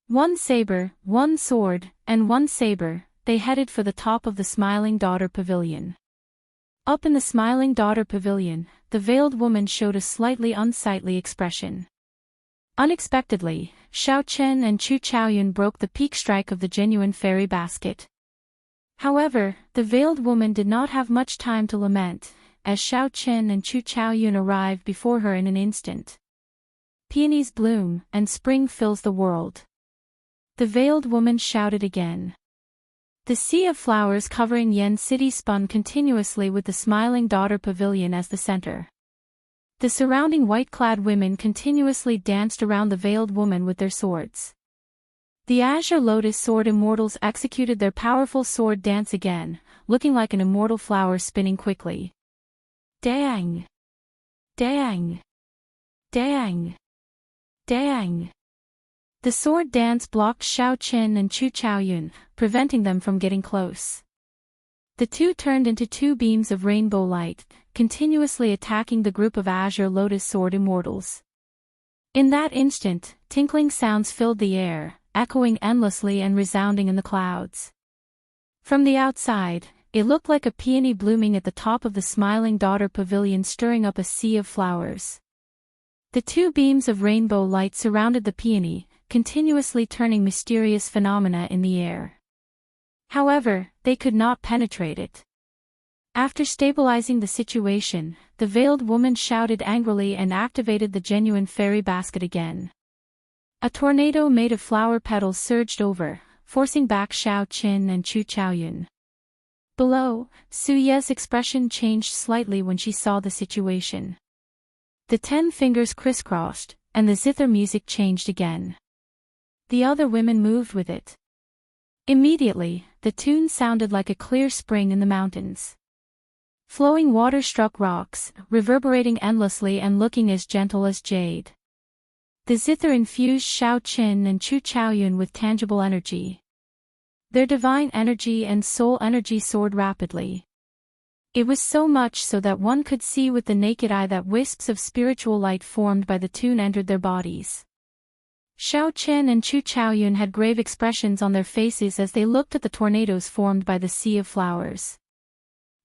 S1: One saber, one sword, and one saber, they headed for the top of the Smiling Daughter Pavilion. Up in the Smiling Daughter Pavilion, the veiled woman showed a slightly unsightly expression. Unexpectedly, Xiao Chen and Chu Chaoyun broke the peak strike of the genuine fairy basket. However, the veiled woman did not have much time to lament, as Xiao Chen and Chu Chaoyun arrived before her in an instant. Peonies bloom, and spring fills the world. The veiled woman shouted again. The sea of flowers covering Yen City spun continuously with the Smiling Daughter Pavilion as the center. The surrounding white-clad women continuously danced around the veiled woman with their swords. The Azure Lotus Sword Immortals executed their powerful sword dance again, looking like an immortal flower spinning quickly. Dang! Dang! Dang! Dang! The sword dance blocked Xiao Qin and Chu Chaoyun, preventing them from getting close. The two turned into two beams of rainbow light, continuously attacking the group of Azure Lotus Sword Immortals. In that instant, tinkling sounds filled the air, echoing endlessly and resounding in the clouds. From the outside, it looked like a peony blooming at the top of the Smiling Daughter Pavilion, stirring up a sea of flowers. The two beams of rainbow light surrounded the peony, continuously turning mysterious phenomena in the air. However, they could not penetrate it. After stabilizing the situation, the veiled woman shouted angrily and activated the genuine fairy basket again. A tornado made of flower petals surged over, forcing back Xiao Qin and Chu Chaoyun. Below, Su Ye's expression changed slightly when she saw the situation. The 10 fingers crisscrossed, and the zither music changed again. The other women moved with it. Immediately, the tune sounded like a clear spring in the mountains. Flowing water struck rocks, reverberating endlessly and looking as gentle as jade. The zither infused Xiao Qin and Chu Chaoyun with tangible energy. Their divine energy and soul energy soared rapidly. It was so much so that one could see with the naked eye that wisps of spiritual light formed by the tune entered their bodies. Xiao Chen and Chu Chaoyun had grave expressions on their faces as they looked at the tornadoes formed by the sea of flowers.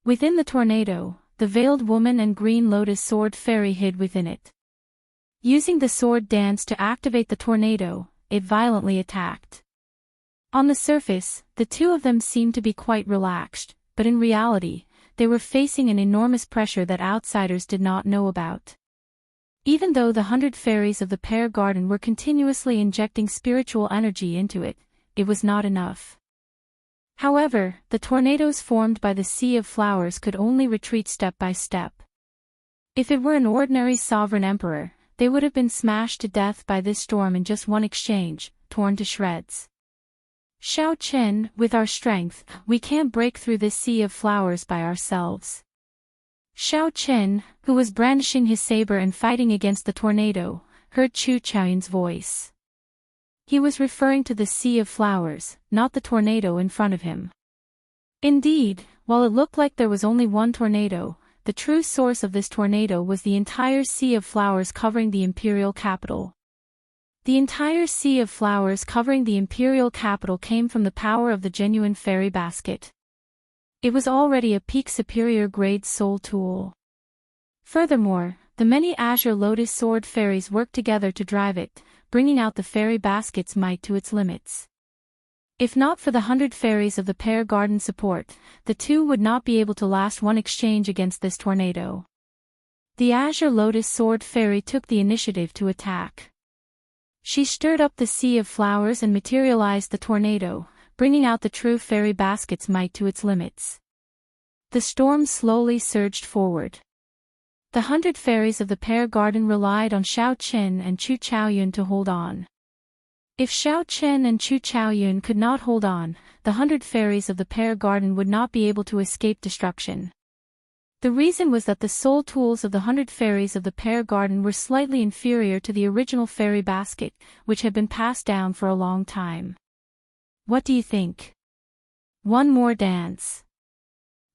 S1: Within the tornado, the veiled woman and green lotus sword fairy hid within it. Using the sword dance to activate the tornado, it violently attacked. On the surface, the two of them seemed to be quite relaxed, but in reality, they were facing an enormous pressure that outsiders did not know about. Even though the 100 fairies of the pear garden were continuously injecting spiritual energy into it, it was not enough. However, the tornadoes formed by the sea of flowers could only retreat step by step. If it were an ordinary sovereign emperor, they would have been smashed to death by this storm in just one exchange, torn to shreds. Xiao Qin, with our strength, we can't break through this sea of flowers by ourselves. Xiao Qin, who was brandishing his saber and fighting against the tornado, heard Chu Chaoyun's voice. He was referring to the sea of flowers, not the tornado in front of him. Indeed, while it looked like there was only one tornado, the true source of this tornado was the entire sea of flowers covering the imperial capital. The entire sea of flowers covering the imperial capital came from the power of the genuine fairy basket. It was already a peak superior grade soul tool. Furthermore, the many azure lotus sword fairies worked together to drive it, bringing out the fairy basket's might to its limits. If not for the 100 fairies of the pear garden support, the two would not be able to last one exchange against this tornado. The azure lotus sword fairy took the initiative to attack. She stirred up the sea of flowers and materialized the tornado, bringing out the true fairy basket's might to its limits. The storm slowly surged forward. The 100 fairies of the pear garden relied on Xiao Qin and Chu Chaoyun to hold on. If Xiao Qin and Chu Chaoyun could not hold on, the 100 fairies of the pear garden would not be able to escape destruction. The reason was that the soul tools of the 100 fairies of the pear garden were slightly inferior to the original fairy basket, which had been passed down for a long time. What do you think? One more dance.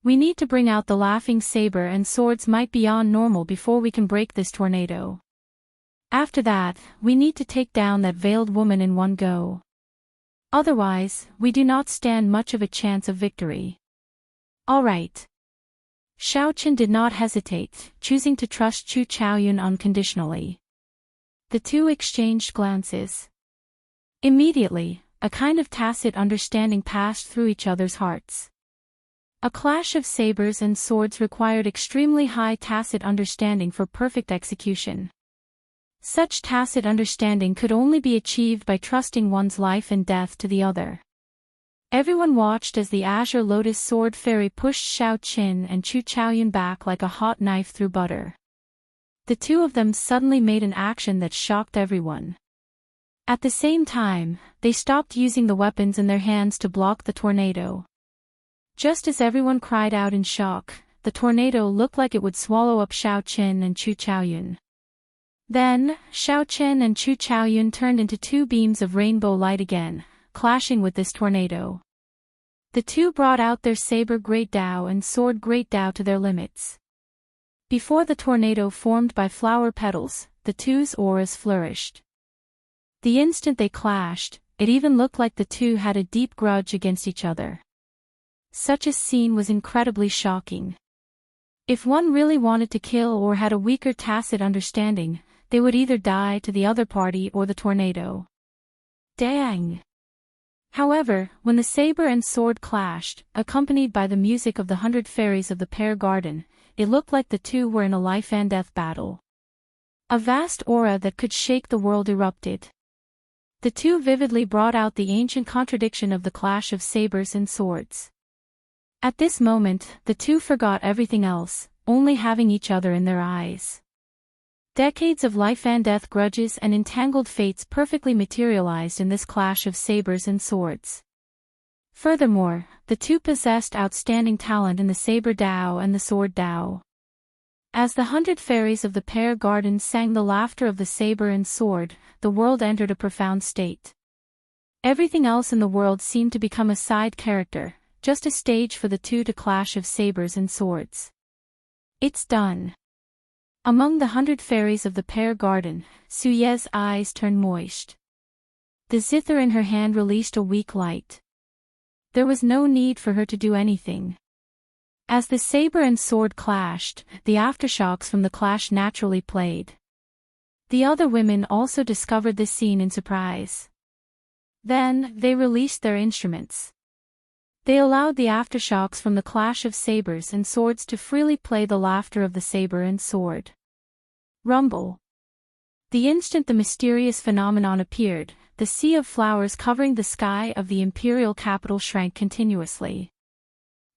S1: We need to bring out the laughing saber and swords might beyond normal before we can break this tornado. After that, we need to take down that veiled woman in one go. Otherwise, we do not stand much of a chance of victory. All right. Xiao Qin did not hesitate, choosing to trust Chu Chaoyun unconditionally. The two exchanged glances. Immediately, a kind of tacit understanding passed through each other's hearts. A clash of sabers and swords required extremely high tacit understanding for perfect execution. Such tacit understanding could only be achieved by trusting one's life and death to the other. Everyone watched as the azure lotus sword fairy pushed Xiao Qin and Chu Chaoyun back like a hot knife through butter. The two of them suddenly made an action that shocked everyone. At the same time, they stopped using the weapons in their hands to block the tornado. Just as everyone cried out in shock, the tornado looked like it would swallow up Xiao Qin and Chu Chaoyun. Then, Xiao Qin and Chu Chaoyun turned into two beams of rainbow light again, clashing with this tornado. The two brought out their saber Great Dao and sword Great Dao to their limits. Before the tornado formed by flower petals, the two's auras flourished. The instant they clashed, it even looked like the two had a deep grudge against each other. Such a scene was incredibly shocking. If one really wanted to kill or had a weaker tacit understanding, they would either die to the other party or the tornado. Dang! However, when the saber and sword clashed, accompanied by the music of the 100 fairies of the pear garden, it looked like the two were in a life and death battle. A vast aura that could shake the world erupted. The two vividly brought out the ancient contradiction of the clash of sabers and swords. At this moment, the two forgot everything else, only having each other in their eyes. Decades of life and death grudges and entangled fates perfectly materialized in this clash of sabers and swords. Furthermore, the two possessed outstanding talent in the saber Dao and the sword Dao. As the 100 fairies of the pear garden sang the laughter of the saber and sword, the world entered a profound state. Everything else in the world seemed to become a side character, just a stage for the two to clash of sabers and swords. It's done. Among the 100 fairies of the pear garden, Su Ye's eyes turned moist. The zither in her hand released a weak light. There was no need for her to do anything. As the saber and sword clashed, the aftershocks from the clash naturally played. The other women also discovered this scene in surprise. Then, they released their instruments. They allowed the aftershocks from the clash of sabers and swords to freely play the laughter of the saber and sword. Rumble. The instant the mysterious phenomenon appeared, the sea of flowers covering the sky of the imperial capital shrank continuously.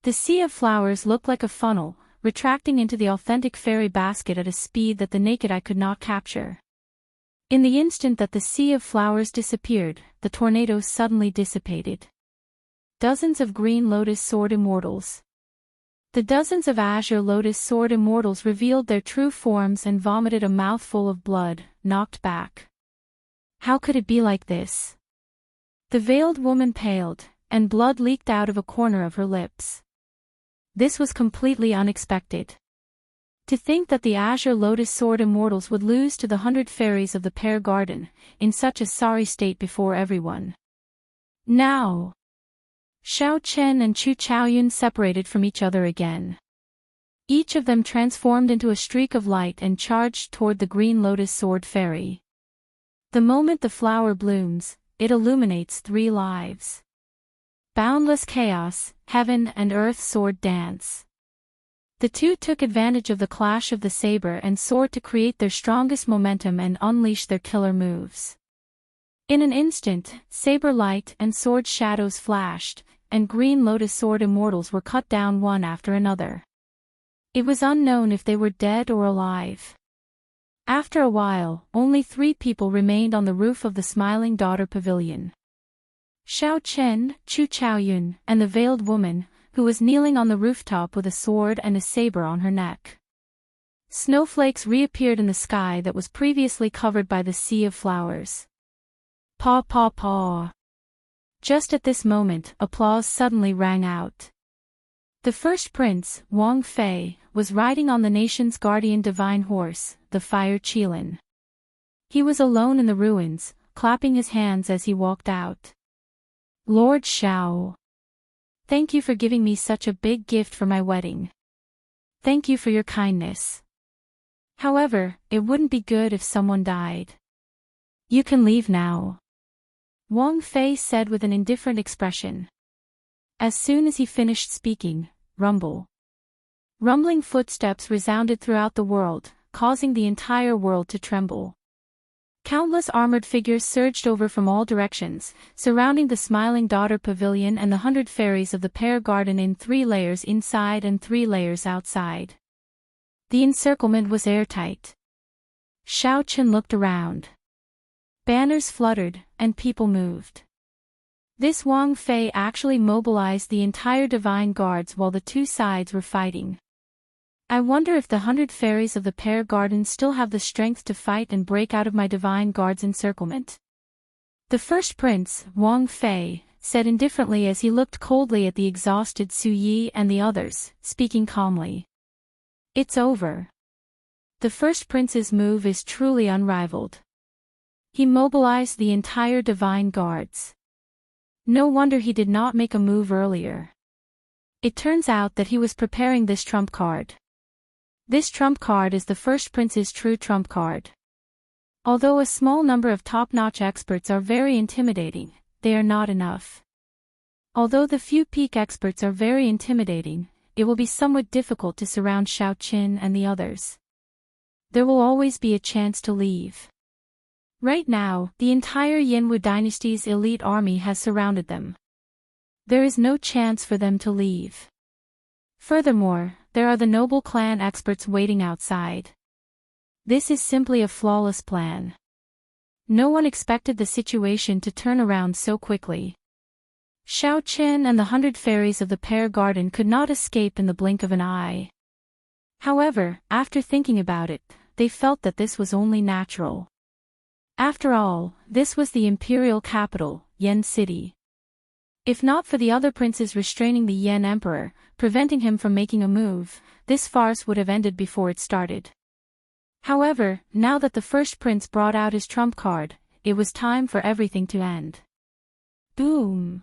S1: The sea of flowers looked like a funnel, retracting into the authentic fairy basket at a speed that the naked eye could not capture. In the instant that the sea of flowers disappeared, the tornado suddenly dissipated. Dozens of green lotus sword immortals. The dozens of azure lotus sword immortals revealed their true forms and vomited a mouthful of blood, knocked back. How could it be like this? The veiled woman paled, and blood leaked out of a corner of her lips. This was completely unexpected. To think that the azure lotus sword immortals would lose to the 100 fairies of the pear garden, in such a sorry state before everyone. Now! Xiao Chen and Chu Chaoyun separated from each other again. Each of them transformed into a streak of light and charged toward the green lotus sword fairy. The moment the flower blooms, it illuminates 3 lives. Boundless chaos, heaven and earth sword dance. The two took advantage of the clash of the saber and sword to create their strongest momentum and unleash their killer moves. In an instant, saber light and sword shadows flashed, and green lotus sword immortals were cut down one after another. It was unknown if they were dead or alive. After a while, only 3 people remained on the roof of the Smiling Daughter Pavilion. Xiao Chen, Chu Chaoyun, and the veiled woman, who was kneeling on the rooftop with a sword and a saber on her neck. Snowflakes reappeared in the sky that was previously covered by the sea of flowers. Paw paw paw. Just at this moment, applause suddenly rang out. The first prince, Wang Fei, was riding on the nation's guardian divine horse, the Fire Qilin. He was alone in the ruins, clapping his hands as he walked out. Lord Xiao. Thank you for giving me such a big gift for my wedding. Thank you for your kindness. However, it wouldn't be good if someone died. You can leave now. Wang Fei said with an indifferent expression. As soon as he finished speaking, rumbling footsteps resounded throughout the world, causing the entire world to tremble. Countless armored figures surged over from all directions, surrounding the Smiling Daughter Pavilion and the 100 fairies of the pear garden in 3 layers inside and 3 layers outside. The encirclement was airtight. Xiao Chen looked around. Banners fluttered, and people moved. This Wang Fei actually mobilized the entire divine guards while the 2 sides were fighting. I wonder if the 100 fairies of the pear garden still have the strength to fight and break out of my divine guard's encirclement. The first prince, Wang Fei, said indifferently as he looked coldly at the exhausted Su Yi and the others, speaking calmly. It's over. The first prince's move is truly unrivaled. He mobilized the entire divine guards. No wonder he did not make a move earlier. It turns out that he was preparing this trump card. This trump card is the first prince's true trump card. Although a small number of top-notch experts are very intimidating, they are not enough. Although the few peak experts are very intimidating, it will be somewhat difficult to surround Xiao Qin and the others. There will always be a chance to leave. Right now, the entire Yanwu dynasty's elite army has surrounded them. There is no chance for them to leave. Furthermore, there are the noble clan experts waiting outside. This is simply a flawless plan. No one expected the situation to turn around so quickly. Xiao Chen and the 100 fairies of the pear garden could not escape in the blink of an eye. However, after thinking about it, they felt that this was only natural. After all, this was the imperial capital, Yan City. If not for the other princes restraining the Yan Emperor, preventing him from making a move, this farce would have ended before it started. However, now that the first prince brought out his trump card, it was time for everything to end. Boom!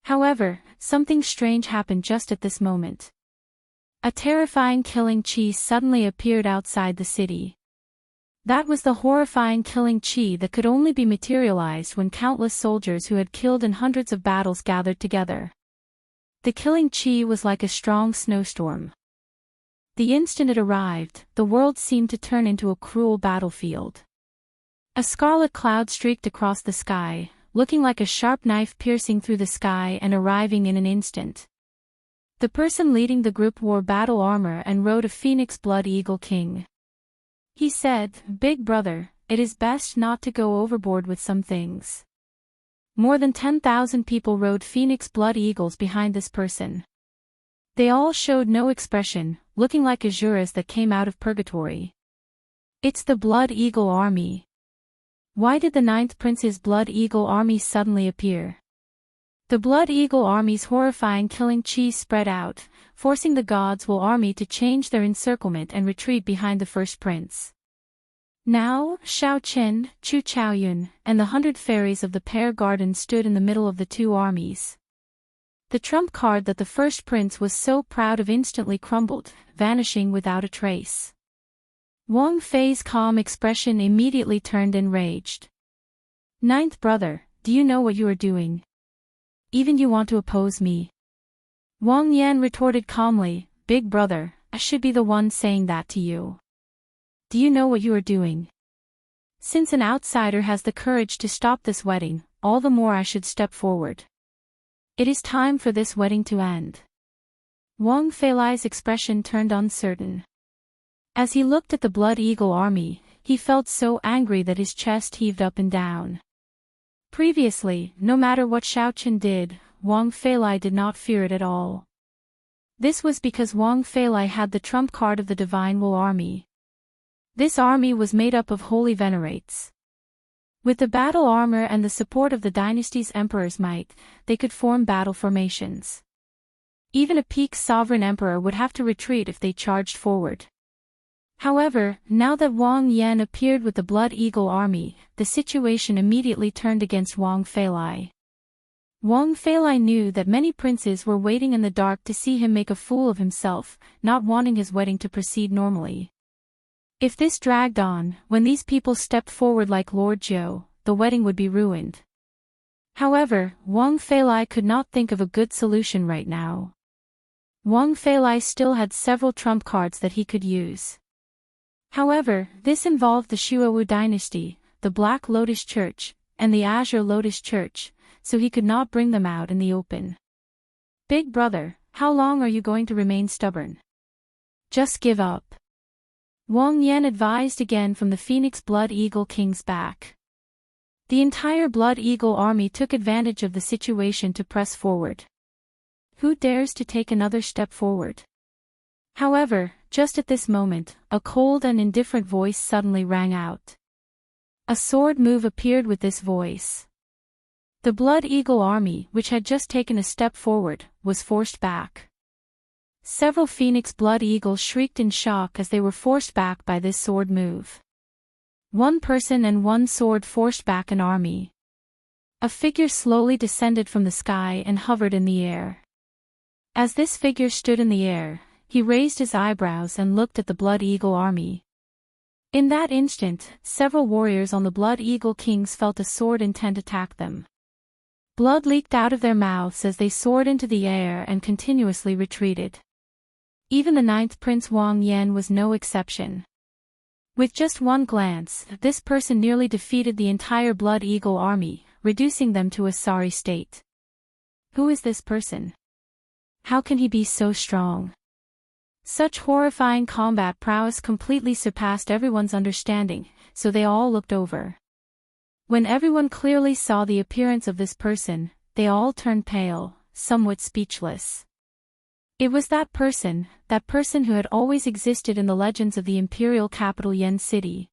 S1: However, something strange happened just at this moment. A terrifying killing chi suddenly appeared outside the city. That was the horrifying killing chi that could only be materialized when countless soldiers who had killed in hundreds of battles gathered together. The killing chi was like a strong snowstorm. The instant it arrived, the world seemed to turn into a cruel battlefield. A scarlet cloud streaked across the sky, looking like a sharp knife piercing through the sky and arriving in an instant. The person leading the group wore battle armor and rode a phoenix blood eagle king. He said, "Big brother, it is best not to go overboard with some things." More than 10,000 people rode phoenix blood eagles behind this person. They all showed no expression, looking like Azuras that came out of purgatory. It's the Blood Eagle army. Why did the 9th Prince's Blood Eagle army suddenly appear? The Blood Eagle army's horrifying killing cheese spread out, forcing the God's Will army to change their encirclement and retreat behind the first prince. Now, Shao Qin, Chu Chaoyun, and the 100 fairies of the Pear Garden stood in the middle of the two armies. The trump card that the first prince was so proud of instantly crumbled, vanishing without a trace. Wang Fei's calm expression immediately turned enraged. "Ninth brother, do you know what you are doing? Even you want to oppose me?" Wang Yan retorted calmly, "Big brother, I should be the one saying that to you. Do you know what you are doing? Since an outsider has the courage to stop this wedding, all the more I should step forward. It is time for this wedding to end." Wang Feilai's expression turned uncertain. As he looked at the Blood Eagle army, he felt so angry that his chest heaved up and down. Previously, no matter what Shao Qin did, Wang Feilai did not fear it at all. This was because Wang Feilai had the trump card of the Divine Will army. This army was made up of holy venerates. With the battle armor and the support of the dynasty's emperor's might, they could form battle formations. Even a peak sovereign emperor would have to retreat if they charged forward. However, now that Wang Yan appeared with the Blood Eagle army, the situation immediately turned against Wang Feilai. Wang Feilai knew that many princes were waiting in the dark to see him make a fool of himself, not wanting his wedding to proceed normally. If this dragged on, when these people stepped forward like Lord Zhou, the wedding would be ruined. However, Wang Feilai could not think of a good solution right now. Wang Feilai still had several trump cards that he could use. However, this involved the Shuowu dynasty, the Black Lotus Church, and the Azure Lotus Church, so he could not bring them out in the open. "Big brother, how long are you going to remain stubborn? Just give up." Wang Yan advised again from the Phoenix Blood Eagle King's back. The entire Blood Eagle army took advantage of the situation to press forward. Who dares to take another step forward? However, just at this moment, a cold and indifferent voice suddenly rang out. A sword move appeared with this voice. The Blood Eagle army, which had just taken a step forward, was forced back. Several Phoenix Blood Eagles shrieked in shock as they were forced back by this sword move. One person and one sword forced back an army. A figure slowly descended from the sky and hovered in the air. As this figure stood in the air, he raised his eyebrows and looked at the Blood Eagle army. In that instant, several warriors on the Blood Eagle Kings felt a sword intent attack them. Blood leaked out of their mouths as they soared into the air and continuously retreated. Even the 9th Prince Wang Yan was no exception. With just one glance, this person nearly defeated the entire Blood Eagle army, reducing them to a sorry state. Who is this person? How can he be so strong? Such horrifying combat prowess completely surpassed everyone's understanding, so they all looked over. When everyone clearly saw the appearance of this person, they all turned pale, somewhat speechless. It was that person who had always existed in the legends of the imperial capital Yen City.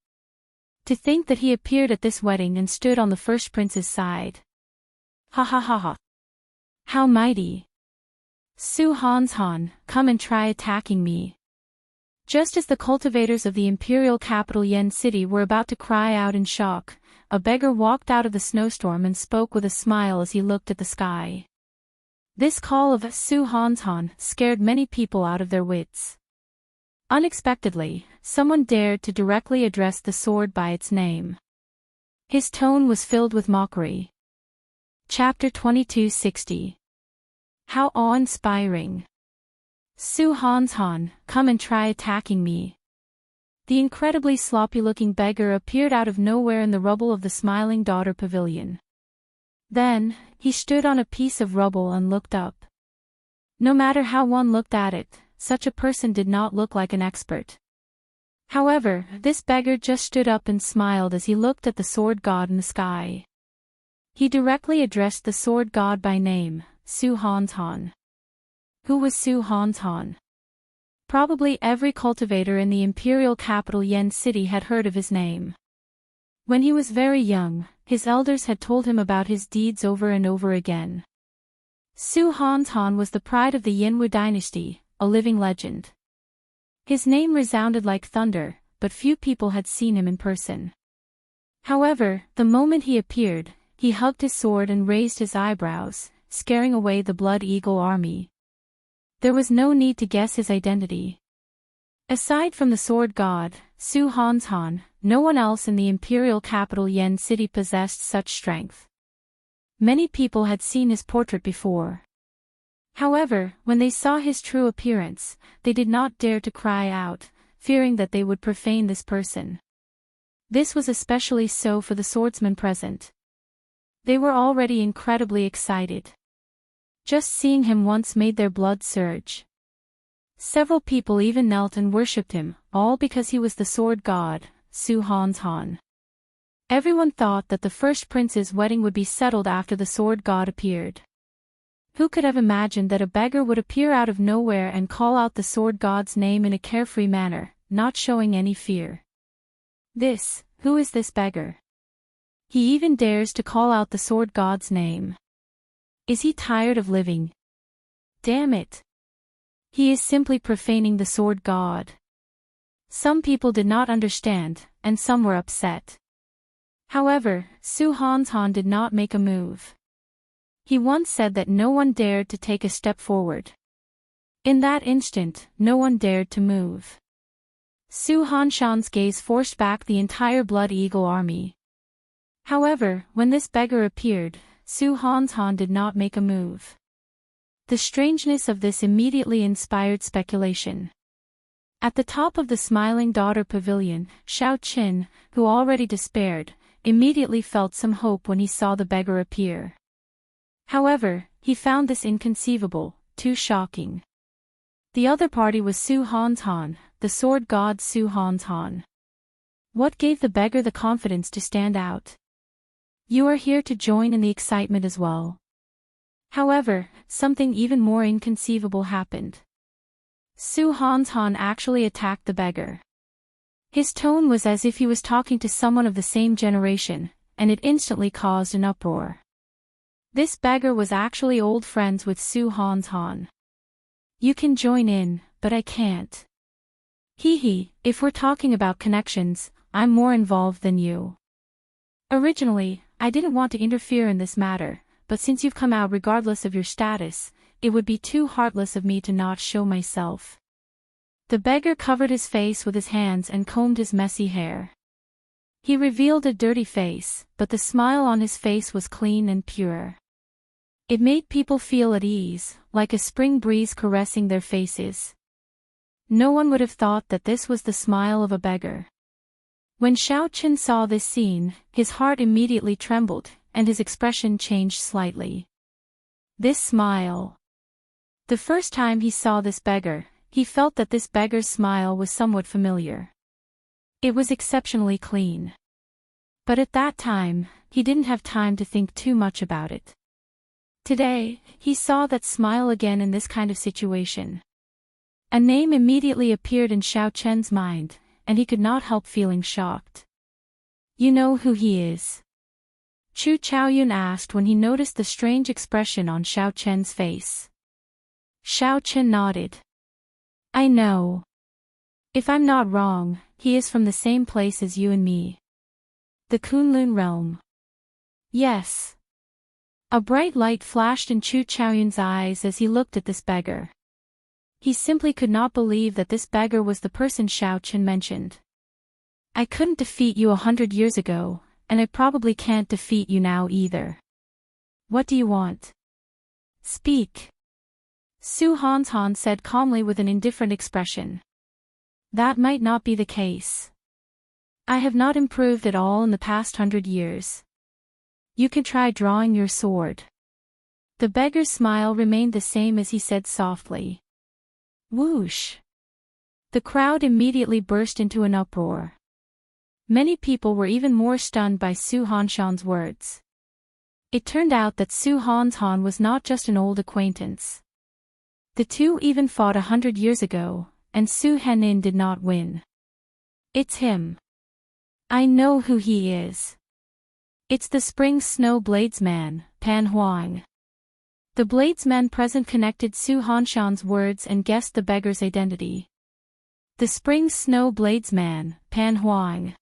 S1: To think that he appeared at this wedding and stood on the first prince's side. Ha ha ha ha. How mighty! Su Hanshan, come and try attacking me. Just as the cultivators of the imperial capital Yen City were about to cry out in shock, a beggar walked out of the snowstorm and spoke with a smile as he looked at the sky. This call of Su Hanshan scared many people out of their wits. Unexpectedly, someone dared to directly address the sword by its name. His tone was filled with mockery. Chapter 2260. How awe-inspiring. Su Hanshan, come and try attacking me. The incredibly sloppy-looking beggar appeared out of nowhere in the rubble of the Smiling Daughter Pavilion. Then, he stood on a piece of rubble and looked up. No matter how one looked at it, such a person did not look like an expert. However, this beggar just stood up and smiled as he looked at the sword god in the sky. He directly addressed the sword god by name, Su Hanshan. Who was Su Hanshan? Probably every cultivator in the imperial capital Yen City had heard of his name. When he was very young, his elders had told him about his deeds over and over again. Su Hanshan was the pride of the Yinwu dynasty, a living legend. His name resounded like thunder, but few people had seen him in person. However, the moment he appeared, he hugged his sword and raised his eyebrows, scaring away the Blood Eagle army. There was no need to guess his identity. Aside from the sword god, Su Hanshan, no one else in the imperial capital Yen City possessed such strength. Many people had seen his portrait before. However, when they saw his true appearance, they did not dare to cry out, fearing that they would profane this person. This was especially so for the swordsmen present. They were already incredibly excited. Just seeing him once made their blood surge. Several people even knelt and worshipped him, all because he was the sword god, Su Hanshan. Everyone thought that the first prince's wedding would be settled after the sword god appeared. Who could have imagined that a beggar would appear out of nowhere and call out the sword god's name in a carefree manner, not showing any fear? Who is this beggar? He even dares to call out the sword god's name. Is he tired of living? Damn it! He is simply profaning the sword god. Some people did not understand, and some were upset. However, Su Hanshan did not make a move. He once said that no one dared to take a step forward. In that instant, no one dared to move. Su Hanshan's gaze forced back the entire Blood Eagle army. However, when this beggar appeared, Su Hanshan did not make a move. The strangeness of this immediately inspired speculation. At the top of the Smiling Daughter Pavilion, Xianxia, who already despaired, immediately felt some hope when he saw the beggar appear. However, he found this inconceivable, too shocking. The other party was Su Hanshan, the sword god Su Hanshan. What gave the beggar the confidence to stand out? You are here to join in the excitement as well. However, something even more inconceivable happened. Su Hanshan actually attacked the beggar. His tone was as if he was talking to someone of the same generation, and it instantly caused an uproar. This beggar was actually old friends with Su Hanshan. You can join in, but I can't. Hee, if we're talking about connections, I'm more involved than you. Originally, I didn't want to interfere in this matter, but since you've come out regardless of your status, it would be too heartless of me to not show myself. The beggar covered his face with his hands and combed his messy hair. He revealed a dirty face, but the smile on his face was clean and pure. It made people feel at ease, like a spring breeze caressing their faces. No one would have thought that this was the smile of a beggar. When Xianxia saw this scene, his heart immediately trembled, and his expression changed slightly. This smile. The first time he saw this beggar, he felt that this beggar's smile was somewhat familiar. It was exceptionally clean. But at that time, he didn't have time to think too much about it. Today, he saw that smile again in this kind of situation. A name immediately appeared in Xianxia's mind, and he could not help feeling shocked. You know who he is? Chu Chaoyun asked when he noticed the strange expression on Xianxia's face. Xianxia nodded. I know. If I'm not wrong, he is from the same place as you and me. The Kunlun realm. Yes. A bright light flashed in Chu Chaoyun's eyes as he looked at this beggar. He simply could not believe that this beggar was the person Xianxia mentioned. I couldn't defeat you 100 years ago, and I probably can't defeat you now either. What do you want? Speak. Su Hanshan said calmly with an indifferent expression. That might not be the case. I have not improved at all in the past 100 years. You can try drawing your sword. The beggar's smile remained the same as he said softly. Whoosh! The crowd immediately burst into an uproar. Many people were even more stunned by Su Hanshan's words. It turned out that Su Hanshan was not just an old acquaintance. The two even fought 100 years ago, and Su Henin did not win. It's him. I know who he is. It's the Spring Snow Bladesman, Pan Huang. The bladesman present connected Su Hanshan's words and guessed the beggar's identity. The Spring Snow Bladesman, Pan Huang.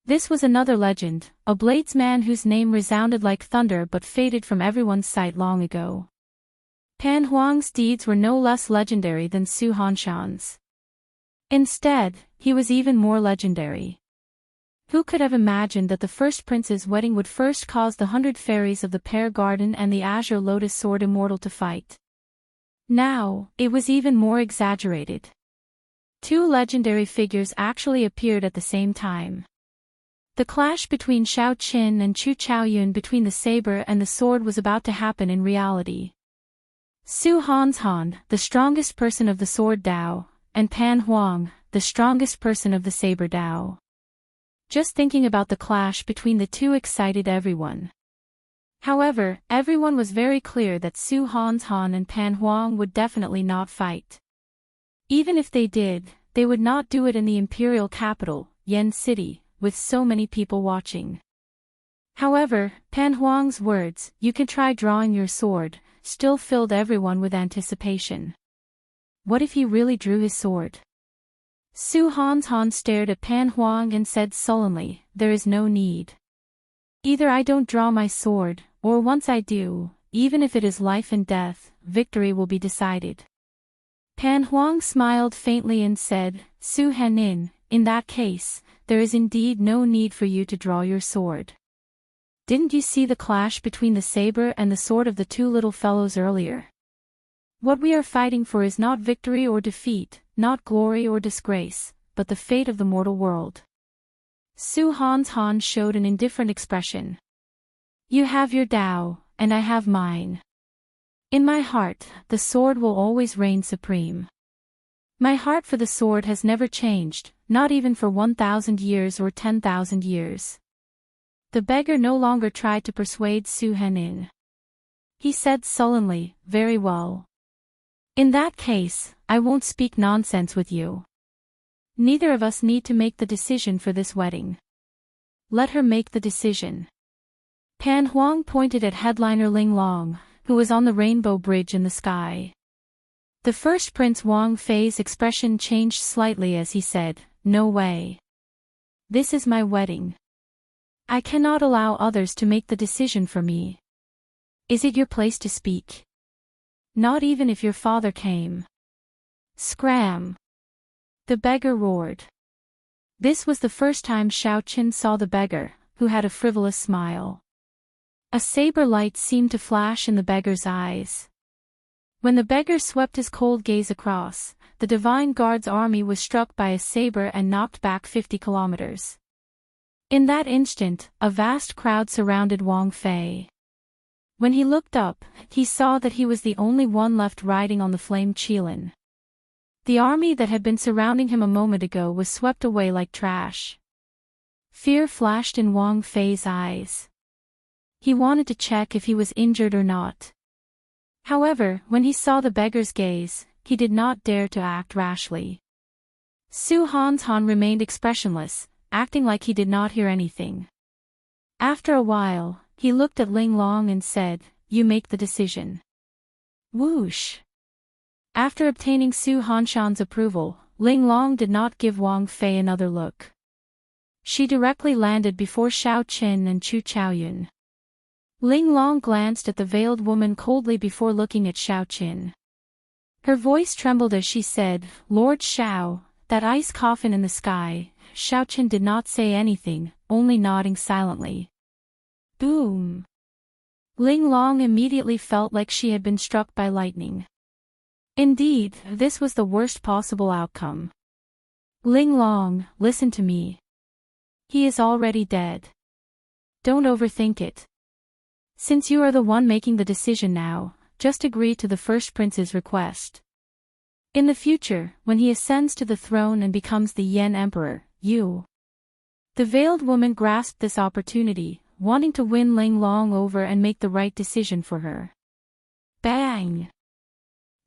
S1: This was another legend, a bladesman whose name resounded like thunder but faded from everyone's sight long ago. Pan Huang's deeds were no less legendary than Su Hanshan's. Instead, he was even more legendary. Who could have imagined that the first prince's wedding would first cause the 100 fairies of the Pear Garden and the Azure Lotus Sword Immortal to fight? Now, it was even more exaggerated. Two legendary figures actually appeared at the same time. The clash between Xiao Qin and Chu Chaoyun between the saber and the sword was about to happen in reality. Su Hanshan, the strongest person of the sword Dao, and Pan Huang, the strongest person of the saber Dao. Just thinking about the clash between the two excited everyone. However, everyone was very clear that Su Hanshan and Pan Huang would definitely not fight. Even if they did, they would not do it in the imperial capital, Yen City, with so many people watching. However, Pan Huang's words, "You can try drawing your sword," still filled everyone with anticipation. What if he really drew his sword? Su Hanshan stared at Pan Huang and said sullenly, "There is no need. Either I don't draw my sword, or once I do, even if it is life and death, victory will be decided." Pan Huang smiled faintly and said, "Su Henin, in that case, there is indeed no need for you to draw your sword. Didn't you see the clash between the saber and the sword of the two little fellows earlier? What we are fighting for is not victory or defeat, not glory or disgrace, but the fate of the mortal world." Su Hanshan showed an indifferent expression. "You have your Dao, and I have mine. In my heart, the sword will always reign supreme. My heart for the sword has never changed, not even for 1,000 years or 10,000 years." The beggar no longer tried to persuade Su Henin. He said sullenly, "Very well. In that case, I won't speak nonsense with you. Neither of us need to make the decision for this wedding. Let her make the decision." Pan Huang pointed at headliner Ling Long, who was on the rainbow bridge in the sky. The first Prince Wang Fei's expression changed slightly as he said, "No way. This is my wedding. I cannot allow others to make the decision for me. Is it your place to speak? Not even if your father came." Scram! The beggar roared. This was the first time Xiao Qin saw the beggar, who had a frivolous smile. A saber light seemed to flash in the beggar's eyes. When the beggar swept his cold gaze across, the Divine Guard's army was struck by a saber and knocked back 50 kilometers. In that instant, a vast crowd surrounded Wang Fei. When he looked up, he saw that he was the only one left riding on the flame Qilin. The army that had been surrounding him a moment ago was swept away like trash. Fear flashed in Wang Fei's eyes. He wanted to check if he was injured or not. However, when he saw the beggar's gaze, he did not dare to act rashly. Su Hanshan remained expressionless, acting like he did not hear anything. After a while, he looked at Ling Long and said, "You make the decision." Whoosh! After obtaining Su Hanshan's approval, Ling Long did not give Wang Fei another look. She directly landed before Xiao Qin and Chu Chaoyun. Ling Long glanced at the veiled woman coldly before looking at Xiao Qin. Her voice trembled as she said, "Lord Xiao, that ice coffin in the sky." Xiao Qin did not say anything, only nodding silently. Boom! Ling Long immediately felt like she had been struck by lightning. Indeed, this was the worst possible outcome. Ling Long, listen to me. He is already dead. Don't overthink it. Since you are the one making the decision now, just agree to the first prince's request. In the future, when he ascends to the throne and becomes the Yan Emperor, you. The veiled woman grasped this opportunity, wanting to win Ling Long over and make the right decision for her. Bang!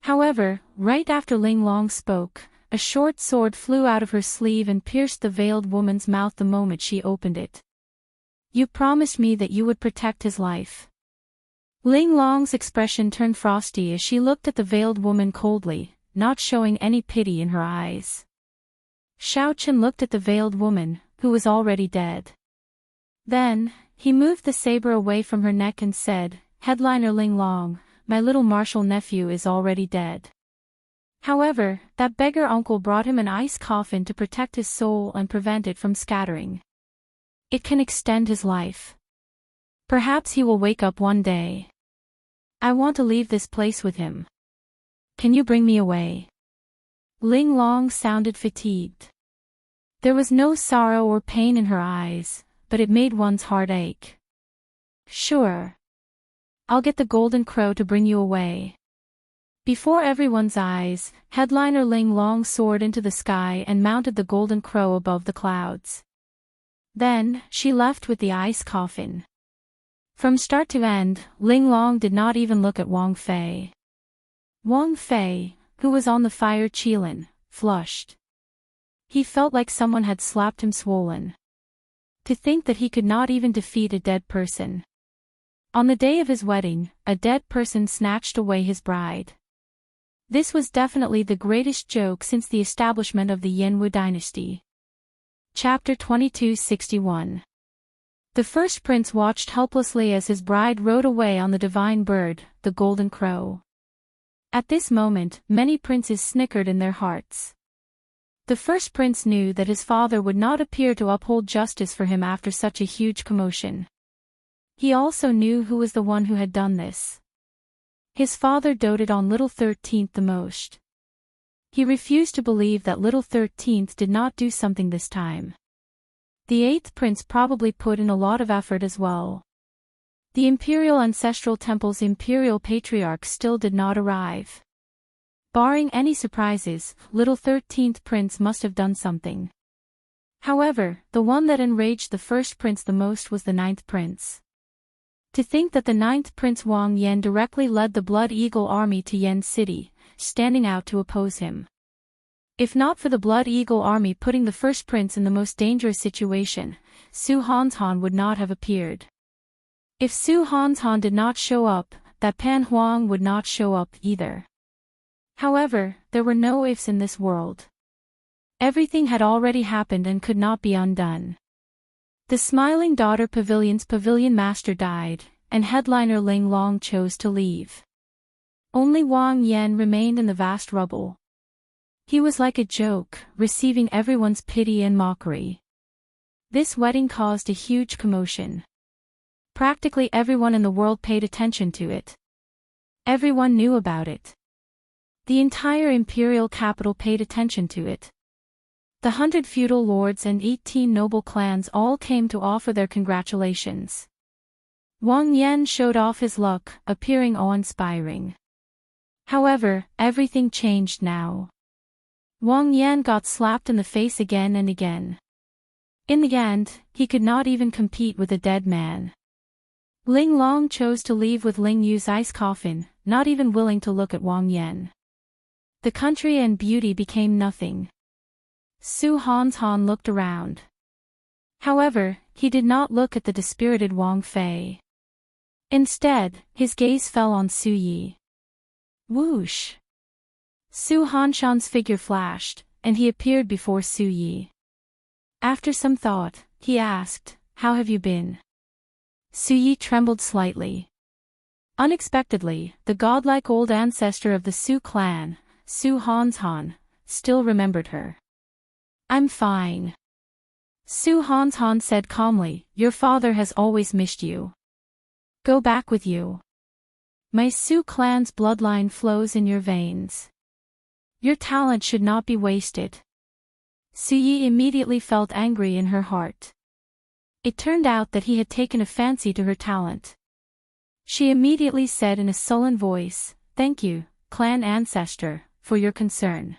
S1: However, right after Ling Long spoke, a short sword flew out of her sleeve and pierced the veiled woman's mouth the moment she opened it. You promised me that you would protect his life. Ling Long's expression turned frosty as she looked at the veiled woman coldly, not showing any pity in her eyes. Xiaochen looked at the veiled woman, who was already dead. Then, he moved the saber away from her neck and said, "Headliner Ling Long, my little martial nephew is already dead. However, that beggar uncle brought him an ice coffin to protect his soul and prevent it from scattering. It can extend his life. Perhaps he will wake up one day. I want to leave this place with him. Can you bring me away?" Ling Long sounded fatigued. There was no sorrow or pain in her eyes, but it made one's heart ache. "Sure. I'll get the golden crow to bring you away." Before everyone's eyes, Headliner Ling Long soared into the sky and mounted the golden crow above the clouds. Then, she left with the ice coffin. From start to end, Ling Long did not even look at Wang Fei. Wang Fei, who was on the fire Qilin, flushed. He felt like someone had slapped him swollen. To think that he could not even defeat a dead person. On the day of his wedding, a dead person snatched away his bride. This was definitely the greatest joke since the establishment of the Yanwu dynasty. Chapter 2261. The first prince watched helplessly as his bride rode away on the divine bird, the golden crow. At this moment, many princes snickered in their hearts. The first prince knew that his father would not appear to uphold justice for him after such a huge commotion. He also knew who was the one who had done this. His father doted on little 13th the most. He refused to believe that little 13th did not do something this time. The 8th prince probably put in a lot of effort as well. The imperial ancestral temple's imperial patriarch still did not arrive. Barring any surprises, little 13th prince must have done something. However, the one that enraged the first prince the most was the 9th prince. To think that the 9th prince Wang Yan directly led the Blood Eagle army to Yan City, standing out to oppose him. If not for the Blood Eagle army putting the first prince in the most dangerous situation, Su Hanshan would not have appeared. If Su Hanshan did not show up, that Pan Huang would not show up either. However, there were no ifs in this world. Everything had already happened and could not be undone. The Smiling Daughter Pavilion's pavilion master died, and Headliner Ling Long chose to leave. Only Wang Yan remained in the vast rubble. He was like a joke, receiving everyone's pity and mockery. This wedding caused a huge commotion. Practically everyone in the world paid attention to it. Everyone knew about it. The entire imperial capital paid attention to it. The 100 feudal lords and 18 noble clans all came to offer their congratulations. Wang Yan showed off his luck, appearing awe-inspiring. However, everything changed now. Wang Yan got slapped in the face again and again. In the end, he could not even compete with a dead man. Ling Long chose to leave with Ling Yu's ice coffin, not even willing to look at Wang Yan. The country and beauty became nothing. Su Hanshan looked around. However, he did not look at the dispirited Wang Fei. Instead, his gaze fell on Su Yi. Whoosh! Su Hanshan's figure flashed, and he appeared before Su Yi. After some thought, he asked, "How have you been?" Su Yi trembled slightly. Unexpectedly, the godlike old ancestor of the Su clan, Su Hanshan, still remembered her. "I'm fine." Su Hanshan said calmly, "Your father has always missed you. Go back with you. My Su clan's bloodline flows in your veins. Your talent should not be wasted." Su Yi immediately felt angry in her heart. It turned out that he had taken a fancy to her talent. She immediately said in a sullen voice, "Thank you, clan ancestor, for your concern.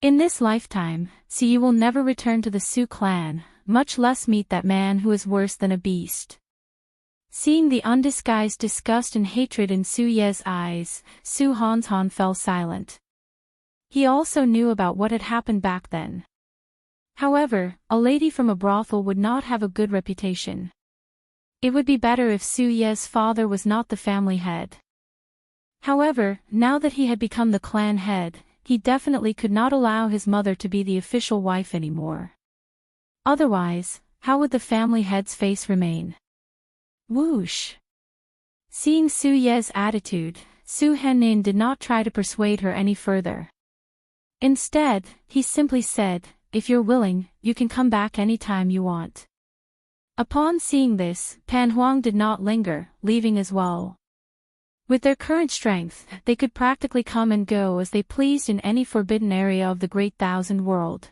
S1: In this lifetime, Su Yi will never return to the Su clan, much less meet that man who is worse than a beast." Seeing the undisguised disgust and hatred in Su Ye's eyes, Su Hanshan fell silent. He also knew about what had happened back then. However, a lady from a brothel would not have a good reputation. It would be better if Su Ye's father was not the family head. However, now that he had become the clan head, he definitely could not allow his mother to be the official wife anymore. Otherwise, how would the family head's face remain? Whoosh! Seeing Su Ye's attitude, Su Henin did not try to persuade her any further. Instead, he simply said, "If you're willing, you can come back anytime you want." Upon seeing this, Pan Huang did not linger, leaving as well. With their current strength, they could practically come and go as they pleased in any forbidden area of the Great Thousand World.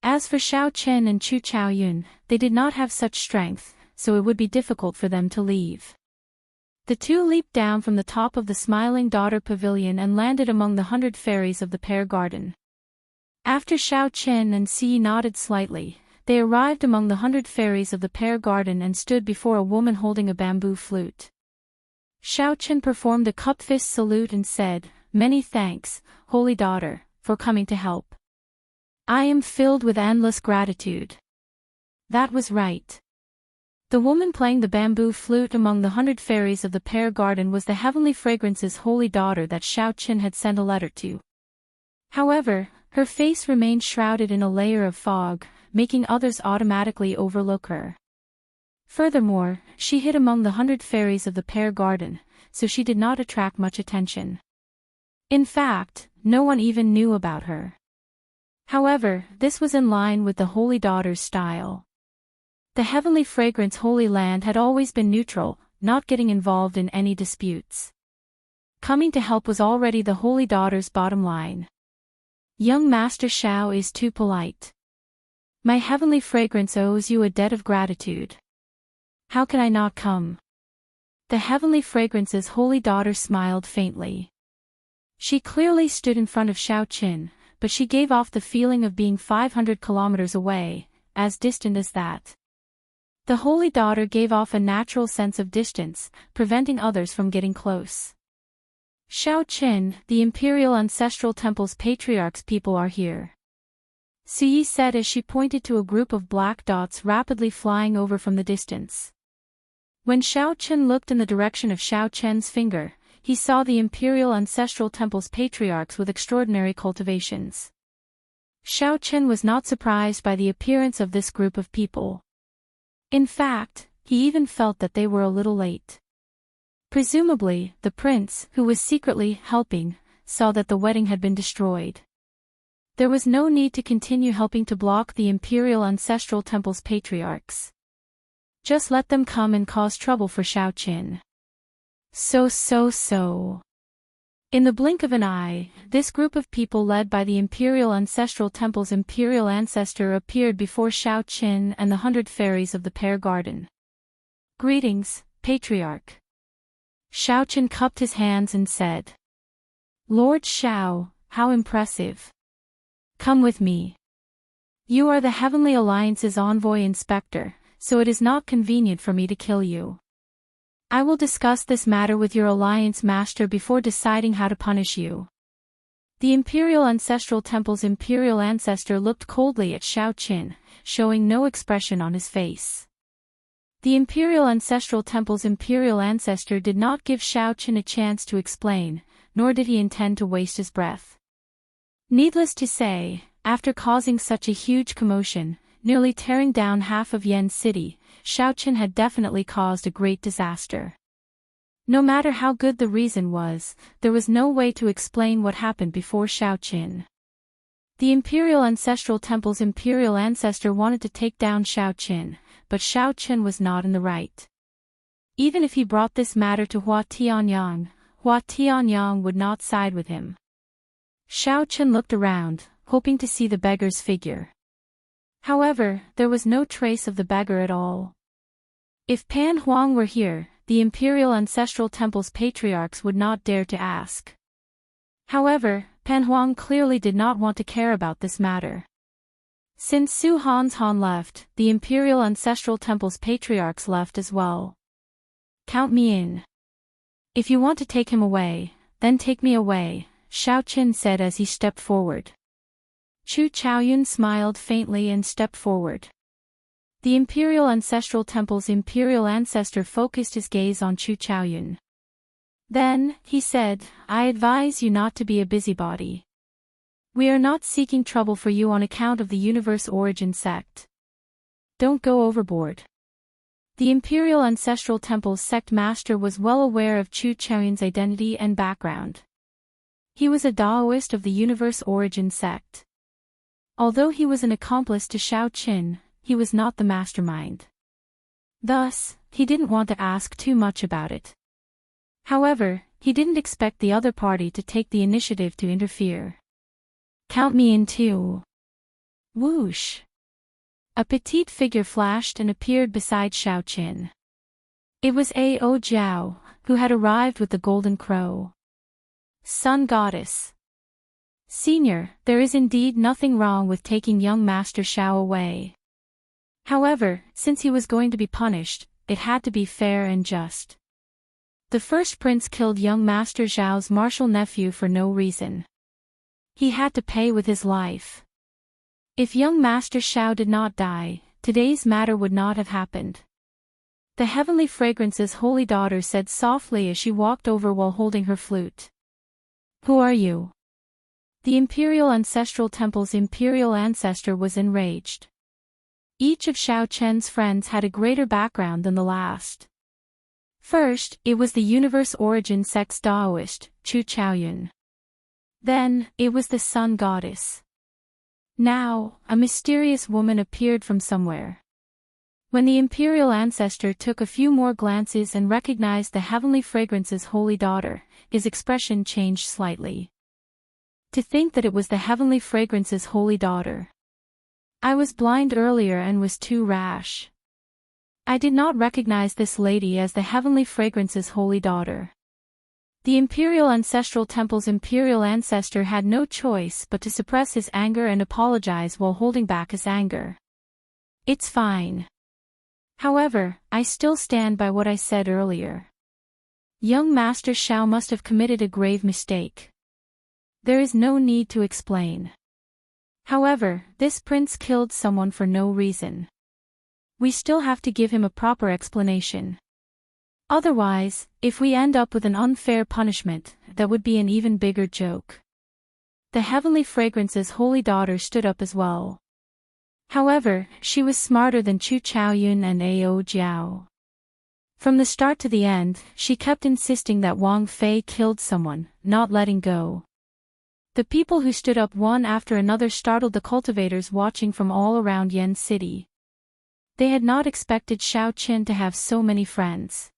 S1: As for Xiao Chen and Chu Chaoyun, they did not have such strength, so it would be difficult for them to leave. The two leaped down from the top of the Smiling Daughter Pavilion and landed among the 100 fairies of the Pear Garden. After Xiao Chen and Si nodded slightly, they arrived among the 100 fairies of the Pear Garden and stood before a woman holding a bamboo flute. Xiao Chen performed a cup-fist salute and said, "Many thanks, holy daughter, for coming to help. I am filled with endless gratitude." That was right. The woman playing the bamboo flute among the 100 fairies of the Pear Garden was the Heavenly Fragrance's holy daughter that Xiao Chen had sent a letter to. However, her face remained shrouded in a layer of fog, making others automatically overlook her. Furthermore, she hid among the 100 fairies of the Pear Garden, so she did not attract much attention. In fact, no one even knew about her. However, this was in line with the Holy Daughter's style. The Heavenly Fragrance Holy Land had always been neutral, not getting involved in any disputes. Coming to help was already the Holy Daughter's bottom line. Young Master Xiao is too polite. My Heavenly Fragrance owes you a debt of gratitude. How can I not come? The Heavenly Fragrance's holy daughter smiled faintly. She clearly stood in front of Xiao Chen, but she gave off the feeling of being 500 kilometers away, as distant as that. The holy daughter gave off a natural sense of distance, preventing others from getting close. Xiao Chen, the Imperial Ancestral Temple's patriarch's people are here. Su Yi said as she pointed to a group of black dots rapidly flying over from the distance. When Xiao Chen looked in the direction of Xiao Chen's finger, he saw the Imperial Ancestral Temple's patriarchs with extraordinary cultivations. Xiao Chen was not surprised by the appearance of this group of people. In fact, he even felt that they were a little late. Presumably, the prince, who was secretly helping, saw that the wedding had been destroyed. There was no need to continue helping to block the Imperial Ancestral Temple's patriarchs. Just let them come and cause trouble for Xiao Chen. So. In the blink of an eye, this group of people led by the Imperial Ancestral Temple's Imperial Ancestor appeared before Xiao Chen and the 100 fairies of the Pear Garden. Greetings, Patriarch. Xiao Chen cupped his hands and said, Lord Xiao, how impressive. Come with me. You are the Heavenly Alliance's envoy inspector, so it is not convenient for me to kill you. I will discuss this matter with your Alliance Master before deciding how to punish you. The Imperial Ancestral Temple's Imperial Ancestor looked coldly at Xiao Chen, showing no expression on his face. The Imperial Ancestral Temple's Imperial Ancestor did not give Xiao Chen a chance to explain, nor did he intend to waste his breath. Needless to say, after causing such a huge commotion, nearly tearing down half of Yen City, Xiao Chen had definitely caused a great disaster. No matter how good the reason was, there was no way to explain what happened before Xiao Chen. The Imperial Ancestral Temple's Imperial Ancestor wanted to take down Xiao Chen, but Xiao Chen was not in the right. Even if he brought this matter to Hua Tianyang would not side with him. Xiao Chen looked around, hoping to see the beggar's figure. However, there was no trace of the beggar at all. If Pan Huang were here, the Imperial Ancestral Temple's patriarchs would not dare to ask. However, Pan Huang clearly did not want to care about this matter. Since Su Han's Han left, the Imperial Ancestral Temple's patriarchs left as well. Count me in. If you want to take him away, then take me away, Xiao Qin said as he stepped forward. Chu Chaoyun smiled faintly and stepped forward. The Imperial Ancestral Temple's imperial ancestor focused his gaze on Chu Chaoyun. Then, he said, I advise you not to be a busybody. We are not seeking trouble for you on account of the universe origin sect. Don't go overboard. The Imperial Ancestral Temple's sect master was well aware of Chu Chaoyun's identity and background. He was a Daoist of the universe origin sect. Although he was an accomplice to Xiao Qin, he was not the mastermind. Thus, he didn't want to ask too much about it. However, he didn't expect the other party to take the initiative to interfere. Count me in too. Whoosh. A petite figure flashed and appeared beside Xiao Qin. It was Ao Jiao, who had arrived with the golden crow. Sun Goddess. Senior, there is indeed nothing wrong with taking young Master Xiao away. However, since he was going to be punished, it had to be fair and just. The first prince killed young Master Zhao's martial nephew for no reason. He had to pay with his life. If young Master Xiao did not die, today's matter would not have happened. The Heavenly Fragrance's holy daughter said softly as she walked over while holding her flute. Who are you? The Imperial Ancestral Temple's imperial ancestor was enraged. Each of Xiao Chen's friends had a greater background than the last. First, it was the universe origin sect's Daoist, Chu Chaoyun. Then, it was the Sun Goddess. Now, a mysterious woman appeared from somewhere. When the imperial ancestor took a few more glances and recognized the Heavenly Fragrance's holy daughter, his expression changed slightly. To think that it was the Heavenly Fragrance's holy daughter. I was blind earlier and was too rash. I did not recognize this lady as the Heavenly Fragrance's holy daughter. The Imperial Ancestral Temple's imperial ancestor had no choice but to suppress his anger and apologize while holding back his anger. It's fine. However, I still stand by what I said earlier. Young Master Xiao must have committed a grave mistake. There is no need to explain. However, this prince killed someone for no reason. We still have to give him a proper explanation. Otherwise, if we end up with an unfair punishment, that would be an even bigger joke. The Heavenly Fragrance's holy daughter stood up as well. However, she was smarter than Chu Chaoyun and Ao Jiao. From the start to the end, she kept insisting that Wang Fei killed someone, not letting go. The people who stood up one after another startled the cultivators watching from all around Yen City. They had not expected Xiao Qin to have so many friends.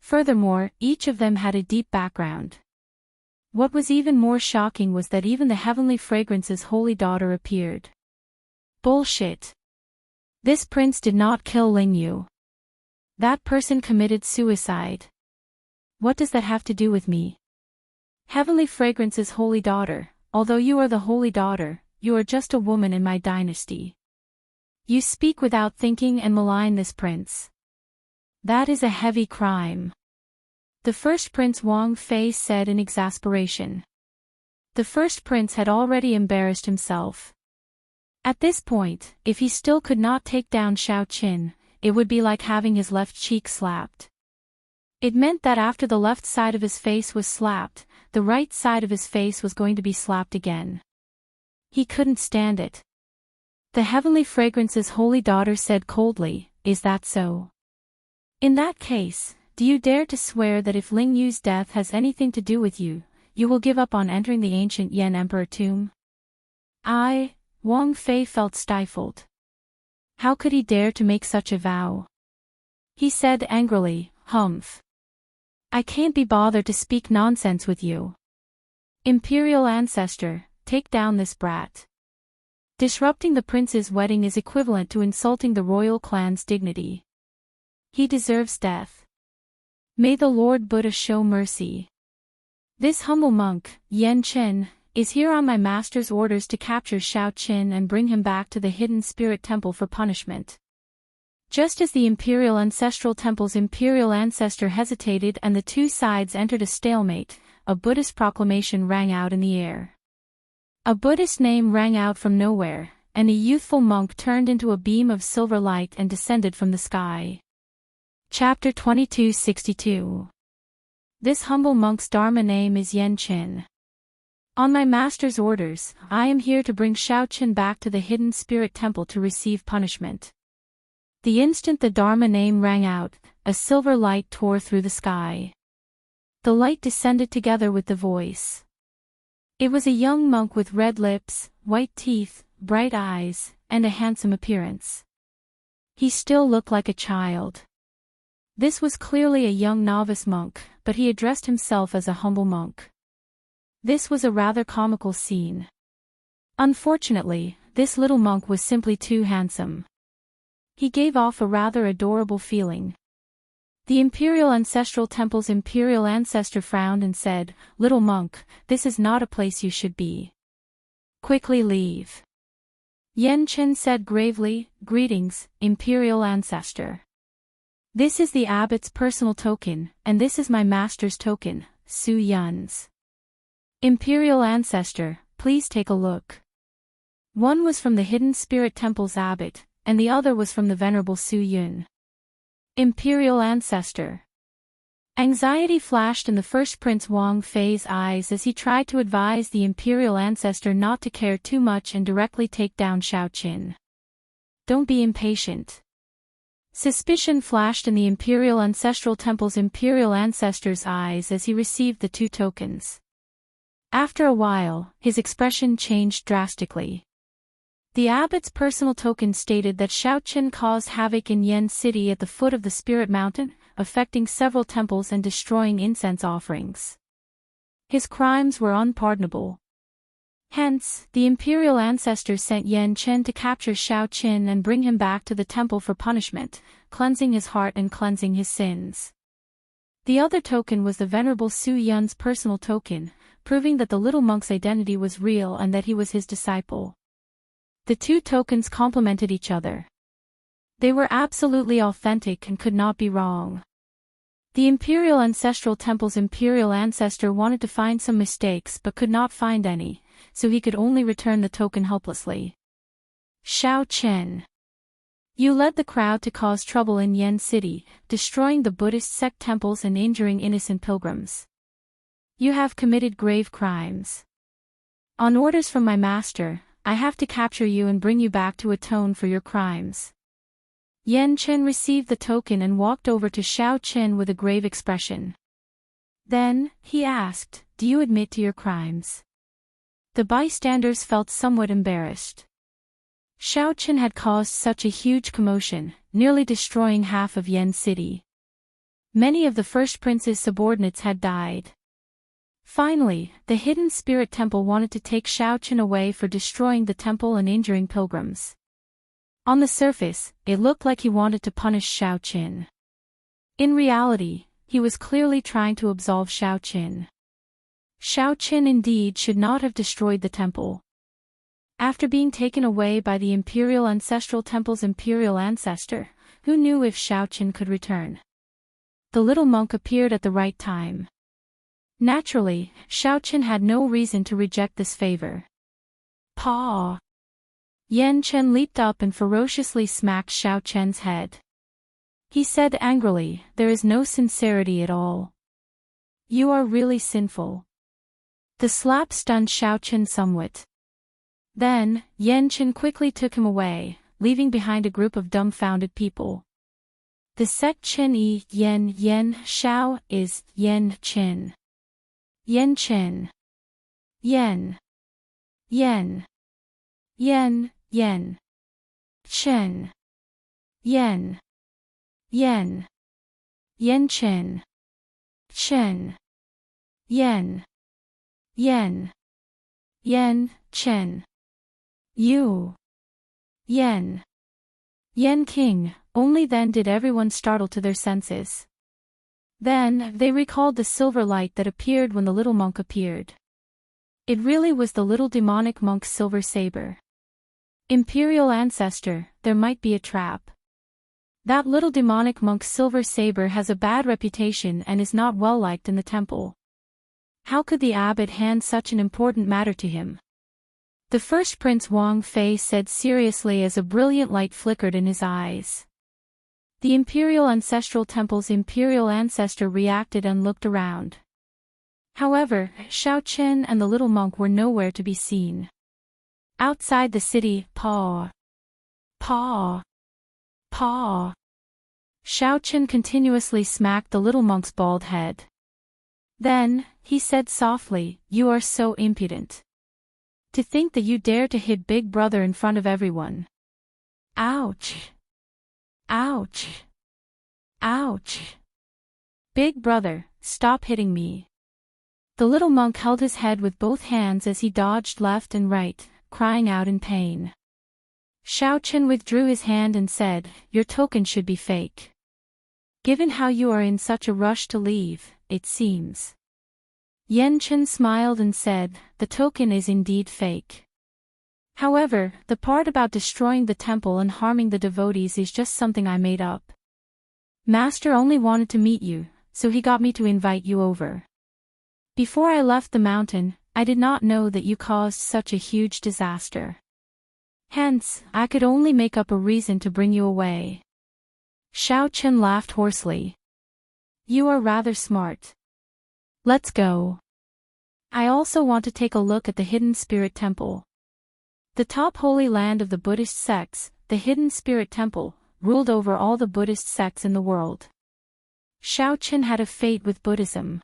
S1: Furthermore, each of them had a deep background. What was even more shocking was that even the Heavenly Fragrance's holy daughter appeared. Bullshit. This prince did not kill Ling Yu. That person committed suicide. What does that have to do with me? Heavenly Fragrance's holy daughter, although you are the holy daughter, you are just a woman in my dynasty. You speak without thinking and malign this prince. That is a heavy crime. The first prince Wang Fei said in exasperation. The first prince had already embarrassed himself. At this point, if he still could not take down Xiao Qin, it would be like having his left cheek slapped. It meant that after the left side of his face was slapped, the right side of his face was going to be slapped again. He couldn't stand it. The Heavenly Fragrance's holy daughter said coldly, "Is that so? In that case, do you dare to swear that if Ling Yu's death has anything to do with you, you will give up on entering the ancient Yen Emperor tomb?" Wang Fei felt stifled. How could he dare to make such a vow? He said angrily, "Humph. I can't be bothered to speak nonsense with you. Imperial ancestor, take down this brat. Disrupting the prince's wedding is equivalent to insulting the royal clan's dignity. He deserves death. May the Lord Buddha show mercy. This humble monk, Yan Qin, is here on my master's orders to capture Xiao Qin and bring him back to the hidden spirit temple for punishment. Just as the imperial ancestral temple's imperial ancestor hesitated and the two sides entered a stalemate, a Buddhist proclamation rang out in the air. A Buddhist name rang out from nowhere, and a youthful monk turned into a beam of silver light and descended from the sky. Chapter 2262. This humble monk's dharma name is Yan Qin. On my master's orders, I am here to bring Xiao Qin back to the hidden spirit temple to receive punishment. The instant the dharma name rang out, a silver light tore through the sky. The light descended together with the voice. It was a young monk with red lips, white teeth, bright eyes, and a handsome appearance. He still looked like a child. This was clearly a young novice monk, but he addressed himself as a humble monk. This was a rather comical scene. Unfortunately, this little monk was simply too handsome. He gave off a rather adorable feeling. The imperial ancestral temple's imperial ancestor frowned and said, "Little monk, this is not a place you should be. Quickly leave." Yan Qin said gravely, "Greetings, imperial ancestor. This is the abbot's personal token, and this is my master's token, Su Yun's. Imperial ancestor, please take a look." One was from the hidden spirit temple's abbot, and the other was from the venerable Su Yun. Imperial ancestor. Anxiety flashed in the first Prince Wang Fei's eyes as he tried to advise the imperial ancestor not to care too much and directly take down Xiao Qin. Don't be impatient. Suspicion flashed in the imperial ancestral temple's imperial ancestor's eyes as he received the two tokens. After a while, his expression changed drastically. The abbot's personal token stated that Xiao Qin caused havoc in Yen City at the foot of the Spirit Mountain, affecting several temples and destroying incense offerings. His crimes were unpardonable. Hence, the imperial ancestor sent Yan Qin to capture Xiao Qin and bring him back to the temple for punishment, cleansing his heart and cleansing his sins. The other token was the venerable Su Yun's personal token, proving that the little monk's identity was real and that he was his disciple. The two tokens complemented each other. They were absolutely authentic and could not be wrong. The imperial ancestral temple's imperial ancestor wanted to find some mistakes but could not find any, so he could only return the token helplessly. Xiao Qin. You led the crowd to cause trouble in Yen City, destroying the Buddhist sect temples and injuring innocent pilgrims. You have committed grave crimes. On orders from my master, I have to capture you and bring you back to atone for your crimes. Yan Qin received the token and walked over to Xiao Qin with a grave expression. Then, he asked, "Do you admit to your crimes?" The bystanders felt somewhat embarrassed. Xiao Qin had caused such a huge commotion, nearly destroying half of Yen City. Many of the first prince's subordinates had died. Finally, the hidden spirit temple wanted to take Xiao Qin away for destroying the temple and injuring pilgrims. On the surface, it looked like he wanted to punish Xiao Qin. In reality, he was clearly trying to absolve Xiao Qin. Xiao Qin indeed should not have destroyed the temple. After being taken away by the imperial ancestral temple's imperial ancestor, who knew if Xiao Qin could return? The little monk appeared at the right time. Naturally, Xiao Qin had no reason to reject this favor. Paw! Yan Qin leaped up and ferociously smacked Xiao Qin's head. He said angrily, "There is no sincerity at all. You are really sinful." The slap stunned Xiao Qin somewhat. Then, Yan Qin quickly took him away, leaving behind a group of dumbfounded people. The sect Qin Yi Yen Xiao is Yan Qin. Yan Qin. Yen. Yen. Yen. Yen. Chen. Yen. Yen. Yan Qin. Chen. Yen. Yen. Yen, Chen. You. Yen. Yen King. Only then did everyone startle to their senses. Then, they recalled the silver light that appeared when the little monk appeared. It really was the little demonic monk's silver saber. Imperial ancestor, there might be a trap. That little demonic monk's silver saber has a bad reputation and is not well liked in the temple. How could the abbot hand such an important matter to him? The first prince Wang Fei said seriously as a brilliant light flickered in his eyes. The Imperial Ancestral Temple's imperial ancestor reacted and looked around. However, Xiaoqin and the little monk were nowhere to be seen. Outside the city, paw. Paw. Paw. Xiaoqin continuously smacked the little monk's bald head. Then, he said softly, "You are so impudent. To think that you dare to hit Big Brother in front of everyone. Ouch. Ouch. Ouch. Big Brother, stop hitting me." The little monk held his head with both hands as he dodged left and right, crying out in pain. Xiaoqin withdrew his hand and said, "Your token should be fake. Given how you are in such a rush to leave, it seems." Yan Chen smiled and said, "The token is indeed fake. However, the part about destroying the temple and harming the devotees is just something I made up. Master only wanted to meet you, so he got me to invite you over. Before I left the mountain, I did not know that you caused such a huge disaster. Hence, I could only make up a reason to bring you away." Xiaoqin laughed hoarsely. "You are rather smart. Let's go. I also want to take a look at the Hidden Spirit Temple." The top holy land of the Buddhist sects, the Hidden Spirit Temple, ruled over all the Buddhist sects in the world. Xiaoqin had a fate with Buddhism.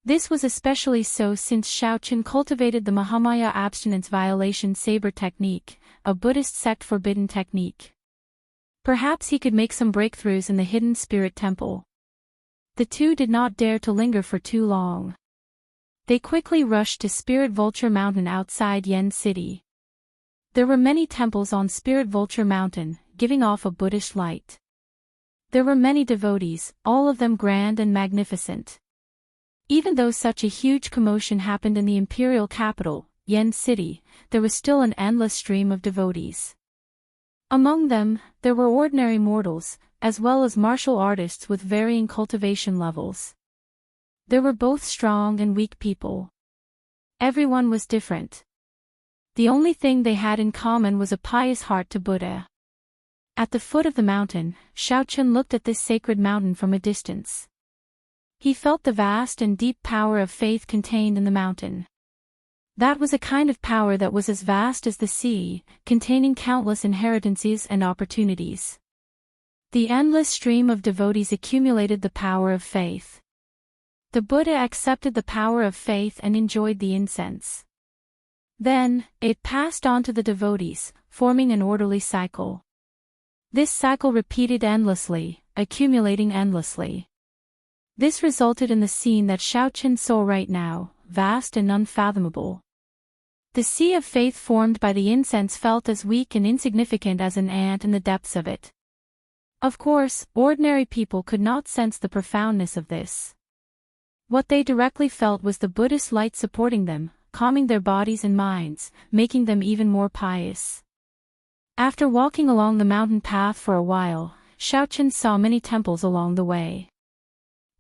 S1: This was especially so since Xiaoqin cultivated the Mahamaya abstinence violation saber technique, a Buddhist sect forbidden technique. Perhaps he could make some breakthroughs in the Hidden Spirit Temple. The two did not dare to linger for too long. They quickly rushed to Spirit Vulture Mountain outside Yen City. There were many temples on Spirit Vulture Mountain, giving off a Buddhist light. There were many devotees, all of them grand and magnificent. Even though such a huge commotion happened in the imperial capital, Yen City, there was still an endless stream of devotees. Among them, there were ordinary mortals, as well as martial artists with varying cultivation levels. There were both strong and weak people. Everyone was different. The only thing they had in common was a pious heart to Buddha. At the foot of the mountain, Xiaoqin looked at this sacred mountain from a distance. He felt the vast and deep power of faith contained in the mountain. That was a kind of power that was as vast as the sea, containing countless inheritances and opportunities. The endless stream of devotees accumulated the power of faith. The Buddha accepted the power of faith and enjoyed the incense. Then, it passed on to the devotees, forming an orderly cycle. This cycle repeated endlessly, accumulating endlessly. This resulted in the scene that Xiaoqin saw right now, vast and unfathomable. The sea of faith formed by the incense felt as weak and insignificant as an ant in the depths of it. Of course, ordinary people could not sense the profoundness of this. What they directly felt was the Buddhist light supporting them, calming their bodies and minds, making them even more pious. After walking along the mountain path for a while, Xiaoqin saw many temples along the way.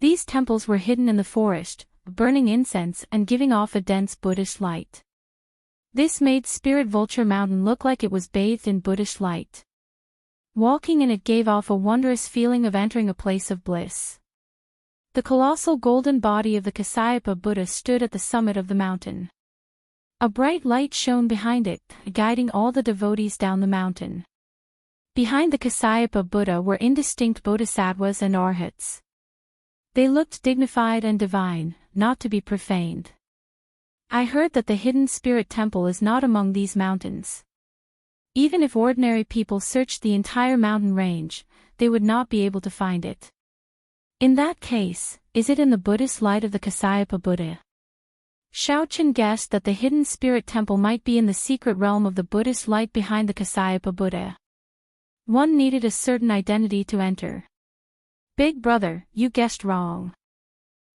S1: These temples were hidden in the forest, burning incense and giving off a dense Buddhist light. This made Spirit Vulture Mountain look like it was bathed in Buddhist light. Walking in it gave off a wondrous feeling of entering a place of bliss. The colossal golden body of the Kasyapa Buddha stood at the summit of the mountain. A bright light shone behind it, guiding all the devotees down the mountain. Behind the Kasyapa Buddha were indistinct bodhisattvas and arhats. They looked dignified and divine, not to be profaned. I heard that the Hidden Spirit Temple is not among these mountains. Even if ordinary people searched the entire mountain range, they would not be able to find it. In that case, is it in the Buddhist light of the Kasyapa Buddha? Xiaoqin guessed that the hidden spirit temple might be in the secret realm of the Buddhist light behind the Kasyapa Buddha. One needed a certain identity to enter. Big brother, you guessed wrong.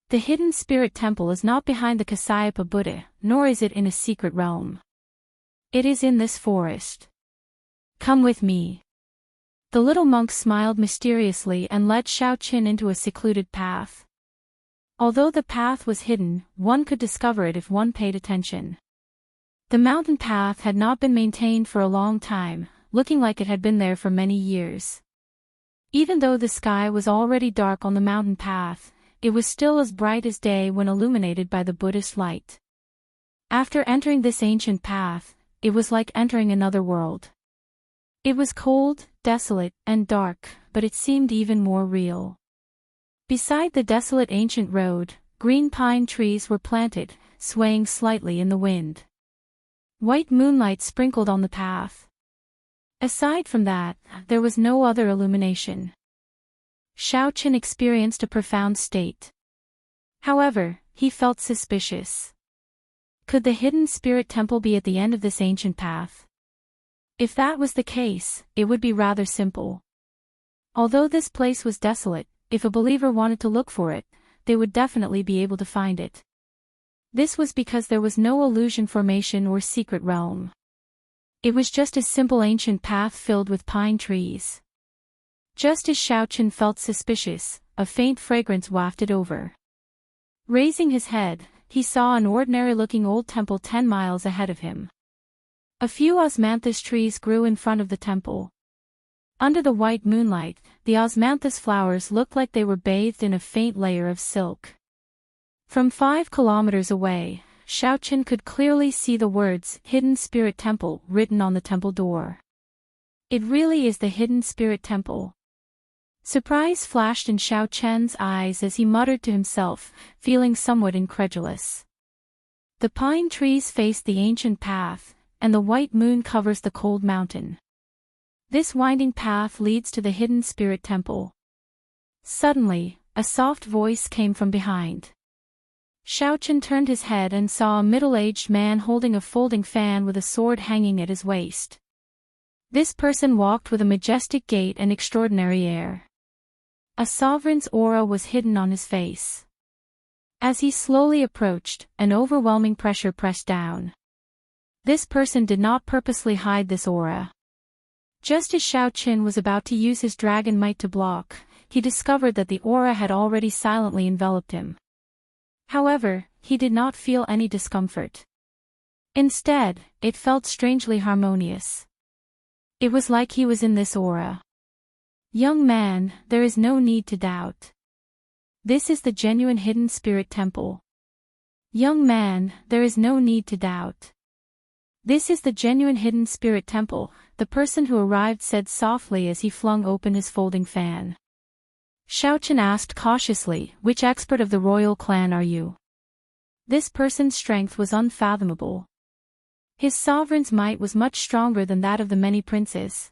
S1: The hidden spirit temple is not behind the Kasyapa Buddha, nor is it in a secret realm. It is in this forest. Come with me. The little monk smiled mysteriously and led Xiaoqin into a secluded path. Although the path was hidden, one could discover it if one paid attention. The mountain path had not been maintained for a long time, looking like it had been there for many years. Even though the sky was already dark on the mountain path, it was still as bright as day when illuminated by the Buddhist light. After entering this ancient path, it was like entering another world. It was cold, desolate, and dark, but it seemed even more real. Beside the desolate ancient road, green pine trees were planted, swaying slightly in the wind. White moonlight sprinkled on the path. Aside from that, there was no other illumination. Xiaoqin experienced a profound state. However, he felt suspicious. Could the hidden spirit temple be at the end of this ancient path? If that was the case, it would be rather simple. Although this place was desolate, if a believer wanted to look for it, they would definitely be able to find it. This was because there was no illusion formation or secret realm. It was just a simple ancient path filled with pine trees. Just as Xiaoqin felt suspicious, a faint fragrance wafted over. Raising his head, he saw an ordinary-looking old temple 10 miles ahead of him. A few osmanthus trees grew in front of the temple. Under the white moonlight, the osmanthus flowers looked like they were bathed in a faint layer of silk. From 5 kilometers away, Xiaoqin could clearly see the words "Hidden Spirit Temple" written on the temple door. It really is the Hidden Spirit Temple. Surprise flashed in Xiaoqin's eyes as he muttered to himself, feeling somewhat incredulous. The pine trees face the ancient path, and the white moon covers the cold mountain. This winding path leads to the Hidden Spirit Temple. Suddenly, a soft voice came from behind. Xiaoqin turned his head and saw a middle-aged man holding a folding fan with a sword hanging at his waist. This person walked with a majestic gait and extraordinary air. A sovereign's aura was hidden on his face. As he slowly approached, an overwhelming pressure pressed down. This person did not purposely hide this aura. Just as Xiaoqin was about to use his dragon might to block, he discovered that the aura had already silently enveloped him. However, he did not feel any discomfort. Instead, it felt strangely harmonious. It was like he was in this aura. Young man, there is no need to doubt. This is the genuine Hidden Spirit Temple. Young man, there is no need to doubt. This is the genuine Hidden Spirit Temple, the person who arrived said softly as he flung open his folding fan. Xiaoqin asked cautiously, "Which expert of the royal clan are you?" This person's strength was unfathomable. His sovereign's might was much stronger than that of the many princes.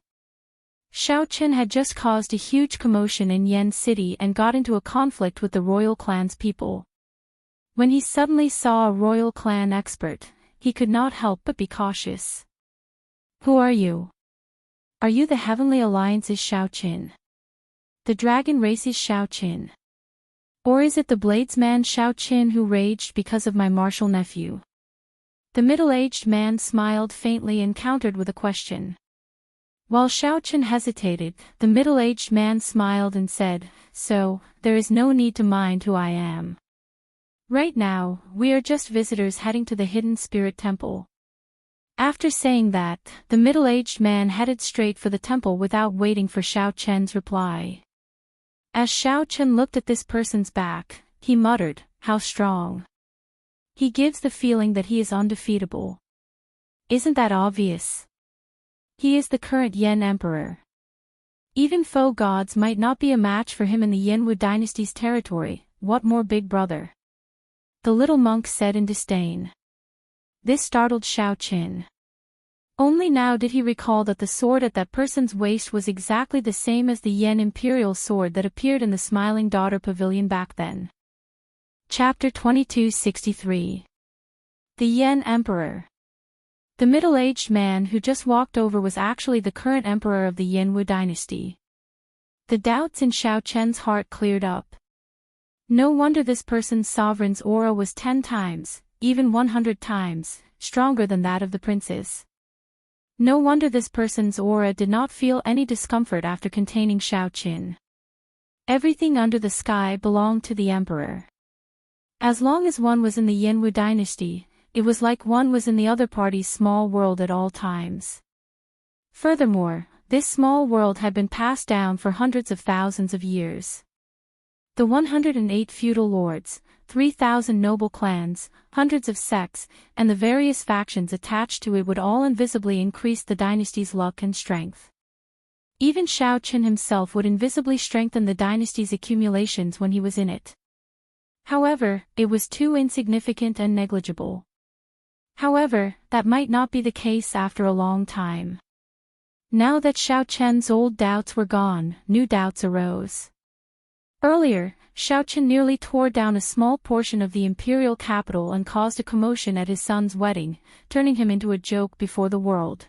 S1: Xiaoqin had just caused a huge commotion in Yan City and got into a conflict with the royal clan's people. When he suddenly saw a royal clan expert, he could not help but be cautious. "Who are you? Are you the Heavenly Alliance's Xiaoqin? The Dragon Race's Xiaoqin? Or is it the Bladesman Xiaoqin who raged because of my martial nephew?" The middle-aged man smiled faintly and countered with a question. While Xiaoqin hesitated, the middle-aged man smiled and said, "So, there is no need to mind who I am. Right now, we are just visitors heading to the Hidden Spirit Temple." After saying that, the middle-aged man headed straight for the temple without waiting for Xiaoqin's reply. As Xiaoqin looked at this person's back, he muttered, "How strong. He gives the feeling that he is undefeatable. Isn't that obvious? He is the current Yan Emperor. Even foe gods might not be a match for him in the Yanwu dynasty's territory, what more Big Brother?" The little monk said in disdain. This startled Xiaoqin. Only now did he recall that the sword at that person's waist was exactly the same as the Yan imperial sword that appeared in the Smiling Daughter Pavilion back then. Chapter 2263. The Yan Emperor. The middle-aged man who just walked over was actually the current emperor of the Yin dynasty. The doubts in Xiao Chen's heart cleared up. No wonder this person's sovereign's aura was 10 times, even 100 times, stronger than that of the prince's. No wonder this person's aura did not feel any discomfort after containing Xiao Qin. Everything under the sky belonged to the emperor. As long as one was in the Yin dynasty, it was like one was in the other party's small world at all times. Furthermore, this small world had been passed down for hundreds of thousands of years. The 108 feudal lords, 3,000 noble clans, hundreds of sects, and the various factions attached to it would all invisibly increase the dynasty's luck and strength. Even Xiao Qin himself would invisibly strengthen the dynasty's accumulations when he was in it. However, it was too insignificant and negligible. However, that might not be the case after a long time. Now that Xiao Chen's old doubts were gone, new doubts arose. Earlier, Xiao Chen nearly tore down a small portion of the imperial capital and caused a commotion at his son's wedding, turning him into a joke before the world.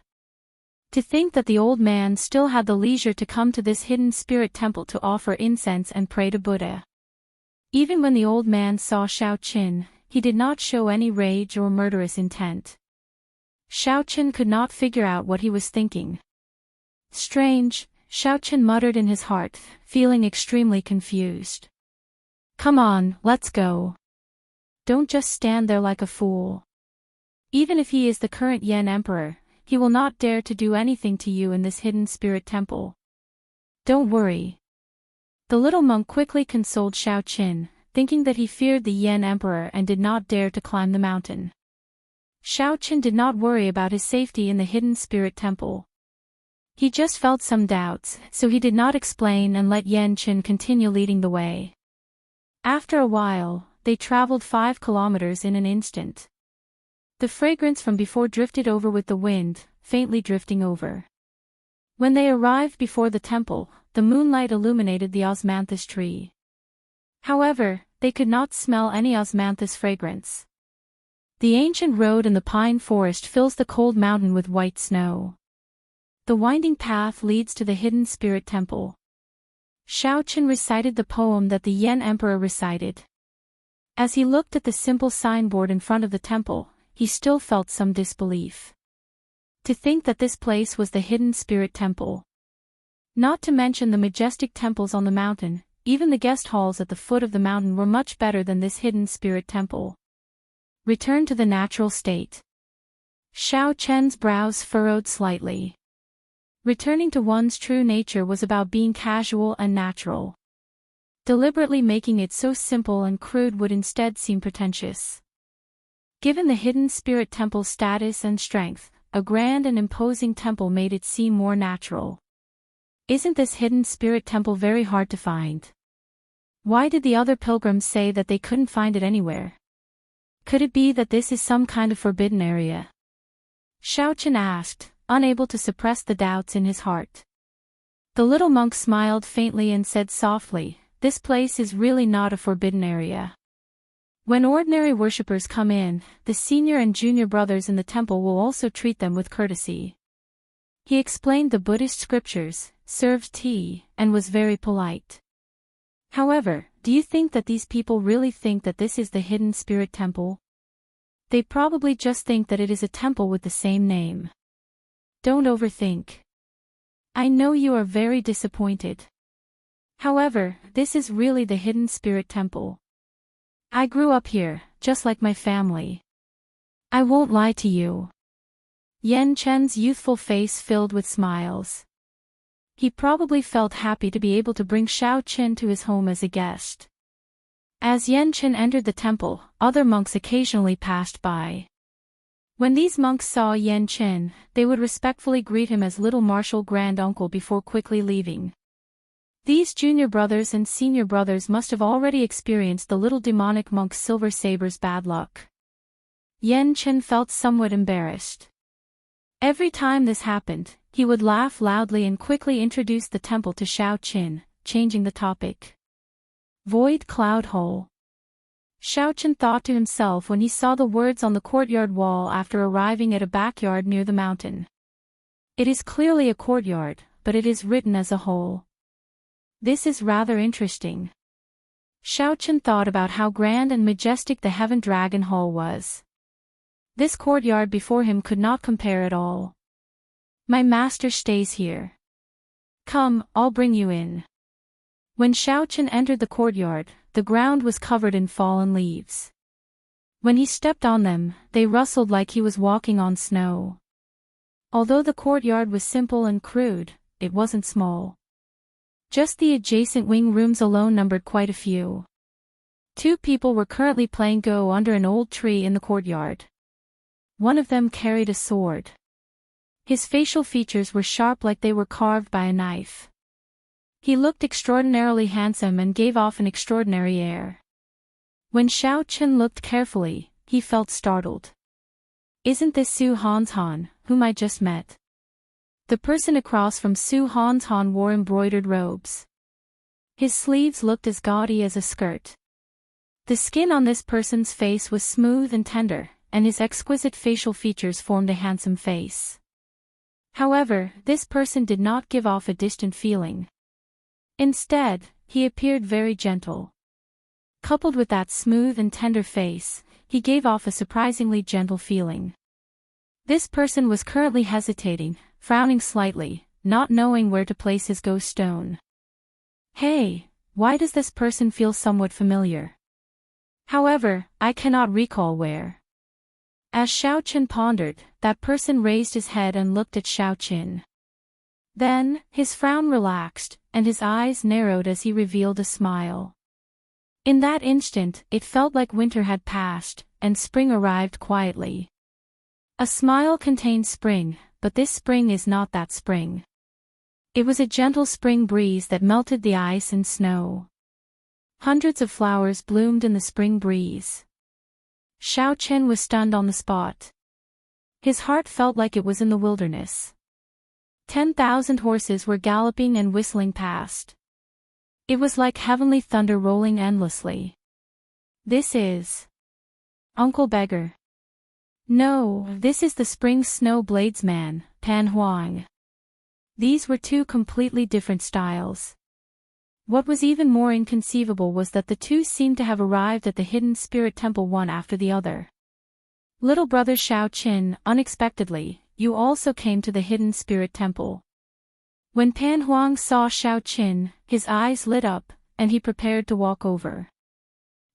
S1: To think that the old man still had the leisure to come to this hidden spirit temple to offer incense and pray to Buddha. Even when the old man saw Xiao Qin, he did not show any rage or murderous intent. Xiao Qin could not figure out what he was thinking. Strange, Xiao Qin muttered in his heart, feeling extremely confused. Come on, let's go. Don't just stand there like a fool. Even if he is the current Yan Emperor, he will not dare to do anything to you in this hidden spirit temple. Don't worry. The little monk quickly consoled Xiao Qin, thinking that he feared the Yan Emperor and did not dare to climb the mountain. Xiao Qin did not worry about his safety in the hidden spirit temple. He just felt some doubts, so he did not explain and let Yan Qin continue leading the way. After a while, they traveled 5 kilometers in an instant. The fragrance from before drifted over with the wind, faintly drifting over. When they arrived before the temple, the moonlight illuminated the osmanthus tree. However, they could not smell any osmanthus fragrance. The ancient road in the pine forest fills the cold mountain with white snow. The winding path leads to the hidden spirit temple. Xiao Qin recited the poem that the Yan Emperor recited. As he looked at the simple signboard in front of the temple, he still felt some disbelief. To think that this place was the hidden spirit temple. Not to mention the majestic temples on the mountain, even the guest halls at the foot of the mountain were much better than this hidden spirit temple. Return to the natural state. Xiao Chen's brows furrowed slightly. Returning to one's true nature was about being casual and natural. Deliberately making it so simple and crude would instead seem pretentious. Given the hidden spirit temple's status and strength, a grand and imposing temple made it seem more natural. Isn't this hidden spirit temple very hard to find? Why did the other pilgrims say that they couldn't find it anywhere? Could it be that this is some kind of forbidden area? Xiao Qin asked, unable to suppress the doubts in his heart. The little monk smiled faintly and said softly, "This place is really not a forbidden area. When ordinary worshippers come in, the senior and junior brothers in the temple will also treat them with courtesy." He explained the Buddhist scriptures, served tea, and was very polite. However, do you think that these people really think that this is the hidden spirit temple? They probably just think that it is a temple with the same name. Don't overthink. I know you are very disappointed. However, this is really the hidden spirit temple. I grew up here, just like my family. I won't lie to you. Yan Chen's youthful face filled with smiles. He probably felt happy to be able to bring Xiao Qin to his home as a guest. As Yan Chen entered the temple, other monks occasionally passed by. When these monks saw Yan Chen, they would respectfully greet him as little martial grand uncle before quickly leaving. These junior brothers and senior brothers must have already experienced the little demonic monk's silver saber's bad luck. Yan Chen felt somewhat embarrassed. Every time this happened, he would laugh loudly and quickly introduce the temple to Xiao Qin, changing the topic. Void cloud hole. Xiaochen thought to himself when he saw the words on the courtyard wall after arriving at a backyard near the mountain. It is clearly a courtyard, but it is written as a whole. This is rather interesting. Xiaochen thought about how grand and majestic the Heaven Dragon Hall was. This courtyard before him could not compare at all. My master stays here. Come, I'll bring you in. When Xiaochen entered the courtyard, the ground was covered in fallen leaves. When he stepped on them, they rustled like he was walking on snow. Although the courtyard was simple and crude, it wasn't small. Just the adjacent wing rooms alone numbered quite a few. 2 people were currently playing Go under an old tree in the courtyard. One of them carried a sword. His facial features were sharp like they were carved by a knife. He looked extraordinarily handsome and gave off an extraordinary air. When Xiaochen looked carefully, he felt startled. Isn't this Su Hanshan, whom I just met? The person across from Su Hanshan wore embroidered robes. His sleeves looked as gaudy as a skirt. The skin on this person's face was smooth and tender, and his exquisite facial features formed a handsome face. However, this person did not give off a distant feeling. Instead, he appeared very gentle. Coupled with that smooth and tender face, he gave off a surprisingly gentle feeling. This person was currently hesitating, frowning slightly, not knowing where to place his ghost stone. Hey, why does this person feel somewhat familiar? However, I cannot recall where. As Xiaochen pondered, that person raised his head and looked at Xiaochen. Then, his frown relaxed, and his eyes narrowed as he revealed a smile. In that instant, it felt like winter had passed, and spring arrived quietly. A smile contained spring, but this spring is not that spring. It was a gentle spring breeze that melted the ice and snow. Hundreds of flowers bloomed in the spring breeze. Xiaochen was stunned on the spot. His heart felt like it was in the wilderness. 10,000 horses were galloping and whistling past. It was like heavenly thunder rolling endlessly. This is Uncle Beggar. No, this is the spring snow bladesman, Pan Huang. These were 2 completely different styles. What was even more inconceivable was that the 2 seemed to have arrived at the hidden spirit temple one after the other. Little brother Xiaochen, unexpectedly, you also came to the hidden spirit temple. When Pan Huang saw Xiaochen, his eyes lit up, and he prepared to walk over.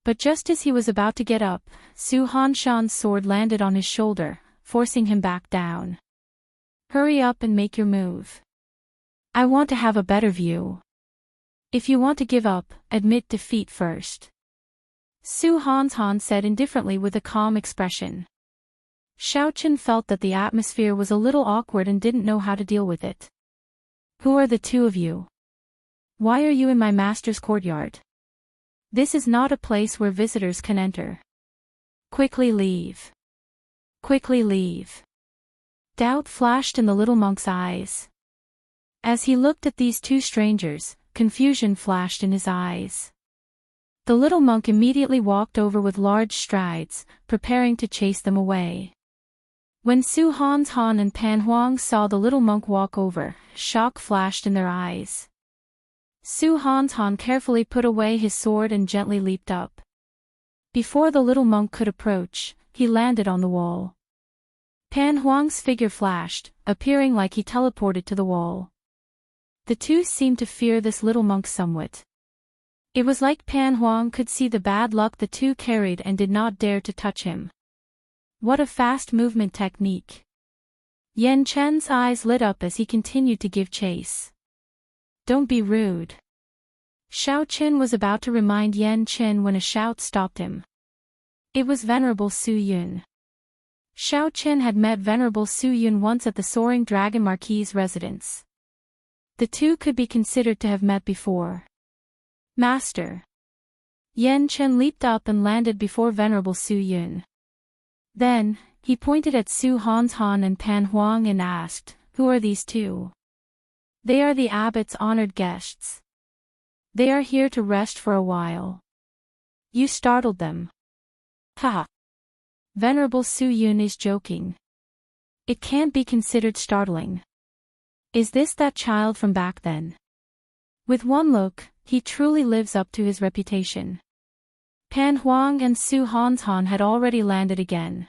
S1: But just as he was about to get up, Su Hanshan's sword landed on his shoulder, forcing him back down. Hurry up and make your move. I want to have a better view. If you want to give up, admit defeat first. Su Hanshan said indifferently with a calm expression. Xiaochen felt that the atmosphere was a little awkward and didn't know how to deal with it. Who are the 2 of you? Why are you in my master's courtyard? This is not a place where visitors can enter. Quickly leave. Quickly leave. Doubt flashed in the little monk's eyes. As he looked at these 2 strangers, confusion flashed in his eyes. The little monk immediately walked over with large strides, preparing to chase them away. When Su Hanshan and Pan Huang saw the little monk walk over, shock flashed in their eyes. Su Hanshan carefully put away his sword and gently leaped up. Before the little monk could approach, he landed on the wall. Pan Huang's figure flashed, appearing like he teleported to the wall. The 2 seemed to fear this little monk somewhat. It was like Pan Huang could see the bad luck the 2 carried and did not dare to touch him. What a fast movement technique. Yan Chen's eyes lit up as he continued to give chase. Don't be rude. Xiaochen was about to remind Yan Chen when a shout stopped him. It was Venerable Su Yun. Xiaochen had met Venerable Su Yun once at the Soaring Dragon Marquis's residence. The 2 could be considered to have met before. Master. Yan Chen leaped up and landed before Venerable Su Yun. Then, he pointed at Su Hanshan and Pan Huang and asked, Who are these 2? They are the abbot's honored guests. They are here to rest for a while. You startled them. Haha. Venerable Su Yun is joking. It can't be considered startling. Is this that child from back then? With one look, he truly lives up to his reputation. Pan Huang and Su Hanshan had already landed again.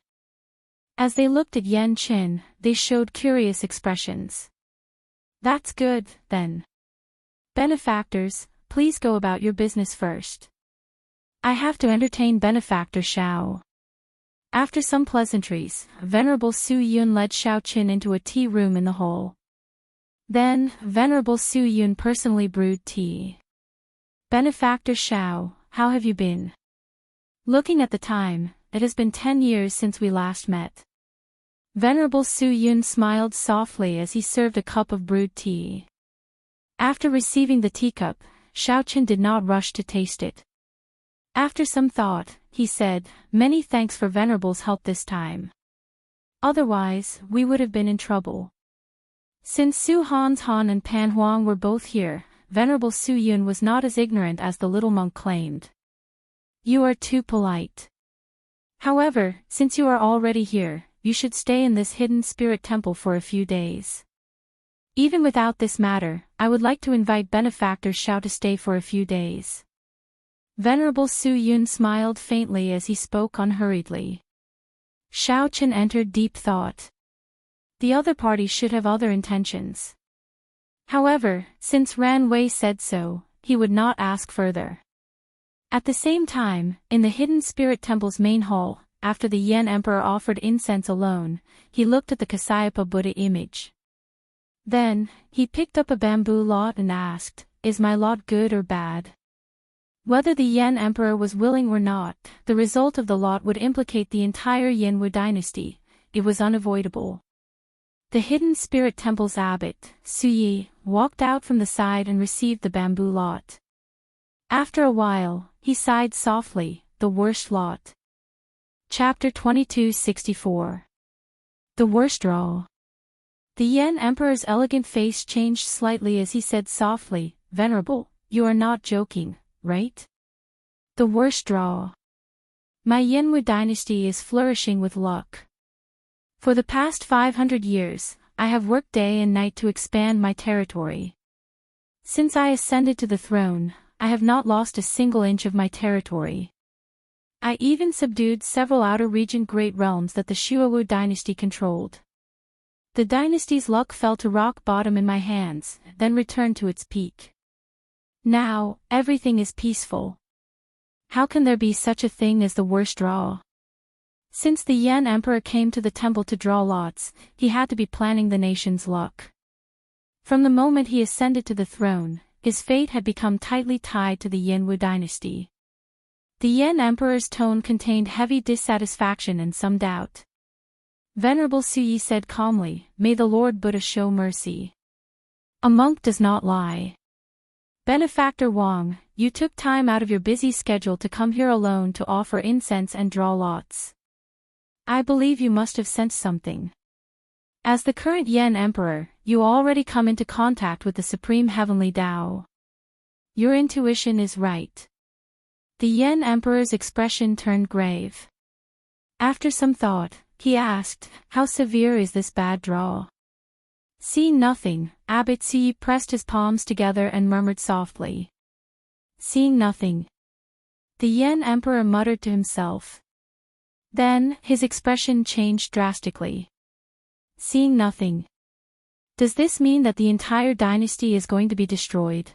S1: As they looked at Yan Qin, they showed curious expressions. That's good, then. Benefactors, please go about your business first. I have to entertain Benefactor Xiao. After some pleasantries, Venerable Su Yun led Xiao Qin into a tea room in the hall. Then, Venerable Su Yun personally brewed tea. Benefactor Xiao, how have you been? Looking at the time, it has been 10 years since we last met. Venerable Su Yun smiled softly as he served a cup of brewed tea. After receiving the teacup, Xiao Qin did not rush to taste it. After some thought, he said, "Many thanks for Venerable's help this time. Otherwise, we would have been in trouble." Since Su Hanshan and Pan Huang were both here, Venerable Su Yun was not as ignorant as the little monk claimed. You are too polite. However, since you are already here, you should stay in this hidden spirit temple for a few days. Even without this matter, I would like to invite Benefactor Xiao to stay for a few days. Venerable Su Yun smiled faintly as he spoke unhurriedly. Xiao Qin entered deep thought. The other party should have other intentions. However, since Ran Wei said so, he would not ask further. At the same time, in the hidden spirit temple's main hall, after the Yan Emperor offered incense alone, he looked at the Kasayapa Buddha image. Then, he picked up a bamboo lot and asked, "Is my lot good or bad?" Whether the Yan Emperor was willing or not, the result of the lot would implicate the entire Yanwu dynasty. It was unavoidable. The hidden spirit temple's abbot, Su Yi, walked out from the side and received the bamboo lot. After a while, he sighed softly, "The worst lot." Chapter 2264. The worst draw. The Yan Emperor's elegant face changed slightly as he said softly, "Venerable, you are not joking, right? The worst draw. My Yanwu dynasty is flourishing with luck. For the past 500 years, I have worked day and night to expand my territory. Since I ascended to the throne, I have not lost a single inch of my territory. I even subdued several outer region great realms that the Shuawu dynasty controlled. The dynasty's luck fell to rock bottom in my hands, then returned to its peak. Now, everything is peaceful. How can there be such a thing as the worst draw? Since the Yan Emperor came to the temple to draw lots, he had to be planning the nation's luck. From the moment he ascended to the throne, his fate had become tightly tied to the Yanwu dynasty. The Yan Emperor's tone contained heavy dissatisfaction and some doubt. Venerable Su Yi said calmly, "May the Lord Buddha show mercy. A monk does not lie. Benefactor Wang, you took time out of your busy schedule to come here alone to offer incense and draw lots. I believe you must have sensed something. As the current Yan Emperor, you already come into contact with the Supreme Heavenly Tao. Your intuition is right." The Yan Emperor's expression turned grave. After some thought, he asked, "How severe is this bad draw?" Seeing nothing, Abbot Su Yi pressed his palms together and murmured softly. "Seeing nothing." The Yan Emperor muttered to himself. Then, his expression changed drastically. "Seeing nothing. Does this mean that the entire dynasty is going to be destroyed?"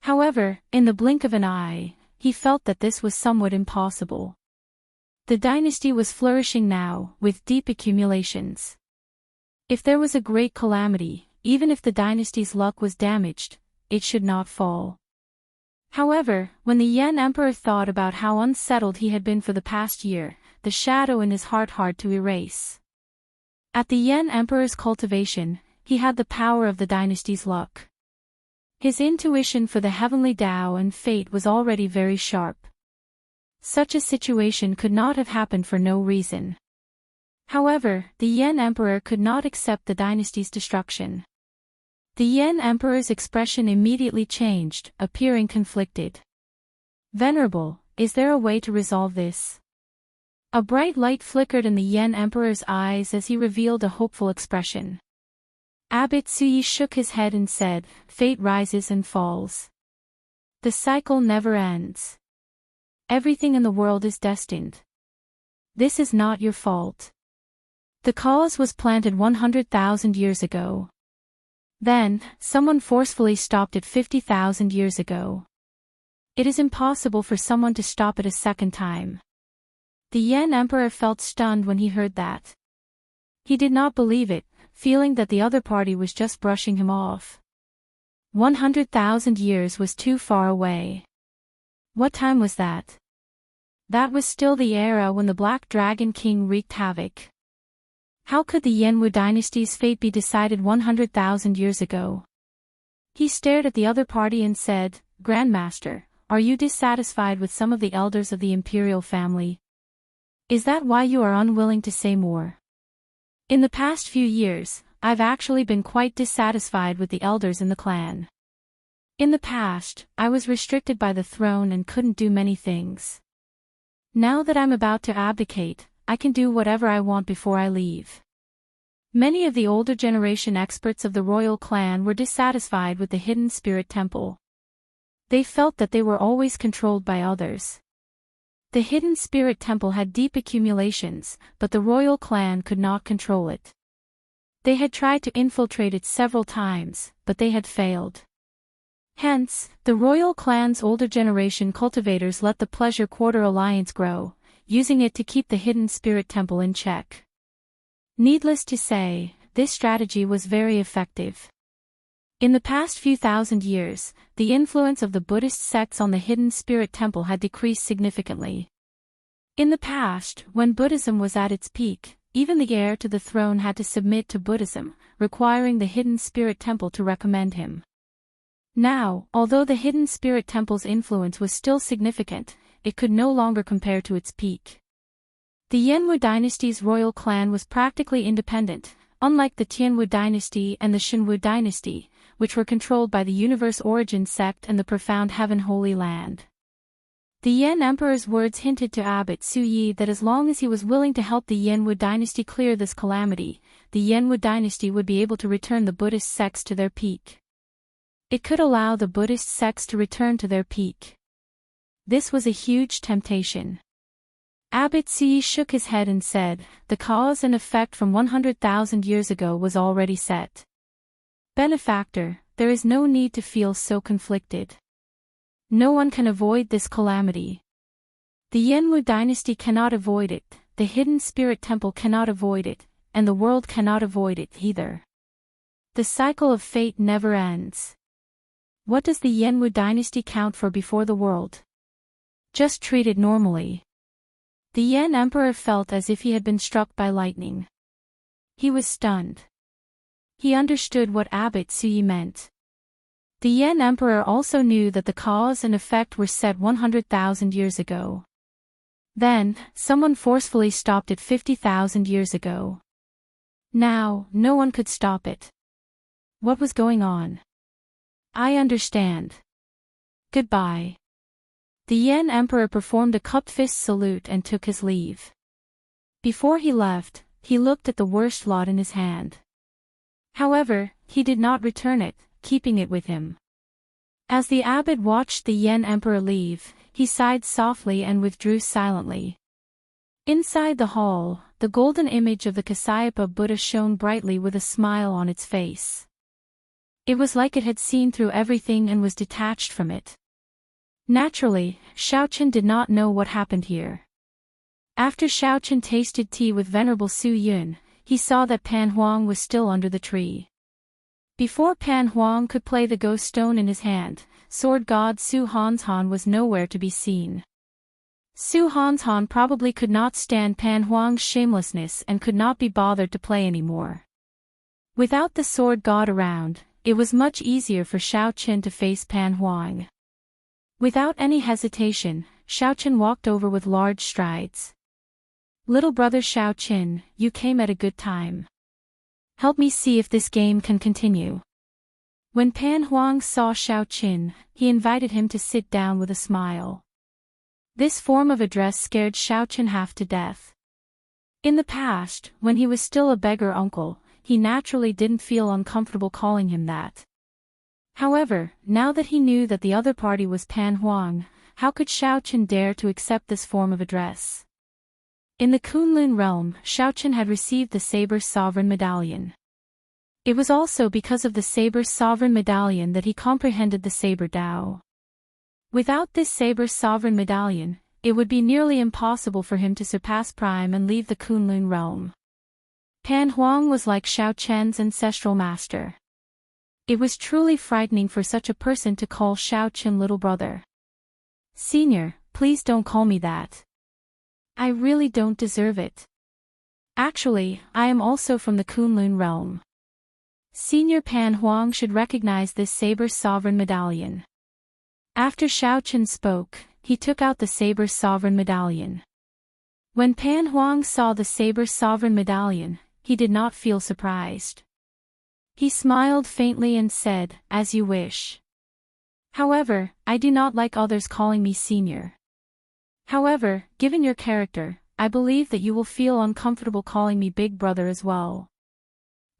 S1: However, in the blink of an eye, he felt that this was somewhat impossible. The dynasty was flourishing now, with deep accumulations. If there was a great calamity, even if the dynasty's luck was damaged, it should not fall. However, when the Yan Emperor thought about how unsettled he had been for the past year, the shadow in his heart hard to erase. At the Yan Emperor's cultivation, he had the power of the dynasty's luck. His intuition for the heavenly Tao and fate was already very sharp. Such a situation could not have happened for no reason. However, the Yan Emperor could not accept the dynasty's destruction. The Yan Emperor's expression immediately changed, appearing conflicted. "Venerable, is there a way to resolve this?" A bright light flickered in the Yen Emperor's eyes as he revealed a hopeful expression. Abbot Suyi shook his head and said, "Fate rises and falls. The cycle never ends. Everything in the world is destined. This is not your fault. The cause was planted 100,000 years ago. Then, someone forcefully stopped it 50,000 years ago. It is impossible for someone to stop it a second time." The Yen Emperor felt stunned when he heard that. He did not believe it, feeling that the other party was just brushing him off. 100,000 years was too far away. What time was that? That was still the era when the Black Dragon King wreaked havoc. How could the Yenwu dynasty's fate be decided 100,000 years ago? He stared at the other party and said, "Grandmaster, are you dissatisfied with some of the elders of the imperial family? Is that why you are unwilling to say more? In the past few years, I've actually been quite dissatisfied with the elders in the clan. In the past, I was restricted by the throne and couldn't do many things. Now that I'm about to abdicate, I can do whatever I want before I leave." Many of the older generation experts of the royal clan were dissatisfied with the hidden spirit temple. They felt that they were always controlled by others. The hidden spirit temple had deep accumulations, but the royal clan could not control it. They had tried to infiltrate it several times, but they had failed. Hence, the royal clan's older generation cultivators let the Pleasure Quarter alliance grow, using it to keep the hidden spirit temple in check. Needless to say, this strategy was very effective. In the past few thousand years, the influence of the Buddhist sects on the hidden spirit temple had decreased significantly. In the past, when Buddhism was at its peak, even the heir to the throne had to submit to Buddhism, requiring the hidden spirit temple to recommend him. Now, although the hidden spirit temple's influence was still significant, it could no longer compare to its peak. The Yenwu dynasty's royal clan was practically independent, unlike the Tianwu dynasty and the Xinwu dynasty, which were controlled by the Universe Origin sect and the Profound Heaven Holy Land. The Yen Emperor's words hinted to Abbot Suyi that as long as he was willing to help the Yenwu dynasty clear this calamity, the Yenwu dynasty would be able to return the Buddhist sects to their peak. It could allow the Buddhist sects to return to their peak. This was a huge temptation. Abbot Suyi shook his head and said, "The cause and effect from 100,000 years ago was already set. Benefactor, there is no need to feel so conflicted. No one can avoid this calamity. The Yenwu dynasty cannot avoid it, the hidden spirit temple cannot avoid it, and the world cannot avoid it either. The cycle of fate never ends. What does the Yenwu dynasty count for before the world? Just treat it normally." The Yen Emperor felt as if he had been struck by lightning. He was stunned. He understood what Abbot Suyi meant. The Yen Emperor also knew that the cause and effect were set 100,000 years ago. Then, someone forcefully stopped it 50,000 years ago. Now, no one could stop it. What was going on? I understand. Goodbye. The Yen Emperor performed a cupped fist salute and took his leave. Before he left, he looked at the worst lot in his hand. However, he did not return it, keeping it with him. As the abbot watched the Yen Emperor leave, he sighed softly and withdrew silently. Inside the hall, the golden image of the Kasyapa Buddha shone brightly with a smile on its face. It was like it had seen through everything and was detached from it. Naturally, Xiaoqian did not know what happened here. After Xiaoqian tasted tea with Venerable Su Yun, he saw that Pan Huang was still under the tree. Before Pan Huang could play the ghost stone in his hand, sword god Su Hanshan was nowhere to be seen. Su Hanshan probably could not stand Pan Huang's shamelessness and could not be bothered to play anymore. Without the sword god around, it was much easier for Xiaoqian to face Pan Huang. Without any hesitation, Xiaoqian walked over with large strides. "Little brother Xiaoqian, you came at a good time. Help me see if this game can continue." When Pan Huang saw Xiaoqian, he invited him to sit down with a smile. This form of address scared Xiaochen half to death. In the past, when he was still a beggar uncle, he naturally didn't feel uncomfortable calling him that. However, now that he knew that the other party was Pan Huang, how could Xiaochen dare to accept this form of address? In the Kunlun realm, Xiaochen had received the Saber's Sovereign Medallion. It was also because of the Saber's Sovereign Medallion that he comprehended the Saber Dao. Without this Saber's Sovereign Medallion, it would be nearly impossible for him to surpass Prime and leave the Kunlun realm. Pan Huang was like Xiaochen's ancestral master. It was truly frightening for such a person to call Xiaochen little brother. "Senior, please don't call me that. I really don't deserve it. Actually, I am also from the Kunlun realm." Senior Pan Huang should recognize this Saber's Sovereign Medallion. After Xiaochen spoke, he took out the Saber's Sovereign Medallion. When Pan Huang saw the Saber's Sovereign Medallion, he did not feel surprised. He smiled faintly and said, "As you wish. However, I do not like others calling me senior. However, given your character, I believe that you will feel uncomfortable calling me big brother as well.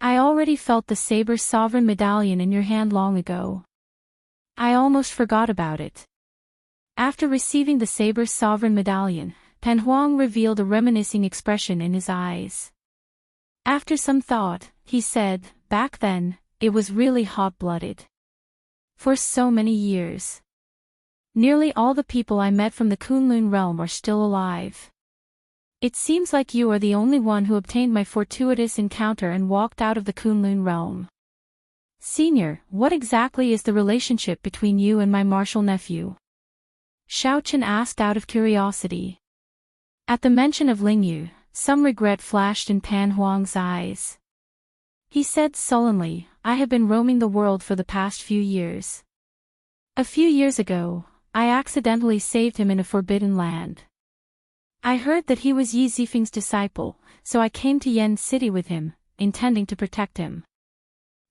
S1: I already felt the Saber's Sovereign Medallion in your hand long ago. I almost forgot about it." After receiving the Saber's Sovereign Medallion, Pan Huang revealed a reminiscing expression in his eyes. After some thought, he said, "Back then, it was really hot-blooded. For so many years. Nearly all the people I met from the Kunlun realm are still alive. It seems like you are the only one who obtained my fortuitous encounter and walked out of the Kunlun realm. Senior, what exactly is the relationship between you and my martial nephew?" Xiaochen asked out of curiosity. At the mention of Lingyu, some regret flashed in Pan Huang's eyes. He said sullenly, "I have been roaming the world for the past few years. A few years ago, I accidentally saved him in a forbidden land. I heard that he was Yi Zifeng's disciple, so I came to Yen City with him, intending to protect him.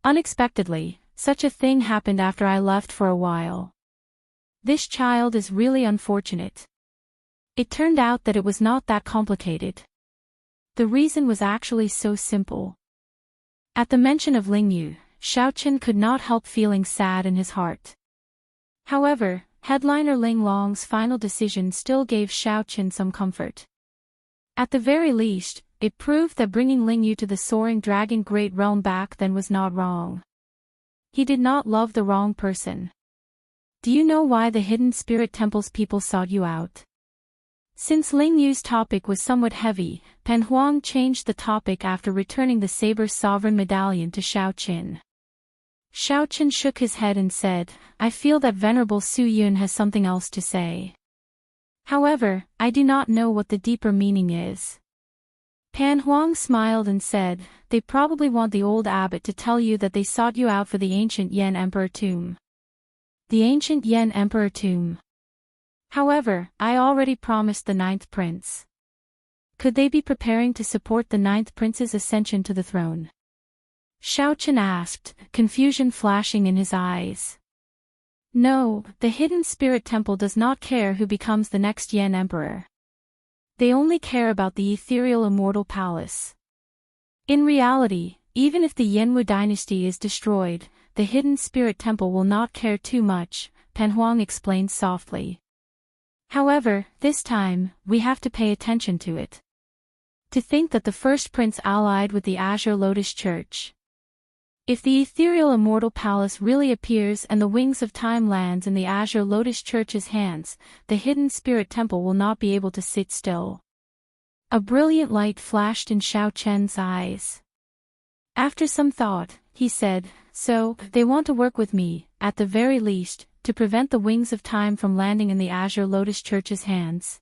S1: Unexpectedly, such a thing happened after I left for a while. This child is really unfortunate. It turned out that it was not that complicated. The reason was actually so simple." At the mention of Lingyu, Xiaochen could not help feeling sad in his heart. However, headliner Ling Long's final decision still gave Xiaochen some comfort. At the very least, it proved that bringing Lingyu to the Soaring Dragon Great Realm back then was not wrong. He did not love the wrong person. "Do you know why the Hidden Spirit Temple's people sought you out?" Since Lingyu's topic was somewhat heavy, Pan Huang changed the topic after returning the Saber's Sovereign Medallion to Xiaochen. Xiaochen shook his head and said, "I feel that Venerable Su Yun has something else to say. However, I do not know what the deeper meaning is." Pan Huang smiled and said, "They probably want the old abbot to tell you that they sought you out for the ancient Yen Emperor tomb." "The ancient Yen Emperor tomb. However, I already promised the 9th prince. Could they be preparing to support the 9th prince's ascension to the throne?" Xiaochen asked, confusion flashing in his eyes. "No, the Hidden Spirit Temple does not care who becomes the next Yen Emperor. They only care about the ethereal Immortal Palace. In reality, even if the Yenwu dynasty is destroyed, the Hidden Spirit Temple will not care too much," Pan Huang explained softly. "However, this time, we have to pay attention to it. To think that the first prince allied with the Azure Lotus Church. If the ethereal Immortal Palace really appears and the Wings of Time lands in the Azure Lotus Church's hands, the Hidden Spirit Temple will not be able to sit still." A brilliant light flashed in Xiaochen's eyes. After some thought, he said, "So, they want to work with me, at the very least, to prevent the Wings of Time from landing in the Azure Lotus Church's hands."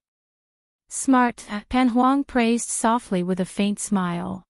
S1: "Smart," Pan Huang praised softly with a faint smile.